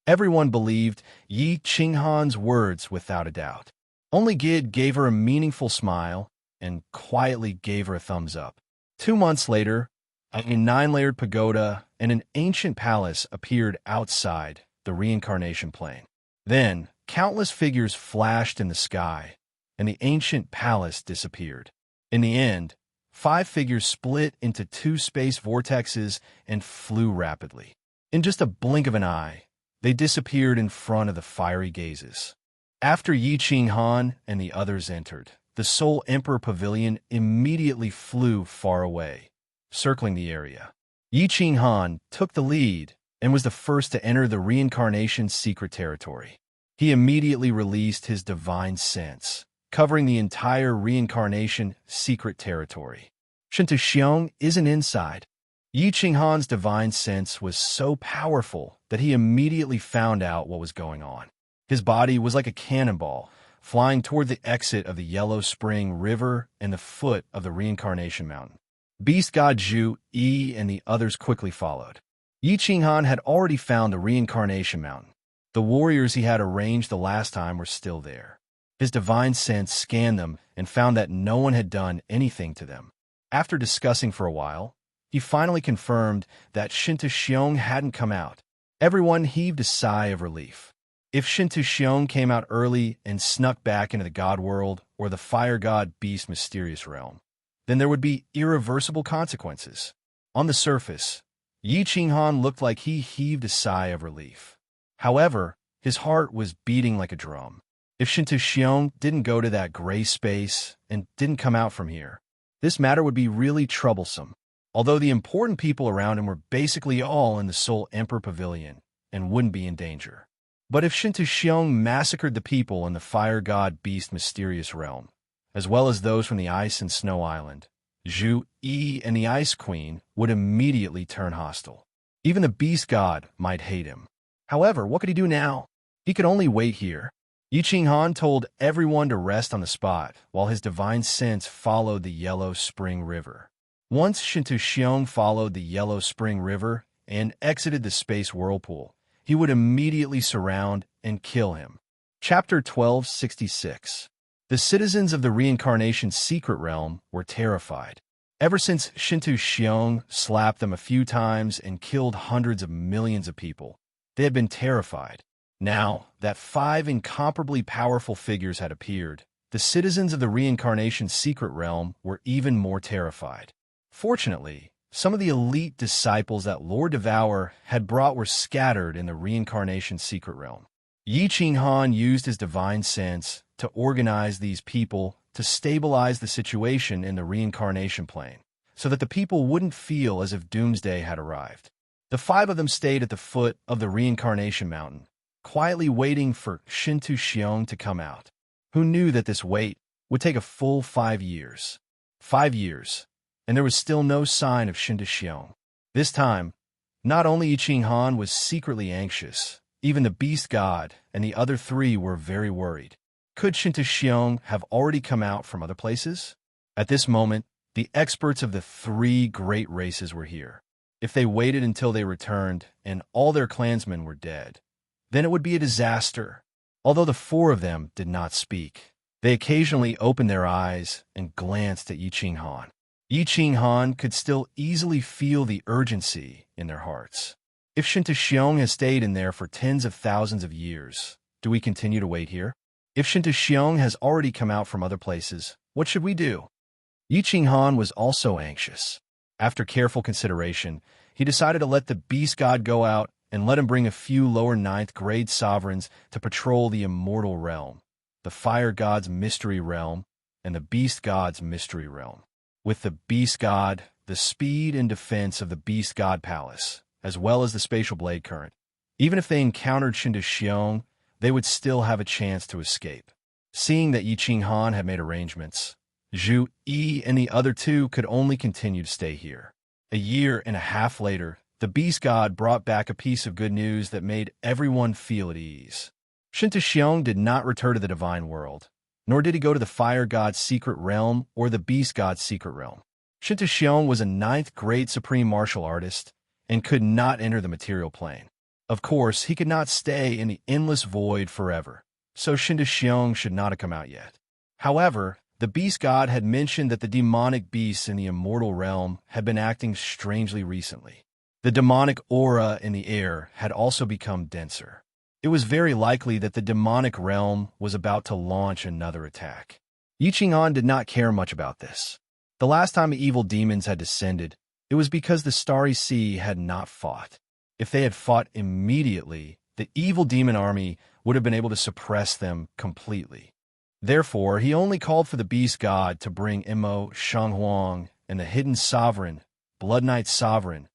S1: Everyone believed Yi Qinghan's words without a doubt. Only Gid gave her a meaningful smile and quietly gave her a thumbs up. 2 months later, a 9-layered pagoda and an ancient palace appeared outside the reincarnation plane. Then, countless figures flashed in the sky, and the ancient palace disappeared. In the end, 5 figures split into 2 space vortexes and flew rapidly. In just a blink of an eye, they disappeared in front of the fiery gazes. After Yi Qing Han and the others entered, the Soul Emperor Pavilion immediately flew far away, circling the area. Yi Qing Han took the lead and was the first to enter the reincarnation secret territory. He immediately released his divine sense, covering the entire reincarnation secret territory. Shinta Xiong isn't inside. Yi Qing Han's divine sense was so powerful that he immediately found out what was going on. His body was like a cannonball, flying toward the exit of the Yellow Spring River and the foot of the Reincarnation Mountain. Beast God Zhu Yi and the others quickly followed. Yi Qing Han had already found the Reincarnation Mountain. The warriors he had arranged the last time were still there. His divine sense scanned them and found that no one had done anything to them. After discussing for a while, he finally confirmed that Shinta Xiong hadn't come out. Everyone heaved a sigh of relief. If Shinta Xiong came out early and snuck back into the God World or the Fire God Beast Mysterious Realm, then there would be irreversible consequences. On the surface, Yi Qing Han looked like he heaved a sigh of relief. However, his heart was beating like a drum. If Shinta Xiong didn't go to that gray space and didn't come out from here, this matter would be really troublesome. Although the important people around him were basically all in the Soul Emperor Pavilion and wouldn't be in danger. But if Shinta Xiong massacred the people in the Fire God Beast Mysterious Realm, as well as those from the Ice and Snow Island, Zhu Yi and the Ice Queen would immediately turn hostile. Even the Beast God might hate him. However, what could he do now? He could only wait here. Yi Qing Han told everyone to rest on the spot while his divine sense followed the Yellow Spring River. Once Shinta Xiong followed the Yellow Spring River and exited the space whirlpool, he would immediately surround and kill him. Chapter 1266. The citizens of the Reincarnation Secret Realm were terrified. Ever since Shinta Xiong slapped them a few times and killed hundreds of millions of people, they had been terrified. Now that 5 incomparably powerful figures had appeared, the citizens of the Reincarnation Secret Realm were even more terrified. Fortunately, some of the elite disciples that Lord Devour had brought were scattered in the Reincarnation Secret Realm. Yi Qing Han used his divine sense to organize these people to stabilize the situation in the reincarnation plane, so that the people wouldn't feel as if doomsday had arrived. The 5 of them stayed at the foot of the Reincarnation Mountain, quietly waiting for Shinta Xiong to come out, who knew that this wait would take a full 5 years. 5 years, and there was still no sign of Shinta Xiong. This time, not only Yi Qing Han was secretly anxious, even the Beast God and the other 3 were very worried. Could Shinta Xiong have already come out from other places? At this moment, the experts of the 3 great races were here. If they waited until they returned and all their clansmen were dead, then it would be a disaster. Although the 4 of them did not speak, they occasionally opened their eyes and glanced at Yi Qing Han. Yi Qing Han could still easily feel the urgency in their hearts. If Shinta Xiong has stayed in there for tens of thousands of years, do we continue to wait here? If Shinta Xiong has already come out from other places, what should we do? Yi Qing Han was also anxious. After careful consideration, he decided to let the Beast God go out and let him bring a few lower 9th grade sovereigns to patrol the Immortal Realm, the Fire God's Mystery Realm, and the Beast God's Mystery Realm. With the Beast God, the speed and defense of the Beast God Palace, as well as the Spatial Blade Current. Even if they encountered Shinta Xiong, they would still have a chance to escape. Seeing that Yi Qing Han had made arrangements, Zhu Yi and the other 2 could only continue to stay here. A year and a half later, the Beast God brought back a piece of good news that made everyone feel at ease. Shinta Xiong did not return to the Divine World, nor did he go to the Fire God's Secret Realm or the Beast God's Secret Realm. Shinta Xiong was a 9th grade supreme martial artist and could not enter the material plane. Of course, he could not stay in the endless void forever, so Shinta Xiong should not have come out yet. However, the Beast God had mentioned that the demonic beasts in the Immortal Realm had been acting strangely recently. The demonic aura in the air had also become denser. It was very likely that the demonic realm was about to launch another attack. Yi Qing Han did not care much about this. The last time the evil demons had descended, it was because the Starry Sea had not fought. If they had fought immediately, the evil demon army would have been able to suppress them completely. Therefore, he only called for the beast god to bring Imo, Shanghuang, and the hidden sovereign, Blood Knight Sovereign,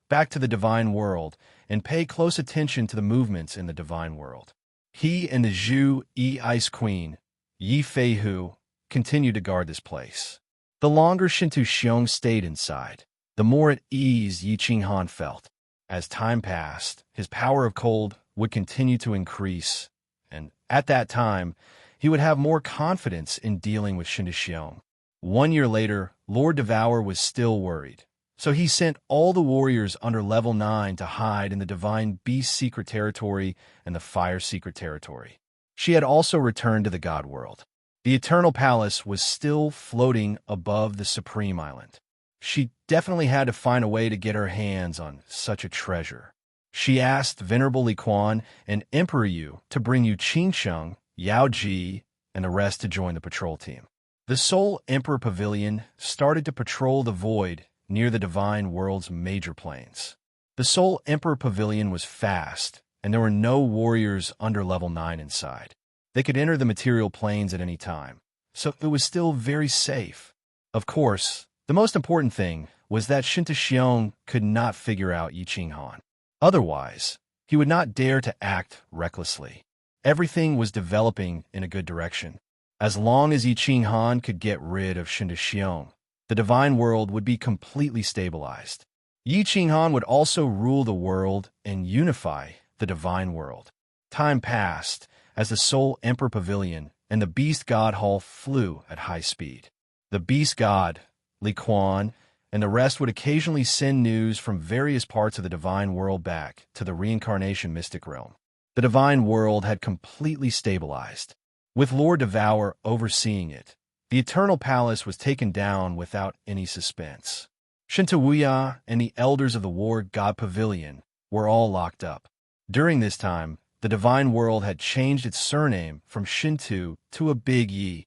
S1: back to the divine world and pay close attention to the movements in the divine world. He and the Zhu Yi Ice Queen, Yi Feihu, continued to guard this place. The longer Shintu Xiong stayed inside, the more at ease Yi Qinghan felt. As time passed, his power of cold would continue to increase, and at that time, he would have more confidence in dealing with Shintu Xiong. 1 year later, Lord Devour was still worried, so he sent all the warriors under level 9 to hide in the Divine Beast Secret Territory and the Fire Secret Territory. She had also returned to the God World. The Eternal Palace was still floating above the Supreme Island. She definitely had to find a way to get her hands on such a treasure. She asked Venerable Li Quan and Emperor Yu to bring Yu Qingsheng, Yao Ji, and the rest to join the patrol team. The Soul Emperor Pavilion started to patrol the void near the Divine World's major planes. The Soul Emperor Pavilion was fast, and there were no warriors under level 9 inside. They could enter the material planes at any time, so it was still very safe. Of course, the most important thing was that Shintu Xiong could not figure out Yi Qinghan. Otherwise, he would not dare to act recklessly. Everything was developing in a good direction. As long as Yi Qinghan could get rid of Shintu Xiong, the divine world would be completely stabilized. Yi Qinghan would also rule the world and unify the divine world. Time passed as the Soul Emperor Pavilion and the Beast God Hall flew at high speed. The Beast God, Li Quan, and the rest would occasionally send news from various parts of the divine world back to the reincarnation mystic realm. The divine world had completely stabilized. With Lord Devour overseeing it, the Eternal Palace was taken down without any suspense. Shintu Wuya and the elders of the War God Pavilion were all locked up. During this time, the divine world had changed its surname from Shintu to a Big Yi.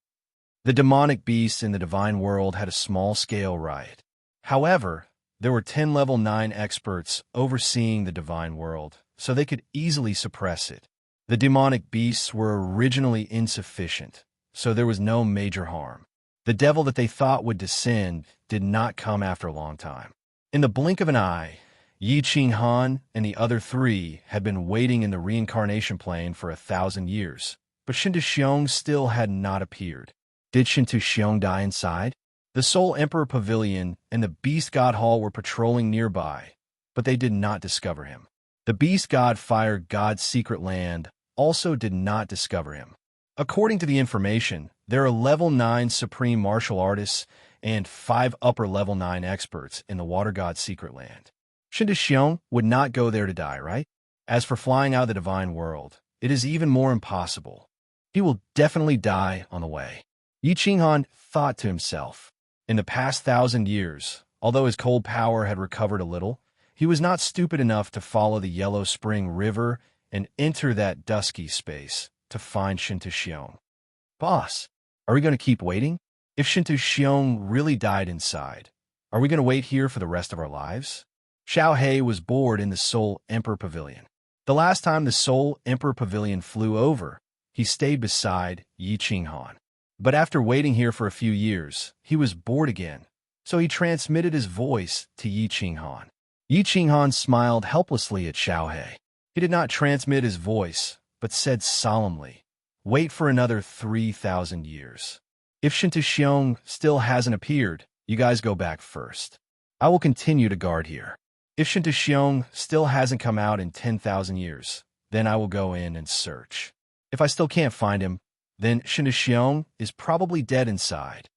S1: The demonic beasts in the divine world had a small-scale riot. However, there were 10 level 9 experts overseeing the divine world, so they could easily suppress it. The demonic beasts were originally insufficient, so there was no major harm. The devil that they thought would descend did not come after a long time. In the blink of an eye, Yi Qinghan and the other 3 had been waiting in the reincarnation plane for 1,000 years, but Shintu Xiong still had not appeared. Did Shintu Xiong die inside? The Soul Emperor Pavilion and the Beast God Hall were patrolling nearby, but they did not discover him. The Beast God Fire God's secret land also did not discover him. According to the information, there are level 9 supreme martial artists and 5 upper level 9 experts in the Water God's secret land. Shintu Xiong would not go there to die, right? As for flying out of the divine world, it is even more impossible. He will definitely die on the way. Yi Qinghan thought to himself. In the past 1,000 years, although his cold power had recovered a little, he was not stupid enough to follow the Yellow Spring River and enter that dusky space to find Shintu Xiong. Boss, are we going to keep waiting? If Shintu Xiong really died inside, are we going to wait here for the rest of our lives? Xiao He was bored in the Soul Emperor Pavilion. The last time the Soul Emperor Pavilion flew over, he stayed beside Yi Qinghan. But after waiting here for a few years, he was bored again, so he transmitted his voice to Yi Qinghan. Yi Qinghan smiled helplessly at Xiao He. He did not transmit his voice, but said solemnly, "Wait for another 3,000 years. If Shintu Xiong still hasn't appeared, you guys go back first. I will continue to guard here. If Shintu Xiong still hasn't come out in 10,000 years, then I will go in and search. If I still can't find him, then Shintu Xiong is probably dead inside."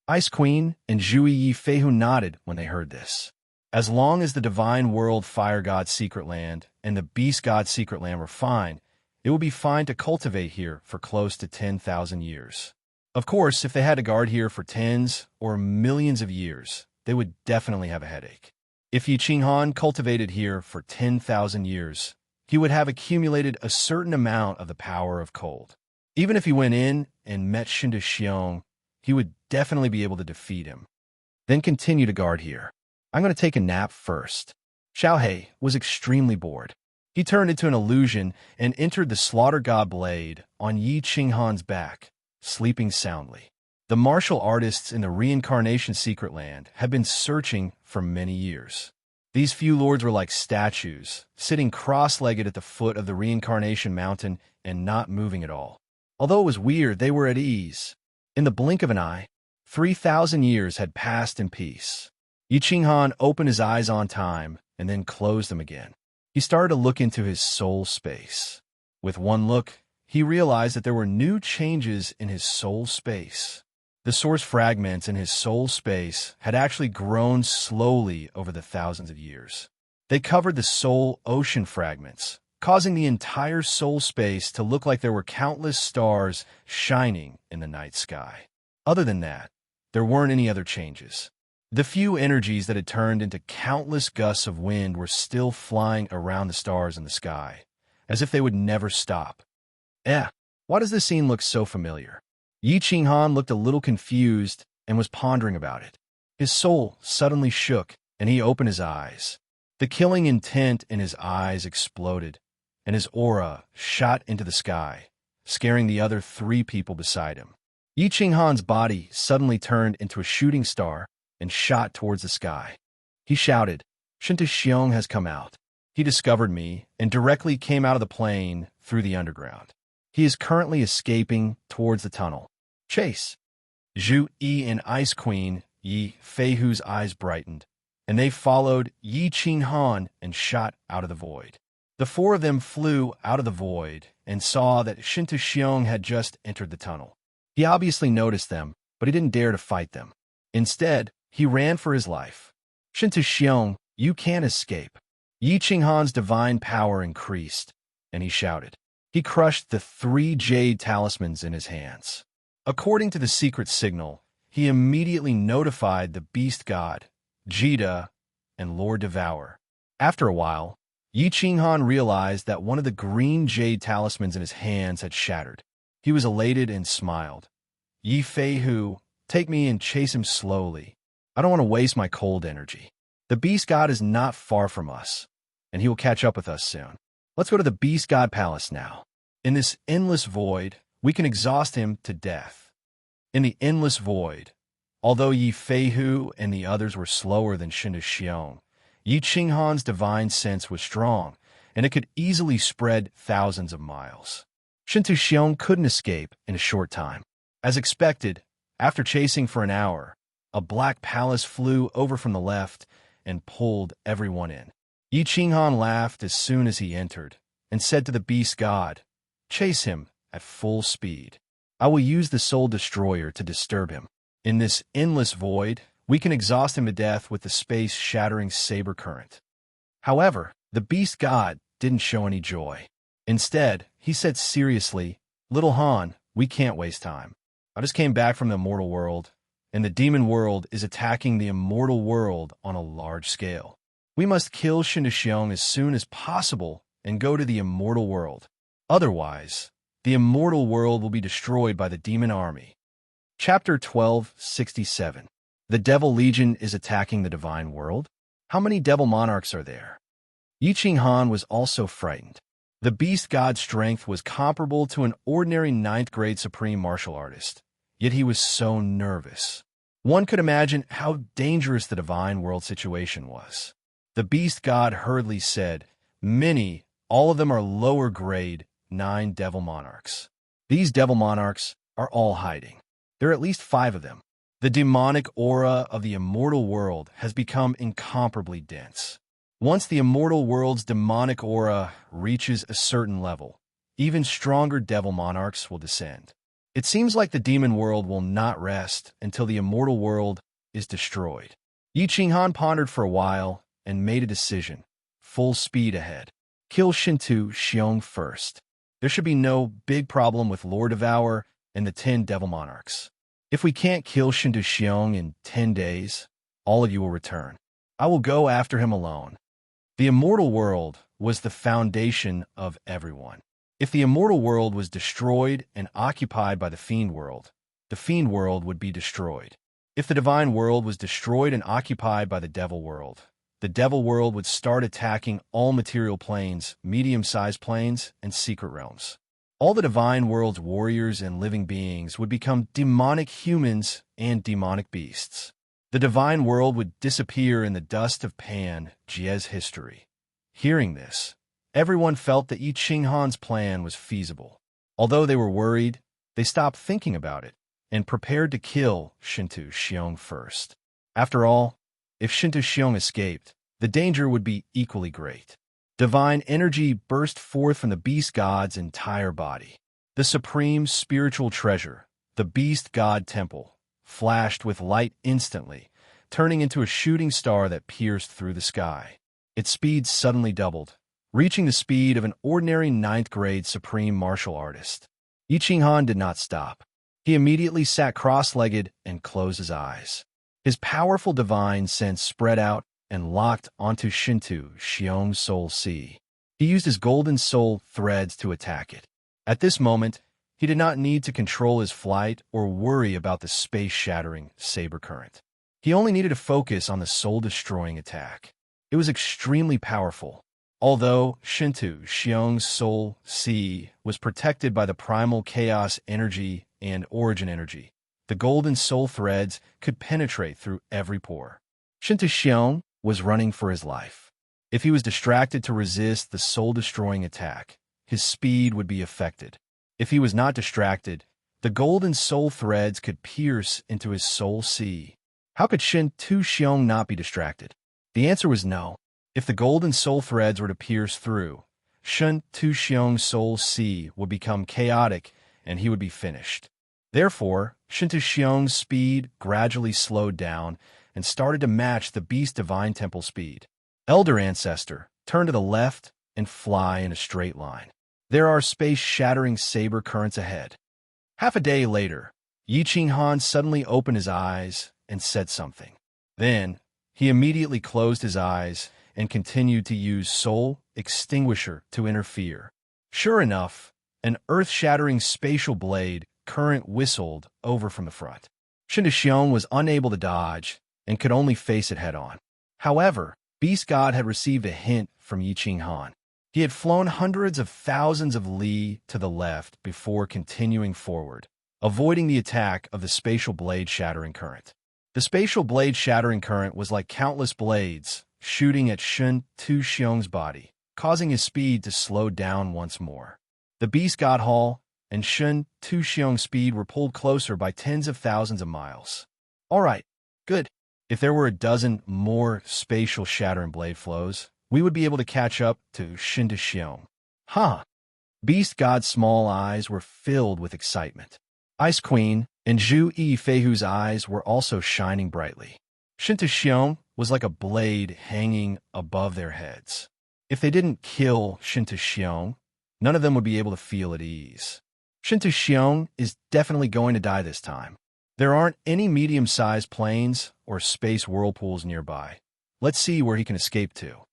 S1: Ice Queen and Zhu Yi Feihu nodded when they heard this. As long as the Divine World Fire God's secret land and the Beast God's secret land were fine, it would be fine to cultivate here for close to 10,000 years. Of course, if they had to guard here for tens or millions of years, they would definitely have a headache. If Yi Qinghan cultivated here for 10,000 years, he would have accumulated a certain amount of the power of cold. Even if he went in and met Shintu Xiong, he would definitely be able to defeat him. Then continue to guard here. I'm going to take a nap first. Xiao He was extremely bored. He turned into an illusion and entered the slaughter god blade on Yi Qinghan's back, sleeping soundly. The martial artists in the reincarnation secret land had been searching for many years. These few lords were like statues, sitting cross-legged at the foot of the reincarnation mountain and not moving at all. Although it was weird, they were at ease. In the blink of an eye, 3,000 years had passed in peace. Yi Qinghan opened his eyes on time and then closed them again. He started to look into his soul space. With one look, he realized that there were new changes in his soul space. The source fragments in his soul space had actually grown slowly over the thousands of years. They covered the soul ocean fragments, causing the entire soul space to look like there were countless stars shining in the night sky. Other than that, there weren't any other changes. The few energies that had turned into countless gusts of wind were still flying around the stars in the sky, as if they would never stop. Why does this scene look so familiar? Yi Qinghan looked a little confused and was pondering about it. His soul suddenly shook, and he opened his eyes. The killing intent in his eyes exploded, and his aura shot into the sky, scaring the other 3 people beside him. Yi Qinghan's body suddenly turned into a shooting star and shot towards the sky. He shouted, "Shinta Xiong has come out. He discovered me and directly came out of the plane through the underground. He is currently escaping towards the tunnel. Chase!" Zhu Yi and Ice Queen Yi Feihu's eyes brightened, and they followed Yi Qinghan and shot out of the void. The 4 of them flew out of the void and saw that Shinta Xiong had just entered the tunnel. He obviously noticed them, but he didn't dare to fight them. Instead, he ran for his life. "Shinta Xiong, you can't escape." Yi Qinghan's divine power increased, and he shouted. He crushed the 3 jade talismans in his hands. According to the secret signal, he immediately notified the beast god, Jida, and Lord Devour. After a while, Yi Qinghan realized that one of the green jade talismans in his hands had shattered. He was elated and smiled. "Yi Feihu, take me and chase him slowly. I don't want to waste my cold energy. The beast god is not far from us, and he will catch up with us soon. Let's go to the beast god palace now. In this endless void, we can exhaust him to death." In the endless void, although Yi Feihu and the others were slower than Shinta Xiong, Yi Qinghan's divine sense was strong, and it could easily spread thousands of miles. Shinta Xiong couldn't escape in a short time. As expected, after chasing for an hour, a black palace flew over from the left and pulled everyone in. Yi Qinghan laughed as soon as he entered and said to the beast god, "Chase him at full speed. I will use the soul destroyer to disturb him. In this endless void, we can exhaust him to death with the space-shattering saber current." However, the beast god didn't show any joy. Instead, he said seriously, "Little Han, we can't waste time. I just came back from the immortal world, and the demon world is attacking the immortal world on a large scale. We must kill Shinta Xiong as soon as possible and go to the immortal world. Otherwise, the immortal world will be destroyed by the demon army." Chapter 1267. The Devil Legion is attacking the divine world? How many devil monarchs are there? Yi Qinghan was also frightened. The beast god's strength was comparable to an ordinary 9th grade supreme martial artist, yet he was so nervous. One could imagine how dangerous the divine world situation was. The beast god hurriedly said, "Many, all of them are lower grade 9 devil monarchs. These devil monarchs are all hiding. There are at least 5 of them. The demonic aura of the immortal world has become incomparably dense. Once the immortal world's demonic aura reaches a certain level, even stronger devil monarchs will descend. It seems like the demon world will not rest until the immortal world is destroyed." Yi Qinghan pondered for a while and made a decision. Full speed ahead. Kill Shinta Xiong first. There should be no big problem with Lord Devour and the 10 devil monarchs. If we can't kill Shinta Xiong in 10 days, all of you will return. I will go after him alone. The immortal world was the foundation of everyone. If the immortal world was destroyed and occupied by the fiend world would be destroyed. If the divine world was destroyed and occupied by the devil world, the Devil World would start attacking all material planes, medium-sized planes, and secret realms. All the Divine World's warriors and living beings would become demonic humans and demonic beasts. The Divine World would disappear in the dust of Pan-Gea's history. Hearing this, everyone felt that Yi Qinghan's plan was feasible. Although they were worried, they stopped thinking about it and prepared to kill Shintu Xiong first. After all, if Shintu Xiong escaped, the danger would be equally great. Divine energy burst forth from the beast god's entire body. The supreme spiritual treasure, the beast god temple, flashed with light instantly, turning into a shooting star that pierced through the sky. Its speed suddenly doubled, reaching the speed of an ordinary ninth-grade supreme martial artist. Yi Qinghan did not stop. He immediately sat cross-legged and closed his eyes. His powerful divine sense spread out and locked onto Shintu Xiong's soul sea. He used his golden soul threads to attack it. At this moment, he did not need to control his flight or worry about the space-shattering saber current. He only needed to focus on the soul-destroying attack. It was extremely powerful. Although Shintu Xiong's soul sea was protected by the primal chaos energy and origin energy, the golden soul threads could penetrate through every pore. Shintu Xiong was running for his life. If he was distracted to resist the soul-destroying attack, his speed would be affected. If he was not distracted, the golden soul threads could pierce into his soul sea. How could Shintu Xiong not be distracted? The answer was no. If the golden soul threads were to pierce through, Shintu Xiong's soul sea would become chaotic and he would be finished. Therefore, Shintu Xiong's speed gradually slowed down and started to match the Beast Divine Temple speed. Elder Ancestor, turn to the left and fly in a straight line. There are space-shattering saber currents ahead. Half a day later, Yi Qinghan suddenly opened his eyes and said something. Then, he immediately closed his eyes and continued to use Soul Extinguisher to interfere. Sure enough, an earth-shattering spatial blade current whistled over from the front. Shintu Xiong was unable to dodge and could only face it head-on. However, Beast God had received a hint from Yi Qinghan. He had flown hundreds of thousands of li to the left before continuing forward, avoiding the attack of the spatial blade shattering current. The spatial blade shattering current was like countless blades shooting at Shintu Xiong's body, causing his speed to slow down once more. The Beast God Hall and Shintu Xiong's speed were pulled closer by tens of thousands of miles. All right, good. If there were a dozen more spatial shattering blade flows, we would be able to catch up to Shintu Xiong. Huh. Beast God's small eyes were filled with excitement. Ice Queen and Zhu Yifeihu's eyes were also shining brightly. Shintu Xiong was like a blade hanging above their heads. If they didn't kill Shintu Xiong, none of them would be able to feel at ease. Shintu Xiong is definitely going to die this time. There aren't any medium-sized planes or space whirlpools nearby. Let's see where he can escape to.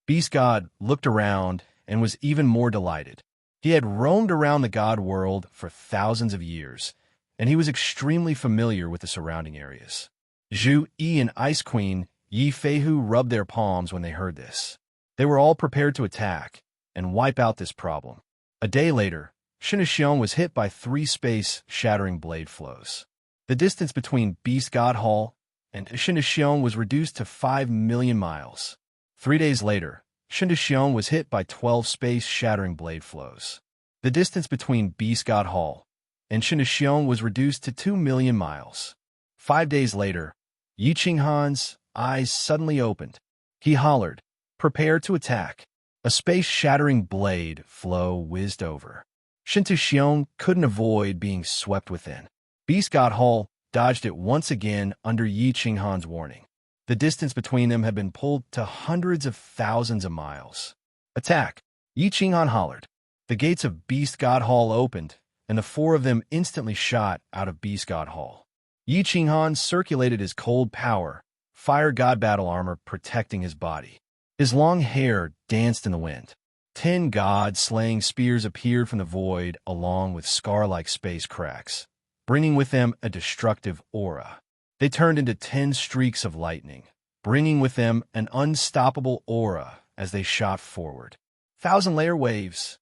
S1: Beast God looked around and was even more delighted. He had roamed around the God world for thousands of years, and he was extremely familiar with the surrounding areas. Zhu Yi and Ice Queen Yifeihu rubbed their palms when they heard this. They were all prepared to attack and wipe out this problem. A day later, Shintu Xiong was hit by 3 space-shattering blade flows. The distance between Beast God Hall and Shintu Xiong was reduced to 5 million miles. 3 days later, Shintu Xiong was hit by 12 space-shattering blade flows. The distance between Beast God Hall and Shintu Xiong was reduced to 2 million miles. 5 days later, Yi Qinghan's eyes suddenly opened. He hollered, "Prepare to attack." A space-shattering blade flow whizzed over. Shintu Xiong couldn't avoid being swept within. Beast God Hall dodged it once again under Yi Qinghan's warning. The distance between them had been pulled to hundreds of thousands of miles. "Attack!" Yi Qinghan hollered. The gates of Beast God Hall opened, and the 4 of them instantly shot out of Beast God Hall. Yi Qinghan circulated his cold power, fire god battle armor protecting his body. His long hair danced in the wind. 10 god-slaying spears appeared from the void along with scar-like space cracks, bringing with them a destructive aura. They turned into 10 streaks of lightning, bringing with them an unstoppable aura as they shot forward. Thousand-layer waves.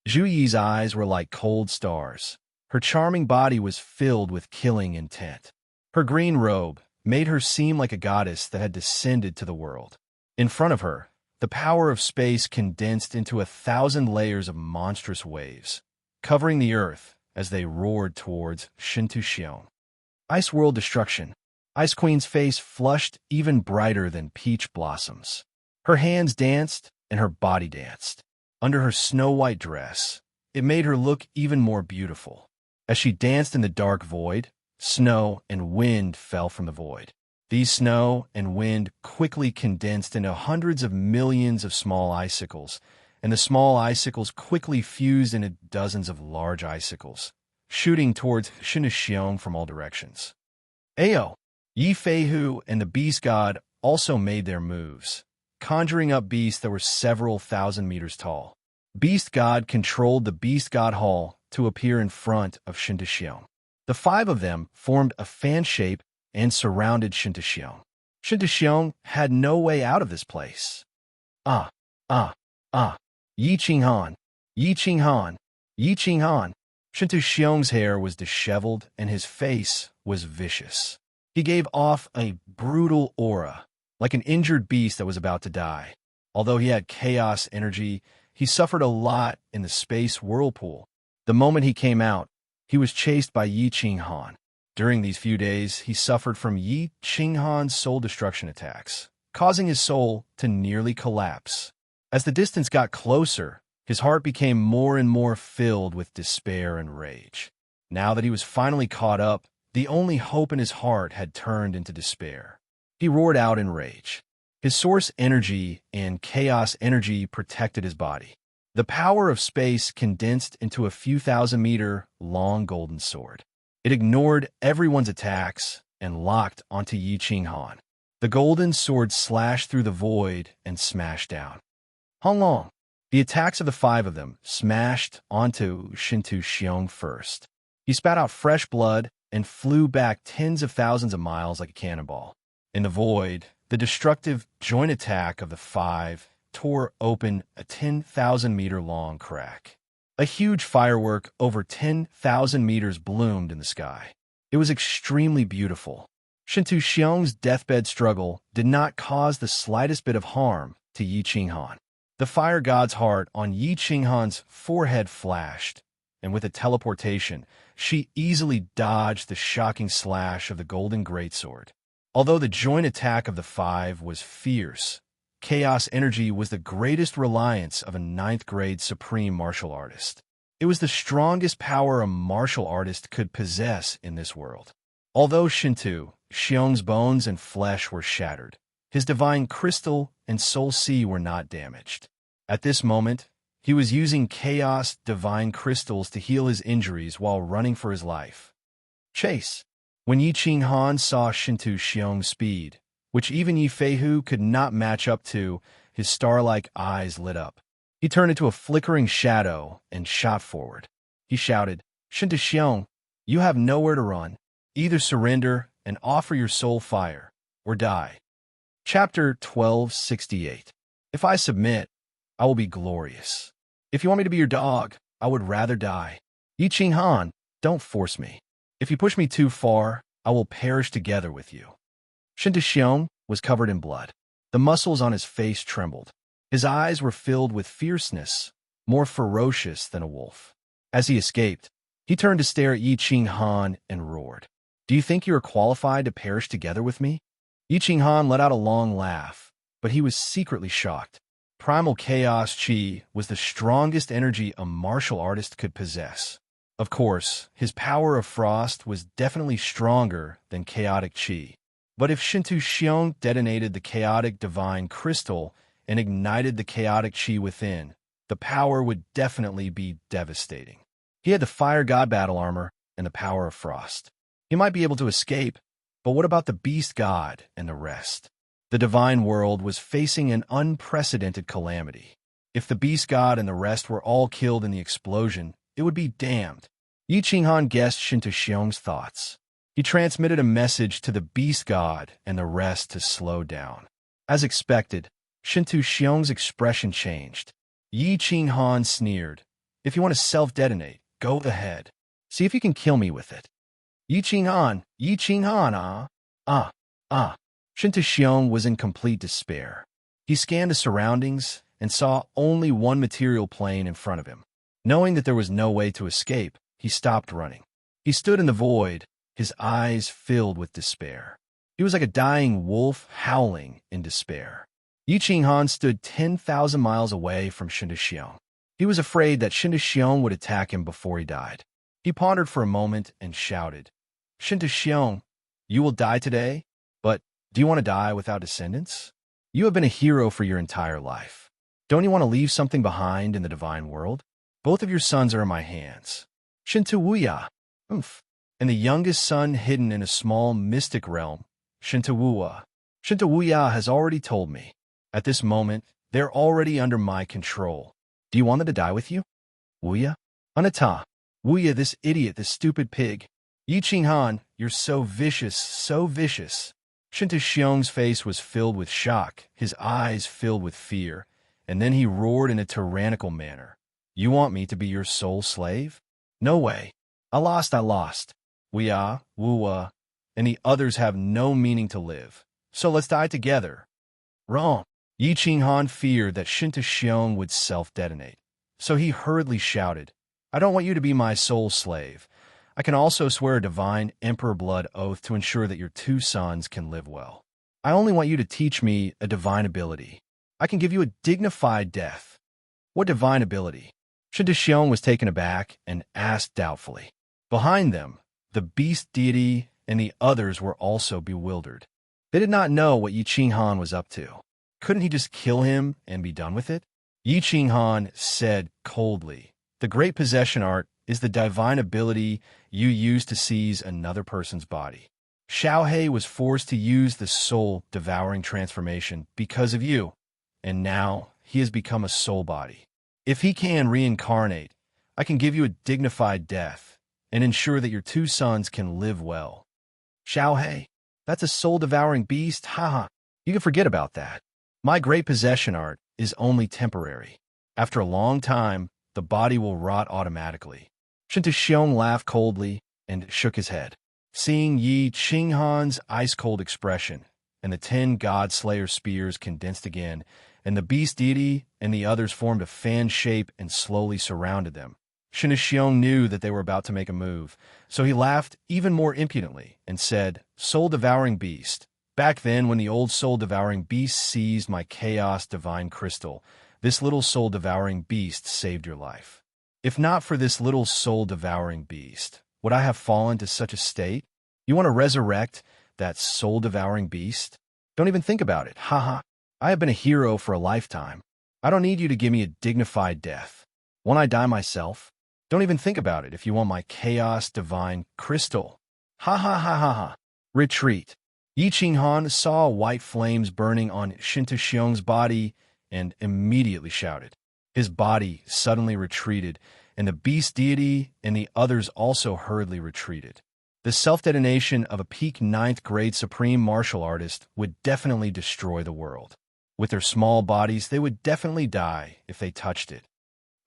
S1: Zhu Yi's eyes were like cold stars. Her charming body was filled with killing intent. Her green robe made her seem like a goddess that had descended to the world. In front of her, the power of space condensed into 1,000 layers of monstrous waves, covering the earth as they roared towards Shintuxiong. Ice World Destruction. Ice Queen's face flushed even brighter than peach blossoms. Her hands danced and her body danced. Under her snow-white dress, it made her look even more beautiful. As she danced in the dark void, snow and wind fell from the void. These snow and wind quickly condensed into hundreds of millions of small icicles, and the small icicles quickly fused into dozens of large icicles, shooting towards Shintuxiong from all directions. Ayo! Yi Feihu and the Beast God also made their moves, conjuring up beasts that were several thousand meters tall. Beast God controlled the Beast God Hall to appear in front of Shintuxiong. The 5 of them formed a fan shape and surrounded Shintuxiong. Shintuxiong had no way out of this place. Ah! Yi Qinghan! Yi Qinghan! Yi Qinghan! Shintuxiong's hair was disheveled and his face was vicious. He gave off a brutal aura, like an injured beast that was about to die. Although he had chaos energy, he suffered a lot in the space whirlpool. The moment he came out, he was chased by Yi Qinghan. During these few days, he suffered from Yi Qinghan's soul destruction attacks, causing his soul to nearly collapse. As the distance got closer, his heart became more and more filled with despair and rage. Now that he was finally caught up, the only hope in his heart had turned into despair. He roared out in rage. His source energy and chaos energy protected his body. The power of space condensed into a few thousand-meter-long golden sword. It ignored everyone's attacks and locked onto Yi Qinghan. The golden sword slashed through the void and smashed down. Honglong. The attacks of the 5 of them smashed onto Shintuxiong first. He spat out fresh blood and flew back tens of thousands of miles like a cannonball. In the void, the destructive joint attack of the 5 tore open a 10,000-meter-long crack. A huge firework over 10,000 meters bloomed in the sky. It was extremely beautiful. Shintuxiong's deathbed struggle did not cause the slightest bit of harm to Yi Qinghan. The fire god's heart on Yi Qinghan's forehead flashed, and with a teleportation, she easily dodged the shocking slash of the golden greatsword. Although the joint attack of the 5 was fierce, chaos energy was the greatest reliance of a 9th-grade supreme martial artist. It was the strongest power a martial artist could possess in this world. Although Shintuxiong's bones and flesh were shattered, his divine crystal and soul sea were not damaged. At this moment, he was using chaos divine crystals to heal his injuries while running for his life. Chase. When Yi Qinghan saw Shintuxiong's speed, which even Yi Feihu could not match up to, his star-like eyes lit up. He turned into a flickering shadow and shot forward. He shouted, Shintuxiong, you have nowhere to run. Either surrender and offer your soul fire, or die. Chapter 1268. If I submit, I will be glorious. If you want me to be your dog, I would rather die. Yi Qinghan, don't force me. If you push me too far, I will perish together with you. Shintuxiong was covered in blood. The muscles on his face trembled. His eyes were filled with fierceness, more ferocious than a wolf. As he escaped, he turned to stare at Yi Qinghan and roared, Do you think you are qualified to perish together with me? Yi Qinghan let out a long laugh, but he was secretly shocked. Primal Chaos Chi was the strongest energy a martial artist could possess. Of course, his power of frost was definitely stronger than chaotic Chi. But if Shintuxiong detonated the chaotic divine crystal and ignited the chaotic Chi within, the power would definitely be devastating. He had the fire god battle armor and the power of frost. He might be able to escape, but what about the beast god and the rest? The divine world was facing an unprecedented calamity. If the beast god and the rest were all killed in the explosion, it would be damned. Yi Qinghan guessed Shintuxiong's thoughts. He transmitted a message to the beast god and the rest to slow down. As expected, Shintu Xiong's expression changed. Yi Qinghan sneered. If you want to self-detonate, go ahead. See if you can kill me with it. Yi Qinghan, ah. Shintu Xiong was in complete despair. He scanned the surroundings and saw only one material plane in front of him. Knowing that there was no way to escape, he stopped running. He stood in the void, his eyes filled with despair. He was like a dying wolf howling in despair. Yi Qinghan stood 10,000 miles away from Shintu Xiong. He was afraid that Shintu Xiong would attack him before he died. He pondered for a moment and shouted, Shintu Xiong, you will die today? But do you want to die without descendants? You have been a hero for your entire life. Don't you want to leave something behind in the divine world? Both of your sons are in my hands. Shintu Wuya, and the youngest son hidden in a small mystic realm, Shintu Wuya. Shintu Wuya has already told me. At this moment, they're already under my control. Do you want them to die with you? Wuya? Anata. Wuya, this idiot, this stupid pig. Yi Qinghan, you're so vicious, so vicious. Shintu Xiong's face was filled with shock, his eyes filled with fear, and then he roared in a tyrannical manner. You want me to be your sole slave? No way. I lost. Wuya, Wuwa, and the others have no meaning to live. So let's die together. Wrong. Yi Qinghan feared that Shintu Xiong would self-detonate. So he hurriedly shouted, I don't want you to be my sole slave. I can also swear a divine emperor blood oath to ensure that your two sons can live well. I only want you to teach me a divine ability. I can give you a dignified death. What divine ability? Shintu Xiong was taken aback and asked doubtfully. Behind them, the beast deity and the others were also bewildered. They did not know what Yi Qinghan was up to. Couldn't he just kill him and be done with it? Yi Qinghan said coldly, the great possession art is the divine ability you use to seize another person's body. Xiaohei was forced to use the soul-devouring transformation because of you, and now he has become a soul body. If he can reincarnate, I can give you a dignified death and ensure that your two sons can live well. Xiaohei, that's a soul-devouring beast, haha. You can forget about that. My great possession art is only temporary. After a long time, the body will rot automatically. Shintu Xiong laughed coldly and shook his head. Seeing Yi Qinghan's ice-cold expression, and the 10 God-Slayer spears condensed again, and the beast deity and the others formed a fan shape and slowly surrounded them, Shintu Xiong knew that they were about to make a move, so he laughed even more impudently and said, Soul-devouring beast, back then when the old soul-devouring beast seized my chaos divine crystal, this little soul-devouring beast saved your life. If not for this little soul-devouring beast, would I have fallen to such a state? You want to resurrect that soul-devouring beast? Don't even think about it, haha. I have been a hero for a lifetime. I don't need you to give me a dignified death. Won't I die myself? Don't even think about it if you want my chaos divine crystal. Ha ha ha ha ha. Retreat. Yi Qinghan saw white flames burning on Shintu Xiong's body and immediately shouted. His body suddenly retreated, and the beast deity and the others also hurriedly retreated. The self-detonation of a peak 9th grade supreme martial artist would definitely destroy the world. With their small bodies, they would definitely die if they touched it.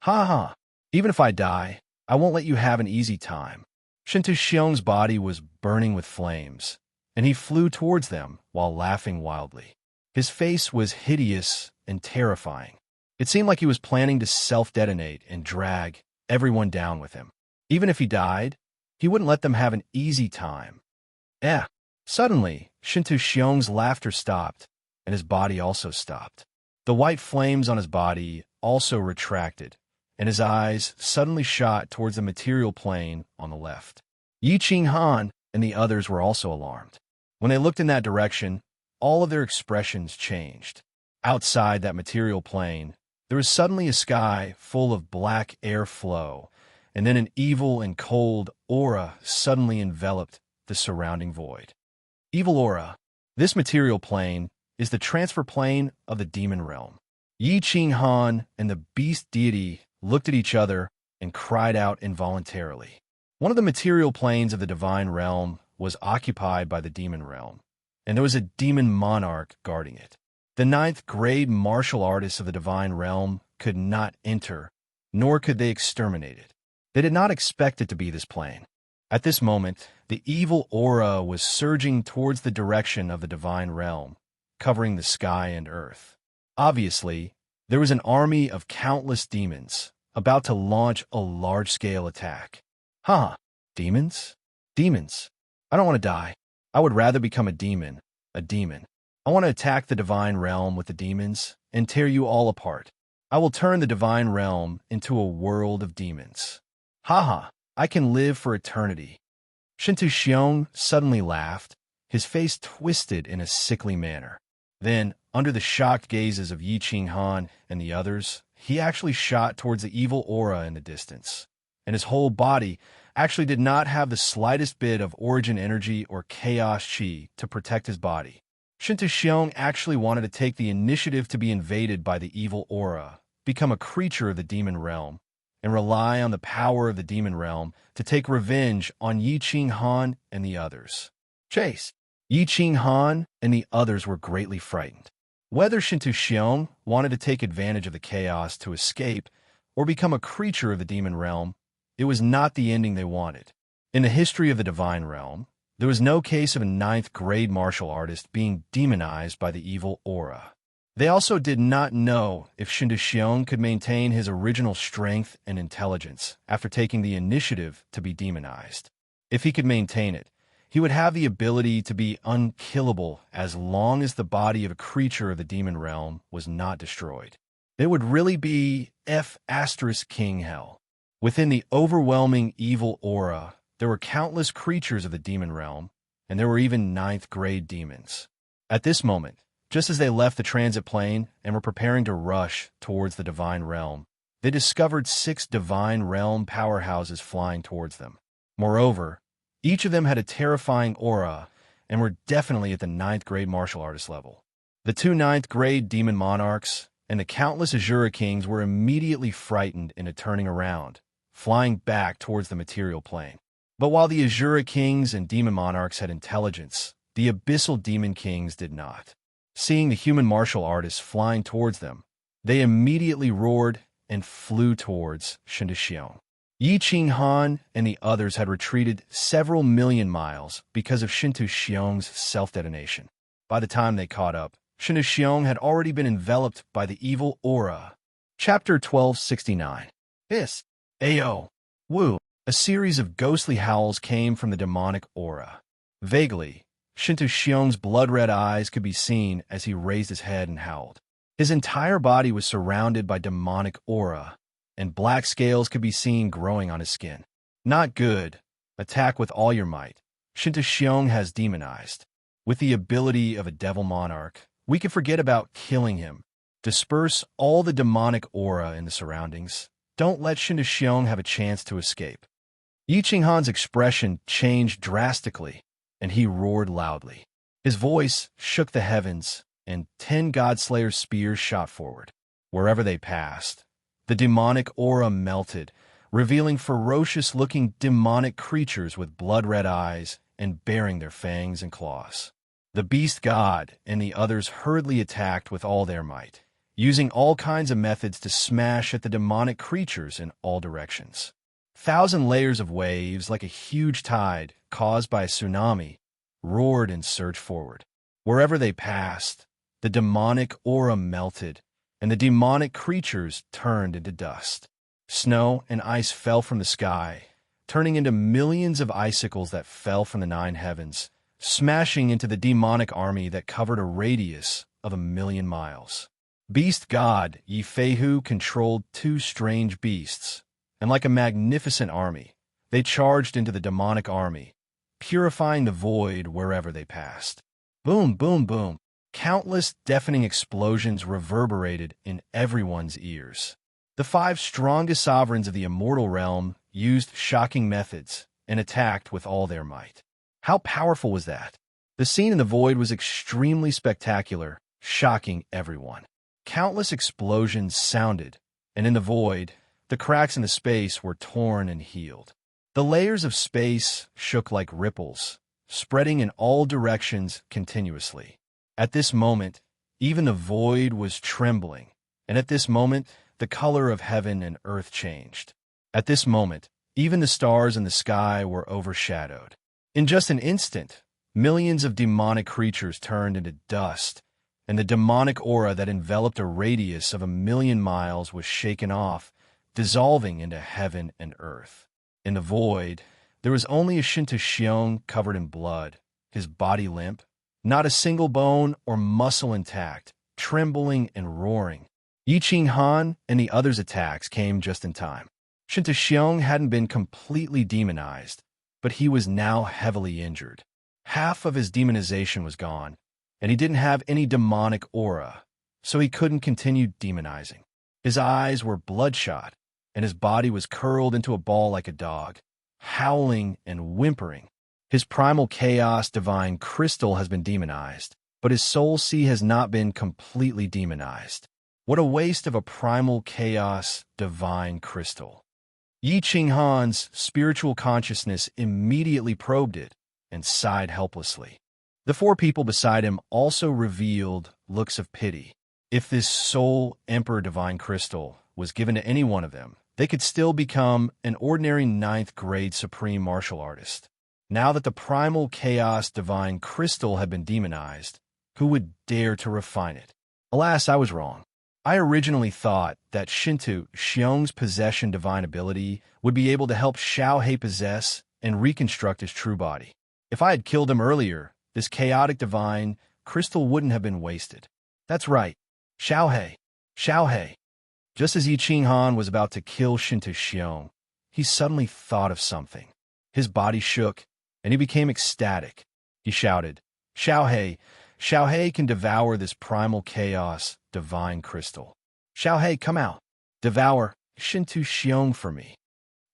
S1: Ha ha! Even if I die, I won't let you have an easy time. Shintu Xiong's body was burning with flames, and he flew towards them while laughing wildly. His face was hideous and terrifying. It seemed like he was planning to self-detonate and drag everyone down with him. Even if he died, he wouldn't let them have an easy time. Suddenly, Shintu Xiong's laughter stopped, and his body also stopped. The white flames on his body also retracted, and his eyes suddenly shot towards the material plane on the left. Yi Qinghan and the others were also alarmed. When they looked in that direction, all of their expressions changed. Outside that material plane, there was suddenly a sky full of black air flow, and then an evil and cold aura suddenly enveloped the surrounding void. Evil aura. This material plane is the transfer plane of the demon realm. Yi Qinghan and the beast deity looked at each other and cried out involuntarily. One of the material planes of the divine realm was occupied by the demon realm, and there was a demon monarch guarding it. The ninth-grade martial artists of the divine realm could not enter, nor could they exterminate it. They did not expect it to be this plain. At this moment, the evil aura was surging towards the direction of the divine realm, covering the sky and earth. Obviously, there was an army of countless demons about to launch a large-scale attack. Huh, demons? Demons. I don't want to die. I would rather become a demon. A demon. I want to attack the divine realm with the demons and tear you all apart. I will turn the divine realm into a world of demons. Haha, I can live for eternity. Shintu Xiong suddenly laughed, his face twisted in a sickly manner. Then, under the shocked gazes of Yi Qing Han and the others, he actually shot towards the evil aura in the distance, and his whole body actually did not have the slightest bit of origin energy or chaos chi to protect his body. Shintu Xiong actually wanted to take the initiative to be invaded by the evil aura, become a creature of the demon realm, and rely on the power of the demon realm to take revenge on Yi Qing Han and the others. Chase! Yi Qing Han and the others were greatly frightened. Whether Shintu Xiong wanted to take advantage of the chaos to escape or become a creature of the demon realm, it was not the ending they wanted. In the history of the divine realm, there was no case of a ninth-grade martial artist being demonized by the evil aura. They also did not know if Shintu Xiong could maintain his original strength and intelligence after taking the initiative to be demonized. If he could maintain it, he would have the ability to be unkillable as long as the body of a creature of the demon realm was not destroyed. It would really be King hell. Within the overwhelming evil aura, there were countless creatures of the demon realm, and there were even ninth-grade demons. At this moment, just as they left the transit plane and were preparing to rush towards the divine realm, they discovered 6 divine realm powerhouses flying towards them. Moreover, each of them had a terrifying aura and were definitely at the ninth-grade martial artist level. The 2 ninth-grade demon monarchs and the countless Azura kings were immediately frightened into turning around, flying back towards the material plane. But while the Azura kings and demon monarchs had intelligence, the abyssal demon kings did not. Seeing the human martial artists flying towards them, they immediately roared and flew towards Shintu Xiong. Yi Qing Han and the others had retreated several million miles because of Shintu Xiong's self-detonation. By the time they caught up, Shintu Xiong had already been enveloped by the evil aura. Chapter 1269. This. Ayo. Woo. A series of ghostly howls came from the demonic aura. Vaguely, Shintu Xiong's blood-red eyes could be seen as he raised his head and howled. His entire body was surrounded by demonic aura, and black scales could be seen growing on his skin. Not good. Attack with all your might. Shintu Xiong has demonized. With the ability of a devil monarch, we could forget about killing him. Disperse all the demonic aura in the surroundings. Don't let Shintu Xiong have a chance to escape. Yi Qing Han's expression changed drastically, and he roared loudly. His voice shook the heavens, and 10 Godslayer spears shot forward. Wherever they passed, the demonic aura melted, revealing ferocious-looking demonic creatures with blood-red eyes and baring their fangs and claws. The beast god and the others hurriedly attacked with all their might, using all kinds of methods to smash at the demonic creatures in all directions. 1,000 layers of waves, like a huge tide caused by a tsunami, roared and surged forward. Wherever they passed, the demonic aura melted, and the demonic creatures turned into dust. Snow and ice fell from the sky, turning into millions of icicles that fell from the 9 heavens, smashing into the demonic army that covered a radius of 1,000,000 miles. Beast god Yi Feihu controlled 2 strange beasts, and like a magnificent army, they charged into the demonic army, purifying the void wherever they passed. Boom, boom, boom. Countless deafening explosions reverberated in everyone's ears. The 5 strongest sovereigns of the immortal realm used shocking methods and attacked with all their might. How powerful was that? The scene in the void was extremely spectacular, shocking everyone. Countless explosions sounded, and in the void, the cracks in the space were torn and healed. The layers of space shook like ripples, spreading in all directions continuously. At this moment, even the void was trembling, and at this moment, the color of heaven and earth changed. At this moment, even the stars in the sky were overshadowed. In just an instant, millions of demonic creatures turned into dust, and the demonic aura that enveloped a radius of 1,000,000 miles was shaken off, dissolving into heaven and earth. In the void, there was only a Shinto covered in blood, his body limp, not a single bone or muscle intact, trembling and roaring. Yi Qinghan and the others' attacks came just in time. Shinto hadn't been completely demonized, but he was now heavily injured. Half of his demonization was gone, and he didn't have any demonic aura, so he couldn't continue demonizing. His eyes were bloodshot, and his body was curled into a ball like a dog, howling and whimpering. His primal chaos divine crystal has been demonized, but his soul sea has not been completely demonized. What a waste of a primal chaos divine crystal. Yi Qinghan's spiritual consciousness immediately probed it and sighed helplessly. The four people beside him also revealed looks of pity. If this soul emperor divine crystal was given to any one of them, they could still become an ordinary 9th grade supreme martial artist. Now that the primal chaos divine crystal had been demonized, who would dare to refine it? Alas, I was wrong. I originally thought that Shinto Xiong's possession divine ability would be able to help Xiaohei possess and reconstruct his true body. If I had killed him earlier, this chaotic divine crystal wouldn't have been wasted. That's right. Xiaohei. Xiaohei. Just as Yi Qinghan was about to kill Shinto Xiong, he suddenly thought of something. His body shook, and he became ecstatic. He shouted, Xiaohei, Xiaohei can devour this primal chaos divine crystal. Xiaohei, come out. Devour Shinto Xiong for me.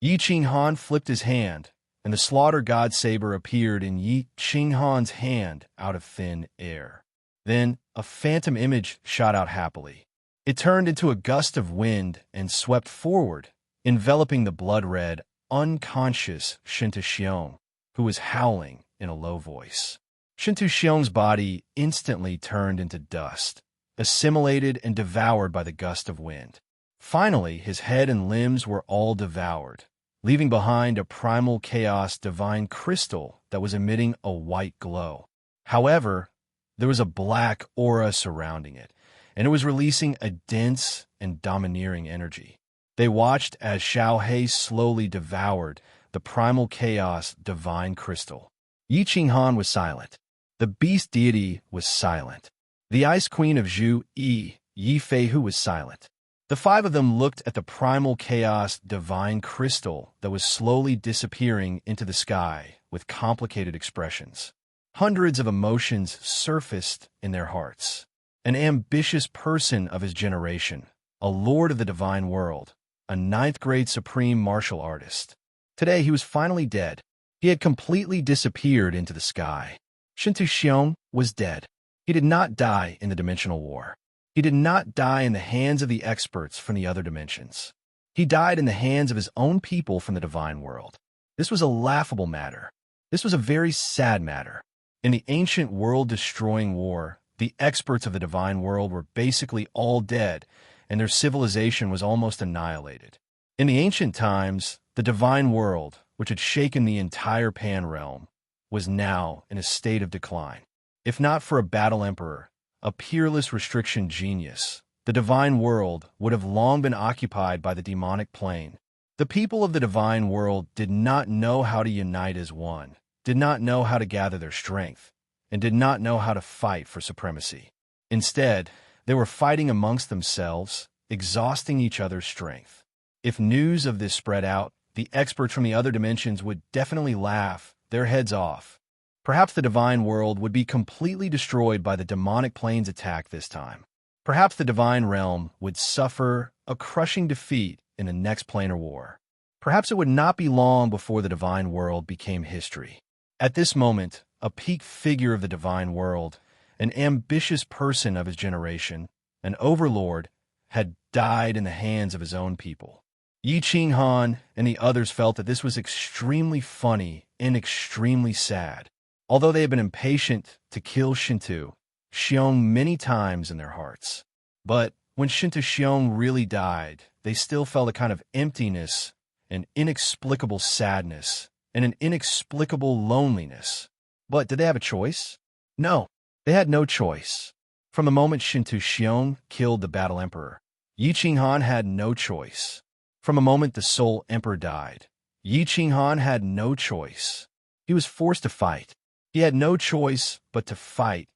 S1: Yi Qinghan flipped his hand, and the slaughter god saber appeared in Yi Qinghan's hand out of thin air. Then a phantom image shot out happily. It turned into a gust of wind and swept forward, enveloping the blood-red, unconscious Shinto Xiong, who was howling in a low voice. Shinto Xiong's body instantly turned into dust, assimilated and devoured by the gust of wind. Finally, his head and limbs were all devoured, leaving behind a primal chaos divine crystal that was emitting a white glow. However, there was a black aura surrounding it, and it was releasing a dense and domineering energy. They watched as Xiaohei slowly devoured the primal chaos divine crystal. Yi Qinghan was silent. The beast deity was silent. The ice queen of Zhu Yi, Yi Feihu, was silent. The five of them looked at the primal chaos divine crystal that was slowly disappearing into the sky with complicated expressions. Hundreds of emotions surfaced in their hearts. An ambitious person of his generation, a lord of the divine world, a 9th grade supreme martial artist. Today he was finally dead. He had completely disappeared into the sky. Shinto Xiong was dead. He did not die in the dimensional war. He did not die in the hands of the experts from the other dimensions. He died in the hands of his own people from the divine world. This was a laughable matter. This was a very sad matter. In the ancient world-destroying war, the experts of the divine world were basically all dead, and their civilization was almost annihilated. In the ancient times, the divine world, which had shaken the entire Pan realm, was now in a state of decline. If not for a battle emperor, a peerless restriction genius, the divine world would have long been occupied by the demonic plane. The people of the divine world did not know how to unite as one, did not know how to gather their strength, and did not know how to fight for supremacy. Instead, they were fighting amongst themselves, exhausting each other's strength. If news of this spread out, the experts from the other dimensions would definitely laugh their heads off. Perhaps the divine world would be completely destroyed by the demonic plane's attack this time. Perhaps the divine realm would suffer a crushing defeat in the next planar war. Perhaps it would not be long before the divine world became history. At this moment, a peak figure of the divine world, an ambitious person of his generation, an overlord, had died in the hands of his own people. Yi Qinghan and the others felt that this was extremely funny and extremely sad. Although they had been impatient to kill Shinto Xiong many times in their hearts. But when Shinto Xiong really died, they still felt a kind of emptiness, an inexplicable sadness, and an inexplicable loneliness. But did they have a choice? No, they had no choice. From the moment Shinto Xiong killed the Battle Emperor, Yi Qinghan had no choice. From the moment the Soul Emperor died, Yi Qinghan had no choice. He was forced to fight. He had no choice but to fight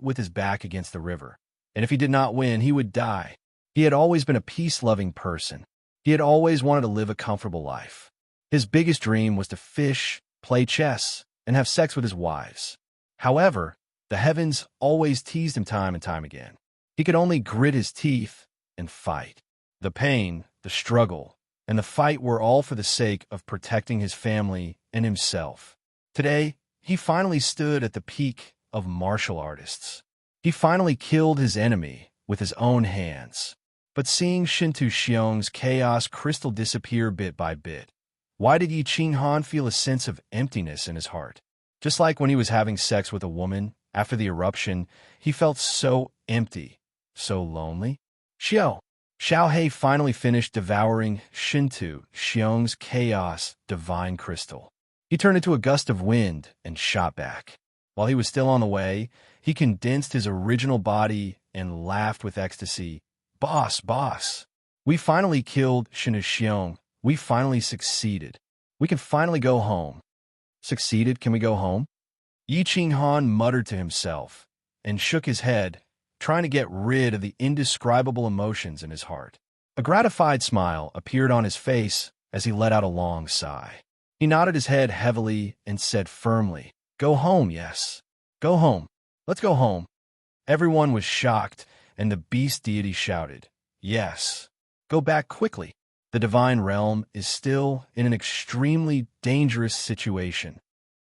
S1: with his back against the river. And if he did not win, he would die. He had always been a peace-loving person. He had always wanted to live a comfortable life. His biggest dream was to fish, play chess, and have sex with his wives. However, the heavens always teased him time and time again. He could only grit his teeth and fight. The pain, the struggle, and the fight were all for the sake of protecting his family and himself. Today, he finally stood at the peak of martial artists. He finally killed his enemy with his own hands. But seeing Shinto Xiong's chaos crystal disappear bit by bit, why did Yi Qinghan feel a sense of emptiness in his heart? Just like when he was having sex with a woman after the eruption, he felt so empty, so lonely. Xiao He finally finished devouring Shinto Xiong's chaos divine crystal. He turned into a gust of wind and shot back. While he was still on the way, he condensed his original body and laughed with ecstasy. Boss, we finally killed Shinto Xiong. We finally succeeded. We can finally go home. Succeeded? Can we go home? Yi Qinghan muttered to himself and shook his head, trying to get rid of the indescribable emotions in his heart. A gratified smile appeared on his face as he let out a long sigh. He nodded his head heavily and said firmly, "Go home, yes. Go home. Let's go home." Everyone was shocked, and the beast deity shouted, "Yes. Go back quickly. The divine realm is still in an extremely dangerous situation."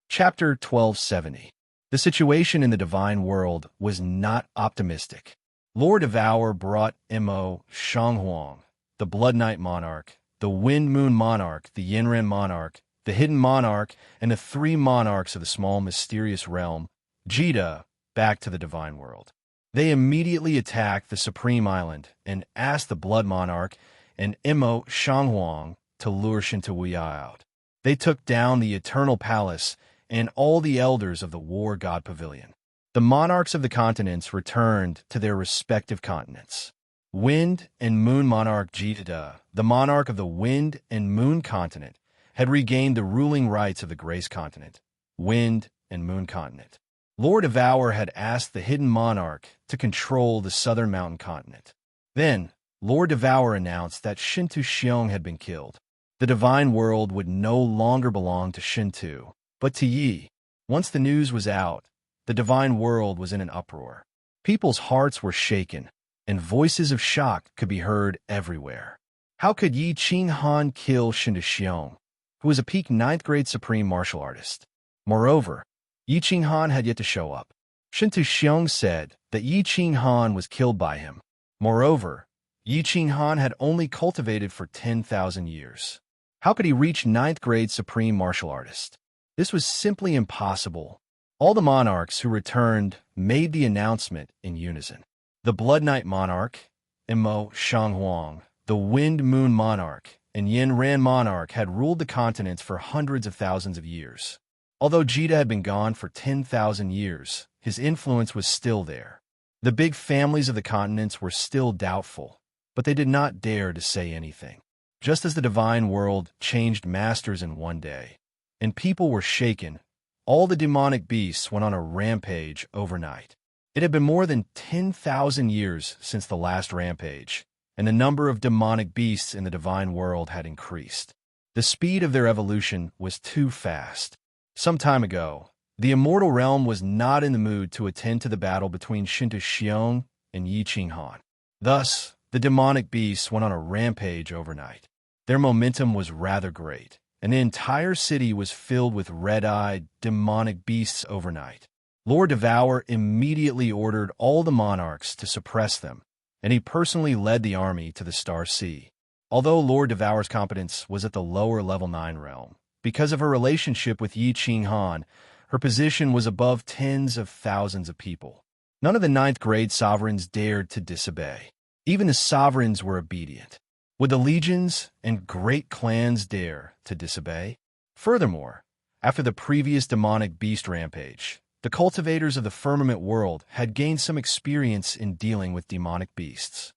S1: Chapter 1270. The situation in the divine world was not optimistic. Lord Devour brought Mo Shanghuang, the Blood Knight Monarch, the Wind Moon Monarch, the Yinren Monarch, the Hidden Monarch, and the three monarchs of the small mysterious realm, Jita, back to the divine world. They immediately attacked the Supreme Island and asked the Blood Monarch and Mo Shanghuang to lure Shinto out. They took down the Eternal Palace and all the elders of the War God Pavilion. The monarchs of the continents returned to their respective continents. Wind and Moon Monarch Jita, the monarch of the Wind and Moon continent, had regained the ruling rights of the Grace continent, Wind and Moon continent. Lord Devour had asked the Hidden Monarch to control the Southern Mountain continent. Then, Lord Devour announced that Shinto Xiong had been killed. The divine world would no longer belong to Shinto, but to Yi. Once the news was out, the divine world was in an uproar. People's hearts were shaken, and voices of shock could be heard everywhere. How could Yi Qinghan kill Shinto Xiong, who was a peak 9th grade supreme martial artist? Moreover, Yi Qinghan had yet to show up. Shinto Xiong said that Yi Qinghan was killed by him. Moreover, Yi Qinghan had only cultivated for 10,000 years. How could he reach 9th grade supreme martial artist? This was simply impossible. All the monarchs who returned made the announcement in unison. The Blood Knight Monarch, Mo Shanghuang, the Wind Moon Monarch, and Yinren Monarch had ruled the continents for hundreds of thousands of years. Although Jita had been gone for 10,000 years, his influence was still there. The big families of the continents were still doubtful, but they did not dare to say anything. Just as the divine world changed masters in one day, and people were shaken, all the demonic beasts went on a rampage overnight. It had been more than 10,000 years since the last rampage, and the number of demonic beasts in the divine world had increased. The speed of their evolution was too fast. Some time ago, the immortal realm was not in the mood to attend to the battle between Shinto Xiong and Yi Qinghan. Thus, the demonic beasts went on a rampage overnight. Their momentum was rather great, and the entire city was filled with red-eyed, demonic beasts overnight. Lord Devour immediately ordered all the monarchs to suppress them, and he personally led the army to the Star Sea. Although Lord Devour's competence was at the lower level 9 realm, because of her relationship with Yi Qinghan, Her position was above tens of thousands of people. None of the ninth-grade sovereigns dared to disobey. Even the sovereigns were obedient. Would the legions and great clans dare to disobey? Furthermore, after the previous demonic beast rampage, the cultivators of the firmament world had gained some experience in dealing with demonic beasts.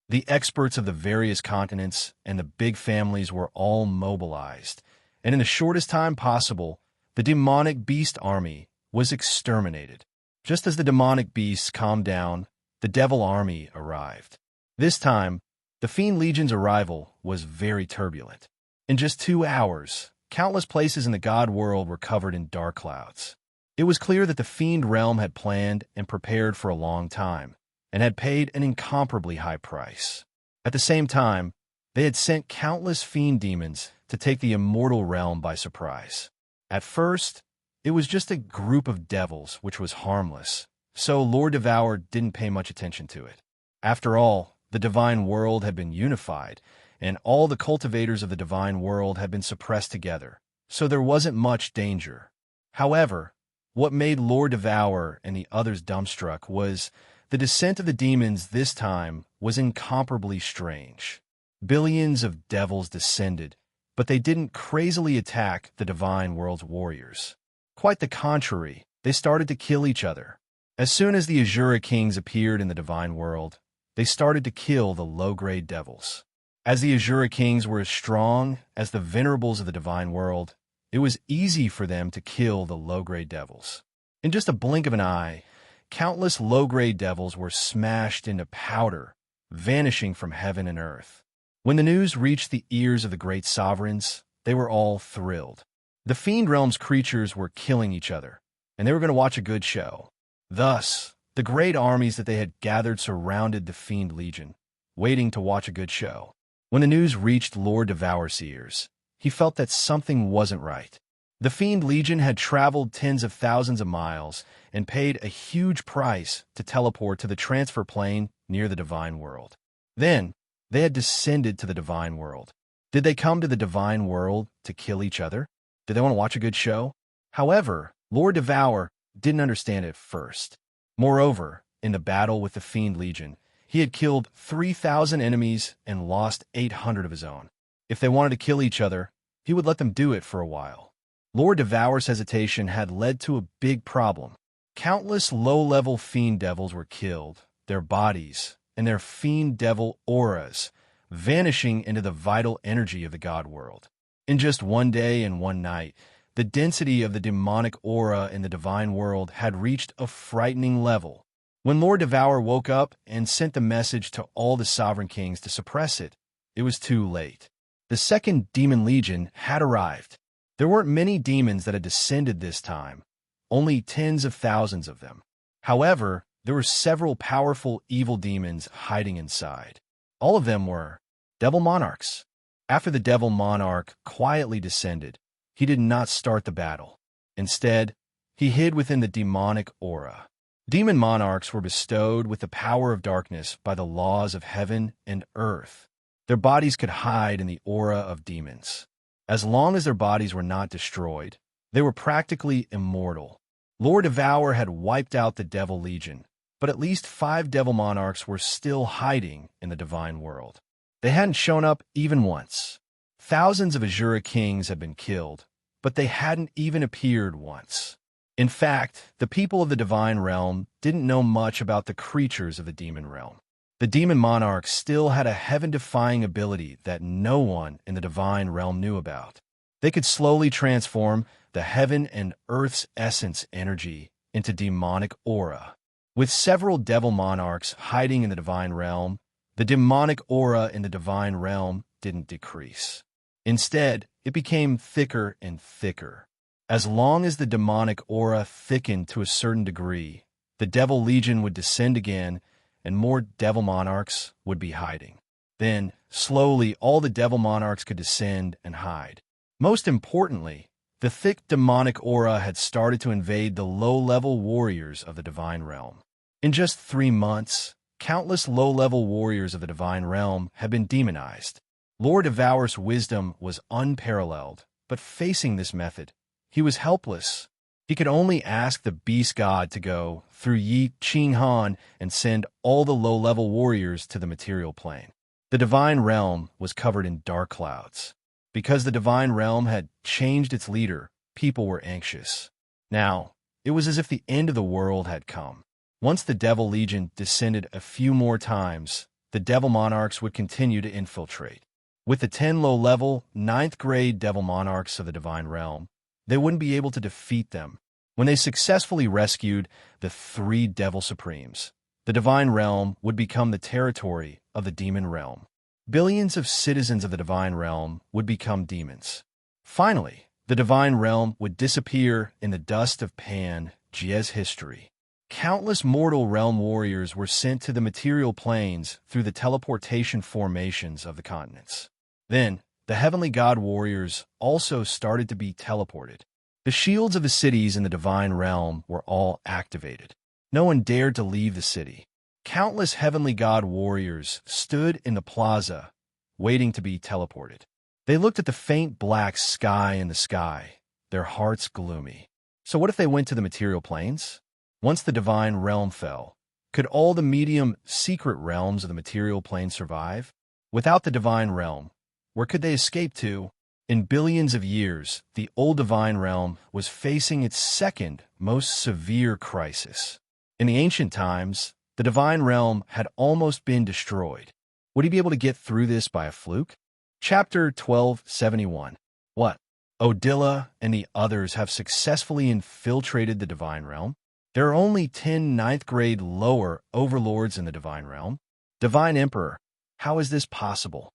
S1: The experts of the various continents and the big families were all mobilized, and in the shortest time possible, the demonic beast army was exterminated. Just as the demonic beasts calmed down, the devil army arrived. This time, the Fiend Legion's arrival was very turbulent. In just 2 hours, countless places in the god world were covered in dark clouds. It was clear that the Fiend realm had planned and prepared for a long time, and had paid an incomparably high price. At the same time, they had sent countless fiend demons to take the immortal realm by surprise. At first, it was just a group of devils, which was harmless, so Lord Devour didn't pay much attention to it. After all, the divine world had been unified, and all the cultivators of the divine world had been suppressed together, so there wasn't much danger. However, what made Lord Devour and the others dumbstruck was the descent of the demons this time was incomparably strange. Billions of devils descended, but they didn't crazily attack the divine world's warriors. Quite the contrary, they started to kill each other. As soon as the Azura kings appeared in the divine world, they started to kill the low-grade devils. As the Azura kings were as strong as the venerables of the divine world, it was easy for them to kill the low-grade devils. In just a blink of an eye, countless low-grade devils were smashed into powder, vanishing from heaven and earth. When the news reached the ears of the great sovereigns, they were all thrilled. The Fiend Realm's creatures were killing each other, and they were going to watch a good show. Thus, the great armies that they had gathered surrounded the Fiend Legion, waiting to watch a good show. When the news reached Lord Devour's ears, he felt that something wasn't right. The Fiend Legion had traveled tens of thousands of miles and paid a huge price to teleport to the transfer plane near the divine world. Then, they had descended to the divine world. Did they come to the divine world to kill each other? Did they want to watch a good show? However, Lord Devour didn't understand at first. Moreover, in the battle with the Fiend Legion, he had killed 3,000 enemies and lost 800 of his own. If they wanted to kill each other, he would let them do it for a while. Lord Devour's hesitation had led to a big problem. Countless low-level fiend devils were killed, their bodies and their fiend devil auras vanishing into the vital energy of the god world. In just one day and one night, the density of the demonic aura in the divine world had reached a frightening level. When Lord Devour woke up and sent the message to all the sovereign kings to suppress it, it was too late. The second demon legion had arrived. There weren't many demons that had descended this time, only tens of thousands of them. However, there were several powerful evil demons hiding inside. All of them were devil monarchs. After the devil monarch quietly descended, he did not start the battle. Instead, he hid within the demonic aura. Demon monarchs were bestowed with the power of darkness by the laws of heaven and earth. Their bodies could hide in the aura of demons. As long as their bodies were not destroyed, they were practically immortal. Lord Devour had wiped out the Devil Legion, but at least 5 devil monarchs were still hiding in the divine world. They hadn't shown up even once. Thousands of Azura kings had been killed, but they hadn't even appeared once. In fact, the people of the divine realm didn't know much about the creatures of the demon realm. The demon monarchs still had a heaven-defying ability that no one in the divine realm knew about. They could slowly transform the heaven and earth's essence energy into demonic aura. With several devil monarchs hiding in the divine realm, the demonic aura in the divine realm didn't decrease. Instead, it became thicker and thicker. As long as the demonic aura thickened to a certain degree, the Devil Legion would descend again, and more devil monarchs would be hiding. Then, slowly, all the devil monarchs could descend and hide. Most importantly, the thick demonic aura had started to invade the low-level warriors of the divine realm. In just 3 months, countless low-level warriors of the divine realm had been demonized. Lord Devour's wisdom was unparalleled, but facing this method, he was helpless. He could only ask the beast god to go through Yi Ching Han and send all the low-level warriors to the material plane. The divine realm was covered in dark clouds. Because the divine realm had changed its leader, people were anxious. Now, it was as if the end of the world had come. Once the Devil Legion descended a few more times, the Devil Monarchs would continue to infiltrate. With the 10 low-level, 9th-grade Devil Monarchs of the Divine Realm, they wouldn't be able to defeat them. When they successfully rescued the 3 Devil Supremes, the Divine Realm would become the territory of the Demon Realm. Billions of citizens of the Divine Realm would become demons. Finally, the Divine Realm would disappear in the dust of Pan-Gea's history. Countless mortal realm warriors were sent to the material planes through the teleportation formations of the continents. Then, the heavenly god warriors also started to be teleported. The shields of the cities in the Divine Realm were all activated. No one dared to leave the city. Countless heavenly god warriors stood in the plaza, waiting to be teleported. They looked at the faint black sky in the sky, their hearts gloomy. So what if they went to the material planes? Once the Divine Realm fell, could all the medium secret realms of the material plane survive? Without the Divine Realm, where could they escape to? In billions of years, the old Divine Realm was facing its second most severe crisis. In the ancient times, the Divine Realm had almost been destroyed. Would he be able to get through this by a fluke? Chapter 1271. What? Odila and the others have successfully infiltrated the Divine Realm. There are only 10 9th-grade lower overlords in the Divine Realm. Divine Emperor, how is this possible?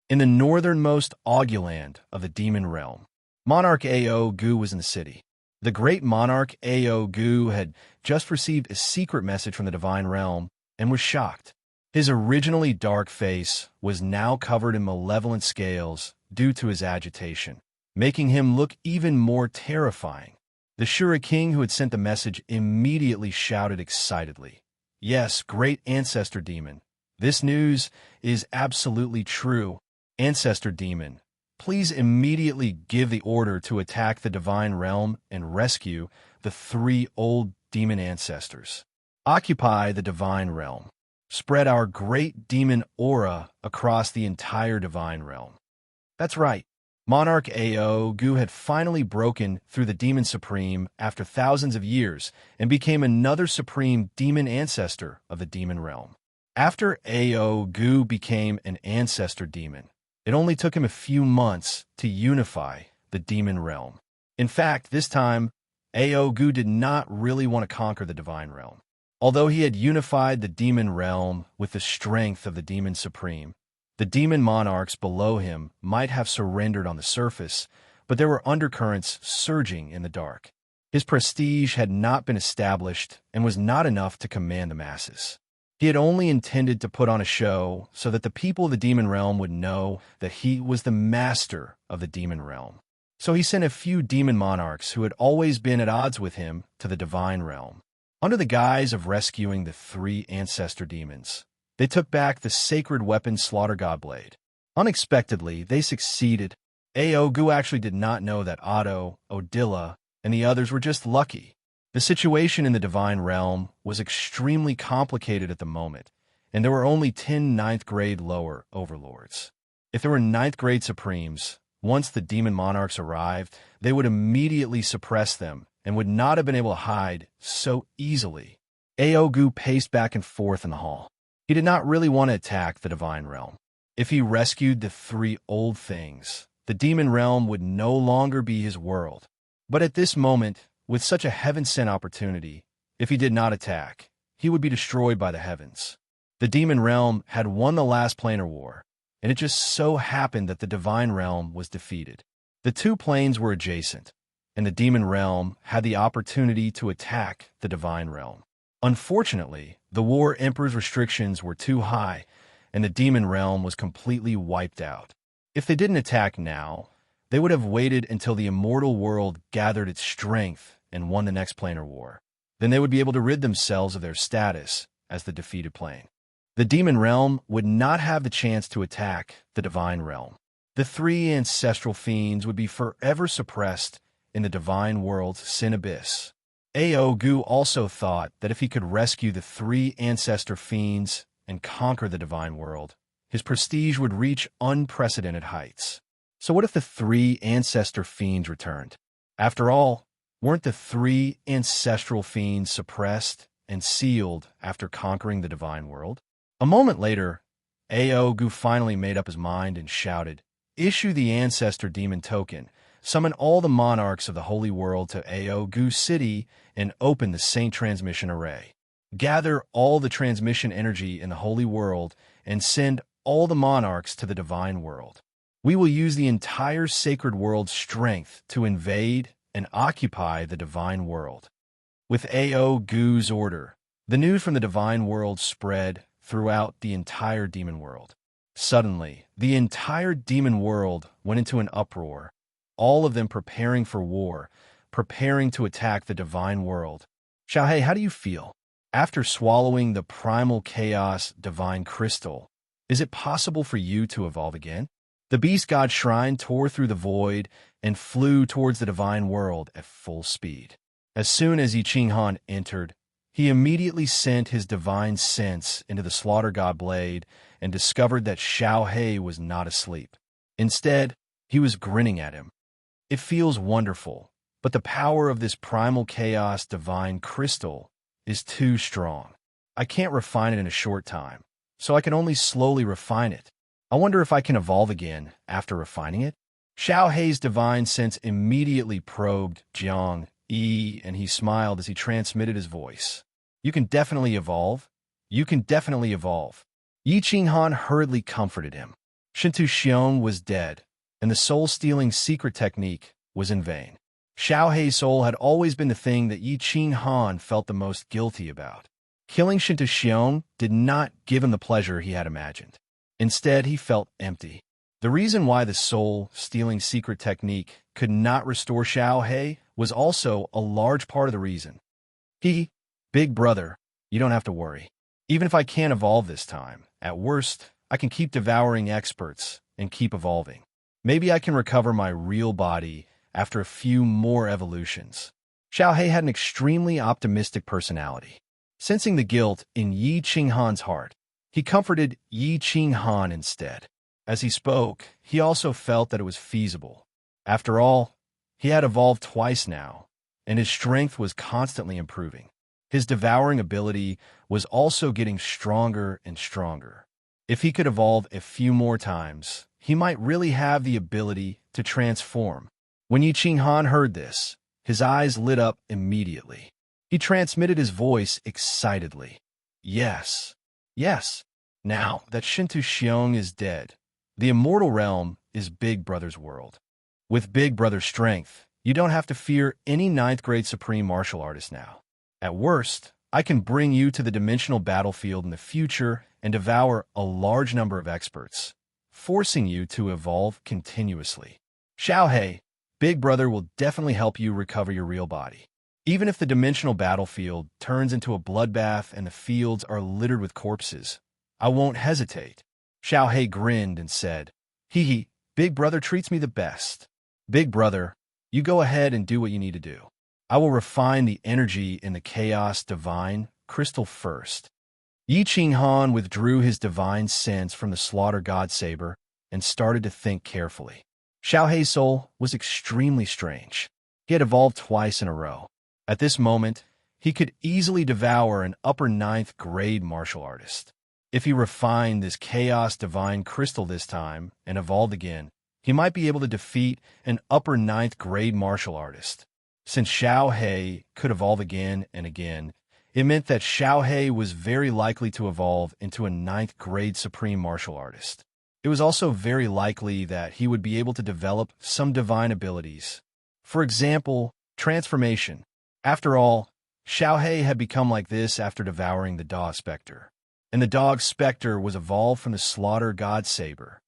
S1: In the northernmost Auguland of the Demon Realm, Monarch Ao Gu was in the city. The great monarch Ao Gu had just received a secret message from the Divine Realm and was shocked. His originally dark face was now covered in malevolent scales due to his agitation, making him look even more terrifying. The Shura King who had sent the message immediately shouted excitedly, "Yes, great Ancestor Demon. This news is absolutely true. Ancestor Demon, please immediately give the order to attack the Divine Realm and rescue the 3 old demon ancestors. Occupy the Divine Realm. Spread our great demon aura across the entire Divine Realm." That's right. Monarch Ao Gu had finally broken through the Demon Supreme after thousands of years and became another supreme demon ancestor of the Demon Realm. After Ao Gu became an ancestor demon, it only took him a few months to unify the Demon Realm. In fact, this time, Ao Gu did not really want to conquer the Divine Realm. Although he had unified the Demon Realm with the strength of the Demon Supreme, the demon monarchs below him might have surrendered on the surface, but there were undercurrents surging in the dark. His prestige had not been established and was not enough to command the masses. He had only intended to put on a show so that the people of the Demon Realm would know that he was the master of the Demon Realm. So he sent a few demon monarchs who had always been at odds with him to the Divine Realm. Under the guise of rescuing the 3 ancestor demons, they took back the sacred weapon Slaughter Godblade. Unexpectedly, they succeeded. Ao Gu actually did not know that Otto, Odila, and the others were just lucky. The situation in the Divine Realm was extremely complicated at the moment, and there were only 10 9th-grade lower overlords. If there were 9th-grade Supremes, once the demon monarchs arrived, they would immediately suppress them and would not have been able to hide so easily. Ao Gu paced back and forth in the hall. He did not really want to attack the Divine Realm. If he rescued the 3 old things, the Demon Realm would no longer be his world. But at this moment, with such a heaven-sent opportunity, if he did not attack, he would be destroyed by the heavens. The Demon Realm had won the last planar war, and it just so happened that the Divine Realm was defeated. The 2 planes were adjacent, and the Demon Realm had the opportunity to attack the Divine Realm. Unfortunately, the War Emperor's restrictions were too high, and the Demon Realm was completely wiped out. If they didn't attack now, they would have waited until the immortal world gathered its strength and won the next planar war. Then they would be able to rid themselves of their status as the defeated plane. The Demon Realm would not have the chance to attack the Divine Realm. The 3 ancestral fiends would be forever suppressed in the divine world's sin abyss. Aogu also thought that if he could rescue the 3 ancestor fiends and conquer the divine world, his prestige would reach unprecedented heights. So what if the 3 ancestor fiends returned? After all, weren't the 3 ancestral fiends suppressed and sealed after conquering the divine world? A moment later, Aogu finally made up his mind and shouted, "Issue the ancestor demon token. Summon all the monarchs of the holy world to Aogu City and open the Saint Transmission Array. Gather all the transmission energy in the holy world and send all the monarchs to the divine world. We will use the entire sacred world's strength to invade and occupy the divine world." With Aogu's order, the news from the divine world spread throughout the entire demon world. Suddenly, the entire demon world went into an uproar, all of them preparing for war, preparing to attack the divine world. Xiaohei, how do you feel? After swallowing the primal chaos divine crystal, is it possible for you to evolve again? The beast god shrine tore through the void and flew towards the divine world at full speed. As soon as Yi Qinghan entered, he immediately sent his divine sense into the slaughter god blade and discovered that Xiaohei was not asleep. Instead, he was grinning at him. "It feels wonderful, but the power of this primal chaos divine crystal is too strong. I can't refine it in a short time, so I can only slowly refine it. I wonder if I can evolve again after refining it?" Xiaohei's divine sense immediately probed Jiang Yi, and he smiled as he transmitted his voice. "You can definitely evolve. You can definitely evolve." Yi Qinghan hurriedly comforted him. Shintu Xiong was dead, and the soul-stealing secret technique was in vain. Xiaohei's soul had always been the thing that Yi Qinghan felt the most guilty about. Killing Shintu Xiong did not give him the pleasure he had imagined. Instead, he felt empty. The reason why the soul-stealing secret technique could not restore Xiaohei was also a large part of the reason. Big brother, you don't have to worry. Even if I can't evolve this time, at worst, I can keep devouring experts and keep evolving. Maybe I can recover my real body after a few more evolutions. Xiaohei had an extremely optimistic personality. Sensing the guilt in Yi Qinghan's heart, he comforted Yi Qinghan instead. As he spoke, he also felt that it was feasible. After all, he had evolved twice now, and his strength was constantly improving. His devouring ability was also getting stronger and stronger. If he could evolve a few more times, he might really have the ability to transform. When Yi Qinghan heard this, his eyes lit up immediately. He transmitted his voice excitedly. Yes. Now that Shintu Xiong is dead, the immortal realm is Big Brother's world. With Big Brother's strength, you don't have to fear any 9th grade supreme martial artist now. At worst, I can bring you to the dimensional battlefield in the future and devour a large number of experts, forcing you to evolve continuously. Xiaohei, Big Brother will definitely help you recover your real body. Even if the dimensional battlefield turns into a bloodbath and the fields are littered with corpses, I won't hesitate. Xiaohei grinned and said, Big Brother treats me the best. Big Brother, you go ahead and do what you need to do. I will refine the energy in the chaos divine crystal first. Yi Qinghan withdrew his divine sense from the slaughter god saber and started to think carefully. Xiaohei's soul was extremely strange. He had evolved twice in a row. At this moment, he could easily devour an upper 9th grade martial artist. If he refined this chaos divine crystal this time and evolved again, he might be able to defeat an upper 9th grade martial artist. Since Xiaohei could evolve again and again, it meant that Xiaohei was very likely to evolve into a 9th grade supreme martial artist. It was also very likely that he would be able to develop some divine abilities. For example, transformation. After all, Xiaohei had become like this after devouring the dog specter. And the dog specter was evolved from the slaughter god saber.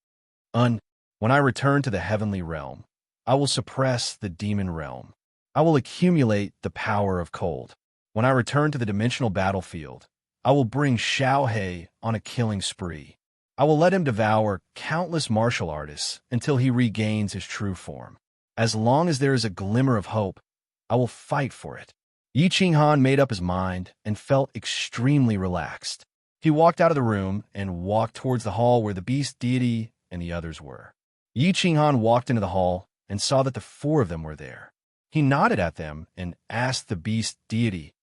S1: When I return to the heavenly realm, I will suppress the demon realm. I will accumulate the power of cold. When I return to the dimensional battlefield, I will bring Xiaohei on a killing spree. I will let him devour countless martial artists until he regains his true form. As long as there is a glimmer of hope, I will fight for it. Yi Qinghan made up his mind and felt extremely relaxed. He walked out of the room and walked towards the hall where the beast deity and the others were. Yi Qinghan walked into the hall and saw that the four of them were there. He nodded at them and asked the beast deity,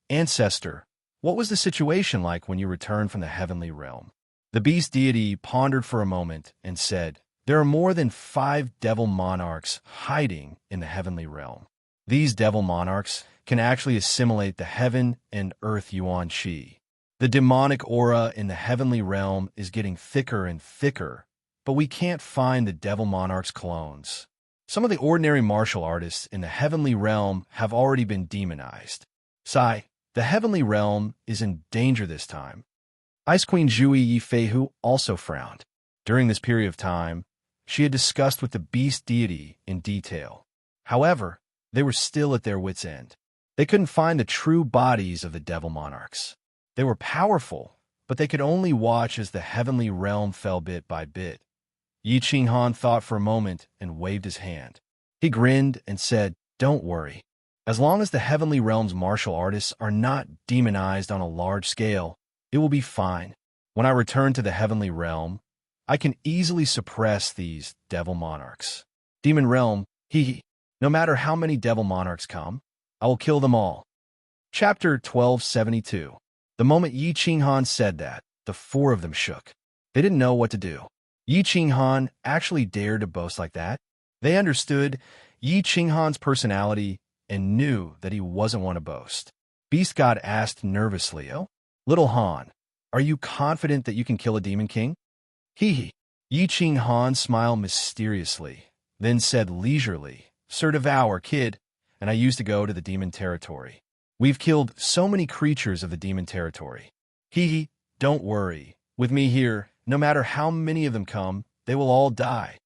S1: "Ancestor, what was the situation like when you returned from the heavenly realm?" The beast deity pondered for a moment and said, "There are more than 5 devil monarchs hiding in the heavenly realm. These devil monarchs can actually assimilate the heaven and earth yuan qi. The demonic aura in the heavenly realm is getting thicker and thicker, but we can't find the devil monarch's clones. Some of the ordinary martial artists in the heavenly realm have already been demonized. Sai, the heavenly realm is in danger this time." Ice Queen Zhui Yifeihu also frowned. During this period of time, she had discussed with the beast deity in detail. However, they were still at their wits' end. They couldn't find the true bodies of the devil monarchs. They were powerful, but they could only watch as the heavenly realm fell bit by bit. Yi Qinghan thought for a moment and waved his hand. He grinned and said, "Don't worry. As long as the heavenly realm's martial artists are not demonized on a large scale, it will be fine. When I return to the heavenly realm, I can easily suppress these devil monarchs. Demon realm, no matter how many devil monarchs come, I will kill them all." Chapter 1272. The moment Yi Qinghan said that, the four of them shook. They didn't know what to do. Yi Qinghan actually dared to boast like that. They understood Yi Qinghan's personality and knew that he wasn't one to boast. Beast God asked nervously, "Oh, Little Han, are you confident that you can kill a demon king?" Yi Qinghan smiled mysteriously, then said leisurely, "Sir Devour, kid, and I used to go to the demon territory. We've killed so many creatures of the demon territory. Don't worry. With me here, no matter how many of them come, they will all die."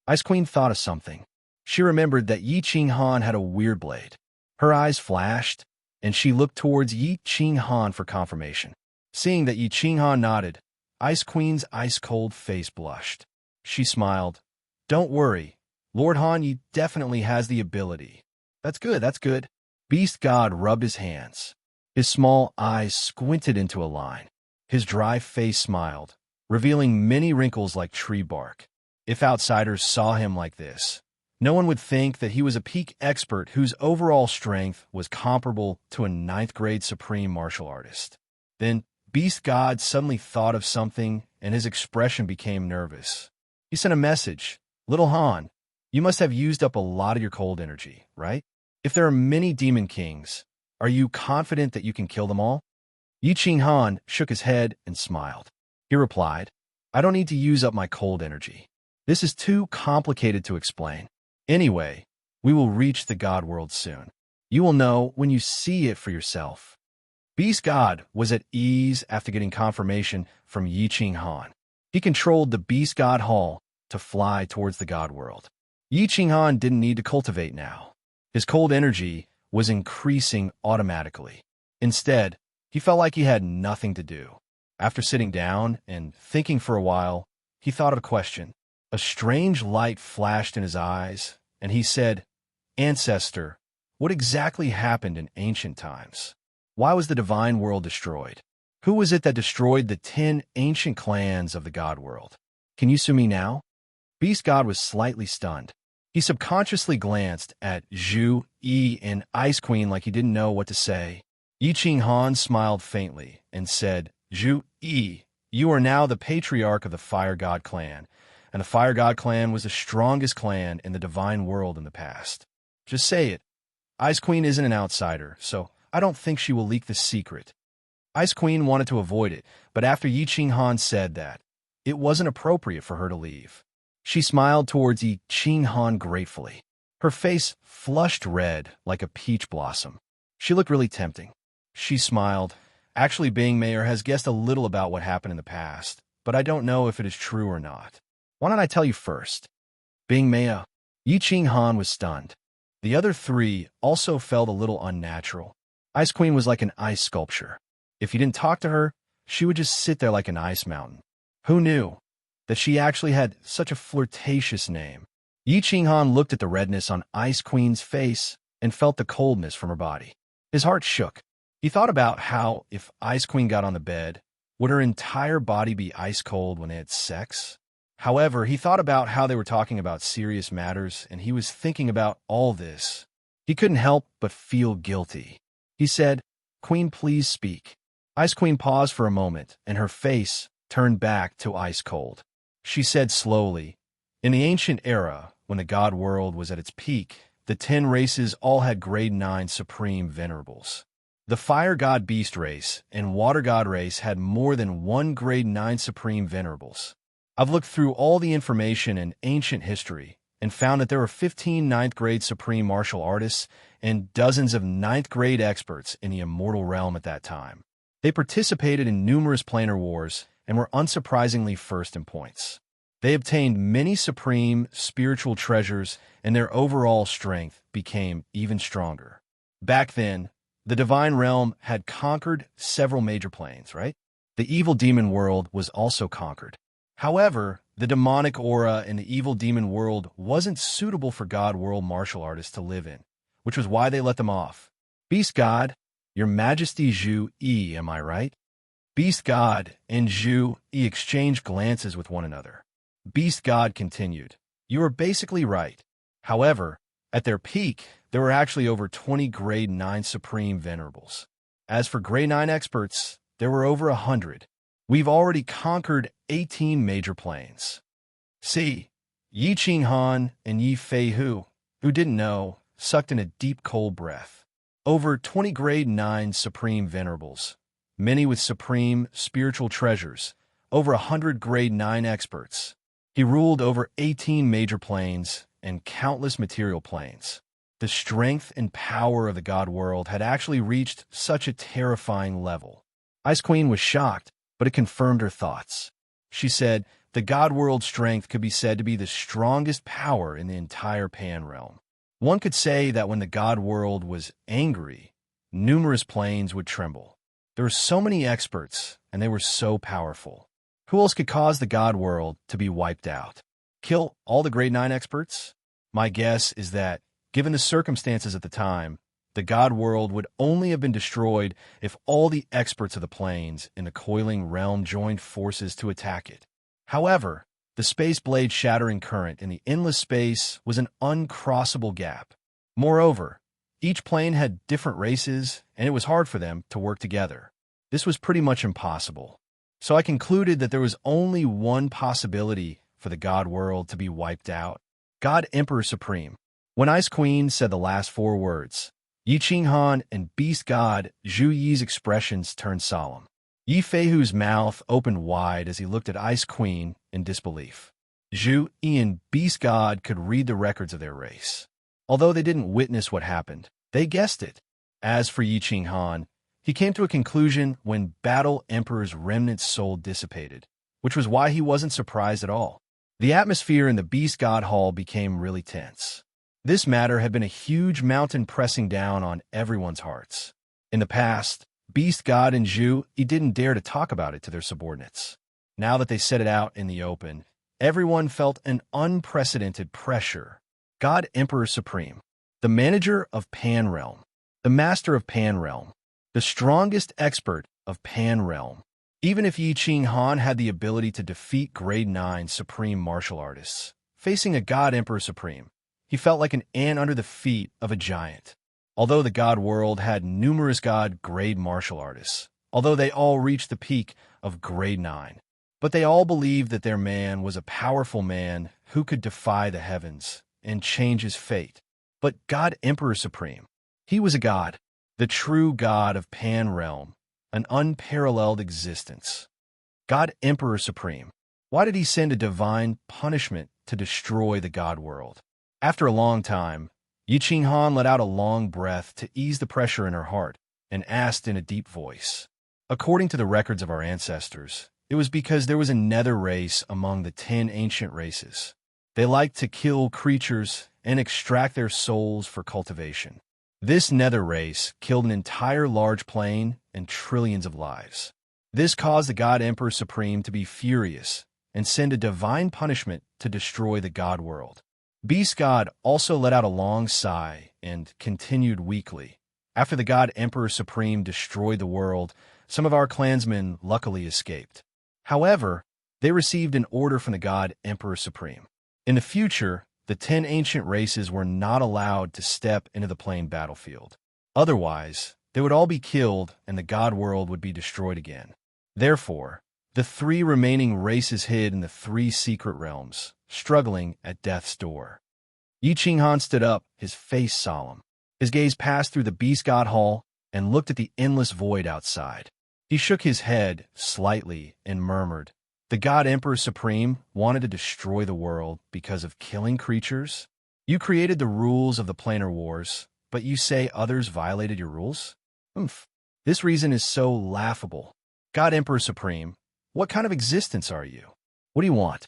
S1: Ice Queen thought of something. She remembered that Yi Qinghan had a weird blade. Her eyes flashed, and she looked towards Yi Qinghan for confirmation. Seeing that Yi Qinghan nodded, Ice Queen's ice-cold face blushed. She smiled. "Don't worry. Lord Han Yi definitely has the ability." That's good, that's good." Beast God rubbed his hands. His small eyes squinted into a line. His dry face smiled, revealing many wrinkles like tree bark. If outsiders saw him like this, no one would think that he was a peak expert whose overall strength was comparable to a 9th-grade supreme martial artist. Then, Beast God suddenly thought of something, and his expression became nervous. He sent a message. "Little Han, you must have used up a lot of your cold energy, right? If there are many demon kings, are you confident that you can kill them all?" Yi Qinghan shook his head and smiled. He replied, "I don't need to use up my cold energy. This is too complicated to explain. Anyway, we will reach the God world soon. You will know when you see it for yourself." Beast God was at ease after getting confirmation from Yi Qinghan. He controlled the Beast God Hall to fly towards the God world. Yi Qinghan didn't need to cultivate now. His cold energy was increasing automatically. Instead, he felt like he had nothing to do. After sitting down and thinking for a while, he thought of a question. A strange light flashed in his eyes, and he said, "Ancestor, what exactly happened in ancient times? Why was the divine world destroyed? Who was it that destroyed the 10 ancient clans of the God world? Can you sue me now?" Beast God was slightly stunned. He subconsciously glanced at Zhu Yi and Ice Queen like he didn't know what to say. Yi Qinghan smiled faintly and said, "Zhu Yi, you are now the patriarch of the Fire God clan, and the Fire God clan was the strongest clan in the divine world in the past. Just say it. Ice Queen isn't an outsider, so I don't think she will leak the secret." Ice Queen wanted to avoid it, but after Yi Qinghan said that, it wasn't appropriate for her to leave. She smiled towards Yi Qinghan gratefully. Her face flushed red like a peach blossom. She looked really tempting. She smiled. "Actually, Bing Mayor has guessed a little about what happened in the past, but I don't know if it is true or not. Why don't I tell you first?" Bing Mayor. Yi Qinghan was stunned. The other three also felt a little unnatural. Ice Queen was like an ice sculpture. If you didn't talk to her, she would just sit there like an ice mountain. Who knew that she actually had such a flirtatious name? Yi Qinghan looked at the redness on Ice Queen's face and felt the coldness from her body. His heart shook. He thought about how, if Ice Queen got on the bed, would her entire body be ice cold when they had sex? However, he thought about how they were talking about serious matters, and he was thinking about all this. He couldn't help but feel guilty. He said, "Queen, please speak." Ice Queen paused for a moment, and her face turned back to ice cold. She said slowly, "In the ancient era, when the god world was at its peak, the 10 races all had grade 9 supreme venerables. The fire god beast race and water god race had more than one grade 9 supreme venerables. I've looked through all the information in ancient history and found that there were 15 ninth grade supreme martial artists and dozens of 9th grade experts in the immortal realm at that time. They participated in numerous planar wars and were unsurprisingly first in points. They obtained many supreme spiritual treasures, and their overall strength became even stronger. Back then, the divine realm had conquered several major planes, right? The evil demon world was also conquered. However, the demonic aura in the evil demon world wasn't suitable for god world martial artists to live in, which was why they let them off. Beast God, Your Majesty Zhu Yi, am I right? Beast God and Zhu Yi exchanged glances with one another. Beast God continued, "You are basically right. However, at their peak, there were actually over 20 grade 9 supreme venerables. As for grade 9 experts, there were over 100. We've already conquered 18 major planes." See, Yi Qinghan and Yi Feihu, who didn't know, sucked in a deep cold breath. Over 20 grade 9 supreme venerables, many with supreme spiritual treasures, over 100 grade 9 experts. He ruled over 18 major planes and countless material planes. The strength and power of the god world had actually reached such a terrifying level. Ice Queen was shocked, but it confirmed her thoughts. She said, "The god world strength could be said to be the strongest power in the entire Pan realm. One could say that when the god world was angry, numerous planes would tremble. There were so many experts, and they were so powerful. Who else could cause the god world to be wiped out? Kill all the grade 9 experts? My guess is that, given the circumstances at the time, the god world would only have been destroyed if all the experts of the planes in the coiling realm joined forces to attack it. However, the space blade shattering current in the endless space was an uncrossable gap. Moreover, each plane had different races, and it was hard for them to work together. This was pretty much impossible. So I concluded that there was only one possibility for the god world to be wiped out. God Emperor Supreme." When Ice Queen said the last 4 words, Yi Qinghan and Beast God Zhu Yi's expressions turned solemn. Yi Feihu's mouth opened wide as he looked at Ice Queen in disbelief. Zhu Yi and Beast God could read the records of their race. Although they didn't witness what happened, they guessed it. As for Yi Qinghan, he came to a conclusion when Battle Emperor's remnant soul dissipated, which was why he wasn't surprised at all. The atmosphere in the Beast God Hall became really tense. This matter had been a huge mountain pressing down on everyone's hearts. In the past, Beast God and Zhu Yi didn't dare to talk about it to their subordinates. Now that they said it out in the open, everyone felt an unprecedented pressure. God Emperor Supreme, the manager of Pan Realm, the master of Pan Realm, the strongest expert of Pan Realm. Even if Yi Qinghan had the ability to defeat grade 9 supreme martial artists, facing a God Emperor Supreme, he felt like an ant under the feet of a giant. Although the god world had numerous god grade martial artists, although they all reached the peak of grade 9, but they all believed that their man was a powerful man who could defy the heavens and change his fate. But God Emperor Supreme, he was a god, the true god of Pan Realm, an unparalleled existence. God Emperor Supreme, why did he send a divine punishment to destroy the god world? After a long time, Yi Qinghan let out a long breath to ease the pressure in her heart and asked in a deep voice. According to the records of our ancestors, it was because there was a nether race among the 10 ancient races. They liked to kill creatures and extract their souls for cultivation. This nether race killed an entire large plane and trillions of lives. This caused the God Emperor Supreme to be furious and send a divine punishment to destroy the god world. Beast God also let out a long sigh and continued weakly. After the God Emperor Supreme destroyed the world, some of our clansmen luckily escaped. However, they received an order from the God Emperor Supreme. In the future, the 10 ancient races were not allowed to step into the plain battlefield. Otherwise, they would all be killed and the God world would be destroyed again. Therefore, the 3 remaining races hid in the 3 secret realms, struggling at death's door. Yi Qinghan stood up, his face solemn. His gaze passed through the Beast God Hall and looked at the endless void outside. He shook his head slightly and murmured, "The God Emperor Supreme wanted to destroy the world because of killing creatures? You created the rules of the planar wars, but you say others violated your rules? Oomph. This reason is so laughable. God Emperor Supreme, what kind of existence are you? What do you want?"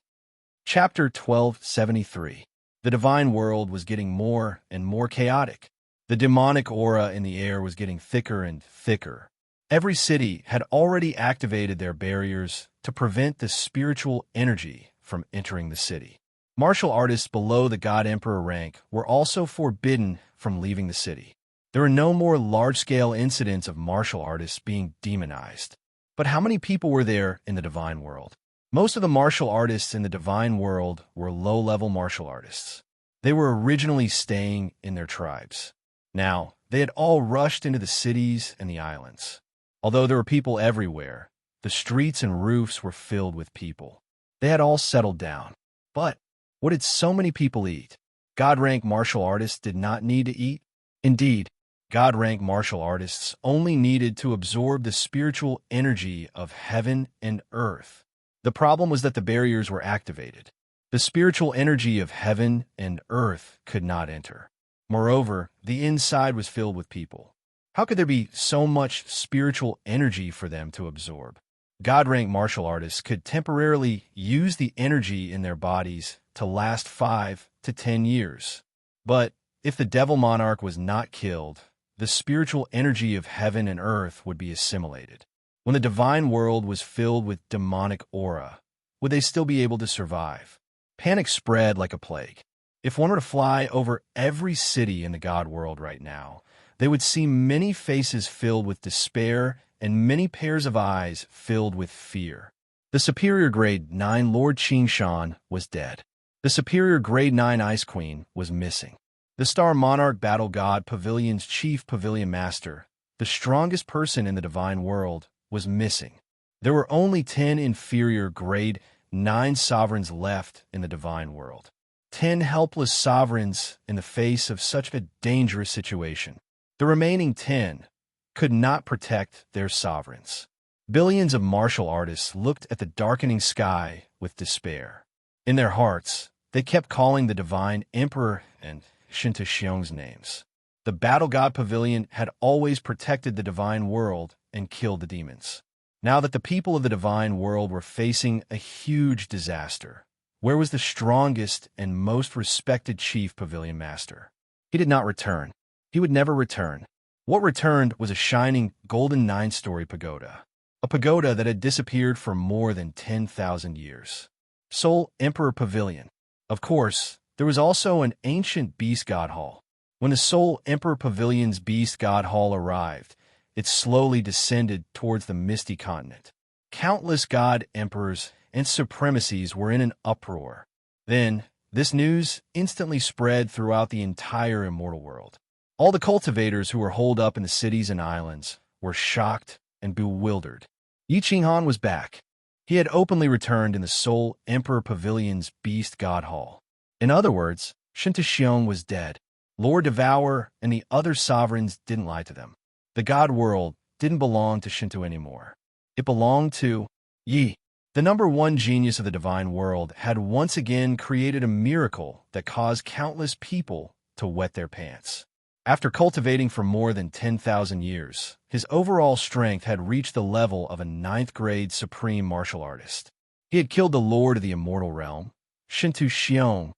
S1: Chapter 1273. The divine world was getting more and more chaotic. The demonic aura in the air was getting thicker and thicker. Every city had already activated their barriers to prevent the spiritual energy from entering the city. Martial artists below the God Emperor rank were also forbidden from leaving the city. There were no more large-scale incidents of martial artists being demonized. But how many people were there in the divine world? Most of the martial artists in the divine world were low-level martial artists. They were originally staying in their tribes. Now, they had all rushed into the cities and the islands. Although there were people everywhere, the streets and roofs were filled with people. They had all settled down. But what did so many people eat? God-rank martial artists did not need to eat. Indeed, God-rank martial artists only needed to absorb the spiritual energy of heaven and earth. The problem was that the barriers were activated. The spiritual energy of heaven and earth could not enter. Moreover, the inside was filled with people. How could there be so much spiritual energy for them to absorb? God-rank martial artists could temporarily use the energy in their bodies to last 5 to 10 years. But if the Devil Monarch was not killed, the spiritual energy of heaven and earth would be assimilated. When the divine world was filled with demonic aura, would they still be able to survive? Panic spread like a plague. If one were to fly over every city in the God world right now, they would see many faces filled with despair and many pairs of eyes filled with fear. The Superior Grade 9 Lord Qingshan was dead. The Superior Grade 9 Ice Queen was missing. The Star Monarch Battle God Pavilion's Chief Pavilion Master, the strongest person in the divine world, was missing. There were only 10 inferior Grade 9 sovereigns left in the divine world. 10 helpless sovereigns in the face of such a dangerous situation. The remaining 10 could not protect their sovereigns. Billions of martial artists looked at the darkening sky with despair. In their hearts, they kept calling the divine emperor and Shinta Xiong's names. The battle god pavilion had always protected the divine world and killed the demons. Now that the people of the divine world were facing a huge disaster, where was the strongest and most respected chief pavilion master? He did not return. He would never return. What returned was a shining golden 9-story pagoda, a pagoda that had disappeared for more than 10,000 years. Seoul Emperor Pavilion. Of course, there was also an ancient beast god hall. When the Seoul Emperor Pavilion's beast god hall arrived, it slowly descended towards the misty continent. Countless god emperors and supremacies were in an uproar. Then, this news instantly spread throughout the entire immortal world. All the cultivators who were holed up in the cities and islands were shocked and bewildered. Yi Qinghan was back. He had openly returned in the Seoul Emperor Pavilion's beast god hall. In other words, Shinta Xiong was dead. Lord Devourer and the other sovereigns didn't lie to them. The god world didn't belong to Shinto anymore. It belonged to Yi. The number 1 genius of the divine world had once again created a miracle that caused countless people to wet their pants. After cultivating for more than 10,000 years, his overall strength had reached the level of a 9th grade supreme martial artist. He had killed the lord of the immortal realm, Shinto Xiong,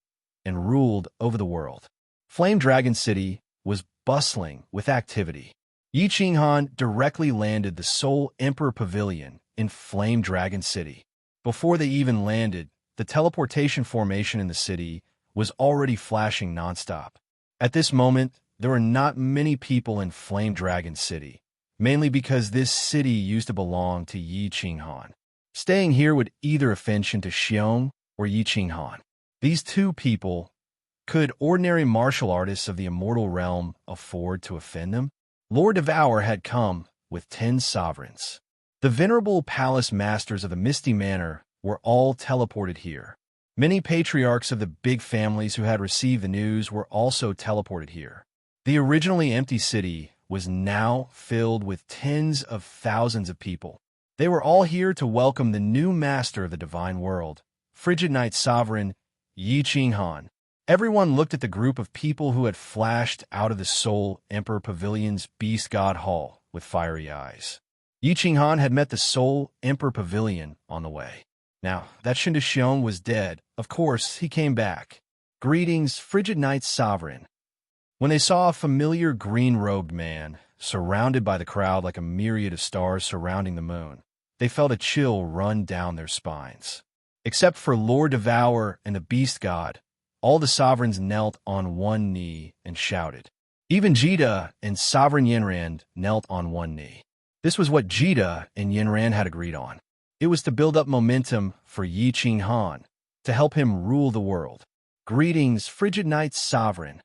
S1: and ruled over the world. Flame Dragon City was bustling with activity. Yi Qinghan directly landed the Seoul Emperor Pavilion in Flame Dragon City. Before they even landed, the teleportation formation in the city was already flashing nonstop. At this moment, there were not many people in Flame Dragon City, mainly because this city used to belong to Yi Qinghan. Staying here would either offend Shinta Xiong or Yi Qinghan. These two people, could ordinary martial artists of the immortal realm afford to offend them? Lord Devour had come with 10 sovereigns. The venerable palace masters of the Misty Manor were all teleported here. Many patriarchs of the big families who had received the news were also teleported here. The originally empty city was now filled with tens of thousands of people. They were all here to welcome the new master of the divine world, Frigid Knight Sovereign Yi Qinghan. Everyone looked at the group of people who had flashed out of the Soul Emperor Pavilion's Beast God Hall with fiery eyes. Yi Qinghan had met the Soul Emperor Pavilion on the way. Now, that Shinta Xiong was dead. Of course, he came back. Greetings, Frigid Knight Sovereign. When they saw a familiar green-robed man, surrounded by the crowd like a myriad of stars surrounding the moon, they felt a chill run down their spines. Except for Lord Devour and the Beast God, all the sovereigns knelt on one knee and shouted. Even Jita and Sovereign Yenran knelt on one knee. This was what Jita and Yenran had agreed on. It was to build up momentum for Yi Qinghan, to help him rule the world. Greetings, Frigid Knight Sovereign.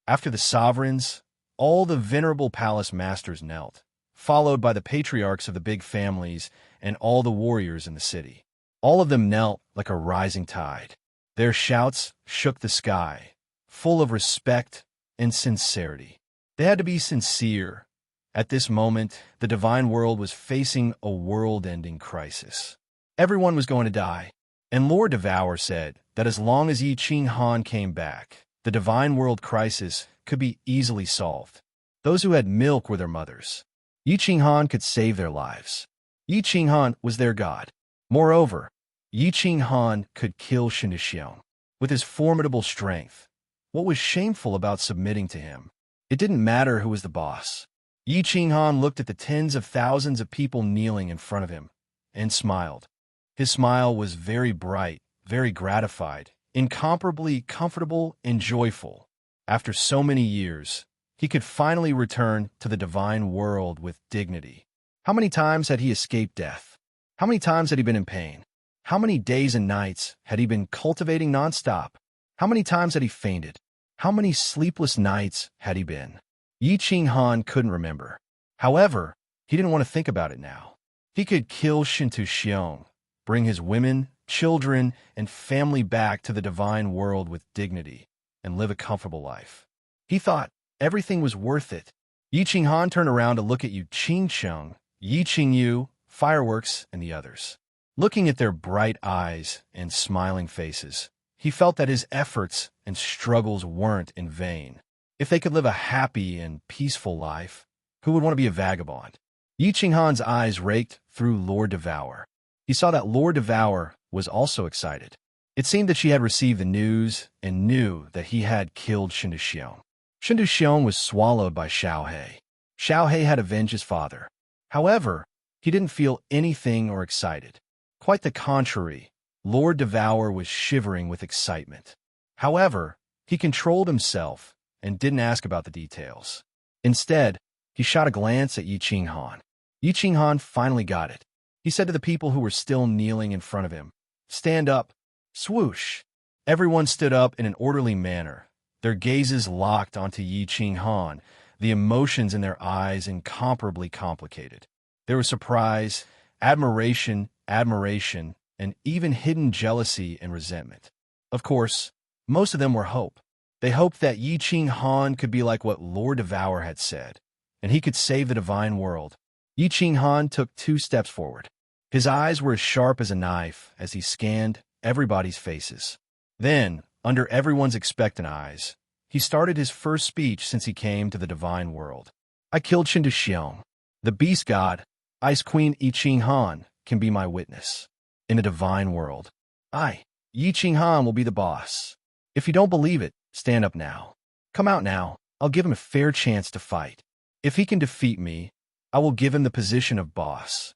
S1: After the sovereigns, all the venerable palace masters knelt, followed by the patriarchs of the big families and all the warriors in the city. All of them knelt like a rising tide. Their shouts shook the sky, full of respect and sincerity. They had to be sincere. At this moment, the divine world was facing a world-ending crisis. Everyone was going to die, and Lord Devour said that as long as Yi Qinghan came back, the divine world crisis could be easily solved. Those who had milk were their mothers. Yi Qinghan could save their lives. Yi Qinghan was their god. Moreover, Yi Qinghan could kill Shinta Xiong. With his formidable strength, what was shameful about submitting to him? It didn't matter who was the boss. Yi Qinghan looked at the tens of thousands of people kneeling in front of him and smiled. His smile was very bright, very gratified, incomparably comfortable and joyful. After so many years, he could finally return to the divine world with dignity. How many times had he escaped death? How many times had he been in pain? How many days and nights had he been cultivating nonstop? How many times had he fainted? How many sleepless nights had he been? Yi Qinghan couldn't remember. However, he didn't want to think about it now. He could kill Shinta Xiong, bring his women, children, and family back to the divine world with dignity, and live a comfortable life. He thought everything was worth it. Yi Qinghan turned around to look at Yu Qingcheng, Yi Qingyu, Fireworks, and the others. Looking at their bright eyes and smiling faces, he felt that his efforts and struggles weren't in vain. If they could live a happy and peaceful life, who would want to be a vagabond? Yi Qinghan's eyes raked through Lord Devour. He saw that Lord Devour was also excited. It seemed that she had received the news and knew that he had killed Shinta Xiong. Shinta Xiong was swallowed by Xiaohe. Xiaohe had avenged his father. However, he didn't feel anything or excited. Quite the contrary, Lord Devour was shivering with excitement. However, he controlled himself and didn't ask about the details. Instead, he shot a glance at Yi Qinghan. Yi Qinghan finally got it. He said to the people who were still kneeling in front of him, "Stand up." Swoosh! Everyone stood up in an orderly manner, their gazes locked onto Yi Qinghan, the emotions in their eyes incomparably complicated. There was surprise, admiration, and even hidden jealousy and resentment. Of course, most of them were hope. They hoped that Yi Qinghan could be like what Lord Devour had said, and he could save the divine world. Yi Qinghan took 2 steps forward. His eyes were as sharp as a knife as he scanned everybody's faces. Then, under everyone's expectant eyes, he started his first speech since he came to the divine world. "I killed Shinta Xiong. The beast god, Ice Queen Yi Qinghan, can be my witness. In the divine world, I, Yi Qinghan, will be the boss. If you don't believe it, stand up now. Come out now. I'll give him a fair chance to fight. If he can defeat me, I will give him the position of boss."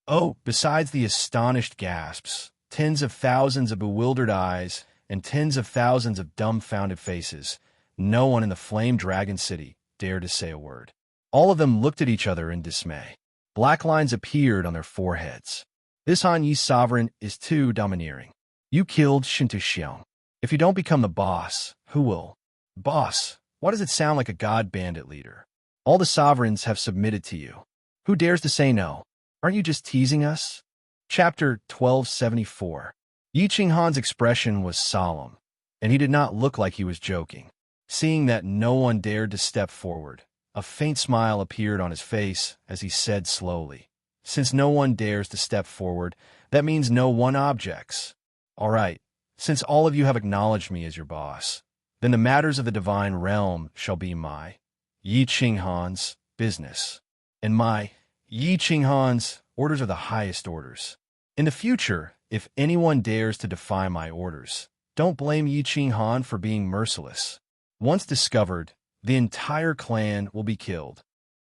S1: Oh, besides the astonished gasps, tens of thousands of bewildered eyes, and tens of thousands of dumbfounded faces, no one in the Flame Dragon City dared to say a word. All of them looked at each other in dismay. Black lines appeared on their foreheads. This Han Yi sovereign is too domineering. You killed Shintu Xiong. If you don't become the boss, who will? Boss, why does it sound like a god bandit leader? All the sovereigns have submitted to you. Who dares to say no? Aren't you just teasing us? Chapter 1274. Yi Qinghan's expression was solemn, and he did not look like he was joking. Seeing that no one dared to step forward, a faint smile appeared on his face as he said slowly, "Since no one dares to step forward, that means no one objects. All right, since all of you have acknowledged me as your boss, then the matters of the divine realm shall be my, Yi Qinghan's, business. And my, Yi Qinghan's, orders are the highest orders. In the future, if anyone dares to defy my orders, don't blame Yi Qinghan for being merciless. Once discovered, the entire clan will be killed."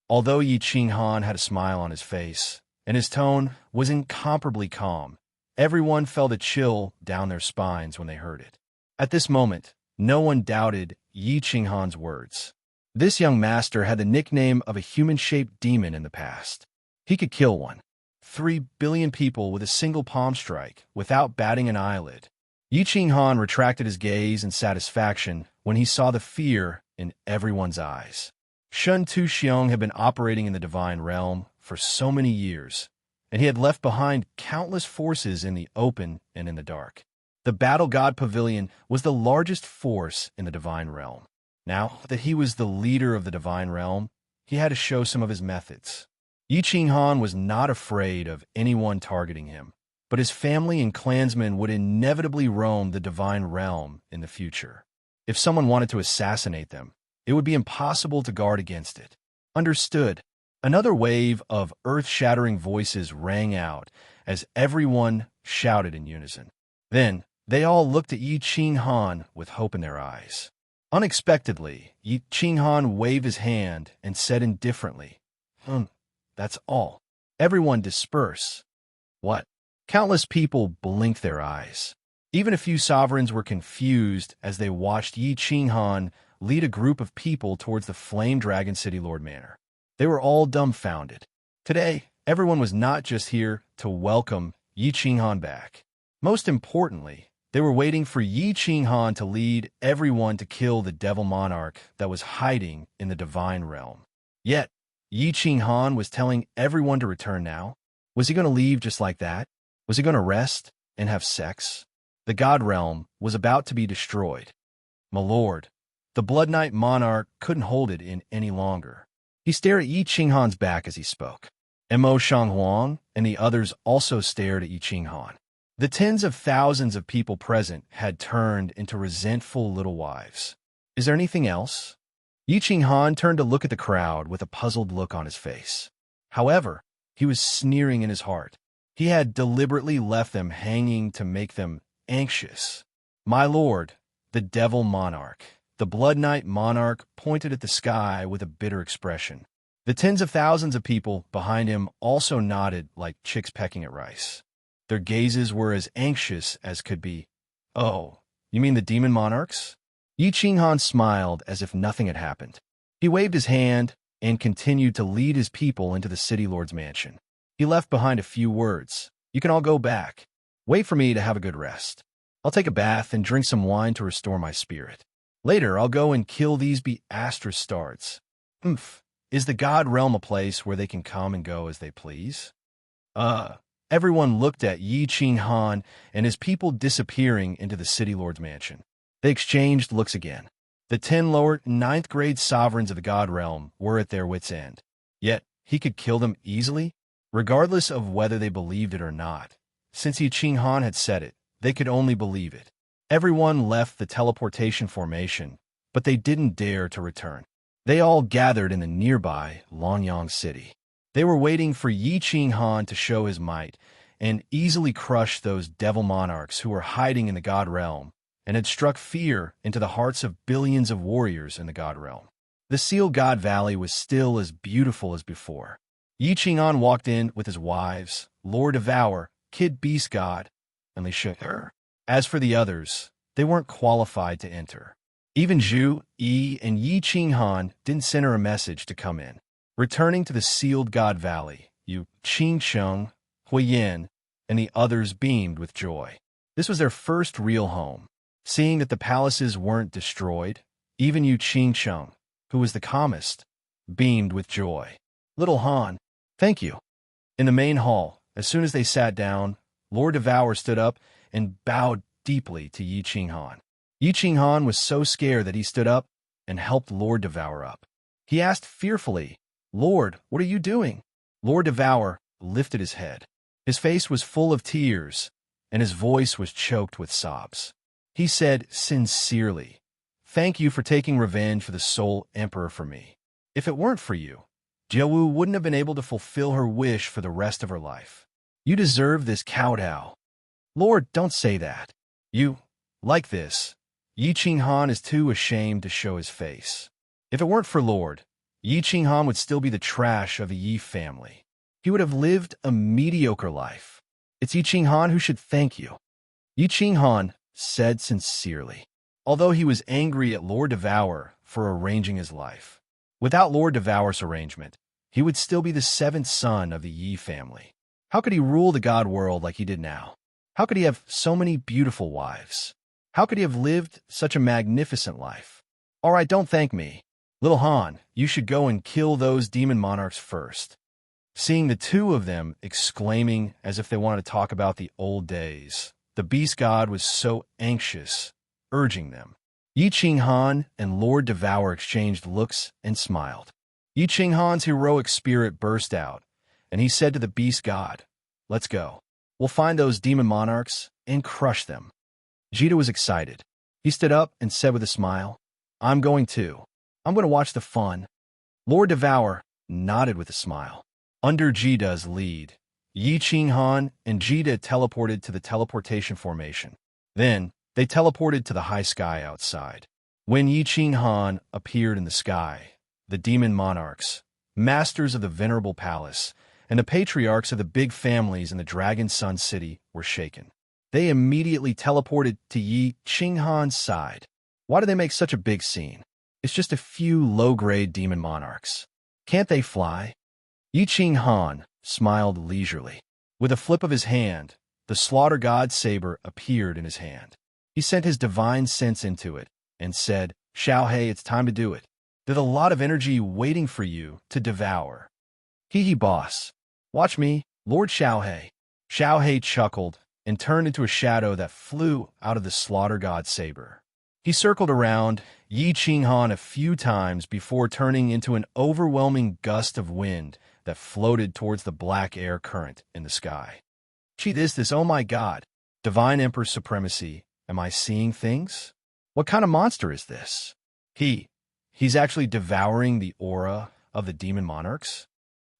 S1: Although Yi Qinghan had a smile on his face, and his tone was incomparably calm, everyone felt a chill down their spines when they heard it. At this moment, no one doubted Yi Qinghan's words. This young master had the nickname of a human-shaped demon in the past. He could kill 3 billion people with a single palm strike without batting an eyelid. Yi Qinghan retracted his gaze in satisfaction when he saw the fear in everyone's eyes. Shun Tu Xiong had been operating in the divine realm for so many years, and he had left behind countless forces in the open and in the dark. The Battle God Pavilion was the largest force in the divine realm. Now that he was the leader of the divine realm, he had to show some of his methods. Yi Qinghan was not afraid of anyone targeting him, but his family and clansmen would inevitably roam the divine realm in the future. If someone wanted to assassinate them, it would be impossible to guard against it. Understood. Another wave of earth-shattering voices rang out as everyone shouted in unison. Then, they all looked at Yi Qinghan with hope in their eyes. Unexpectedly, Yi Qinghan waved his hand and said indifferently, "That's all. Everyone disperse." What? Countless people blinked their eyes. Even a few sovereigns were confused as they watched Yi Qinghan lead a group of people towards the Flame Dragon City Lord Manor. They were all dumbfounded. Today, everyone was not just here to welcome Yi Qinghan back. Most importantly, they were waiting for Yi Qinghan to lead everyone to kill the devil monarch that was hiding in the divine realm. Yet, Yi Qinghan was telling everyone to return now. Was he going to leave just like that? Was he going to rest and have sex? The god realm was about to be destroyed. My lord, the Blood Knight monarch couldn't hold it in any longer. He stared at Yi Qinghan's back as he spoke. Mo Shanghuang and the others also stared at Yi Qinghan. The tens of thousands of people present had turned into resentful little wives. Is there anything else? Yi Qinghan turned to look at the crowd with a puzzled look on his face. However, he was sneering in his heart. He had deliberately left them hanging to make them anxious. My lord, the devil monarch. The Blood Knight monarch pointed at the sky with a bitter expression. The tens of thousands of people behind him also nodded like chicks pecking at rice. Their gazes were as anxious as could be. Oh, you mean the demon monarchs? Yi Qinghan smiled as if nothing had happened. He waved his hand and continued to lead his people into the city lord's mansion. He left behind a few words. You can all go back. Wait for me to have a good rest. I'll take a bath and drink some wine to restore my spirit. Later, I'll go and kill these Astra-stards. Is the god realm a place where they can come and go as they please? Everyone looked at Yi Qinghan and his people disappearing into the city lord's mansion. They exchanged looks again. The 10 lower 9th grade sovereigns of the god realm were at their wits' end. Yet, he could kill them easily, regardless of whether they believed it or not. Since Yi Qinghan had said it, they could only believe it. Everyone left the teleportation formation, but they didn't dare to return. They all gathered in the nearby Longyang city. They were waiting for Yi Qinghan to show his might and easily crush those devil monarchs who were hiding in the god realm and had struck fear into the hearts of billions of warriors in the god realm. The Seal God Valley was still as beautiful as before. Yi Qinghan walked in with his wives, Lord Devour, Kid Beast God, and they shook her. As for the others, they weren't qualified to enter. Even Zhu, Yi, and Yi Qinghan didn't send her a message to come in. Returning to the sealed God Valley, Yu Qingsheng, Huiyin, and the others beamed with joy. This was their first real home. Seeing that the palaces weren't destroyed, even Yu Qingsheng, who was the calmest, beamed with joy. Little Han, thank you. In the main hall, as soon as they sat down, Lord Devour stood up and bowed deeply to Yi Qinghan. Yi Qinghan was so scared that he stood up and helped Lord Devour up. He asked fearfully, "Lord, what are you doing?" Lord Devour lifted his head. His face was full of tears, and his voice was choked with sobs. He said sincerely, "Thank you for taking revenge for the Soul Emperor for me. If it weren't for you, Jiawu wouldn't have been able to fulfill her wish for the rest of her life. You deserve this kowtow." "Lord, don't say that. You, like this." Yi Qinghan is too ashamed to show his face. If it weren't for Lord, Yi Qinghan would still be the trash of the Yi family. He would have lived a mediocre life. It's Yi Qinghan who should thank you. Yi Qinghan said sincerely, although he was angry at Lord Devour for arranging his life. Without Lord Devour's arrangement, he would still be the seventh son of the Yi family. How could he rule the god world like he did now? How could he have so many beautiful wives? How could he have lived such a magnificent life? All right, don't thank me. Little Han, you should go and kill those demon monarchs first. Seeing the two of them exclaiming as if they wanted to talk about the old days, the beast god was so anxious, urging them. Yi Qinghan and Lord Devour exchanged looks and smiled. Yi Qinghan's heroic spirit burst out, and he said to the beast god, "Let's go. We'll find those demon monarchs and crush them." Jita was excited. He stood up and said with a smile, "I'm going too. I'm going to watch the fun." Lord Devour nodded with a smile. Under Jita's lead, Yi Qinghan and Jita teleported to the teleportation formation. Then, they teleported to the high sky outside. When Yi Qinghan appeared in the sky, the demon monarchs, masters of the venerable palace, and the patriarchs of the big families in the Dragon Sun City were shaken. They immediately teleported to Yi Qinghan's side. Why do they make such a big scene? It's just a few low-grade demon monarchs. Can't they fly? Yi Qinghan smiled leisurely. With a flip of his hand, the slaughter god's saber appeared in his hand. He sent his divine sense into it and said, "Xiaohei, it's time to do it. There's a lot of energy waiting for you to devour." "Hee boss. Watch me, Lord Xiaohei." Xiaohei chuckled and turned into a shadow that flew out of the slaughter god's saber. He circled around Yi Qinghan a few times before turning into an overwhelming gust of wind that floated towards the black air current in the sky. "Gee, this, oh my god. Divine Emperor's supremacy. Am I seeing things? What kind of monster is this?" He's actually devouring the aura of the demon monarchs?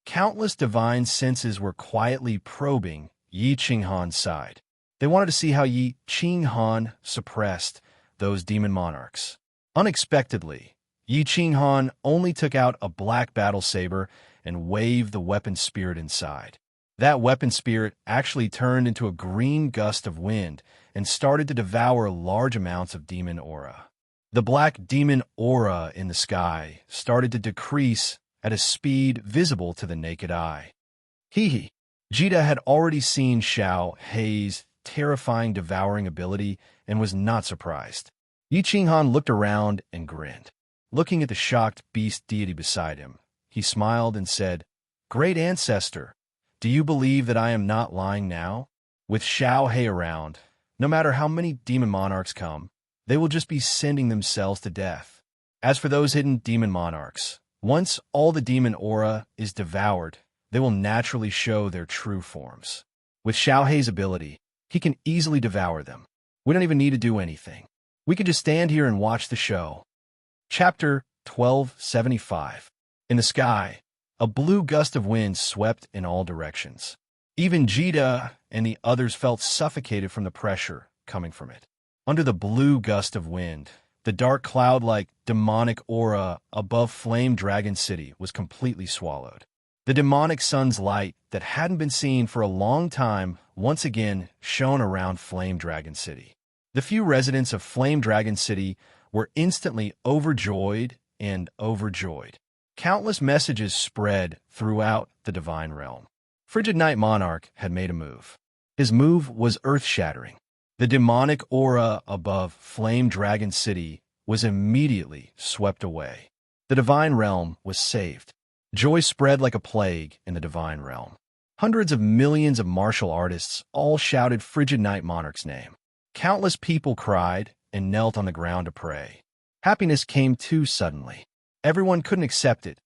S1: Countless divine senses were quietly probing Yi Qinghan's side. They wanted to see how Yi Qinghan suppressed those demon monarchs. Unexpectedly, Yi Qinghan only took out a black battle saber and waved the weapon spirit inside. That weapon spirit actually turned into a green gust of wind and started to devour large amounts of demon aura. The black demon aura in the sky started to decrease at a speed visible to the naked eye. Jita had already seen Xiao Hei's terrifying devouring ability and was not surprised. Yi Qinghan looked around and grinned. Looking at the shocked beast deity beside him, he smiled and said, "Great ancestor, do you believe that I am not lying now? With Xiao Hei around, no matter how many demon monarchs come, they will just be sending themselves to death. As for those hidden demon monarchs, once all the demon aura is devoured, they will naturally show their true forms. With Xiao Hei's ability, he can easily devour them. We don't even need to do anything. We can just stand here and watch the show." Chapter 1275. In the sky, a blue gust of wind swept in all directions. Even Jita and the others felt suffocated from the pressure coming from it. Under the blue gust of wind, the dark cloud-like demonic aura above Flame Dragon City was completely swallowed. The demonic sun's light that hadn't been seen for a long time once again shone around Flame Dragon City. The few residents of Flame Dragon City were instantly overjoyed and overjoyed. Countless messages spread throughout the divine realm. Frigid Night Monarch had made a move. His move was earth-shattering. The demonic aura above Flame Dragon City was immediately swept away. The divine realm was saved. Joy spread like a plague in the divine realm. Hundreds of millions of martial artists all shouted Frigid Night Monarch's name. Countless people cried and knelt on the ground to pray. Happiness came too suddenly. Everyone couldn't accept it.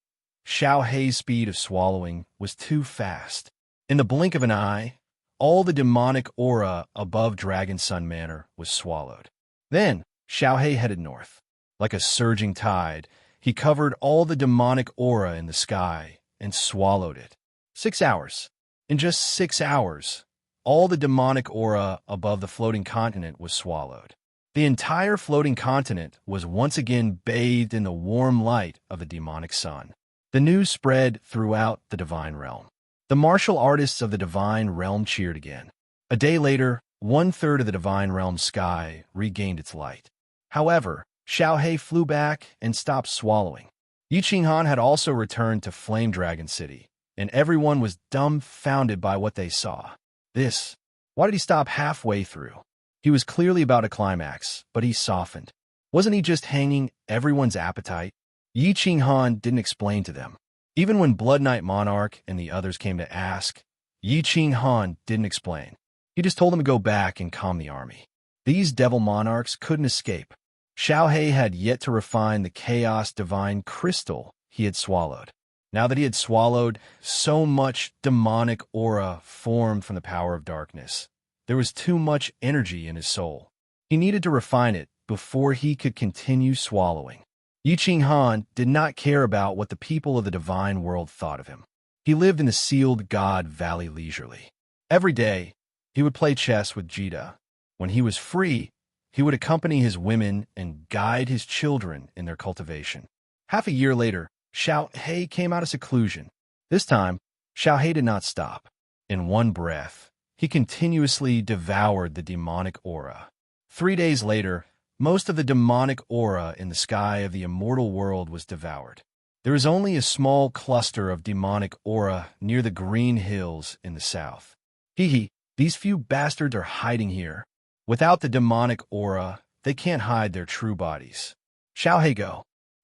S1: Xiao Hei's speed of swallowing was too fast. In the blink of an eye, all the demonic aura above Dragon Sun Manor was swallowed. Then, Xiao Hei headed north. Like a surging tide, he covered all the demonic aura in the sky and swallowed it. 6 hours. In just 6 hours, all the demonic aura above the floating continent was swallowed. The entire floating continent was once again bathed in the warm light of the demonic sun. The news spread throughout the divine realm. The martial artists of the divine realm cheered again. A day later, 1/3 of the divine realm's sky regained its light. However, Xiao Hei flew back and stopped swallowing. Yi Qinghan had also returned to Flame Dragon City, and everyone was dumbfounded by what they saw. Why did he stop halfway through? He was clearly about to climax, but he softened. Wasn't he just hanging everyone's appetite? Yi Qinghan didn't explain to them. Even when Blood Knight Monarch and the others came to ask, Yi Qinghan didn't explain. He just told them to go back and calm the army. These devil monarchs couldn't escape. Xiao Hei had yet to refine the chaos divine crystal he had swallowed. Now that he had swallowed so much demonic aura formed from the power of darkness, there was too much energy in his soul. He needed to refine it before he could continue swallowing. Yi Qinghan did not care about what the people of the divine world thought of him. He lived in the sealed God Valley leisurely. Every day, he would play chess with Jida. When he was free, he would accompany his women and guide his children in their cultivation. Half a year later, Xiao Hei came out of seclusion. This time, Xiao Hei did not stop. In one breath, he continuously devoured the demonic aura. 3 days later, most of the demonic aura in the sky of the immortal world was devoured. There is only a small cluster of demonic aura near the green hills in the south. These few bastards are hiding here. Without the demonic aura, they can't hide their true bodies. Xiao Hei go.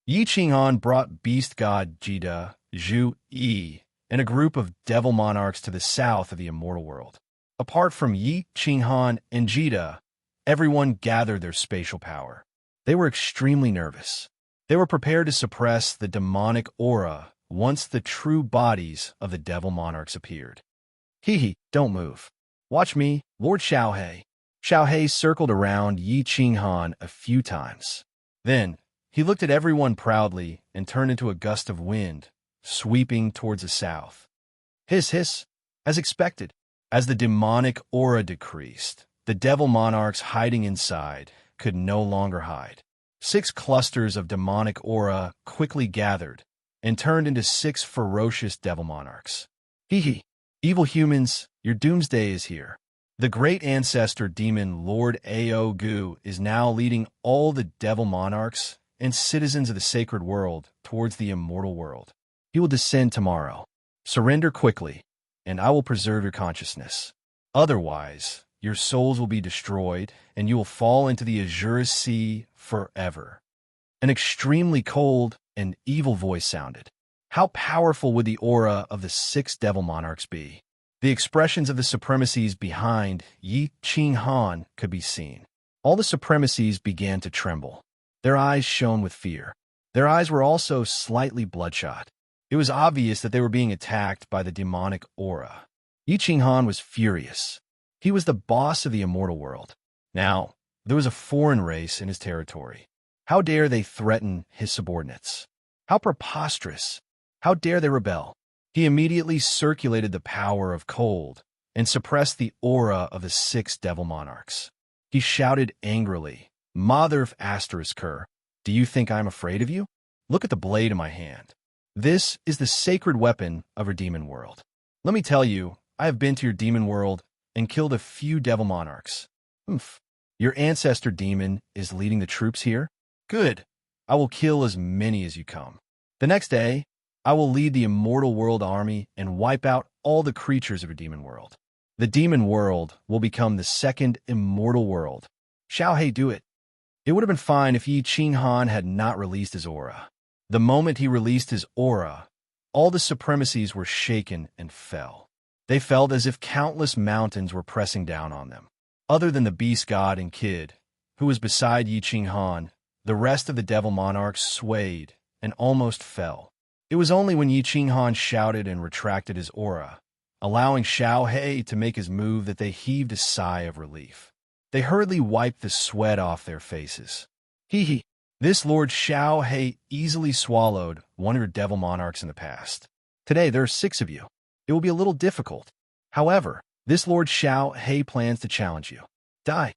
S1: Yi Qinghan brought beast god Jida, Zhu Yi, and a group of devil monarchs to the south of the immortal world. Apart from Yi Qinghan and Jida, everyone gathered their spatial power. They were extremely nervous. They were prepared to suppress the demonic aura once the true bodies of the devil monarchs appeared. Don't move. Watch me, Lord Xiao Hei. Xiao Hei circled around Yi Qinghan a few times. Then, he looked at everyone proudly and turned into a gust of wind, sweeping towards the south. Hiss, hiss. As expected, as the demonic aura decreased, the devil monarchs hiding inside could no longer hide. 6 clusters of demonic aura quickly gathered and turned into 6 ferocious devil monarchs. Evil humans, your doomsday is here. The great ancestor demon Lord Ao Gu is now leading all the devil monarchs and citizens of the sacred world towards the immortal world. He will descend tomorrow. Surrender quickly, and I will preserve your consciousness. Otherwise, your souls will be destroyed, and you will fall into the azure sea forever. An extremely cold and evil voice sounded. How powerful would the aura of the 6 devil monarchs be? The expressions of the supremacies behind Yi Qinghan could be seen. All the supremacies began to tremble. Their eyes shone with fear. Their eyes were also slightly bloodshot. It was obvious that they were being attacked by the demonic aura. Yi Qinghan was furious. He was the boss of the immortal world. Now, there was a foreign race in his territory. How dare they threaten his subordinates? How preposterous! How dare they rebel? He immediately circulated the power of cold and suppressed the aura of the 6 devil monarchs. He shouted angrily, Mother of Asterisker, do you think I'm afraid of you? Look at the blade in my hand. This is the sacred weapon of our demon world. Let me tell you, I have been to your demon world and killed a few devil monarchs. Your ancestor demon is leading the troops here? Good. I will kill as many as you come. The next day, I will lead the immortal world army and wipe out all the creatures of your demon world. The demon world will become the second immortal world. Xiao do it. It would have been fine if Yi Qinghan had not released his aura. The moment he released his aura, all the supremacies were shaken and fell. They felt as if countless mountains were pressing down on them. Other than the beast god and kid, who was beside Yi Qinghan, the rest of the devil monarchs swayed and almost fell. It was only when Yi Qinghan shouted and retracted his aura, allowing Xiao to make his move, that they heaved a sigh of relief. They hurriedly wiped the sweat off their faces. Hee. This Lord Xiao easily swallowed one of your devil monarchs in the past. Today there are 6 of you. It will be a little difficult. However, this Lord Xiao plans to challenge you. Die.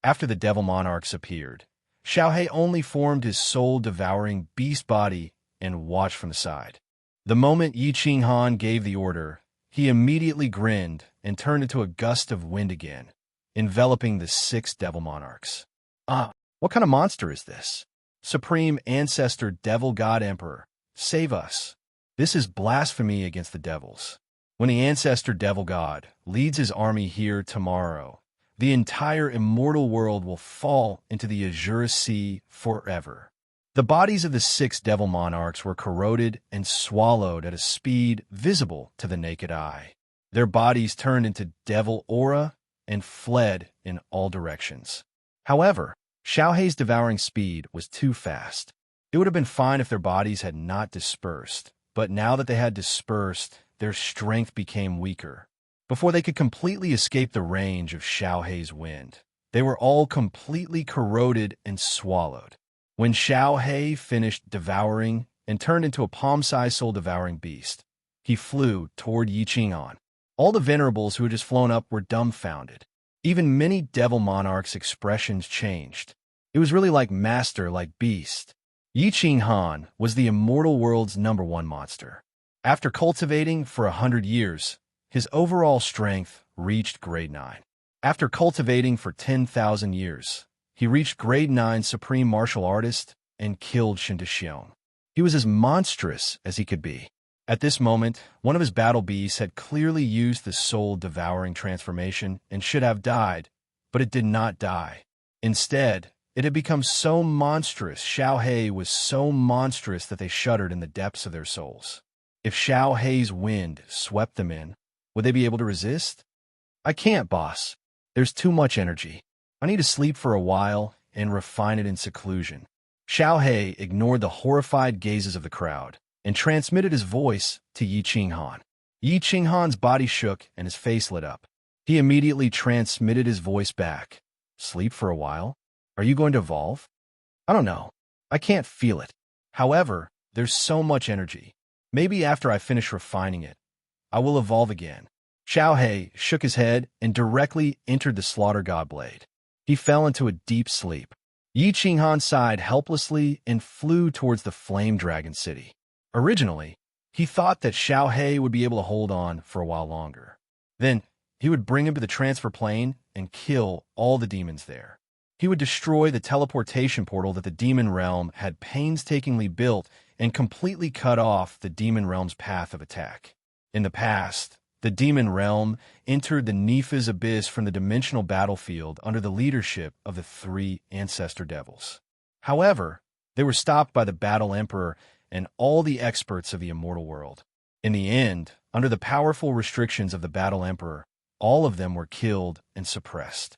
S1: After the devil monarchs appeared, Xiao only formed his soul-devouring beast body and watched from the side. The moment Yi Qinghan gave the order, he immediately grinned and turned into a gust of wind again, enveloping the 6 devil monarchs. What kind of monster is this? Supreme Ancestor Devil God Emperor, save us. This is blasphemy against the devils. When the Ancestor Devil God leads his army here tomorrow, the entire immortal world will fall into the Azure Sea forever. The bodies of the 6 devil monarchs were corroded and swallowed at a speed visible to the naked eye. Their bodies turned into devil aura and fled in all directions. However, Xiao devouring speed was too fast. It would have been fine if their bodies had not dispersed, but now that they had dispersed, their strength became weaker. Before they could completely escape the range of Xiao wind, they were all completely corroded and swallowed. When Xiao finished devouring and turned into a palm-sized soul-devouring beast, he flew toward Yi Qinghan. All the venerables who had just flown up were dumbfounded. Even many devil monarchs' expressions changed. It was really like master, like beast. Yi Qinghan was the immortal world's #1 monster. After cultivating for 100 years, his overall strength reached grade 9. After cultivating for 10,000 years, he reached grade 9 supreme martial artist and killed Xiong. He was as monstrous as he could be. At this moment, one of his battle beasts had clearly used the soul-devouring transformation and should have died, but it did not die. Instead, it had become so monstrous, Xiao was so monstrous that they shuddered in the depths of their souls. If Xiao wind swept them in, would they be able to resist? I can't, boss. There's too much energy. I need to sleep for a while and refine it in seclusion. Xiao ignored the horrified gazes of the crowd and transmitted his voice to Yi Qinghan. Yi Qinghan's body shook and his face lit up. He immediately transmitted his voice back. Sleep for a while? Are you going to evolve? I don't know. I can't feel it. However, there's so much energy. Maybe after I finish refining it, I will evolve again. Xiao shook his head and directly entered the Slaughter God Blade. He fell into a deep sleep. Yi Qinghan sighed helplessly and flew towards the Flame Dragon City. Originally, he thought that Xiao would be able to hold on for a while longer. Then, he would bring him to the transfer plane and kill all the demons there. He would destroy the teleportation portal that the demon realm had painstakingly built and completely cut off the demon realm's path of attack. In the past, the demon realm entered the Nepha's abyss from the dimensional battlefield under the leadership of the 3 ancestor devils. However, they were stopped by the Battle Emperor and all the experts of the immortal world. In the end, under the powerful restrictions of the Battle Emperor, all of them were killed and suppressed.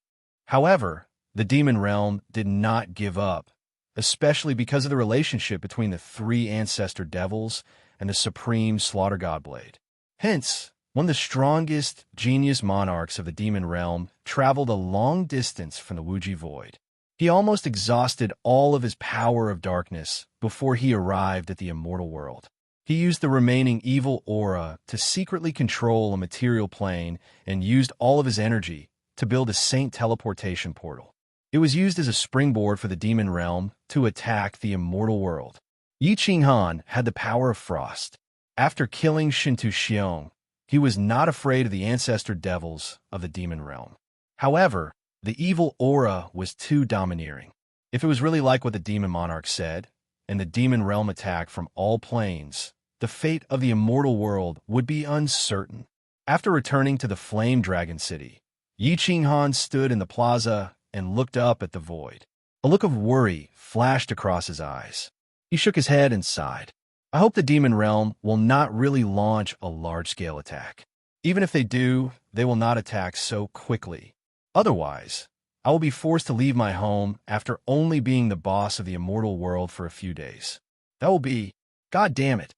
S1: However, the demon realm did not give up, especially because of the relationship between the 3 ancestor devils and the supreme Slaughter God Blade. Hence, one of the strongest genius monarchs of the demon realm traveled a long distance from the Wuji Void. He almost exhausted all of his power of darkness before he arrived at the immortal world. He used the remaining evil aura to secretly control a material plane and used all of his energy to build a saint teleportation portal. It was used as a springboard for the demon realm to attack the immortal world. Yi Qinghan had the power of frost. After killing Xiong, he was not afraid of the ancestor devils of the demon realm. However, The evil aura was too domineering. If it was really like what the demon monarch said, and the demon realm attacked from all planes, the fate of the immortal world would be uncertain. After returning to the Flame Dragon City, Yi Qinghan stood in the plaza and looked up at the void. A look of worry flashed across his eyes. He shook his head and sighed. I hope the demon realm will not really launch a large-scale attack. Even if they do, they will not attack so quickly. Otherwise, I will be forced to leave my home after only being the boss of the immortal world for a few days. That will be, God damn it,